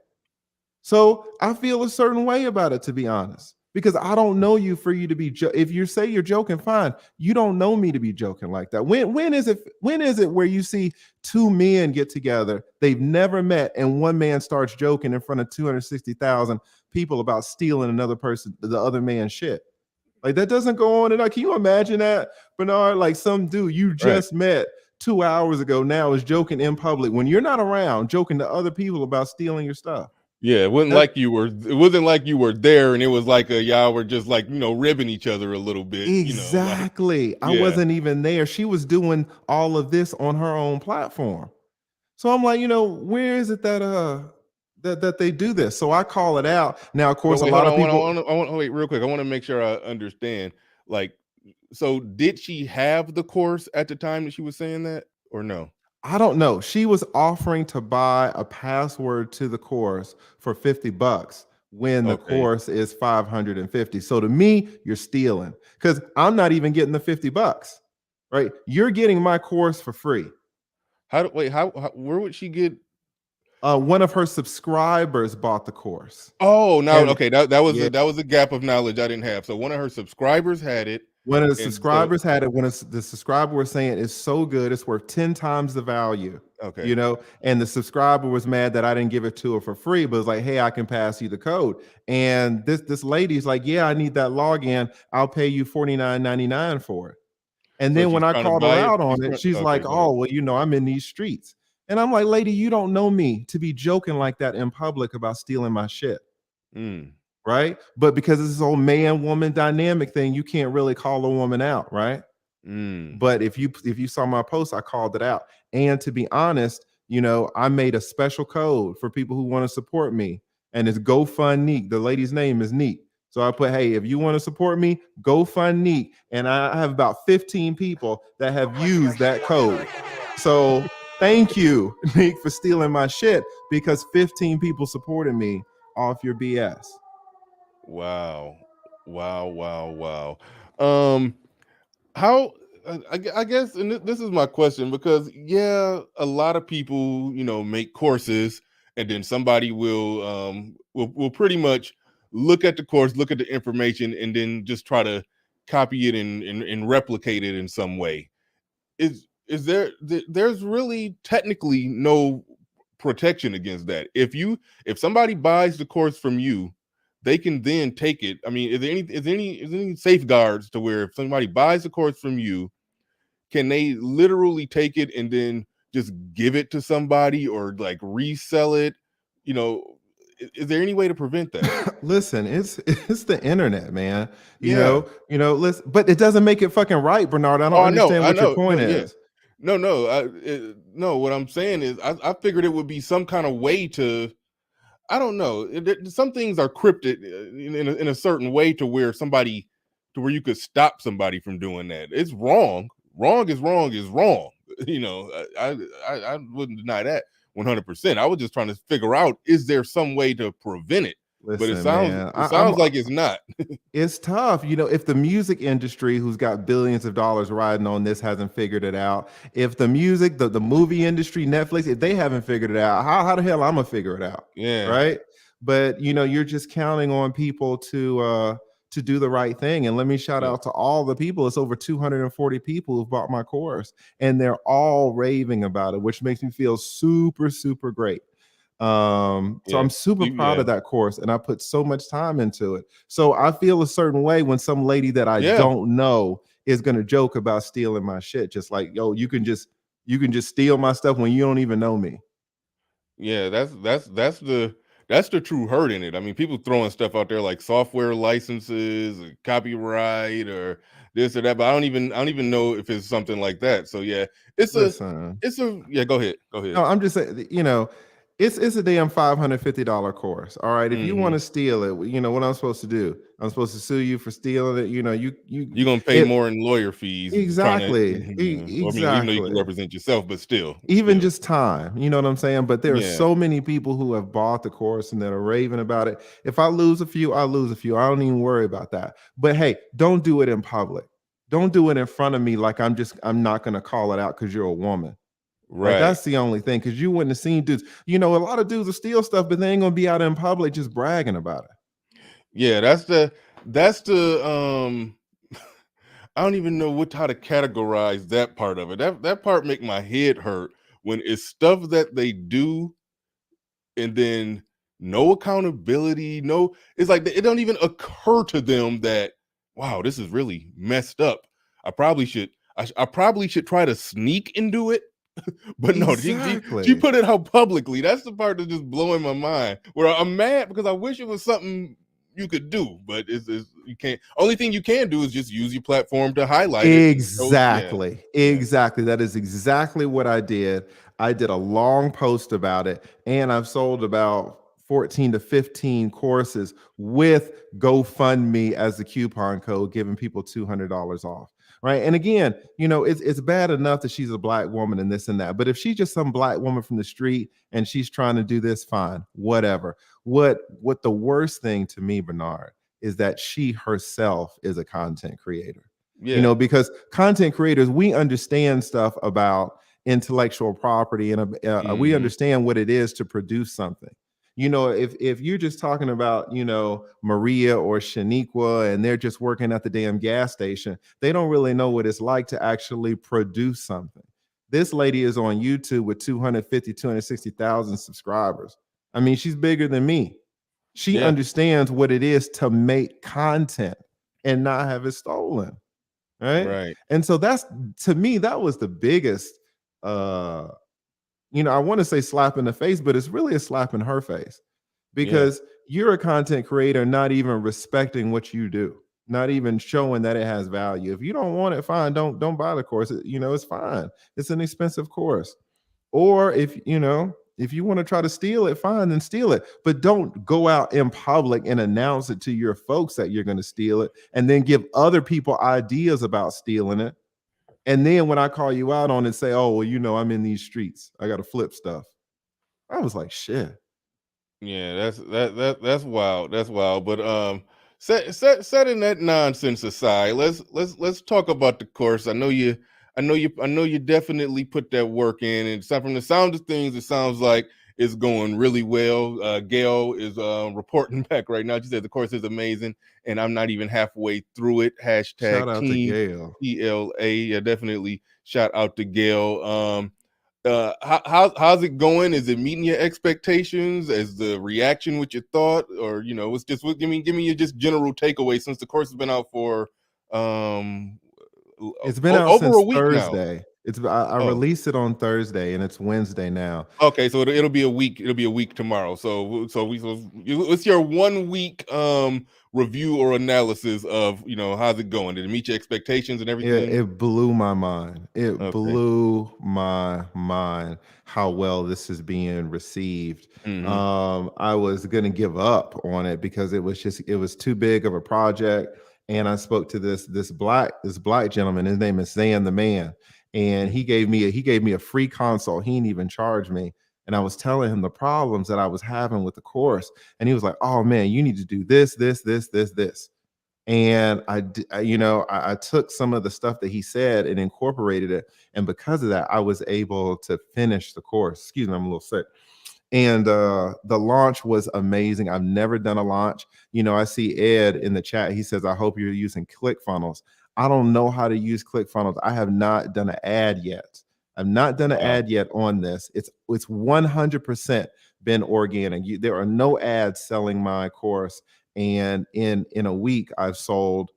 So I feel a certain way about it, to be honest, because I don't know you for you to be. If you say you're joking, fine. You don't know me to be joking like that. When is it where you see two men get together, they've never met, and one man starts joking in front of 260,000 people about stealing the other man's shit? Like, that doesn't go on. And can you imagine that, Bernard? Like, some dude you just met 2 hours ago now is joking in public when you're not around, joking to other people about stealing your stuff. Yeah, it wasn't like you were. It wasn't like you were there, and it was like y'all were just like ribbing each other a little bit. Like Exactly. I wasn't even there. She was doing all of this on her own platform. So I'm like, where is it that that they do this? So I call it out. Now, of course, But wait, a lot hold of on. people. I want wait real quick. I want to make sure I understand. Like, so did she have the course at the time that she was saying that, or no? I don't know. She was offering to buy a password to the course for $50 when the Okay. course is $550. So to me, you're stealing because I'm not even getting the $50, right? You're getting my course for free. How where would she get? One of her subscribers bought the course. Oh, now And okay, that was yeah, that was a gap of knowledge I didn't have. So one of her subscribers had it. one of the And so subscribers had it. When the subscriber was saying it's so good, it's worth 10 times the value. okay. And the subscriber was mad that I didn't give it to her for free, but it's like, hey, I can pass you the code. And this lady's like, yeah, I need that login. I'll pay you $49.99 for it. And So then she's when I trying to called her buy it. out on it, she's Okay, like, go ahead. oh, well, I'm in these streets. And I'm like, lady, you don't know me to be joking like that in public about stealing my shit. Right? But because this old man-woman dynamic thing, you can't really call a woman out, right? But if you saw my post, I called it out. And to be honest, I made a special code for people who want to support me, and it's GoFundNeek. The lady's name is Neek. So I put, hey, if you want to support me, GoFundNeek. And I have about 15 people that have used that code. So thank you, Neek, for stealing my shit, because 15 people supported me off your BS. Wow. How I guess, and this is my question, because a lot of people make courses, and then somebody will pretty much look at the course, look at the information, and then just try to copy it and replicate it in some way. There's really technically no protection against that. If somebody buys the course from you, they can then take it. I mean, is there any safeguards to where if somebody buys the course from you, can they literally take it and then just give it to somebody or like resell it? Is there any way to prevent that? Listen, it's the internet, man. Listen, but it doesn't make it fucking right, Bernard. I don't understand I what your know. point No, yeah. is. No. What I'm saying is, I figured it would be some kind of way to. I don't know. Some things are cryptic in a certain way to where you could stop somebody from doing that. It's wrong. Wrong is wrong is wrong. I wouldn't deny that 100%. I was just trying to figure out, is there some way to prevent it? But it Listen, sounds man, like it's not. It's tough. If the music industry, who's got billions of dollars riding on this, hasn't figured it out, if the music, the movie industry, Netflix, if they haven't figured it out, how the hell I'm gonna figure it out? Yeah. Right. But you're just counting on people to do the right thing. And let me shout out to all the people. It's over 240 people who've bought my course, and they're all raving about it, which makes me feel super, super great. So I'm super proud of that course, and I put so much time into it. So I feel a certain way when some lady that I don't know is gonna joke about stealing my shit, just like, yo, you can just steal my stuff when you don't even know me. Yeah, that's the true hurt in it. I mean, people throwing stuff out there like software licenses, or copyright, or this or that, but I don't even know if it's something like that. So yeah, Listen. Go ahead. No, I'm just saying, it's a damn $550 course. All right. If you want to steal it, what I'm supposed to do? I'm supposed to sue you for stealing it. You're gonna pay more in lawyer fees. Exactly. I mean, even though you can represent yourself, but still. Just time. You know what I'm saying? But there are so many people who have bought the course and that are raving about it. If I lose a few, I lose a few. I don't even worry about that. But hey, don't do it in public. Don't do it in front of me like I'm not gonna call it out because you're a woman. Right. That's the only thing, because you wouldn't have seen dudes. A lot of dudes will steal stuff, but they ain't gonna be out in public just bragging about it. Yeah, that's the I don't even know how to categorize that part of it. That part make my head hurt when it's stuff that they do and then no accountability, it's like it don't even occur to them that, wow, this is really messed up. I probably should try to sneak and do it, But no, Exactly. she put it out publicly. That's the part that's just blowing my mind. Where I'm mad because I wish it was something you could do, but it's you can't. Only thing you can do is just use your platform to highlight it. Exactly. Exactly. That is exactly what I did. I did a long post about it, and I've sold about 14 to 15 courses with GoFundMe as the coupon code, giving people $200 off. Right. And again, it's bad enough that she's a black woman and this and that. But if she's just some black woman from the street and she's trying to do this, fine, whatever. What the worst thing to me, Bernard, is that she herself is a content creator. Yeah. Because content creators, we understand stuff about intellectual property, and we understand what it is to produce something. If you're just talking about, Maria or Shaniqua, and they're just working at the damn gas station, they don't really know what it's like to actually produce something. This lady is on YouTube with 250, 260,000 subscribers. I mean, she's bigger than me. She understands what it is to make content and not have it stolen. Right. And so that's, to me, that was the biggest, I want to say slap in the face, but it's really a slap in her face, because you're a content creator, not even respecting what you do, not even showing that it has value. If you don't want it, fine, don't buy the course. It's fine. It's an expensive course. Or if you want to try to steal it, fine, then steal it. But don't go out in public and announce it to your folks that you're going to steal it, and then give other people ideas about stealing it. And then when I call you out on it, say, oh, well, I'm in these streets, I got to flip stuff. I was like, shit. Yeah, that's wild. That's wild. But setting that nonsense aside, let's talk about the course. I know you definitely put that work in, and from the sound of things, it sounds like it's going really well. Gail is reporting back right now. She said the course is amazing, and I'm not even halfway through it. Hashtag Shout out to Gail. ELA. Yeah, definitely shout out to Gail. How's it going? Is it meeting your expectations? Is the reaction what you thought, or it's just give me your just general takeaway, since the course has been out for it's been out over since a week Thursday. now. I released it on Thursday, and it's Wednesday now. Okay, so it'll be a week. It'll be a week tomorrow. So it's your 1 week review or analysis of how's it going? Did it meet your expectations and everything? It blew my mind. It blew my mind how well this is being received. I was gonna give up on it because it was too big of a project. And I spoke to this black gentleman. His name is Zan the Man, and he gave me a free consult. He didn't even charge me. And I was telling him the problems that I was having with the course, and he was like, "Oh man, you need to do this." And I took some of the stuff that he said and incorporated it, and because of that, I was able to finish the course. Excuse me, I'm a little sick. And the launch was amazing. I've never done a launch. I see Ed in the chat. He says, I hope you're using ClickFunnels. I don't know how to use ClickFunnels. I have not done an ad yet. I've not done an ad yet on this. It's 100% been organic. There are no ads selling my course. And in a week, I've sold,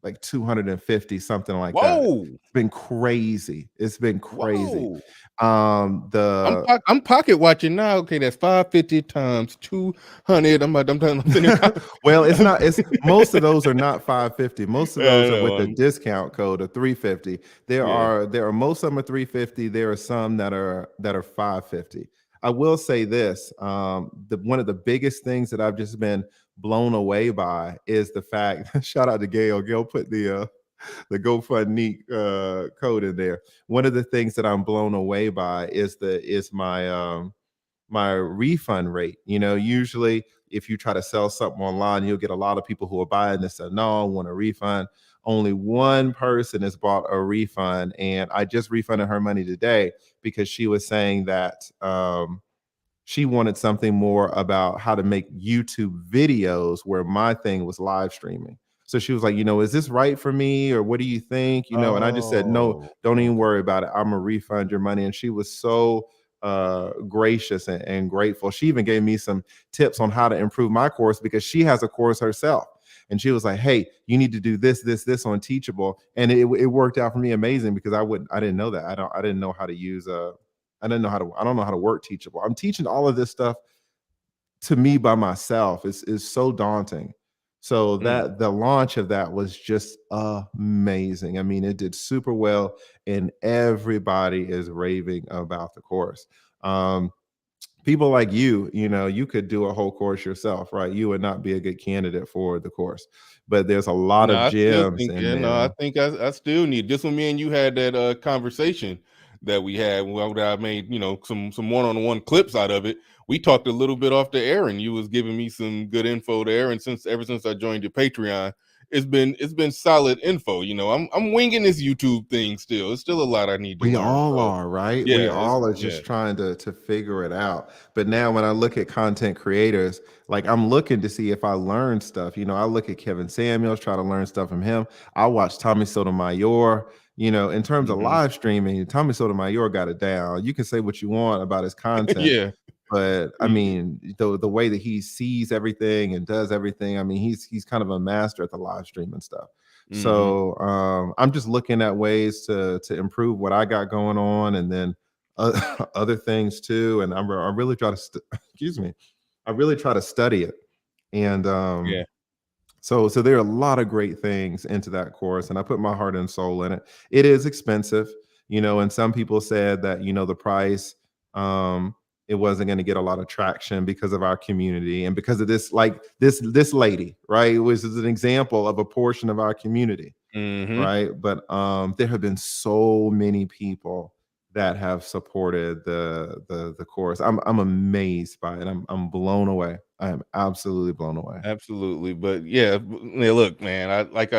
like 250, something like that. It's been crazy. It's been crazy. I'm pocket watching now. Okay, that's 550 times 200. Well, it's most of those are not 550. Most of those are with the discount code of 350. There are most of them are 350. There are some that are 550. I will say this: one of the biggest things that I've just been blown away by is the fact. Shout out to Gail. Gail put the GoFundMe code in there. One of the things that I'm blown away by is my my refund rate. Usually if you try to sell something online, you'll get a lot of people who are buying this and no, I want a refund. Only one person has bought a refund, and I just refunded her money today because she was saying that she wanted something more about how to make YouTube videos, where my thing was live streaming. So she was like, is this right for me, or what do you think? And I just said, no, don't even worry about it. I'm gonna refund your money. And she was so gracious and grateful. She even gave me some tips on how to improve my course, because she has a course herself. And she was like, hey, you need to do this on Teachable. And it worked out for me amazing, because I didn't know that. I didn't know how to use I don't know how to work Teachable. I'm teaching all of this stuff to me by myself. Is so daunting. So that the launch of that was just amazing. I mean, it did super well, and everybody is raving about the course. People like you know, you could do a whole course yourself, right? You would not be a good candidate for the course, but there's a lot No, of I still gems think, in yeah, no, I there. think I still need just when me and you had that conversation that we had, well, that I made, you know, some one-on-one clips out of it. We talked a little bit off the air, and you was giving me some good info there. And ever since I joined your Patreon, it's been solid info. You know, I'm winging this YouTube thing still. It's still a lot I need to We learn. all So are, right? We yeah, all are yeah. just trying to figure it out. But now when I look at content creators, like I'm looking to see if I learn stuff. You know, I look at Kevin Samuels, try to learn stuff from him. I watch Tommy Sotomayor. You know, in terms of live streaming, Tommy Sotomayor got it down. You can say what you want about his content. Yeah. But I mean, the way that he sees everything and does everything, I mean, he's kind of a master at the live streaming stuff. So I'm just looking at ways to improve what I got going on, and then other things too. And I really try to excuse me, I really try to study it. And Yeah. so there are a lot of great things into that course, and I put my heart and soul in it. It is expensive, you know, and some people said that, you know, the price, it wasn't going to get a lot of traction because of our community and because of this, like this lady, right? It was an example of a portion of our community, right? But there have been so many people that have supported the course. I'm amazed by it. I'm blown away. I am absolutely blown away. Absolutely. But yeah, look, man, like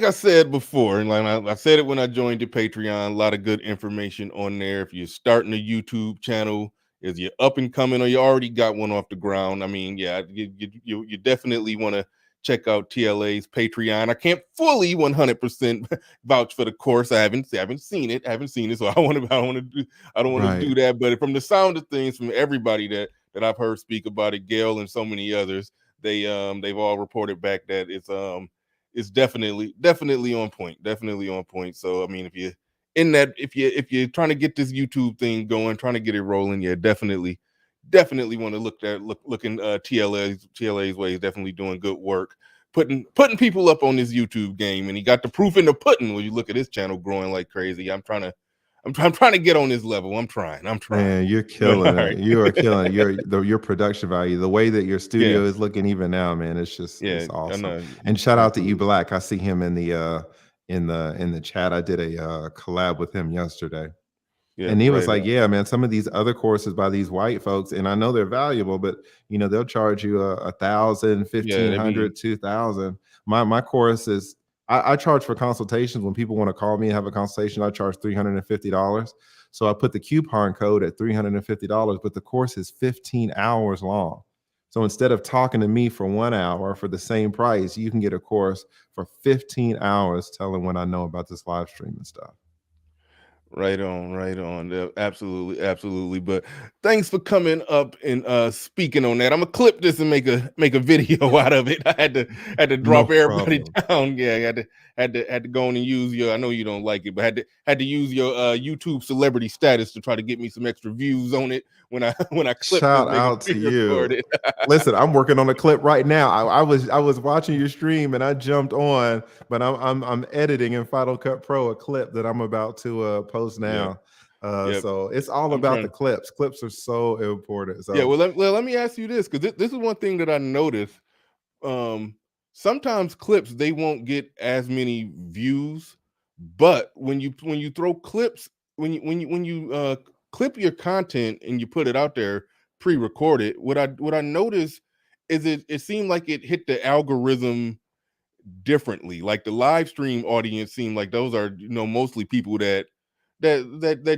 I said before, and like I said it when I joined the Patreon, a lot of good information on there. If you're starting a YouTube channel, is you up and coming, or you already got one off the ground, I mean, yeah, you definitely want to check out TLA's Patreon. I can't fully 100% vouch for the course. I haven't seen it, so I don't want to do that. But from the sound of things, from everybody that I've heard speak about it, Gail and so many others, they've all reported back that it's definitely on point. So I mean, if you're trying to get this YouTube thing going, trying to get it rolling, yeah, definitely want to look in TLA's way. He's definitely doing good work, putting people up on this YouTube game, and he got the proof in the pudding when you look at his channel growing like crazy. I'm trying to get on this level. I'm trying. Man, you're killing it. You are killing it. Your production value, the way that your studio is looking even now, man, it's just it's awesome. And shout out to E Black. I see him in the chat. I did a collab with him yesterday. And he was like, yeah, man, some of these other courses by these white folks, and I know they're valuable, but you know, they'll charge you $1,000, $1,500, $2,000. My course is, I charge for consultations. When people want to call me and have a consultation, I charge $350. So I put the coupon code at $350, but the course is 15 hours long. So instead of talking to me for 1 hour for the same price, you can get a course for 15 hours telling what I know about this live streaming stuff. Right on. Absolutely. But thanks for coming up and speaking on that. I'm gonna clip this and make a video out of it. I had to drop everybody down. Yeah, I had to go on and use your. I know you don't like it, but had to use your YouTube celebrity status to try to get me some extra views on it when I clip. Shout out to you. Listen, I'm working on a clip right now. I was watching your stream and I jumped on, but I'm editing in Final Cut Pro a clip that I'm about to post now. So it's all about the clips. Clips are so important. So yeah, well, let me ask you this, because this is one thing that I noticed. Sometimes clips, they won't get as many views, but when you throw clips, when you clip your content and you put it out there pre-recorded, what I noticed is it seemed like it hit the algorithm differently. Like the live stream audience seemed like those are, you know, mostly people that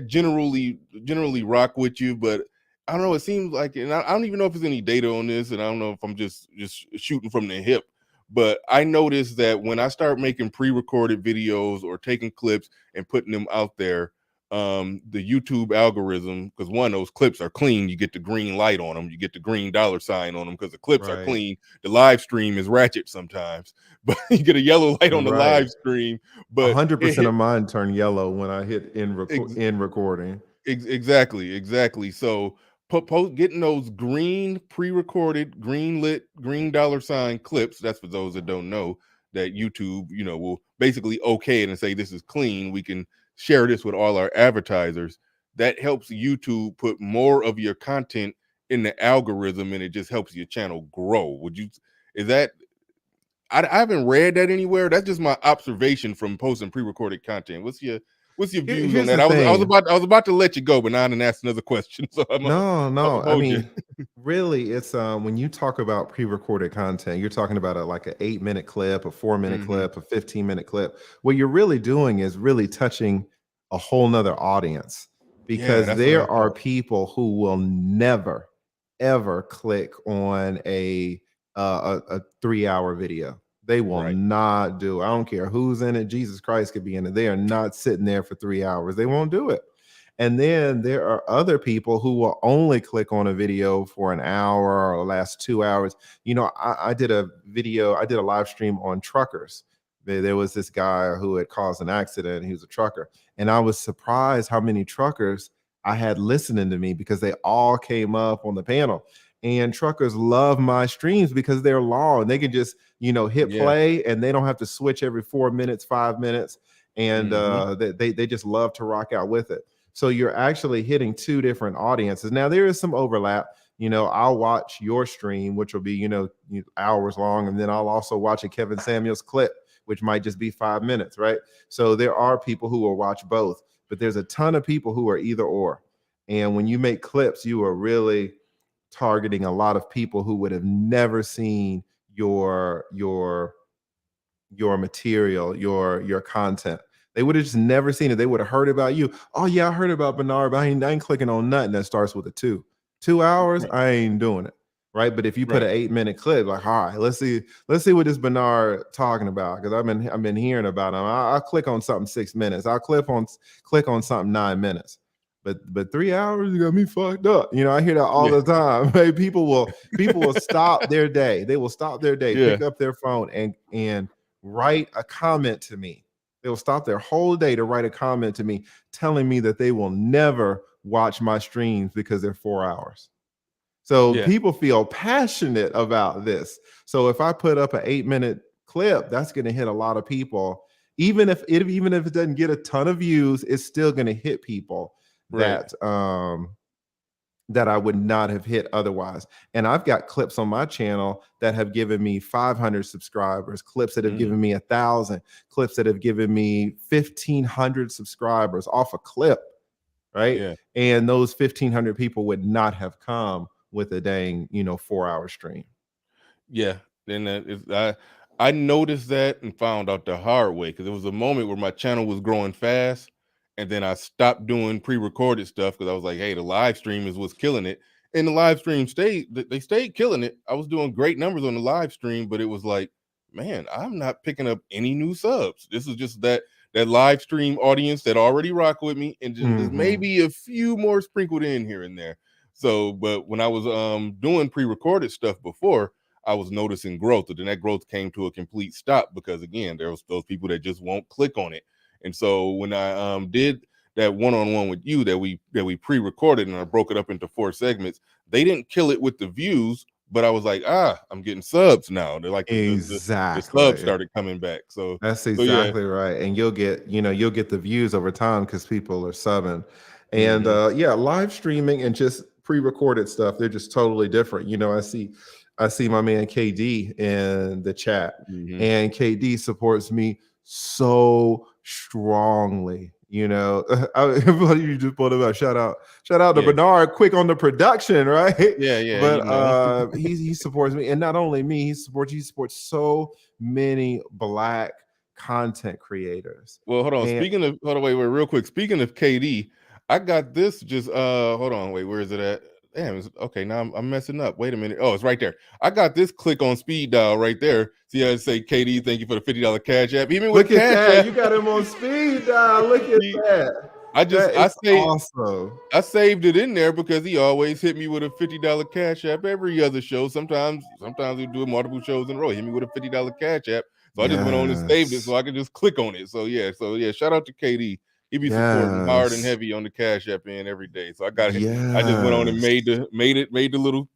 generally rock with you. But I don't know, it seems like, and I don't even know if there's any data on this, and I don't know if I'm just shooting from the hip, but I noticed that when I start making pre-recorded videos or taking clips and putting them out there, the YouTube algorithm, because one, those clips are clean, you get the green light on them, you get the green $sign on them because the clips are clean. The live stream is ratchet sometimes, but you get a yellow light on the live stream. But 100% of mine turn yellow when I hit end recording. Exactly. So getting those green pre-recorded, green lit, green $sign clips, that's for those that don't know, that YouTube, will basically okay it and say this is clean. We can share this with all our advertisers. That helps YouTube put more of your content in the algorithm, and it just helps your channel grow. I haven't read that anywhere. That's just my observation from posting pre-recorded content. What's your views on that? I was about to let you go, but now I didn't ask another question. So no. I mean, really, it's when you talk about pre-recorded content, you're talking about like an 8-minute clip, a 4-minute clip, a 15-minute clip. What you're really doing is really touching a whole nother audience, because there are people who will never, ever click on a 3-hour video. They will not do. I don't care who's in it. Jesus Christ could be in it. They are not sitting there for 3 hours. They won't do it. And then there are other people who will only click on a video for an hour or last 2 hours. I did a live stream on truckers. There was this guy who had caused an accident. He was a trucker. And I was surprised how many truckers I had listening to me, because they all came up on the panel. And truckers love my streams because they're long. They can just, hit play, and they don't have to switch every 4 minutes, 5 minutes. And they just love to rock out with it. So you're actually hitting two different audiences. Now, there is some overlap. I'll watch your stream, which will be, hours long. And then I'll also watch a Kevin Samuels clip, which might just be 5 minutes, right? So there are people who will watch both, but there's a ton of people who are either or. And when you make clips, you are really targeting a lot of people who would have never seen your material, your content. They would have just never seen it. They would have heard about you. Oh yeah, I heard about Bernard, but I ain't clicking on nothing that starts with a 2. 2 hours, I ain't doing it. Right. But if you put an 8-minute clip, like, all right, let's see what this Bernard talking about. Because I've been hearing about him. I'll click on something 6 minutes. I'll click on something 9 minutes. But 3 hours, you got me fucked up. I hear that all the time. Hey, people will stop their day. They will stop their day, pick up their phone and write a comment to me. They will stop their whole day to write a comment to me telling me that they will never watch my streams because they're 4 hours. So people feel passionate about this. So if I put up an 8-minute clip, that's going to hit a lot of people. Even if it doesn't get a ton of views, it's still going to hit people that I would not have hit otherwise. And I've got clips on my channel that have given me 500 subscribers, clips that have given me 1,000, clips that have given me 1,500 subscribers off a clip, right? Yeah. And those 1,500 people would not have come with a dang, 4-hour stream. Yeah. And I noticed that and found out the hard way, because there was a moment where my channel was growing fast. And then I stopped doing pre-recorded stuff because I was like, hey, the live stream is what's killing it. And the live stream stayed killing it. I was doing great numbers on the live stream, but it was like, man, I'm not picking up any new subs. This is just that live stream audience that already rock with me, and just maybe a few more sprinkled in here and there. So, but when I was doing pre-recorded stuff before, I was noticing growth, and then that growth came to a complete stop because, again, there was those people that just won't click on it. And so when I did that one-on-one with you that we pre-recorded, and I broke it up into 4 segments, they didn't kill it with the views, but I was like, I'm getting subs now. They're like, the subs started coming back. So that's exactly right. And you'll get the views over time because people are subbing. And live streaming and just pre-recorded stuff, they're just totally different. I see my man KD in the chat, and KD supports me so strongly. Everybody you just put about shout out to Bernard, quick on the production, right? But he supports me, and not only me, he supports so many Black content creators. Well, hold on. Wait, real quick. Speaking of KD, I got this. Just hold on. Wait, where is it at? Damn, okay, now I'm messing up. Wait a minute. Oh, it's right there. I got this click on speed dial right there. See how it say, KD, thank you for the $50 cash app. Even with Look at that. You got him on speed dial. Look at that. I saved it in there because he always hit me with a $50 cash app every other show. Sometimes we do multiple shows in a row. Hit me with a $50 cash app. So I just went on and saved it so I could just click on it. So yeah, shout out to KD. He be supporting hard and heavy on the cash app end every day. So I got it. I just went on and made the little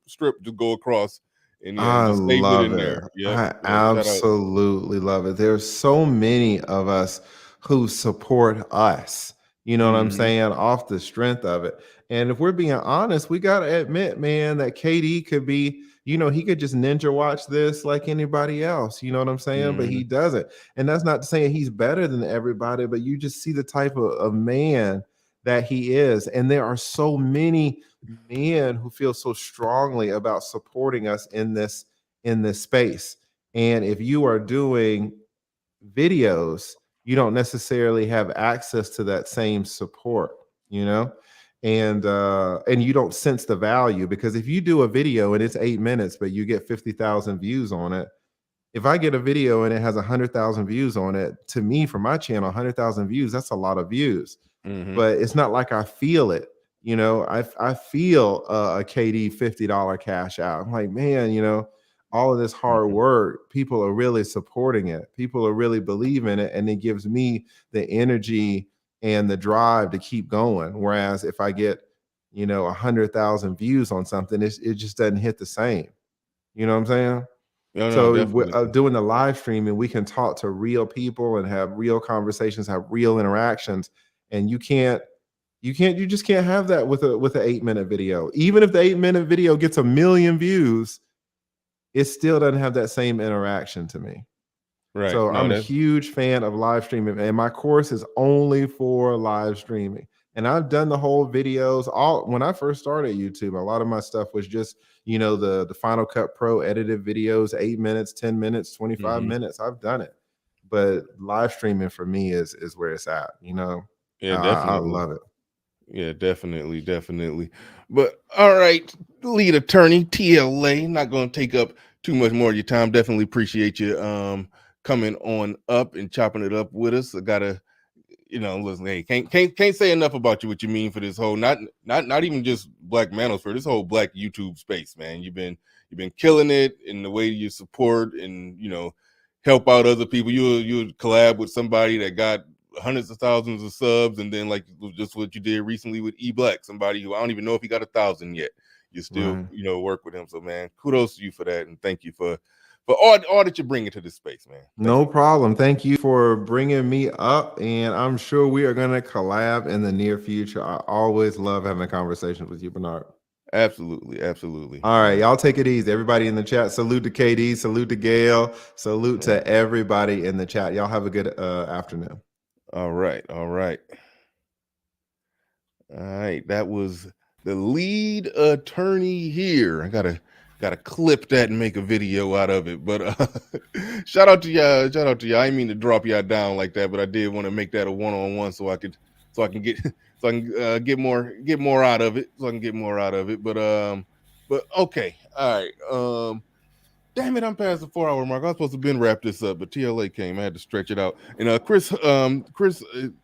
strip to go across. And I just saved it love in it. there. I Shout out. absolutely love it. There's so many of us who support us. You know what I'm saying? Off the strength of it. And if we're being honest, we got to admit, man, that KD could be, he could just ninja watch this like anybody else. You know what I'm saying? But he doesn't. And that's not saying he's better than everybody, but you just see the type of man that he is. And there are so many men who feel so strongly about supporting us in this space. And if you are doing videos, you don't necessarily have access to that same support, and you don't sense the value, because if you do a video and it's 8 minutes but you get 50,000 views on it, if I get a video and it has 100,000 views on it, to me, for my channel, 100,000 views, that's a lot of views. But it's not like I feel it. I feel a KD $50 cash out. I'm like, man, all of this hard work, people are really supporting it. People are really believing it. And it gives me the energy and the drive to keep going. Whereas if I get, 100,000 views on something, it just doesn't hit the same. You know what I'm saying? So doing the live streaming, we can talk to real people and have real conversations, have real interactions. And you just can't have that with an 8-minute video. Even if the 8-minute video gets 1 million views, it still doesn't have that same interaction to me. Right. So I'm a huge fan of live streaming, and my course is only for live streaming. And I've done the whole videos. When I first started YouTube, a lot of my stuff was just, the Final Cut Pro edited videos, 8 minutes, 10 minutes, 25 minutes. I've done it. But live streaming for me is where it's at, Yeah, definitely. I love it. Yeah, definitely. But all right, lead attorney TLA, not going to take up too much more of your time. Definitely appreciate you coming on up and chopping it up with us. I gotta, listen, hey, can't say enough about you, what you mean for this whole not even just Black manosphere, this whole Black YouTube space, man. You've been killing it in the way you support and help out other people. You collab with somebody that got hundreds of thousands of subs, and then like just what you did recently with E-Black, somebody who I don't even know if he got 1,000 yet. You still work with him. So man, kudos to you for that, and thank you for all that you're bringing to this space, man. No problem. Thank you for bringing me up, and I'm sure we are going to collab in the near future. I always love having conversations with you, Bernard. Absolutely. All right, y'all take it easy. Everybody in the chat, salute to KD, salute to Gail, salute to everybody in the chat. Y'all have a good afternoon. All right. That was the lead attorney here. I gotta clip that and make a video out of it. But shout out to y'all. I didn't mean to drop y'all down like that, but I did want to make that a one-on-one so I can get more out of it. But okay. All right. Damn it, I'm past the 4-hour mark. I was supposed to been wrap this up, but TLA came. I had to stretch it out. And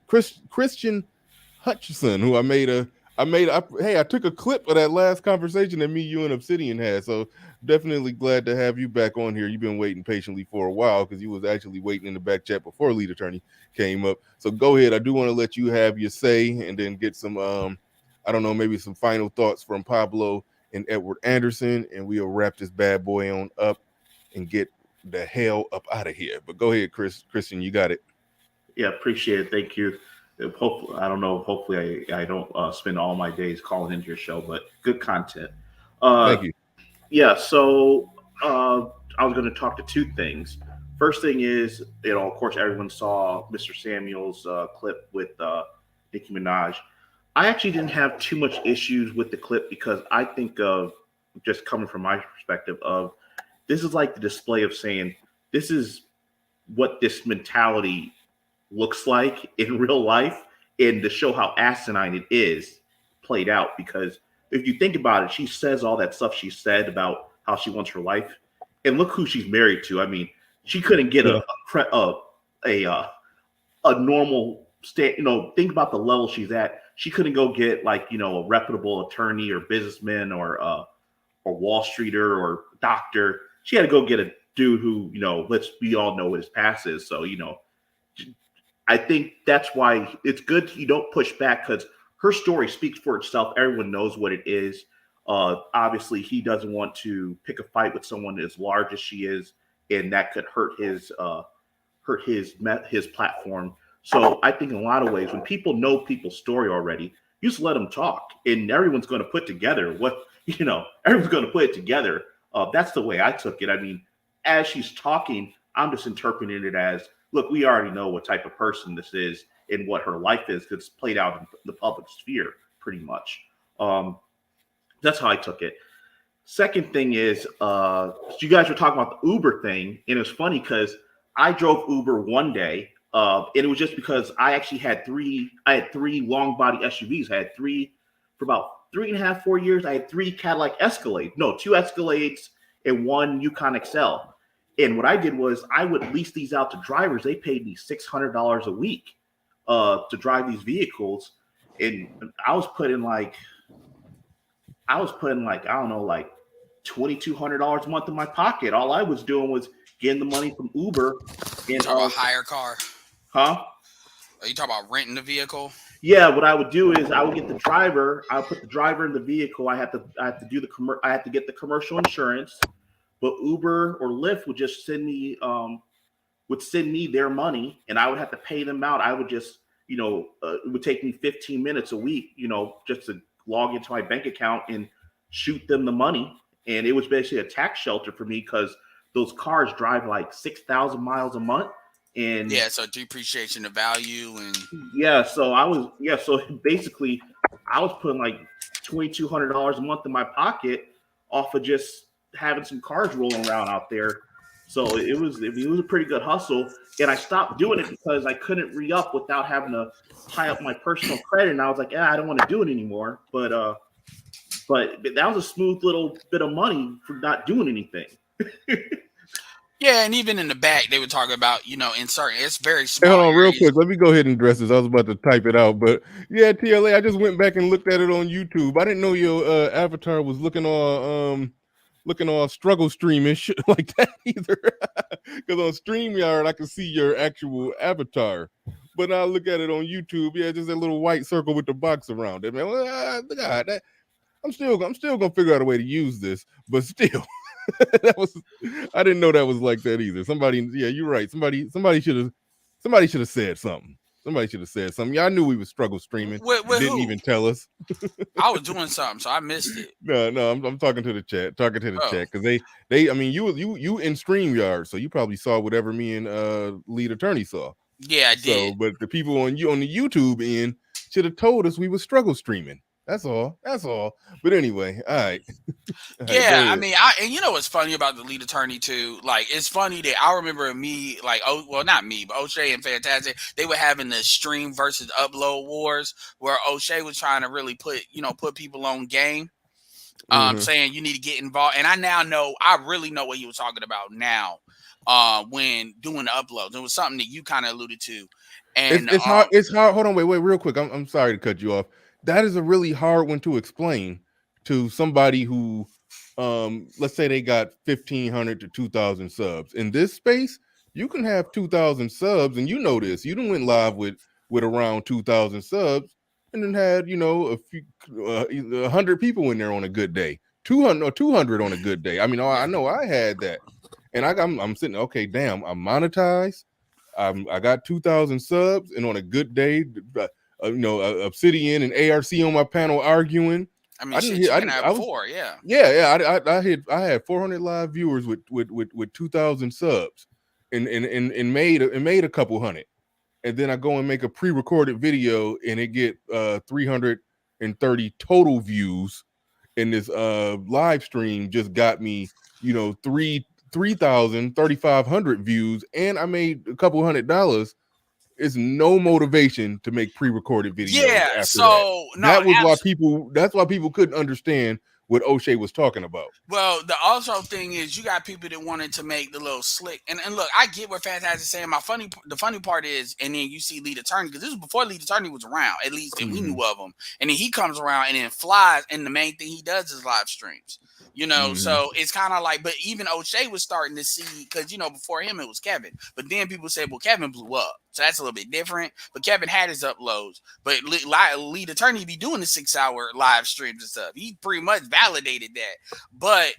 Christian Hutchison, who I took a clip of that last conversation that me, you, and Obsidian had. So definitely glad to have you back on here. You've been waiting patiently for a while because you was actually waiting in the back chat before lead attorney came up. So go ahead. I do want to let you have your say and then get some I don't know, maybe some final thoughts from Pablo and Edward Anderson, and we'll wrap this bad boy on up and get the hell up out of here. But go ahead, Christian, you got it. Yeah, appreciate it. Thank you. Hopefully I don't spend all my days calling into your show, but good content. Thank you. Yeah, so I was going to talk to two things. First thing is, of course, everyone saw Mr. Samuel's clip with Nicki Minaj. I actually didn't have too much issues with the clip because I think of, just coming from my perspective, of this is like the display of saying this is what this mentality looks like in real life, and to show how asinine it is played out. Because if you think about it, she says all that stuff she said about how she wants her life, and look who she's married to. I mean, she couldn't get a normal state. Think about the level she's at. She couldn't go get like a reputable attorney or businessman or Wall Streeter or doctor. She had to go get a dude who we all know what his past is. So I think that's why it's good you don't push back, because her story speaks for itself. Everyone knows what it is. Obviously, he doesn't want to pick a fight with someone as large as she is, and that could hurt his platform. So I think in a lot of ways, when people know people's story already, you just let them talk, and everyone's going to put together everyone's going to put it together. That's the way I took it. I mean, as she's talking, I'm just interpreting it as, look, we already know what type of person this is and what her life is, because it's played out in the public sphere pretty much. That's how I took it. Second thing is, you guys were talking about the Uber thing, and it was funny because I drove Uber one day, and it was just because I actually had three long body SUVs. I had three for about 3.5, 4 years. I had three Cadillac Escalade, no, two Escalades and one Yukon XL. And what I did was I would lease these out to drivers. They paid me $600 a week to drive these vehicles, and I was putting like I don't know, like $2,200 a month in my pocket. All I was doing was getting the money from Uber. And talking about hire car? Huh? Are you talking about renting the vehicle? Yeah, what I would do is I would get the driver. I would put the driver in the vehicle. I had to get the commercial insurance. But Uber or Lyft would just send me their money, and I would have to pay them out. I would just it would take me 15 minutes a week, just to log into my bank account and shoot them the money. And it was basically a tax shelter for me, because those cars drive like 6,000 miles a month. And so depreciation of value. And so basically I was putting like $2,200 a month in my pocket off of just having some cars rolling around out there. So it was a pretty good hustle. And I stopped doing it because I couldn't re-up without having to tie up my personal credit. And I was like, I don't want to do it anymore. But that was a smooth little bit of money for not doing anything. Yeah, and even in the back, they were talking about, in certain, it's very small. Hey, hold on, real quick. Let me go ahead and address this. I was about to type it out, but yeah, TLA, I just went back and looked at it on YouTube. I didn't know your avatar was looking all struggle stream and shit like that either. Because on StreamYard, I can see your actual avatar. But I look at it on YouTube, just a little white circle with the box around it. Man, God, I'm still gonna figure out a way to use this, but still. I didn't know that was like that either. You're right. Somebody should have said something. Somebody should have said something. Yeah, I knew we would struggle streaming. Didn't even tell us. I was doing something, so I missed it. No, I'm talking to the chat. Chat, because they. I mean, you in StreamYard, so you probably saw whatever me and lead attorney saw. Yeah, I did. But the people on the YouTube end should have told us we were struggle streaming. That's all. But anyway, all right. Yeah, I mean, and you know what's funny about the lead attorney too? Like, it's funny that I remember me, like, not me, but O'Shea and Fantastic, they were having the stream versus upload wars, where O'Shea was trying to really put people on game, saying you need to get involved. And I really know what he was talking about now, when doing the uploads. It was something that you kind of alluded to. And it's hard. It's hard. Hold on, wait, real quick. I'm sorry to cut you off. That is a really hard one to explain to somebody who, let's say they got 1,500 to 2,000 subs. In this space, you can have 2,000 subs, and this. You done went live with around 2,000 subs, and then had a few 100 people in there on a good day, 200 on a good day. I mean, I know I had that, and I'm sitting. Okay, damn, I'm monetized. I got 2,000 subs, and on a good day. Obsidian and ARC on my panel arguing. I mean, I had 400 live viewers with 2,000 subs, and made a couple hundred, and then I go and make a pre-recorded video, and it get 330 total views, and this live stream just got me 3,500 views, and I made a couple $100. It's no motivation to make pre-recorded videos. Yeah, that's why people couldn't understand what O'Shea was talking about. Well, the also thing is you got people that wanted to make the little slick, and look, I get what Fantastic is saying. The funny part is, and then you see Lead Attorney, because this was before Lead Attorney was around, at least that we knew of him, and then he comes around and then flies, and the main thing he does is live streams. So it's kind of like, but even O'Shea was starting to see, because before him it was Kevin, but then people said, well, Kevin blew up, so that's a little bit different. But Kevin had his uploads, but Lead Attorney be doing the 6-hour live streams and stuff. He pretty much validated that, but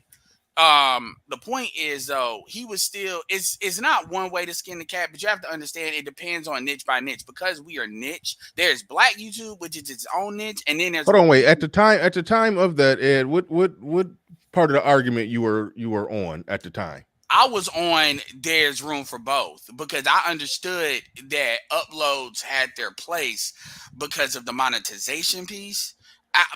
the point is though, he was still, it's not one way to skin the cat, but you have to understand it depends on niche by niche, because we are niche. There's Black YouTube, which is its own niche, and then there's wait, at the time of that, Ed, what part of the argument you were on at the time? I was on there's room for both, because I understood that uploads had their place because of the monetization piece,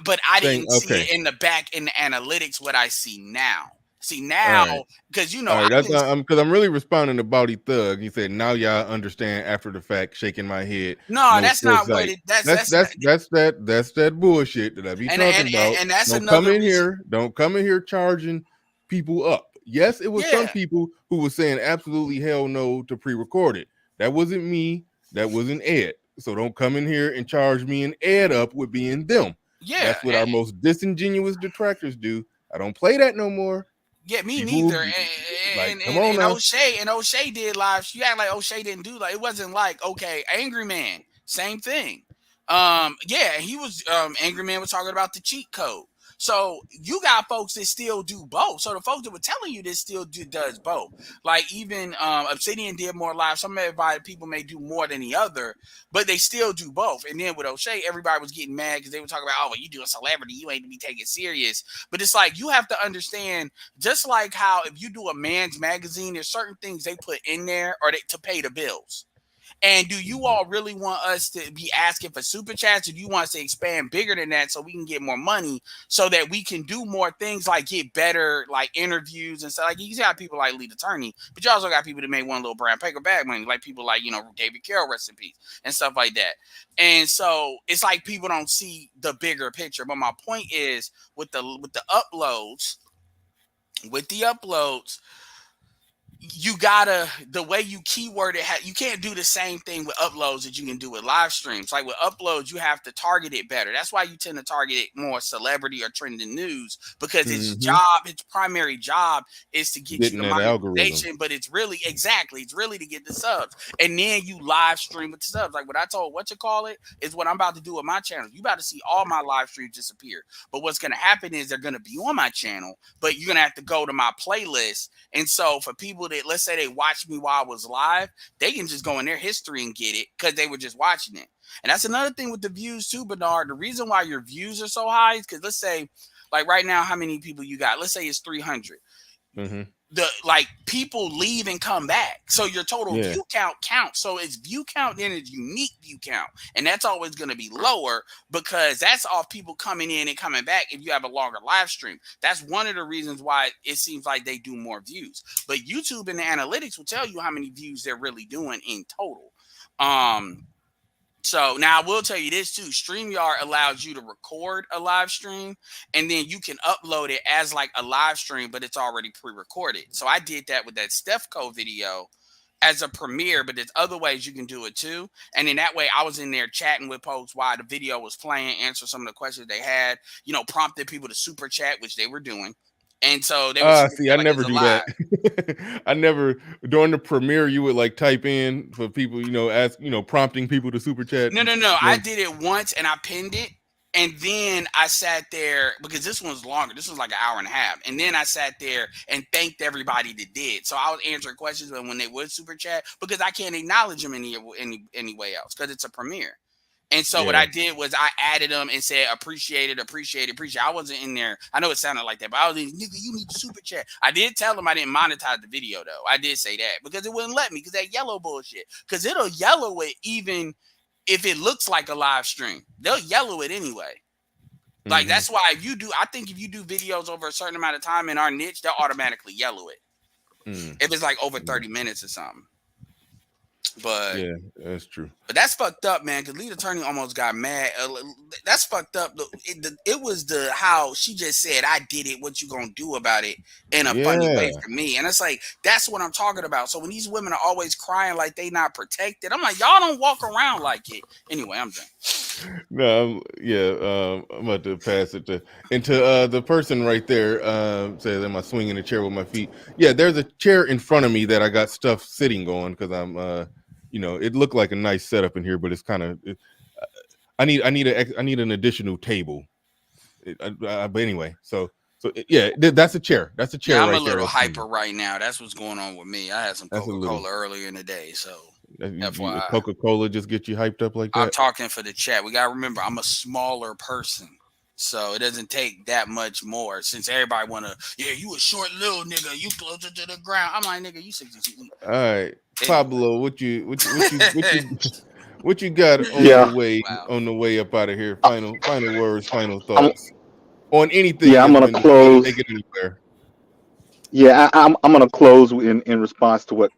but I didn't see it in the back in the analytics what I see now. Because because I'm really responding to Bowdy Thug. He said, "Now y'all understand after the fact." Shaking my head. No, that's not what it. That's that bullshit that I be talking about. And that's don't another come in reason. here. Don't come in here charging people up. Yes, it was some people who were saying absolutely hell no to pre-recorded. That wasn't me. That wasn't Ed. So don't come in here and charge me and Ed up with being them. Yeah, that's what our most disingenuous detractors do. I don't play that no more. Yeah, me neither. And O'Shea did live. You act like O'Shea didn't do it wasn't like, okay, Angry Man, same thing. He was Angry Man was talking about the cheat code. So you got folks that still do both. So the folks that were telling you this still does both. Like even Obsidian did more live. Some people may do more than the other, but they still do both. And then with O'Shea, everybody was getting mad because they were talking about, oh, well, you do a celebrity, you ain't to be taken serious. But it's like you have to understand, just like how if you do a man's magazine, there's certain things they put in there to pay the bills. And do you all really want us to be asking for super chats, or do you want us to expand bigger than that so we can get more money, so that we can do more things like get better like interviews and stuff? Like you got people like Lead Attorney, but you also got people that make one little brown paper bag money, like people like David Carroll, rest in peace, and stuff like that. And so it's like people don't see the bigger picture. But my point is with the uploads, you gotta, the way you keyword it, you can't do the same thing with uploads that you can do with live streams. Like with uploads, you have to target it better. That's why you tend to target it more celebrity or trending news, because its primary job is to get you the monetization, but it's really to get the subs. And then you live stream with the subs. Like what I told is what I'm about to do with my channel. You about to see all my live streams disappear. But what's gonna happen is they're gonna be on my channel, but you're gonna have to go to my playlist. And so for people that, let's say they watched me while I was live, they can just go in their history and get it because they were just watching it. And that's another thing with the views too, Bernard. The reason why your views are so high is because, let's say, like right now, how many people you got? Let's say it's 300. The people leave and come back, so your total view count counts. So it's view count, then it's unique view count, and that's always going to be lower because that's off people coming in and coming back. If you have a longer live stream, that's one of the reasons why it seems like they do more views. But YouTube and the analytics will tell you how many views they're really doing in total. So now I will tell you this too. StreamYard allows you to record a live stream, and then you can upload it as like a live stream, but it's already pre-recorded. So I did that with that Stephco video as a premiere, but there's other ways you can do it too. And in that way, I was in there chatting with folks while the video was playing, answer some of the questions they had, prompted people to super chat, which they were doing. And so they I never do that. I never, during the premiere, you would like type in for people, ask, prompting people to super chat. No. I did it once and I pinned it. And then I sat there, because this one's longer. This was like an hour and a half. And then I sat there and thanked everybody that did. So I was answering questions when they would super chat, because I can't acknowledge them any way else, because it's a premiere. And so what I did was I added them and said, appreciate it. I wasn't in there. I know it sounded like that, but I was in, nigga, you need to super chat. I did tell them I didn't monetize the video, though. I did say that because it wouldn't let me, because that yellow bullshit. Because it'll yellow it even if it looks like a live stream. They'll yellow it anyway. Like, that's why if you do videos over a certain amount of time in our niche, they'll automatically yellow it. If it's like over 30 minutes or something. But Yeah, that's true. But that's fucked up, man. Because lead attorney almost got mad. That's fucked up. It was the how she just said, "I did it. What you gonna do about it?" In a funny way Yeah. for me, and it's like that's what I'm talking about. So when these women are always crying like they not protected, I'm like, y'all don't walk around like it. Anyway, I'm done. No, I'm about to pass it to the person right there. Says, "Am I swinging a chair with my feet?" Yeah, there's a chair in front of me that I got stuff sitting on because I'm, it looked like a nice setup in here, but it's kind of. I need an additional table. But anyway, that's a chair. That's a chair Yeah, I'm a right there. little That's funny. hyper right now. That's what's going on with me. I had some That's a little. Coca-Cola earlier in the day, so FYI. Coca-Cola just get you hyped up like that. I'm talking for the chat. We gotta remember, I'm a smaller person, so it doesn't take that much more. Since everybody wanna, yeah, you a short little nigga, you closer to the ground. I'm like, nigga, you 60. All right, Pablo, what you got on Yeah. the way up out of here? Final words, final I'm, thoughts on anything yeah, I'm that's gonna been discussed. close. Take it anywhere. Yeah, I'm gonna close in response to what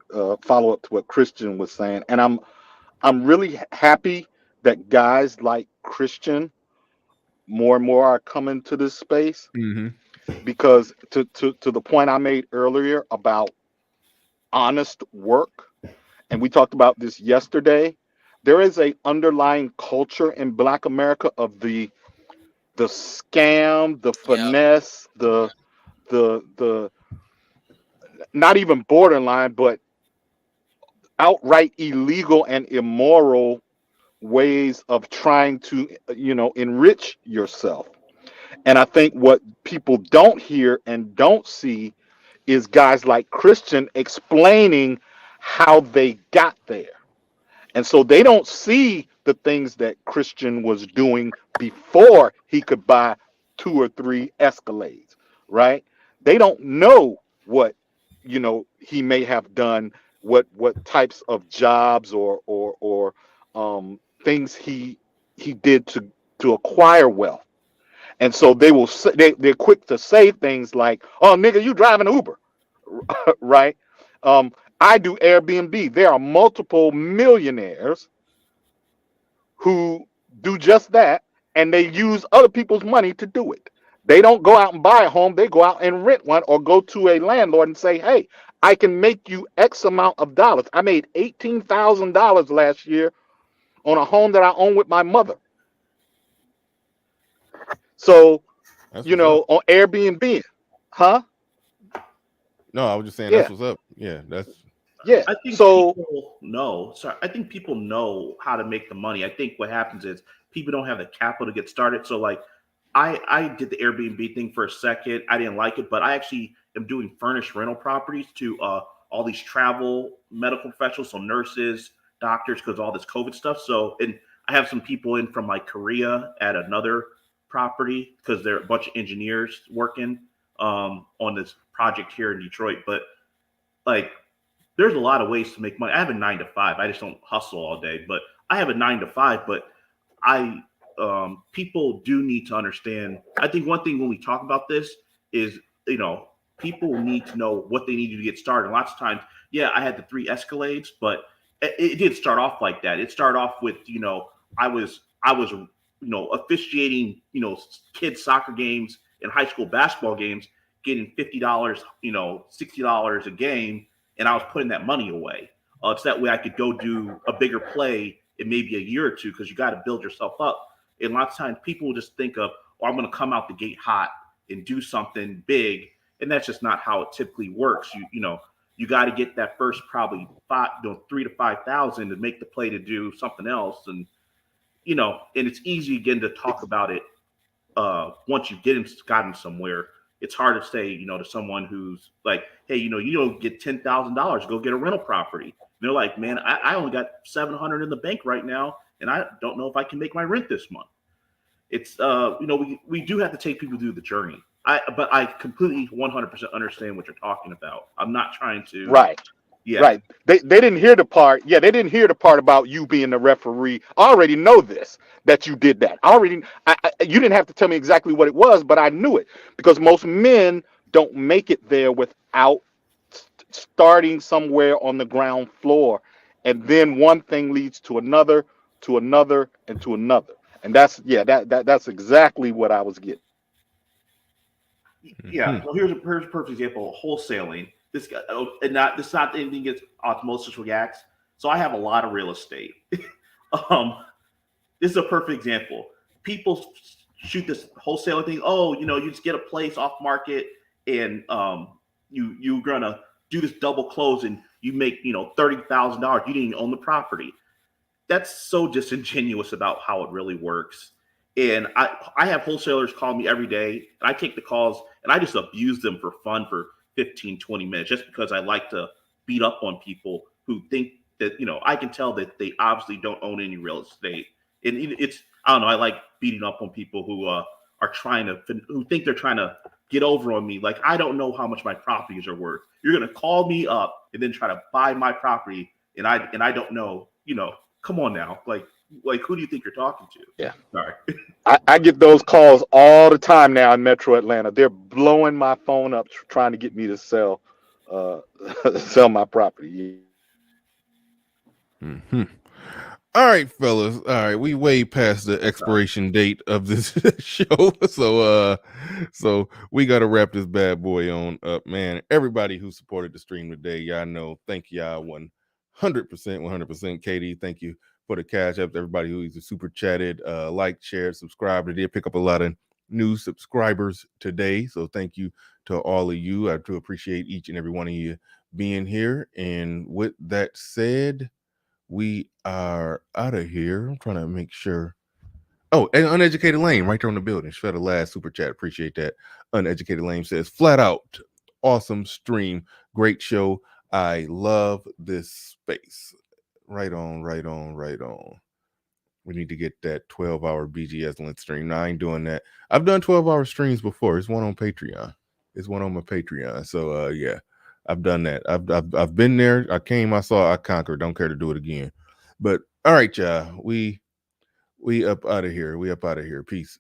follow up to what Christian was saying, and I'm really happy that guys like Christian more and more are coming to this space Mm-hmm. because to the point I made earlier about honest work, and we talked about this yesterday. There is a underlying culture in Black America of the scam, the Yep. finesse, the not even borderline, but outright illegal and immoral ways of trying to enrich yourself. And I think what people don't hear and don't see is guys like Christian explaining how they got there. And so they don't see the things that Christian was doing before he could buy 2 or 3 Escalades, right? They don't know what he may have done, what types of jobs or things he did to acquire wealth. And so they will say, they're quick to say things like, "Oh, nigga, you driving Uber," right? I do Airbnb. There are multiple millionaires who do just that, and they use other people's money to do it. They don't go out and buy a home. They go out and rent one or go to a landlord and say, "Hey, I can make you X amount of dollars." I made $18,000 last year on a home that I own with my mother. So, on Airbnb, huh? No, I was just saying Yeah. that's what's up. Yeah, that's. Yeah. I think So people know. Sorry, I think people know how to make the money. I think what happens is people don't have the capital to get started. So like, I did the Airbnb thing for a second. I didn't like it, but I actually am doing furnished rental properties to all these travel medical professionals, so nurses, doctors, because all this COVID stuff. So, and I have some people in from like Korea at another property because there are a bunch of engineers working on this project here in Detroit. But like, there's a lot of ways to make money. I have a 9 to 5. I just don't hustle all day, but I have a 9 to 5. But people do need to understand. I think one thing when we talk about this is, people need to know what they need to get started. And lots of times, yeah, I had the 3 Escalades, but it didn't start off like that. It started off with, I was officiating, kids soccer games and high school basketball games, getting $50, $60 a game. And I was putting that money away. So that way I could go do a bigger play in maybe a year or two, because you got to build yourself up. And lots of times people just think of, I'm going to come out the gate hot and do something big. And that's just not how it typically works. You got to get that first probably 3 to 5,000 to make the play to do something else. And, and it's easy again to talk about it once you've gotten somewhere. It's hard to say, to someone who's like, hey, you don't get $10,000, go get a rental property. And they're like, man, I only got $700 in the bank right now, and I don't know if I can make my rent this month. It's, we do have to take people through the journey. But I completely 100% understand what you're talking about. I'm not trying to. Right. Yeah. Right. They didn't hear the part. Yeah, they didn't hear the part about you being the referee. I already know this, that you did that. You didn't have to tell me exactly what it was, but I knew it, because most men don't make it there without starting somewhere on the ground floor and then one thing leads to another, and to another. And that's exactly what I was getting. Yeah. So here's a perfect example: wholesaling. This guy, this is not anything against osmosis reacts. So I have a lot of real estate. This is a perfect example. People shoot this wholesaling thing. Oh, you just get a place off market, and you're gonna do this double close, and you make $30,000. You didn't even own the property. That's so disingenuous about how it really works. And I have wholesalers call me every day, and I take the calls and I just abuse them for fun for 15, 20 minutes just because I like to beat up on people who think that, I can tell that they obviously don't own any real estate. And I don't know, I like beating up on people who who think they're trying to get over on me. Like, I don't know how much my properties are worth. You're going to call me up and then try to buy my property. And I don't know, come on now. Like who do you think you're talking to? Yeah. Sorry. I get those calls all the time now in Metro Atlanta. They're blowing my phone up trying to get me to sell sell my property. Mm-hmm. All right, fellas. All right, we way past the expiration date of this show, so we got to wrap this bad boy on up, man. Everybody who supported the stream today, y'all know, thank y'all 100%. Katie, thank you for the cash up. Everybody who either super chatted, liked, shared, subscribed. I did pick up a lot of new subscribers today, so thank you to all of you. I do appreciate each and every one of you being here. And with that said, we are out of here. I'm trying to make sure. Oh, and Uneducated Lane right there on the building. She had a last super chat. Appreciate that. Uneducated Lane says, flat out, awesome stream. Great show. I love this space. Right on. We need to get that 12-hour BGS length stream. No, I ain't doing that. I've done 12-hour streams before. It's one on Patreon. It's one on my Patreon. So yeah. I've done that. I've been there. I came, I saw, I conquered. Don't care to do it again. But all right, y'all. We up out of here. Peace.